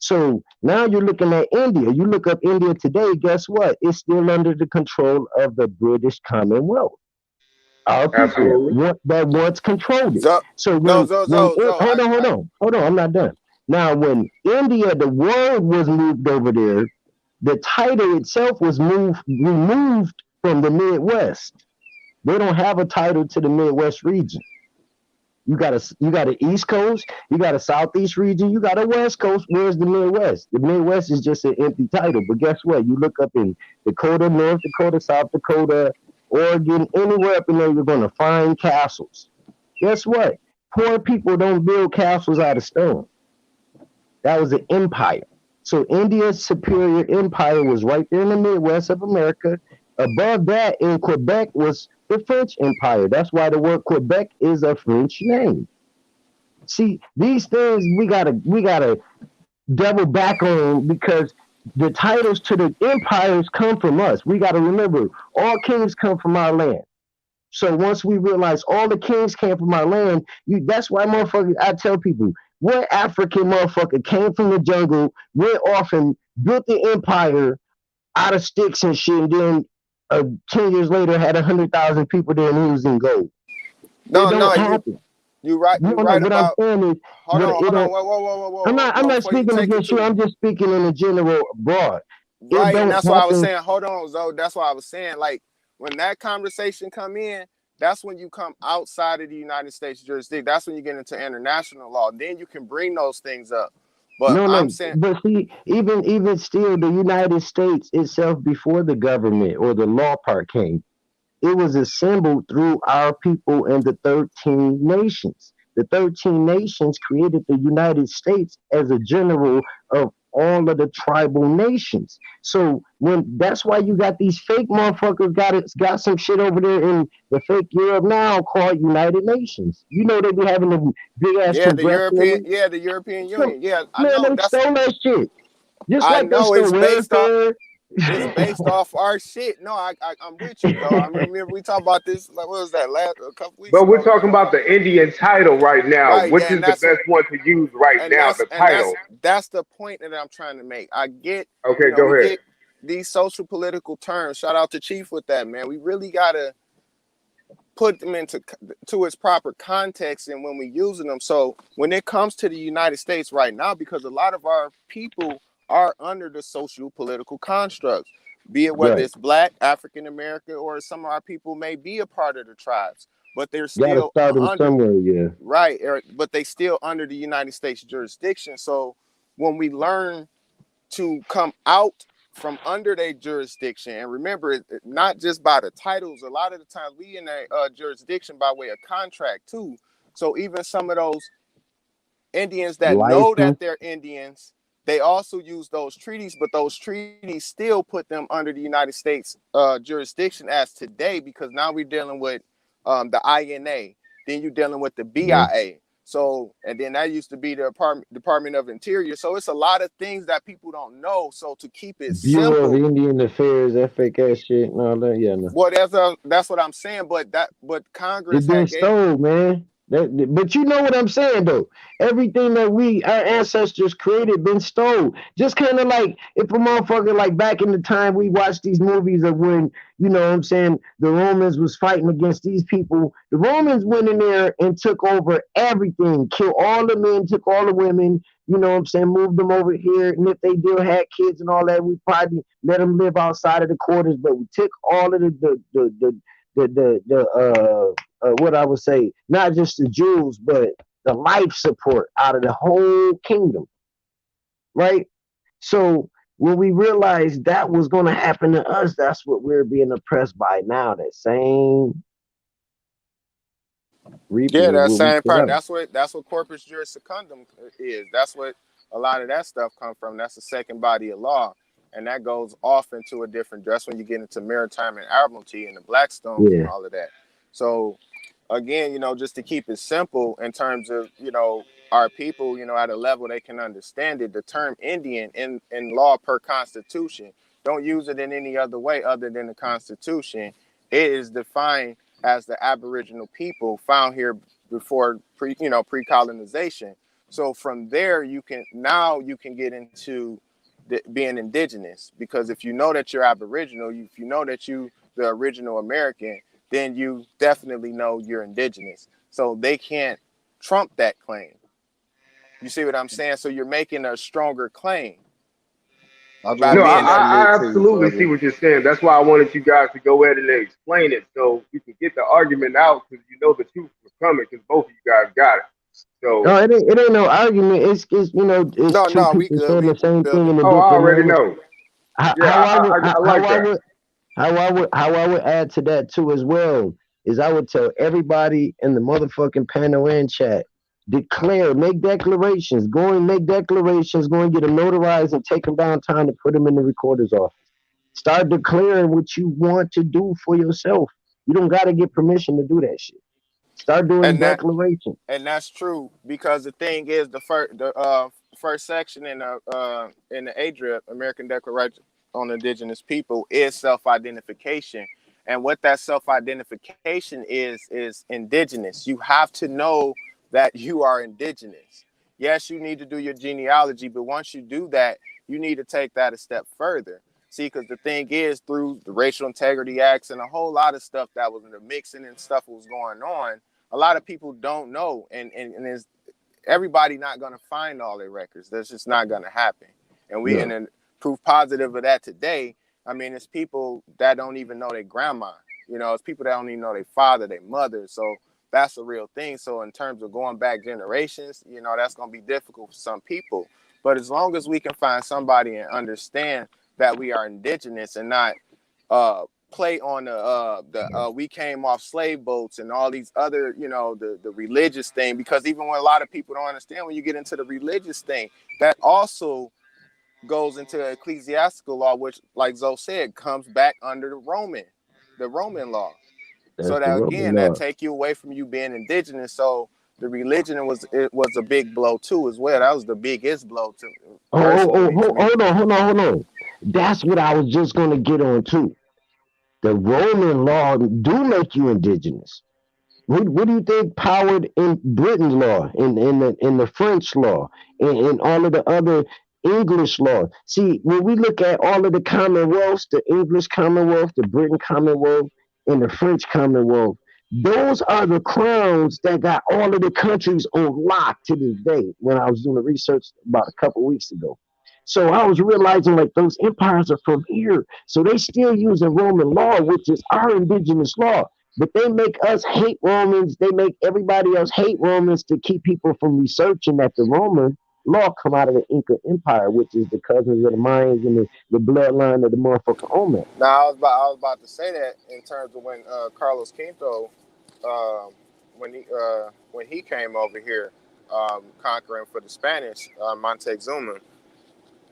So now you're looking at India. You look up India today, guess what? It's still under the control of the British Commonwealth. Our people that once controlled it. So hold on, I'm not done. Now, when India, the word was moved over there, the title itself was removed from the Midwest. They don't have a title to the Midwest region. You got an East Coast, you got a Southeast region, you got a West Coast. Where's the Midwest? The Midwest is just an empty title. But guess what? You look up in Dakota, North Dakota, South Dakota, Oregon, anywhere up in there, you're going to find castles. Guess what? Poor people don't build castles out of stone. That was an empire. So India's superior empire was right there in the Midwest of America. Above that, in Quebec, was the French Empire. That's why the word Quebec is a French name. See, these things we gotta double back on, because the titles to the empires come from us. We gotta remember, all kings come from our land. So once we realize all the kings came from our land, that's why motherfuckers, I tell people, what African motherfucker came from the jungle, went off and built the empire out of sticks and shit, and then 10 years later had 100,000 people there and he was in gold. You're right. You're right about. I'm saying is, hold on. Whoa. I'm not speaking against you. I'm just speaking in a general broad. Right, and that's why I was saying. Hold on, Zoe. That's why I was saying, like, when that conversation come in, that's when you come outside of the United States jurisdiction. That's when you get into international law. Then you can bring those things up. But I'm saying, but see, even still, the United States itself, before the government or the law part came, it was assembled through our people and the 13 nations. The 13 nations created the United States as a general of all of the tribal nations. So that's why you got these fake motherfuckers got some shit over there in the fake Europe now called United Nations. You know they be having a big ass the European Union. Yeah, I know. They stole that shit. Just I like know they it's stole based welfare. off. It's based off our shit. No, I'm with you though. I remember we talked about this. Like, what was that a couple weeks But ago? we're talking about the Indian title right now. Right, Which yeah, is the best one to use right now? The title. That's the point that I'm trying to make. I get. Okay, go ahead. Get these social political terms. Shout out to Chief with that, man. We really gotta put them into its proper context and when we're using them. So when it comes to the United States right now, because a lot of our people are under the social political constructs, be it whether Right. it's Black, African American, or some of our people may be a part of the tribes, but they're Gotta still start them under, somewhere, yeah. right, but they still under the United States jurisdiction. So when we learn to come out from under their jurisdiction, and remember, not just by the titles, a lot of the times we in a jurisdiction by way of contract too. So even some of those Indians that know License. that they're Indians, they also use those treaties, but those treaties still put them under the United States jurisdiction as today, because now we're dealing with the INA, then you're dealing with the BIA. So, and then that used to be the Department of Interior. So it's a lot of things that people don't know. So to keep it Bureau of simple, Indian Affairs, that fake ass shit and all that. Yeah, no. well, that's what I'm saying. But Congress It been had gave. stole, man. But you know what I'm saying, though. Everything that our ancestors created been stole. Just kind of like if a motherfucker, like back in the time we watched these movies of when, you know what I'm saying, the Romans was fighting against these people. The Romans went in there and took over everything, killed all the men, took all the women, you know what I'm saying, moved them over here. And if they still had kids and all that, we probably let them live outside of the quarters. But we took all of what I would say, not just the Jews, but the life support out of the whole kingdom, right? So when we realized that was going to happen to us, that's what we're being oppressed by now. That same reaping. Yeah, that same part. That's what corpus juris secundum is. That's what a lot of that stuff come from. That's the second body of law, and that goes off into a different. That's when you get into maritime and admiralty and the Blackstones and all of that. So again, you know, just to keep it simple in terms of, you know, our people, you know, at a level they can understand it. The term Indian in law per Constitution, don't use it in any other way other than the Constitution. It is defined as the Aboriginal people found here before pre-colonization. So from there, you can get into being indigenous, because if you know that you're Aboriginal, if you know that you the original American, then you definitely know you're indigenous. So they can't trump that claim. You see what I'm saying? So you're making a stronger claim. No, I absolutely see what you're saying. That's why I wanted you guys to go ahead and explain it so you can get the argument out, because you know the truth was coming, because both of you guys got it. So no, it ain't no argument. It's you know, it's two people saying the same thing in a different I already manner. know. How I would add to that too as well is I would tell everybody in the motherfucking panel and chat, make declarations, go and make declarations, go and get them notarized and take them downtown to put them in the recorder's office. Start declaring what you want to do for yourself. You don't got to get permission to do that shit. Start doing declarations. And that's true, because the thing is, the first section in the ADRIP, American Declaration on Indigenous People, is self-identification. And what that self-identification is indigenous. You have to know that you are indigenous. Yes, you need to do your genealogy, but once you do that, you need to take that a step further. See, because the thing is, through the Racial Integrity Acts and a whole lot of stuff that was in the mixing and stuff that was going on, a lot of people don't know, and is everybody not going to find all their records. That's just not going to happen. And and proof positive of that today, I mean, it's people that don't even know their grandma. You know, it's people that don't even know their father, their mother. So that's a real thing. So in terms of going back generations, you know, that's going to be difficult for some people. But as long as we can find somebody and understand that we are indigenous and not play on the we came off slave boats and all these other, you know, the religious thing, because even when a lot of people don't understand, when you get into the religious thing, that also goes into ecclesiastical law, which, like Zoe said, comes back under the Roman law. So that again, that take you away from you being indigenous. So the religion was a big blow too as well. That was the biggest blow to Hold on. That's what I was just going to get on too. The Roman law do make you indigenous. What do you think powered in Britain's law, in the French law, in all of the other English law? See, when we look at all of the commonwealths, the English Commonwealth, the Britain Commonwealth, and the French Commonwealth, those are the crowns that got all of the countries on lock to this day when I was doing the research about a couple weeks ago. So I was realizing like those empires are from here. So they still using Roman law, which is our indigenous law. But they make us hate Romans. They make everybody else hate Romans to keep people from researching that the Roman law come out of the Inca Empire, which is the cousins of the Mayans and the bloodline of the motherfucking Olmec. Now I was about to say that in terms of when Carlos Quinto, when he came over here, conquering for the Spanish, Montezuma.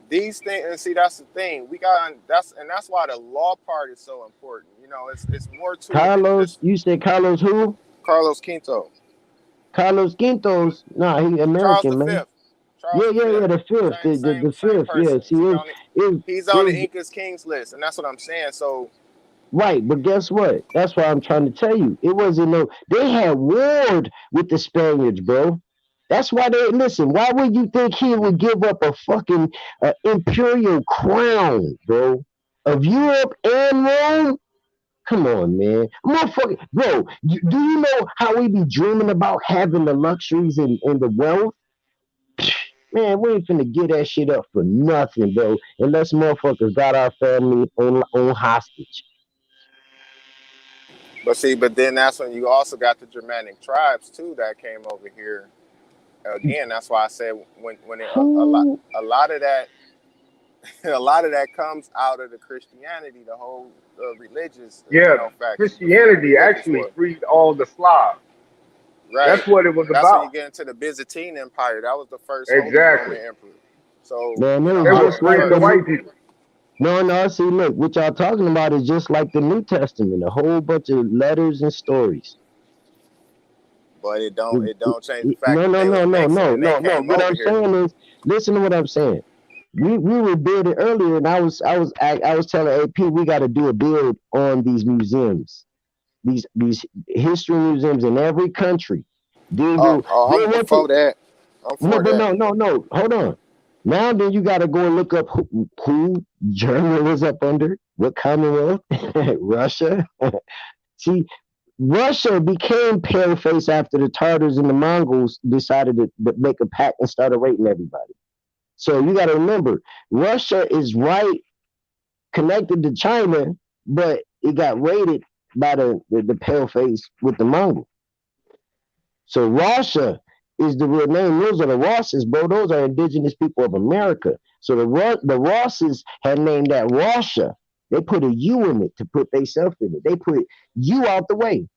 These things, and see, that's the thing. That's why the law part is so important. You know, it's more to Carlos, it. you said Carlos who? Carlos Quinto. Carlos Quintos. Nah, he American, man. Yeah, the fifth, the fifth. Yeah, see, he's on the Inca's Kings list, and that's what I'm saying. So, right, but guess what? That's what I'm trying to tell you. It wasn't no. They had warred with the Spaniards, bro. That's why they listen. Why would you think he would give up a fucking imperial crown, bro, of Europe and Rome? Come on, man. Motherfucker, bro, do you know how we be dreaming about having the luxuries and the wealth? Man, we ain't finna get that shit up for nothing, bro. Unless motherfuckers got our family on hostage. but then that's when you also got the Germanic tribes too that came over here. Again, that's why I said a lot of that a lot of that comes out of the Christianity, the whole religious. Christianity actually freed all the Slavs. Right. That's what it was That's about. when you get into the Byzantine Empire. That was the first exactly. Roman emperor. So man, they were freeing the white people. No, see, look, what y'all talking about is just like the New Testament, a whole bunch of letters and stories. But it don't change the fact no. What I'm saying is, listen to what I'm saying. We were building earlier, and I was telling AP we got to do a build on these museums, these history museums in every country. I'm for that. No. Hold on. Now then, you got to go and look up who Germany was up under, what Commonwealth, Russia. See, Russia became pale-faced after the Tartars and the Mongols decided to make a pact and started raping everybody. So you got to remember, Russia is right connected to China, but it got raided by the pale-face with the Mongols. So Russia is the real name. Those are the Roaches, bro. Those are indigenous people of America. So the Roaches had named that Russia. They put a U in it to put themselves in it. They put you out the way.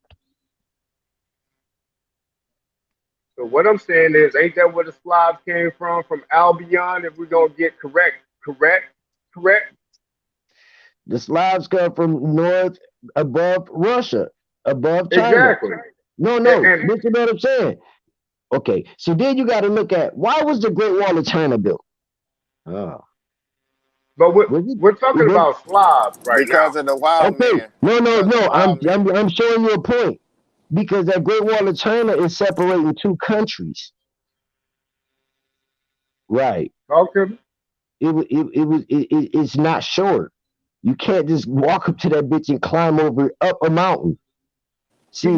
So what I'm saying is, ain't that where the Slavs came from Albion? If we're gonna get correct. The Slavs come from north above Russia, above China. Exactly. No. Listen to what I'm saying. Okay, so then you got to look at why was the Great Wall of China built? Oh. But we're talking about Slavs right because now. Of the wild man. No. I'm showing you a point because that Great Wall of China is separating two countries. Right. Okay. It's not short. You can't just walk up to that bitch and climb up a mountain. See,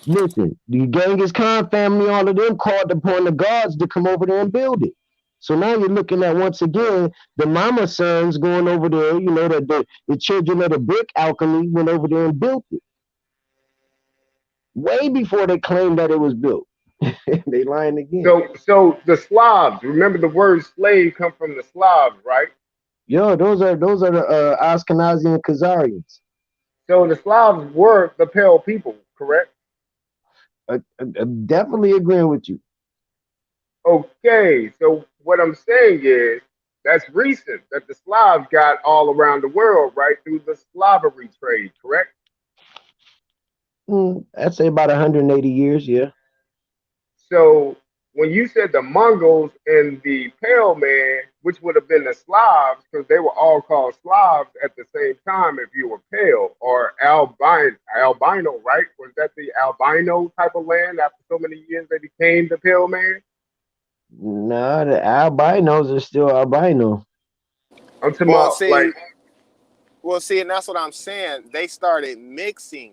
listen, the Genghis Khan family, all of them called upon the gods to come over there and build it. So now you're looking at, once again, the mama sons going over there, you know, the children of the brick alchemy went over there and built it. Way before they claimed that it was built. They lying again. So the Slavs, remember the word slave come from the Slavs, right? Yo, those are the Ashkenazi and Khazarians. So the Slavs were the pale people, correct? I'm definitely agreeing with you. Okay, so what I'm saying is that's recent that the Slavs got all around the world, right, through the slavery trade, correct? I'd say about 180 years, yeah. So when you said the Mongols and the Pale Man, which would have been the Slavs, because they were all called Slavs at the same time if you were pale, or albino, right? Was that the albino type of land after so many years they became the Pale Man? No, the albinos are still albino. I'm talking about see, and that's what I'm saying. They started mixing.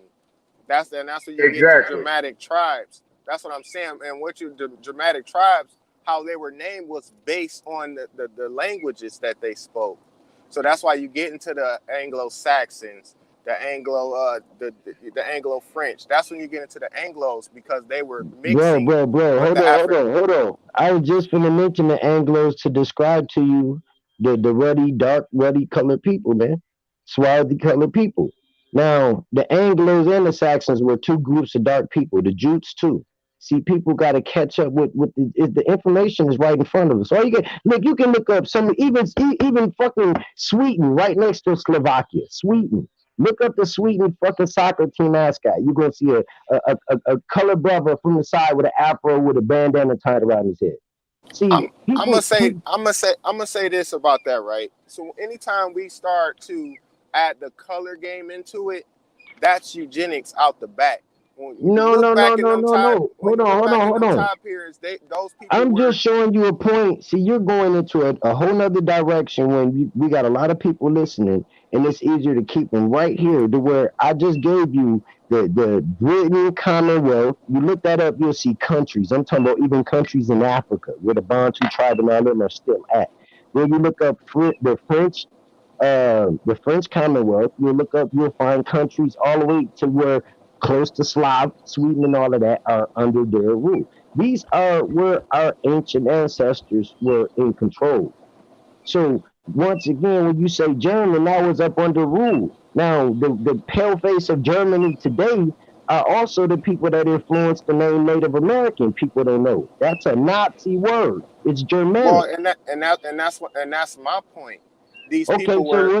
That's where you get the Germanic tribes. That's what I'm saying. And the Germanic tribes how they were named was based on the languages that they spoke. So that's why you get into the Anglo-Saxons, the Anglo-French. That's when you get into the Anglos, because they were mixing Bro, with hold the African. on. I was just gonna mention the Anglos to describe to you the ruddy, dark, ruddy colored people, man. Swarthy colored people. Now, the Anglos and the Saxons were two groups of dark people, the Jutes too. See, people got to catch up with the information is right in front of us. All you get, look, you can look up some even fucking Sweden right next to Slovakia. Sweden. Look up the Sweden fucking soccer team mascot. You're gonna see a colored brother from the side with an afro with a bandana tied around his head. See, I'm gonna say this about that, right? So anytime we start to add the color game into it, that's eugenics out the back. When you look back in them time periods, those people I'm just showing you a point. See, you're going into a whole nother direction when we got a lot of people listening, and it's easier to keep them right here to where I just gave you the Britain Commonwealth. You look that up, you'll see countries. I'm talking about even countries in Africa where the Bantu tribe and all them are still at. When you look up the French Commonwealth, you'll find countries all the way to where close to Slav, Sweden, and all of that are under their rule. These are where our ancient ancestors were in control. So once again, when you say German, now is up under rule. Now the pale face of Germany today are also the people that influenced the name Native American. People don't know that's a Nazi word. It's Germanic. Well, and that's my point. These people were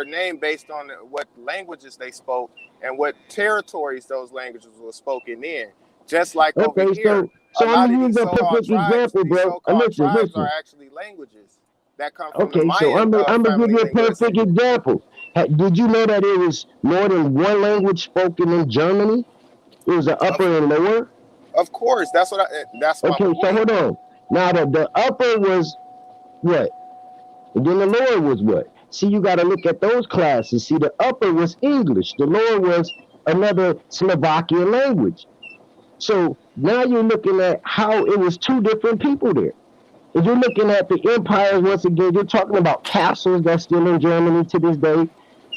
named based on what languages they spoke and what territories those languages were spoken in. Just like over here, a lot of these so-called tribes, tribes are actually languages that come from the Mayan. So I'm gonna give you a perfect example. Did you know that it was more than one language spoken in Germany? It was an upper and lower. Of course, that's my point. So hold on. Now the upper was what? And then the lower was what? See, you got to look at those classes. See, the upper was English. The lower was another Slovakian language. So now you're looking at how it was two different people there. If you're looking at the empires, once again, you're talking about castles that's still in Germany to this day.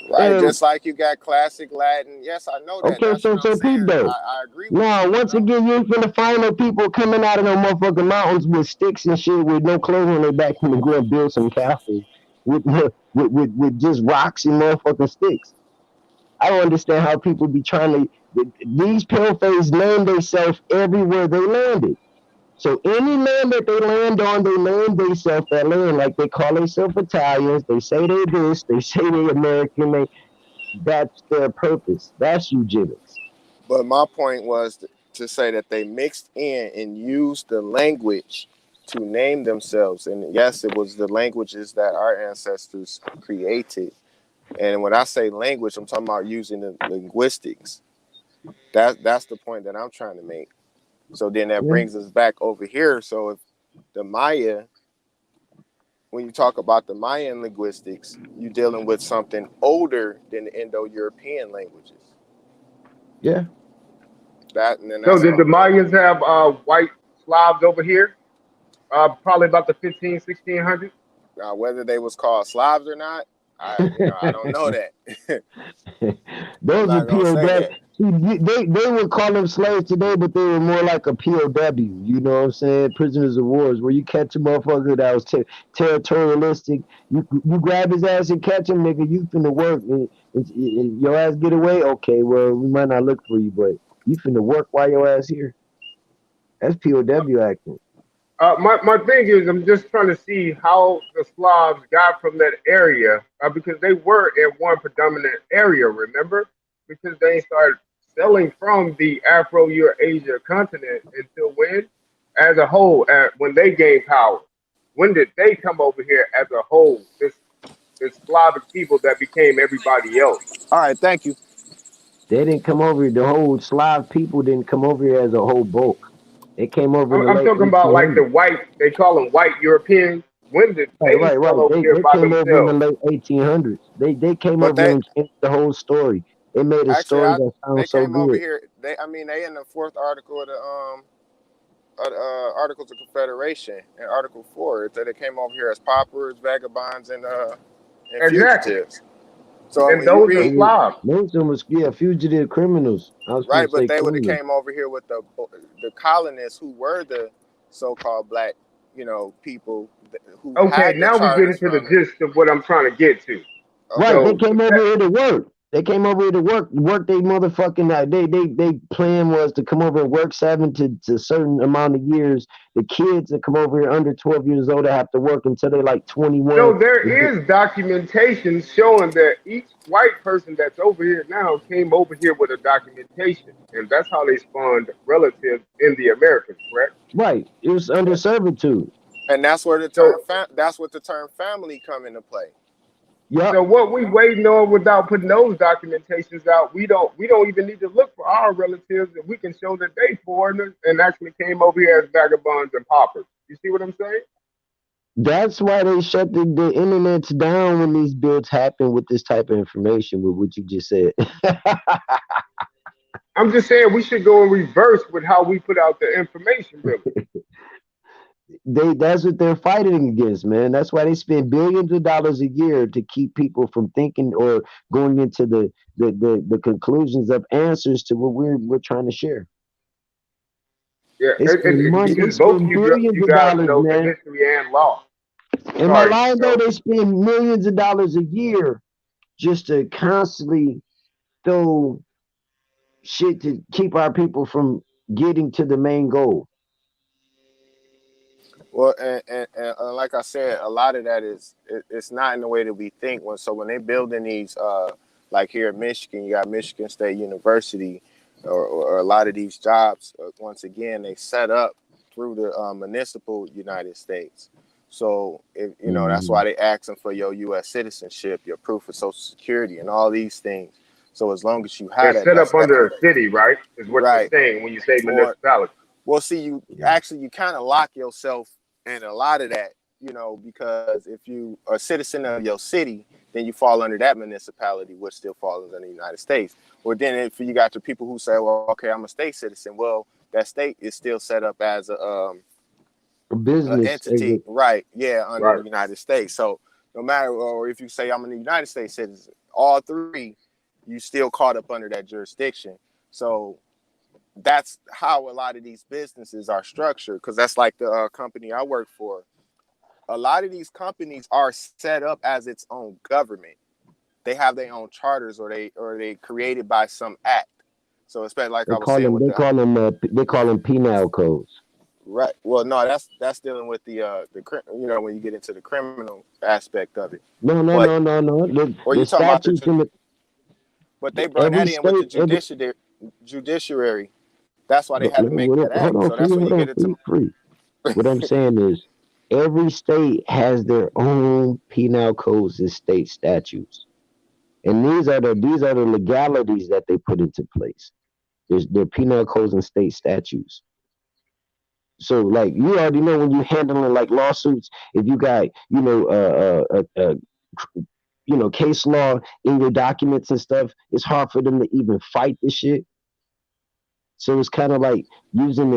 Right, just like you got classic Latin. Yes, I know that. Okay, so peep though. I agree with now, once again, you ain't finna find no people coming out of no motherfucking mountains with sticks and shit with no clothes on their back and go and build some castles with just rocks and motherfucking sticks. I don't understand how people be trying to. These palefaces name themselves everywhere they landed. So any land that they land on, they name themselves that land. Like they call themselves Italians. They say they this. They say they American. That's their purpose. That's eugenics. But my point was to say that they mixed in and used the language to name themselves. And yes, it was the languages that our ancestors created. And when I say language, I'm talking about using the linguistics. That's the point that I'm trying to make. So then that brings us back over here. So if the Maya, when you talk about the Mayan linguistics, you're dealing with something older than the Indo-European languages. Yeah. So did the Mayans have white Slavs over here? Probably about the 1600s? Whether they was called Slavs or not, I don't know that. Those are POW. They would call them slaves today, but they were more like a POW. You know what I'm saying? Prisoners of wars, where you catch a motherfucker that was territorialistic. You grab his ass and catch him, nigga. You finna work. And your ass get away? Okay, well, we might not look for you, but you finna work while your ass here. That's POW acting. My thing is, I'm just trying to see how the Slavs got from that area, because they were in one predominant area, remember? Because they started selling from the Afro-Eurasia continent until when? As a whole, when they gained power. When did they come over here as a whole? This Slavic people that became everybody else. All right, thank you. They didn't come over here. The whole Slav people didn't come over here as a whole bulk. They came over. I'm talking about like the white. They call them white Europeans. When did they come over here by came themselves? over in the late 1800s. They came over and changed the whole story. They made a story that sounds so good. Over here. They in the fourth article of Articles of Confederation in Article 4 that they came over here as paupers, vagabonds, and Exactly. fugitives. So And when you those are read Slavs. Most of them was, yeah, fugitive criminals. I was going right, to but say they would have criminals. came over here with the colonists who were the so-called black, people who Okay, had the now we get charters into the from it. gist of what I'm trying to get to. Right, Okay. they So came over here to work. They came over here to work they motherfucking they plan was to come over and work 7 to a certain amount of years. The kids that come over here under 12 years old have to work until they're like 21. no, there is documentation showing that each white person that's over here now came over here with a documentation, and that's how they spawned relatives in the Americas, correct? Right, it was under servitude. And that's where the So, term that's what the term family come into play. Yep. so what we waiting on without putting those documentations out, we don't even need to look for our relatives, and we can show that they foreigners and actually came over here as vagabonds and paupers. You see what I'm saying? That's why they shut the internets down when these builds happen with this type of information, with what you just said. I'm just saying we should go in reverse with how we put out the information, really. That's what they're fighting against, man. That's why they spend billions of dollars a year to keep people from thinking or going into the conclusions of answers to what we're trying to share. Yeah, They spend money, they because both spend you billions of guys dollars, know the man. history and law. Am I Sorry. lying though? So They spend millions of dollars a year just to constantly throw shit to keep our people from getting to the main goal. Well, and like I said, a lot of that it's not in the way that we think. When they building these, like here in Michigan, you got Michigan State University, or a lot of these jobs. Once again, they set up through the municipal United States. So if that's why they asking for your U.S. citizenship, your proof of Social Security, and all these things. So as long as you have they're that, set up under a city, right? Is what you're right. saying when you say Or municipality. well, see, you kind of lock yourself in a lot of that, because if you are a citizen of your city, then you fall under that municipality, which still falls under the United States. Or then if you got the people who say, well, okay, I'm a state citizen. Well, that state is still set up as a business entity, right? Yeah, under Right. the United States. So no matter, or if you say I'm a United States citizen, all three, you still caught up under that jurisdiction. So that's how a lot of these businesses are structured, because that's like the company I work for. A lot of these companies are set up as its own government. They have their own charters, or they created by some act. So especially like They I was call saying them with they call them penal codes. right. Well, no, that's dealing with the when you get into the criminal aspect of it. No. But or The you talking about statutes in but they brought every that in with the state, judiciary. That's why they no, had to make that hold act. on, So that's when you get into free. What I'm saying is every state has their own penal codes and state statutes. And these are the legalities that they put into place. There's their penal codes and state statutes. So like you already know when you're handling like lawsuits, if you got case law in your documents and stuff, it's hard for them to even fight this shit. So it's kind of like using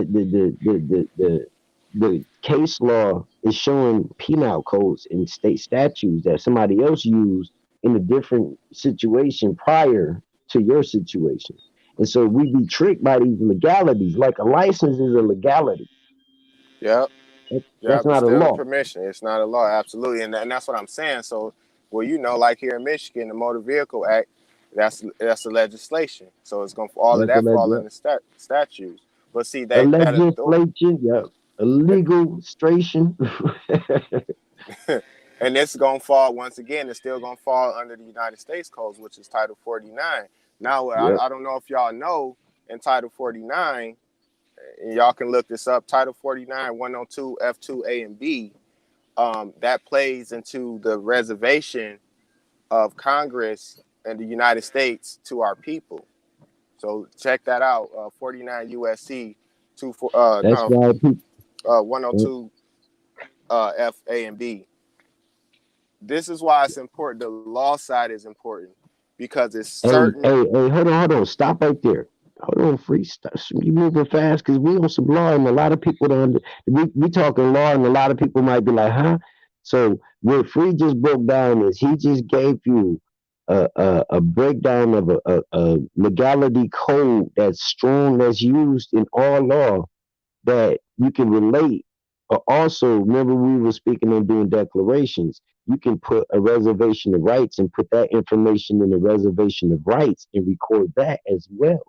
the case law is showing penal codes and state statutes that somebody else used in a different situation prior to your situation. And so we be tricked by these legalities. Like a license is a legality. Yep. Yeah, That's but not a still a law. permission. It's not a law, absolutely, and that's what I'm saying. So, well, like here in Michigan, the Motor Vehicle Act, that's the legislation. So it's going to all of That's a that fall under statutes. But see, a that legislation, yeah, a legalization. and it's going to fall once again. It's still going to fall under the United States codes, which is Title 49. Now, Yep. I don't know if y'all know in Title 49. And y'all can look this up. Title 49, 102, F2, A, and B. That plays into the reservation of Congress and the United States to our people. So check that out. 49 USC 102 F, A, and B. This is why it's important. The law side is important because it's certain. Hey, hold on. Stop right there. hold on, free stuff. You moving fast because we on some law, and a lot of people don't. We talking law, and a lot of people might be like, huh? So what Free just broke down is he just gave you a breakdown of a legality code that's strong, that's used in all law that you can relate. But also, remember we were speaking on doing declarations. You can put a reservation of rights and put that information in the reservation of rights and record that as well.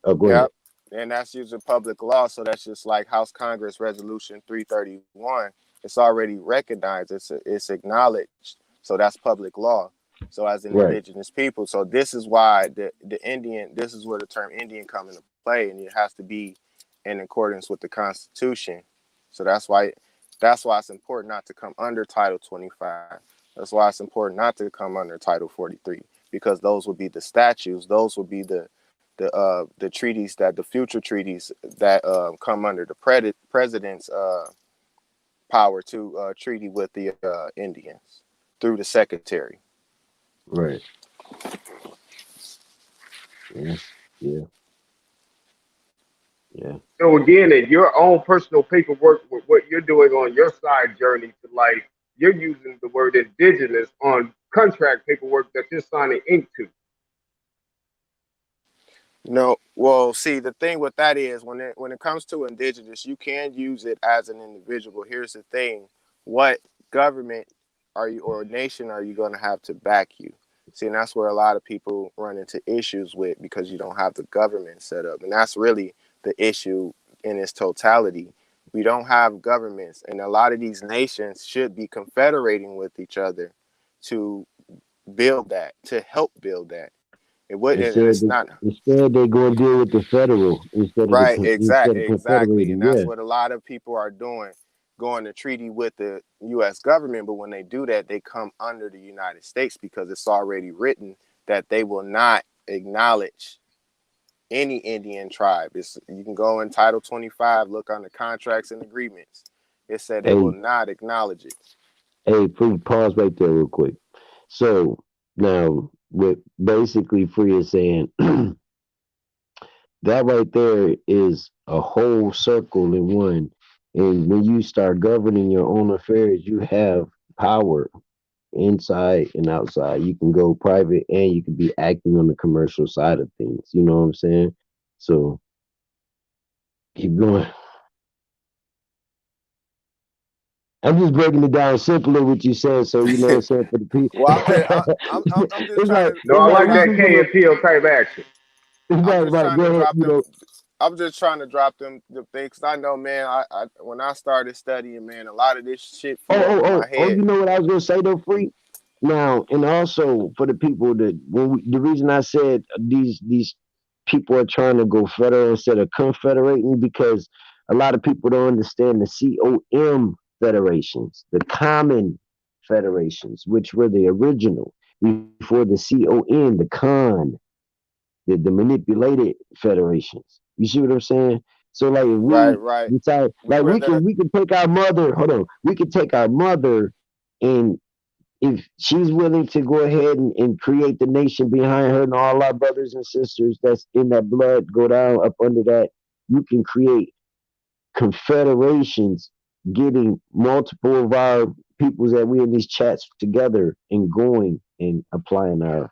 Oh, go ahead. Yep. And that's using public law. So that's just like House Congress Resolution 331. It's already recognized. It's acknowledged. So that's public law. So as an Right. indigenous people. So this is why the Indian, this is where the term Indian come into play. And it has to be in accordance with the Constitution. So that's why it's important not to come under Title 25. That's why it's important not to come under Title 43, because those would be the statutes. Those would be the treaties, that the future treaties that come under the president's power to treaty with the Indians through the secretary. Right. Yeah. Yeah. Yeah. So again, in your own personal paperwork, with what you're doing on your side journey to life, you're using the word indigenous on contract paperwork that you're signing ink to. No, well, see, the thing with that is when it comes to indigenous, you can use it as an individual. Here's the thing: what government are you or nation are you going to have to back you? See, and that's where a lot of people run into issues with, because you don't have the government set up, and that's really the issue in its totality. We don't have governments, and a lot of these nations should be confederating with each other to build that, to help build that. It would, and it's not. Instead, they go and deal with the federal instead of Right, instead of exactly. confederating. And that's Yeah. what a lot of people are doing, going to treaty with the US government. But when they do that, they come under the United States, because it's already written that they will not acknowledge any Indian tribe. You can go in Title 25, look on the contracts and agreements. It said they will not acknowledge it. Hey, please pause right there real quick. So now, what basically Free is saying, that right there is a whole circle in one. And when you start governing your own affairs, you have power inside and outside. You can go private and you can be acting on the commercial side of things. You know what I'm saying? So keep going. I'm just breaking it down simpler what you said, so you know what I'm saying, for the people. Well, I'm just trying to. No, I like that K and Peele type action. Right. Go ahead. You know. I'm just trying to drop them the things. I know, man. I when I started studying, man, a lot of this shit flew over my head. You know what I was gonna say though, Free. Now, and also for the people that the reason I said these people are trying to go federal instead of confederating, because a lot of people don't understand the COM federations, the common federations, which were the original before the CON, the con, the manipulated federations. You see what I'm saying? So like if we decide, like we can take our mother, hold on, we can take our mother, and if she's willing to go ahead and create the nation behind her, and all our brothers and sisters that's in that blood go down up under that, you can create confederations, getting multiple of our peoples that we in these chats together and going and applying our,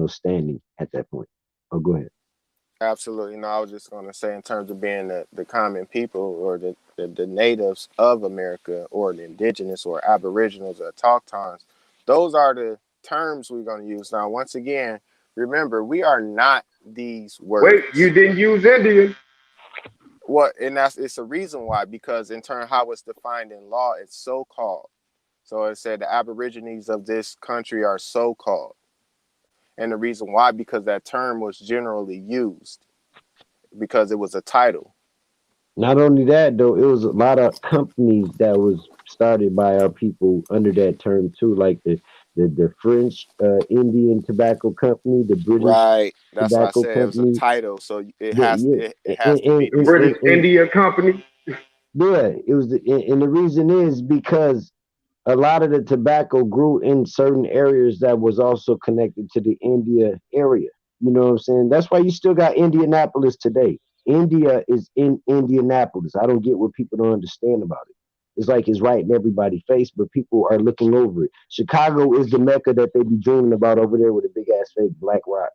standing at that point. Oh, go ahead. Absolutely. No, I was just going to say, in terms of being the common people, or the natives of America, or the indigenous or aboriginals or autochtons, those are the terms we're going to use. Now, once again, remember, we are not these words. Wait, you didn't use Indian? What? And it's a reason why, because in terms of how it's defined in law, it's so-called. So it said the aborigines of this country are so-called. And the reason why, because that term was generally used, because it was a title. Not only that, though, it was a lot of companies that was started by our people under that term too, like the French Indian Tobacco Company, the British That's Tobacco why I said Company. It was a title, so it has to be the British India Company. Yeah, it was, and the reason is because a lot of the tobacco grew in certain areas that was also connected to the India area. You know what I'm saying? That's why you still got Indianapolis today. India is in Indianapolis. I don't get what people don't understand about it. It's like it's right in everybody's face, but people are looking over it. Chicago is the Mecca that they be dreaming about over there with a big ass fake black rock.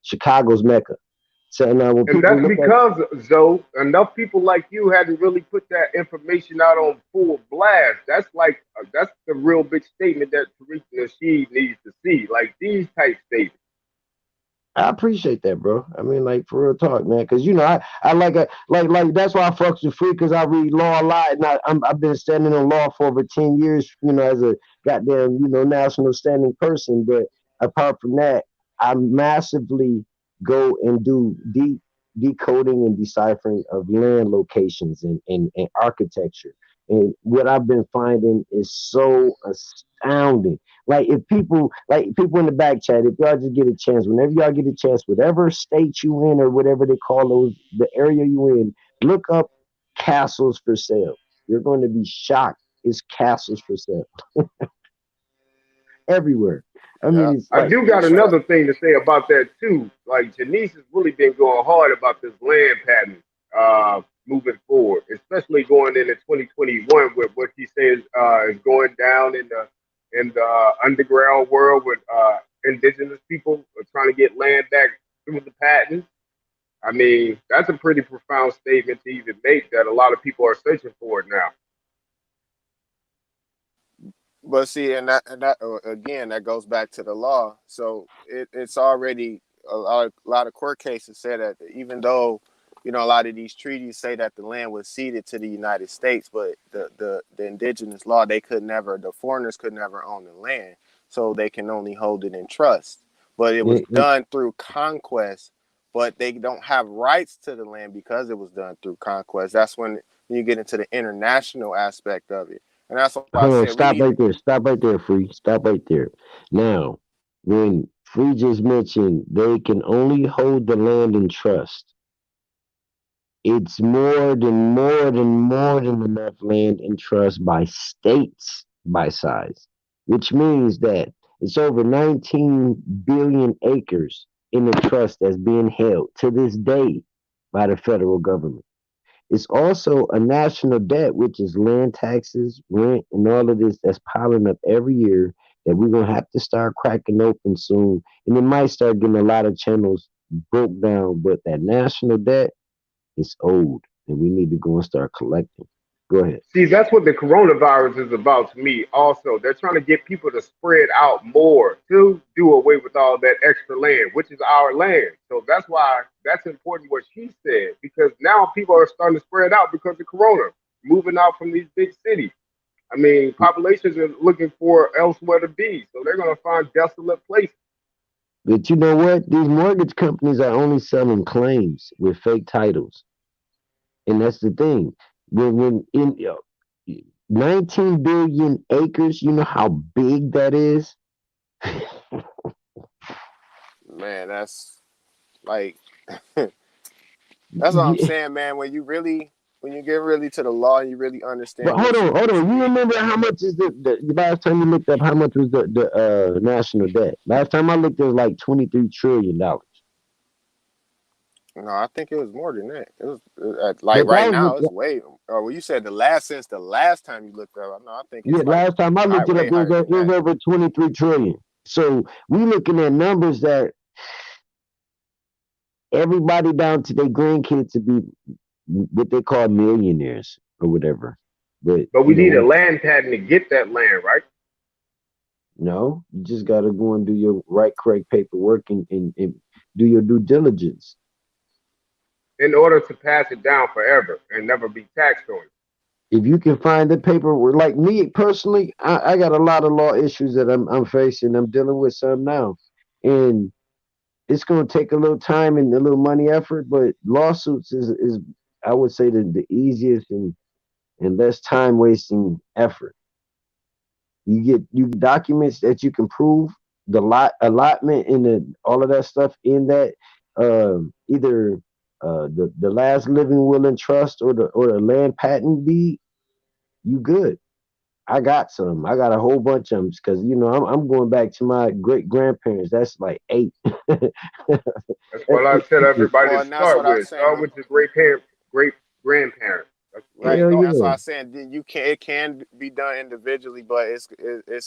Chicago's Mecca. So now when And people that's look at because, Zoe, enough people like you hadn't really put that information out on full blast. That's like, that's the real big statement that Tariq Nasheed needs to see. Like these type statements. I appreciate that, bro. I mean, like for real talk, man. Because you know, I like a like that's why I fucks with free because I read law a lot, and I've been standing on law for over 10 years. You know, as a goddamn national standing person. But apart from that, I massively go and do deep decoding and deciphering of land locations and architecture. And what I've been finding is so astounding. Like people in the back chat, if y'all just get a chance, whenever y'all get a chance, whatever state you in or whatever they call those, the area you in, look up castles for sale. You're going to be shocked. It's castles for sale everywhere. I Yeah. mean, it's I like do got another thing to say about that too. Like Janice has really been going hard about this land patent moving forward, especially going into 2021 with what she says is going down in the underground world with indigenous people trying to get land back through the patent. I mean, that's a pretty profound statement to even make that a lot of people are searching for it now. But see, and that again, that goes back to the law. So it's already a lot of court cases say that even though a lot of these treaties say that the land was ceded to the United States, but the indigenous law, the foreigners could never own the land, so they can only hold it in trust. But it was done through conquest, but they don't have rights to the land because it was done through conquest. That's when you get into the international aspect of it. And that's why I hold on, said we stop need to. right there. Stop right there, Free. Stop right there. Now, when Free just mentioned they can only hold the land in trust, it's more than enough land in trust by states by size, which means that it's over 19 billion acres in the trust that's being held to this day by the federal government. It's also a national debt, which is land taxes, rent, and all of this that's piling up every year that we're gonna have to start cracking open soon. And it might start getting a lot of channels broke down, but that national debt is old and we need to go and start collecting. Go ahead. See, that's what the coronavirus is about to me. Also, they're trying to get people to spread out more to do away with all that extra land, which is our land. So that's why that's important what she said, because now people are starting to spread out because of corona, moving out from these big cities. I mean, populations are looking for elsewhere to be, so they're going to find desolate places. But you know what? These mortgage companies are only selling claims with fake titles. And that's the thing. When in 19 billion acres, you know how big that is? Man, that's like that's what I'm saying, man. When you get really to the law and you really But understand hold what on, you hold on. You remember how much is the last time you looked up how much was the national debt? Last time I looked, it was like $23 trillion. No, I think it was more than that. It was like But that right now, was it's way. Well, you said the last time you looked up. No, I think yeah. it's like Last time I looked it way up, it higher was, than it was that. over 23 trillion. So we looking at numbers that everybody down to their grandkids to be what they call millionaires or whatever. But But we need a land patent to get that land, right? no, you just got to go and do your correct paperwork and do your due diligence. In order to pass it down forever and never be taxed on it. If you can find the paperwork, like me personally, I got a lot of law issues that I'm facing. I'm dealing with some now, and it's going to take a little time and a little money effort. But lawsuits is I would say the easiest and less time wasting effort. You get documents that you can prove the allotment and all of that stuff in that either the last living will and trust or the land patent deed. You good. I got some. I got a whole bunch of them because I'm going back to my great grandparents. That's like 8. That's what I tell everybody Well, to and that's start what I'm with. saying. Start with your great grandparents. That's where you Right. start. That's why I said you can. It can be done individually, but it's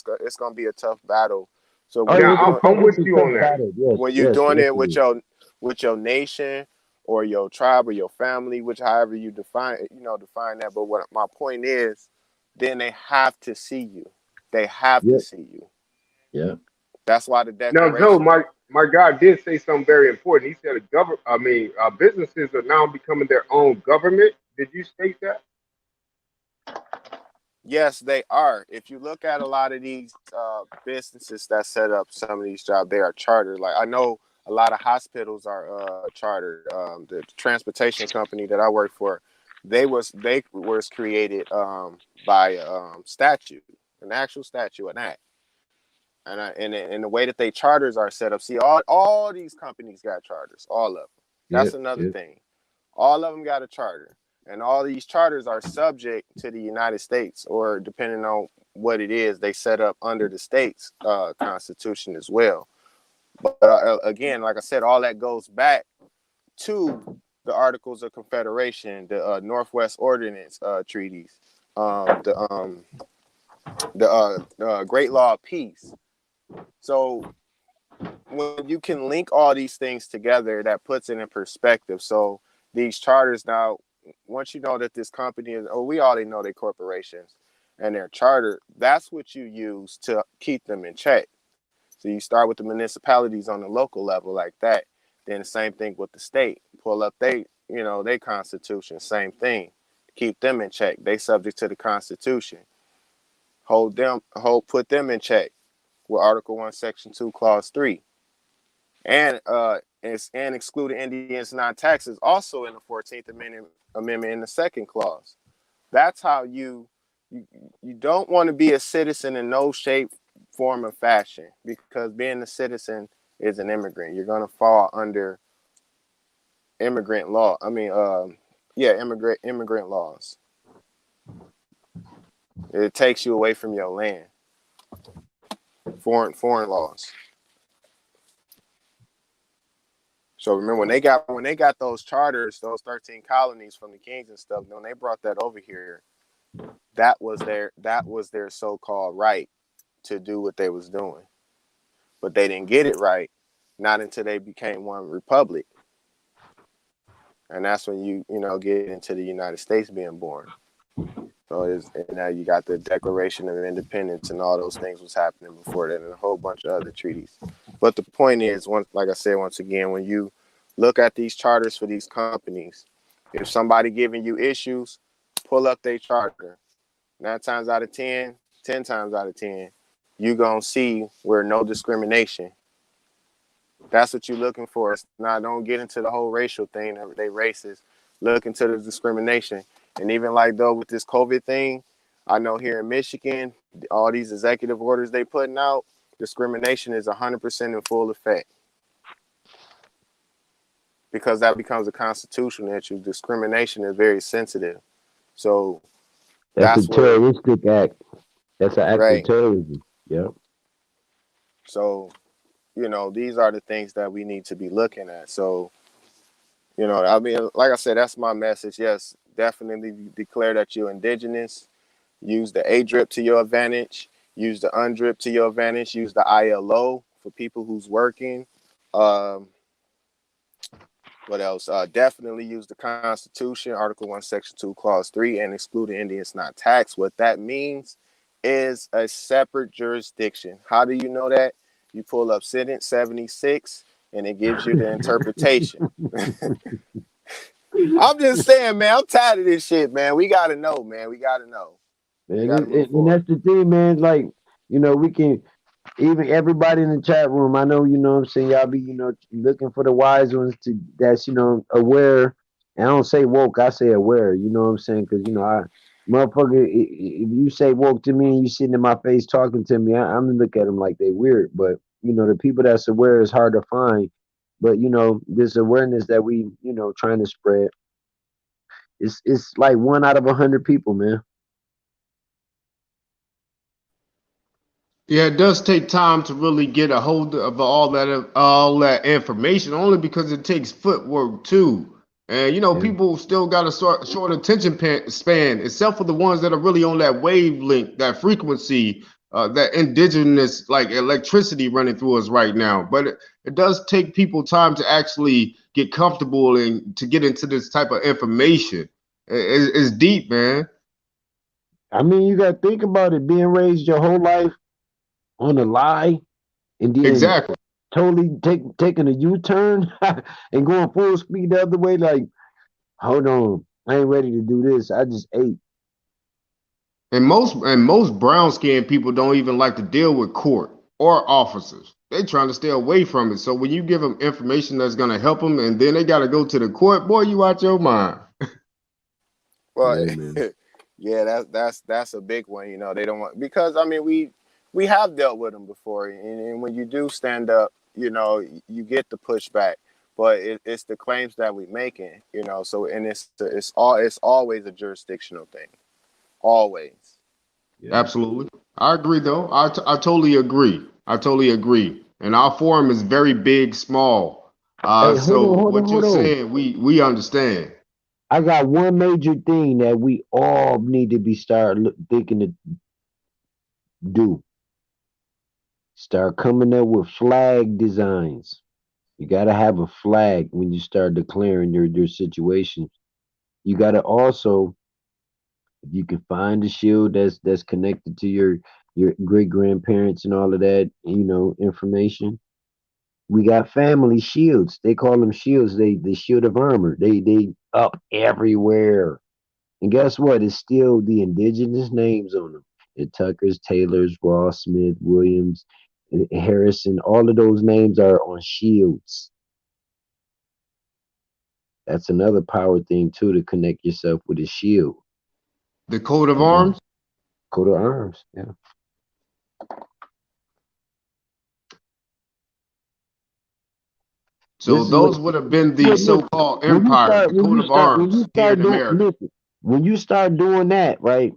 gonna be a tough battle. So when Now you're doing I'm with you on that. Yes, when you're yes, doing it definitely. with your nation or your tribe or your family, which however you define that. But what my point is, then they have to see you. They have to Yep, see you. yeah, That's why the Now, Joe, declaration. my guy did say something very important. He said, businesses are now becoming their own government. Did you state that? Yes, they are. If you look at a lot of these businesses that set up some of these jobs, they are chartered. Like I know a lot of hospitals are chartered. The transportation company that I work for, they was created by statute, an actual statute, an act, and the way that they charters are set up. See, all these companies got charters, all of them. That's yep, another yep, thing. All of them got a charter, and all these charters are subject to the United States, or depending on what it is, they set up under the state's constitution as well. But again, like I said, all that goes back to the Articles of Confederation, the Northwest Ordinance treaties, the Great Law of Peace. So when you can link all these things together, that puts it in perspective. So these charters now, once you know that this company is, we already know they're corporations and their charter, that's what you use to keep them in check. So you start with the municipalities on the local level like that. Then the same thing with the state. Pull up they constitution, same thing. Keep them in check. They subject to the constitution. Put them in check with Article 1, Section 2, Clause 3. And excluding Indians non-taxes also in the 14th Amendment in the second clause. That's how you don't want to be a citizen in no shape, form, or fashion, because being a citizen is an immigrant. You're going to fall under immigrant law. Immigrant laws. It takes you away from your land. Foreign laws. So remember when they got those charters, those 13 colonies from the kings and stuff, when they brought that over here, that was their so-called right to do what they was doing. But they didn't get it right, not until they became one republic. And that's when you get into the United States being born. So and now you got the Declaration of Independence and all those things was happening before that, and a whole bunch of other treaties. But the point is, like I said, once again, when you look at these charters for these companies, if somebody giving you issues, pull up their charter. 9 times out of 10, 10 times out of 10, you're going to see where no discrimination. That's what you're looking for. Now, don't get into the whole racial thing. They racist. Look into the discrimination. And even like though with this COVID thing, I know here in Michigan, all these executive orders they putting out, discrimination is 100% in full effect. Because that becomes a constitutional issue. Discrimination is very sensitive. So that's a that's where, terroristic act. That's an act of right. terrorism. Yep. So, these are the things that we need to be looking at. So, like I said, that's my message. Yes, definitely declare that you're indigenous. Use the A drip to your advantage. Use the undrip to your advantage. Use the ILO for people who's working. Um, what else? Definitely use the Constitution, Article 1, Section 2, Clause 3, and exclude the Indians not taxed. What that means is a separate jurisdiction. How do you know that? You pull up Sentence 76, and it gives you the interpretation. I'm just saying, man, I'm tired of this shit, man. We got to know, man. We got to know. We got to move And forward. that's the thing, man. Like, we can, even everybody in the chat room, I know, what I'm saying, y'all be, looking for the wise ones that's, aware. And I don't say woke, I say aware, you know what I'm saying? Because, motherfucker, if you say woke to me and you sitting in my face talking to me, I'm gonna look at them like they weird. But, the people that's aware is hard to find. But, this awareness that we, trying to spread, it's like 1 out of 100 people, man. Yeah, it does take time to really get a hold of all that information, only because it takes footwork too. And people still got a short attention span, except for the ones that are really on that wavelength, that frequency, that indigenous like electricity running through us right now. But it does take people time to actually get comfortable and to get into this type of information. It's deep, man. I mean, you got to think about it. Being raised your whole life on a lie, and then Exactly. totally taking a U-turn and going full speed the other way. Like, hold on, I ain't ready to do this. I just ate. And most brown skinned people don't even like to deal with court or officers. They trying to stay away from it. So when you give them information that's gonna help them, and then they got to go to the court, boy, you out your mind. Well, Yeah, man. yeah, that's a big one. They don't want, because I mean we have dealt with them before, and when you do stand up, you get the pushback. But it's the claims that we making, So, and it's always a jurisdictional thing, always. Yeah. Absolutely, I agree. Though I totally agree. I totally agree. And our forum is very big, small. Hey, So hold what on, you're hold on. saying, we understand. I got one major thing that we all need to be thinking to do. Start coming up with flag designs. You got to have a flag when you start declaring your situation. You got to also, if you can find a shield that's connected to your great grandparents and all of that, information. We got family shields. They call them shields. The shield of armor. They up everywhere. And guess what? It's still the indigenous names on them. The Tuckers, Taylors, Ross, Smith, Williams, and Harrison. All of those names are on shields. That's another power thing too, to connect yourself with a shield. The coat of Mhm. arms. Coat of arms. Yeah. So This is what. those would have been the Listen, so-called empire, the coat of when you arms here start in doing, America. listen, when you start doing that, right?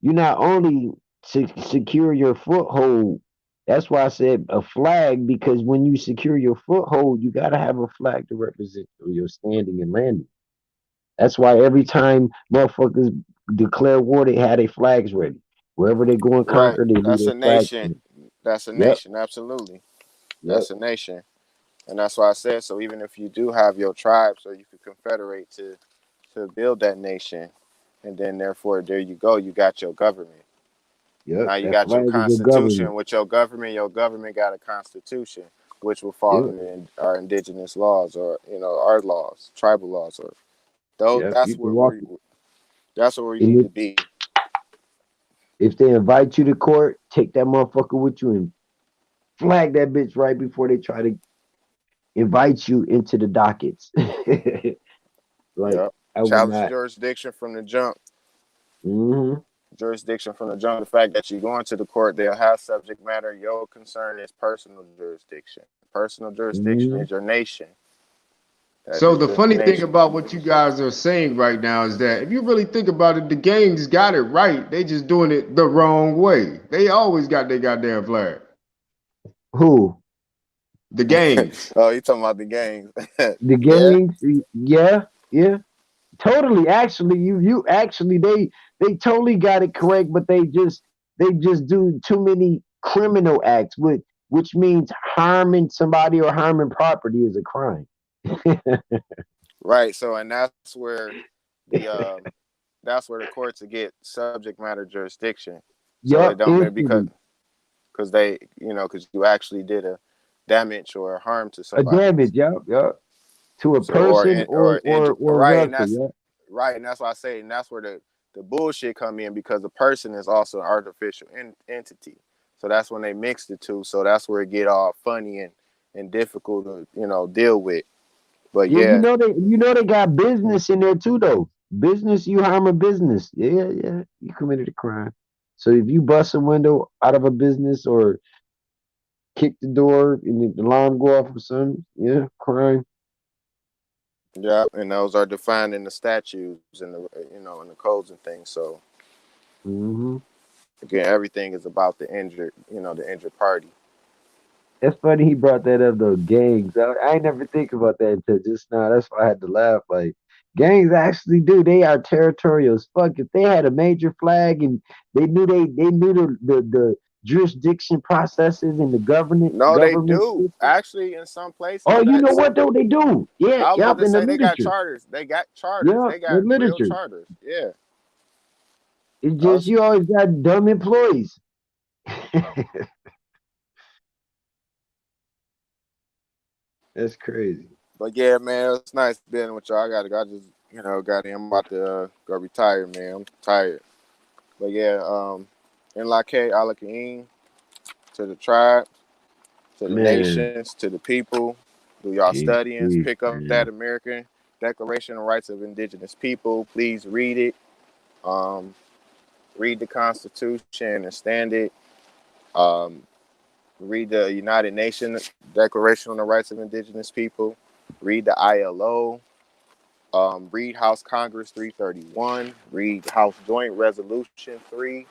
You not only secure your foothold. That's why I said a flag, because when you secure your foothold, you got to have a flag to represent your standing and landing. That's why every time motherfuckers declare war, they had their flags ready. Wherever they go and Right. conquer, they leave That's their a flags nation. ready. That's a Yep, nation. Absolutely. yep, That's a nation. And that's why I said, so even if you do have your tribe, so you could confederate to build that nation, and then therefore there you go, you got your government. yep. Now you That got your flag is your constitution. government. With your government got a constitution, which will fall Yep, in our indigenous laws, or our laws, tribal laws, or those. yep. That's You can where walk. you And need to be. if they invite you to court, take that motherfucker with you and flag that bitch right before they try to invite you into the dockets. Like, Yep. I would Challenge not. jurisdiction from the jump. Hmm. Jurisdiction from the jump. The fact that you're going to the court, they'll have subject matter. Your concern is personal jurisdiction. Personal jurisdiction Hmm. is your nation. That So is the your funny thing nation. about what you guys are saying right now is that if you really think about it, the gangs got it right. They just doing it the wrong way. They always got their goddamn flag. Who? The gangs. Oh, you talking about the gangs? The Yeah. gangs? Yeah, yeah. Totally. Actually, you actually they totally got it correct, but they just do too many criminal acts, which means harming somebody or harming property is a crime. Right. So, and the that's where the courts will get subject matter jurisdiction. So it Yep, don't, because instantly. because you actually did a damage or harm to A somebody. damage, yep, yep. To a So, or person in, or injury, or right? And vessel, that's yep. right, and that's why I say, and that's where the bullshit come in, because the person is also an artificial entity. So that's when they mix the two. So that's where it get all funny and difficult to deal with. But Yeah, yeah, you know they got business in there too though. Business, you harm a business. Yeah, yeah. You committed a crime. So if you bust a window out of a business or kick the door and the alarm go off or something, yeah, crime. yeah, and those are defined in the statutes and the in the codes and things. So Hmm. Again, everything is about the injured, the injured party. That's funny he brought that up though. Gangs. I ain't never think about that until just now. That's why I had to laugh. Like gangs actually do. They are territorial as fuck. If they had a major flag and they knew the jurisdiction processes and the No, they government do. system. Actually, in some places. Oh, you know what though? They do. Yeah, I was about yep, to in the say they got literature. charters. They got charters. Yeah, They the got real literature. charters. Yeah. It's just you always got dumb employees. That's crazy. But yeah, man, it's nice being with y'all. I just, got in. I'm about to go retire, man. I'm tired. But yeah, in La K, Alakaim, to the tribe, to the nations, to the people. Do y'all studying? Pick up that American Declaration of Rights of Indigenous People. Please read it. Read the Constitution, understand it. Read the United Nations Declaration on the Rights of Indigenous People. Read the ILO. Read House Congress 331. Read House Joint Resolution 3.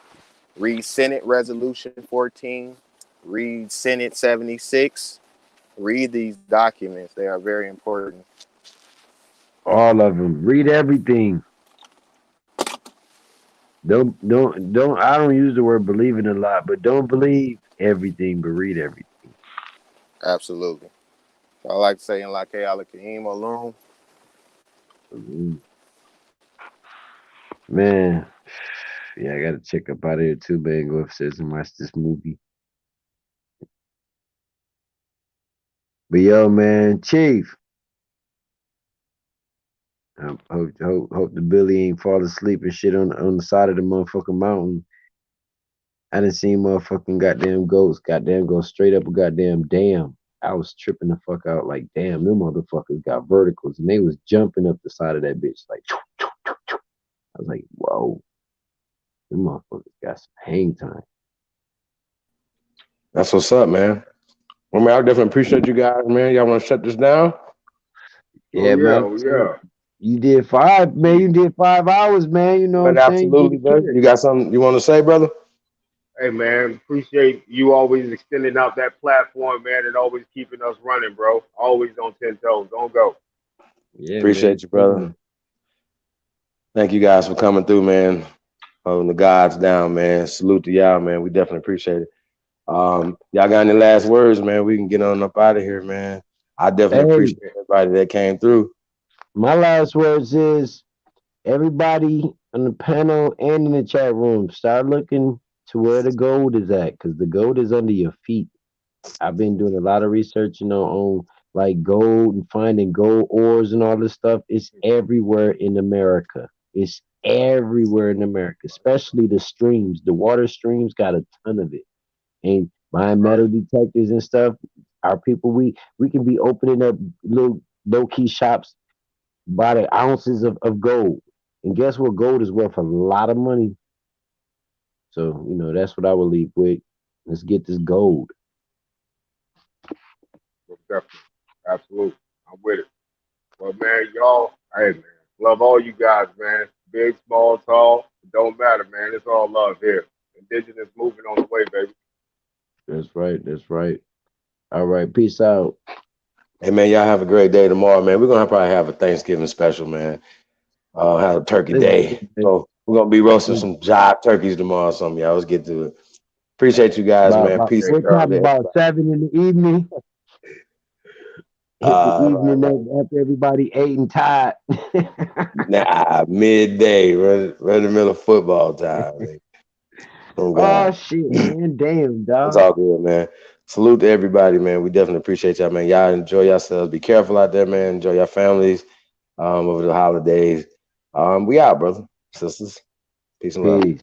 Read Senate Resolution 14. Read Senate 76. Read these documents. They are very important. All of them. Read everything. Don't. I don't use the word believing a lot, but don't believe everything, but read everything. Absolutely. I like to say in La K Alakaim Olum. Man, yeah, I gotta check up out of here too, man. Go upstairs and watch this movie. But yo, man, Chief. Hope the Billy ain't fall asleep and shit on the side of the motherfucking mountain. I done seen motherfucking goddamn goats go straight up a goddamn dam. I was tripping the fuck out like, damn, them motherfuckers got verticals and they was jumping up the side of that bitch like, I was like, whoa, them motherfuckers got some hang time. That's what's up, man. Well, man, I definitely appreciate you guys, man. Y'all want to shut this down? Yeah, man. Yeah. You did 5, man. You did 5 hours, man. You know what I'm saying? Absolutely, brother. You got something you want to say, brother? Hey, man, appreciate you always extending out that platform, man, and always keeping us running, bro. Always on 10 toes. Don't go. Yeah, appreciate you, brother. Thank you guys for coming through, man. Holding the gods down, man. Salute to y'all, man. We definitely appreciate it. Y'all got any last words, man? We can get on up out of here, man. I definitely appreciate everybody that came through. My last words is everybody on the panel and in the chat room, start looking to where the gold is at, because the gold is under your feet. I've been doing a lot of research, on like gold and finding gold ores and all this stuff. It's everywhere in America. It's everywhere in America, especially the streams. The water streams got a ton of it. And buying metal detectors and stuff, our people, we can be opening up little low-key shops by the ounces of gold. And guess what? Gold is worth a lot of money. So, that's what I would leave with. Let's get this gold. Definitely. Absolutely. I'm with it. Well, man, y'all, hey, man, love all you guys, man. Big, small, tall, it don't matter, man. It's all love here. Indigenous movement on the way, baby. That's right. That's right. All right. Peace out. Hey, man, y'all have a great day tomorrow, man. We're going to probably have a Thanksgiving special, man. Have a turkey day. So we're going to be roasting some jive turkeys tomorrow or something, y'all. Let's get to it. Appreciate you guys, man. Peace. What time? About 7 in the evening? Hit the evening after everybody ate and tired. Nah, midday, right in the middle of football time. Man. Oh shit, man. Damn, dog. It's all good, man. Salute to everybody, man. We definitely appreciate y'all, man. Y'all enjoy yourselves. Be careful out there, man. Enjoy your families over the holidays. We out, brother. Sisters. Peace and love.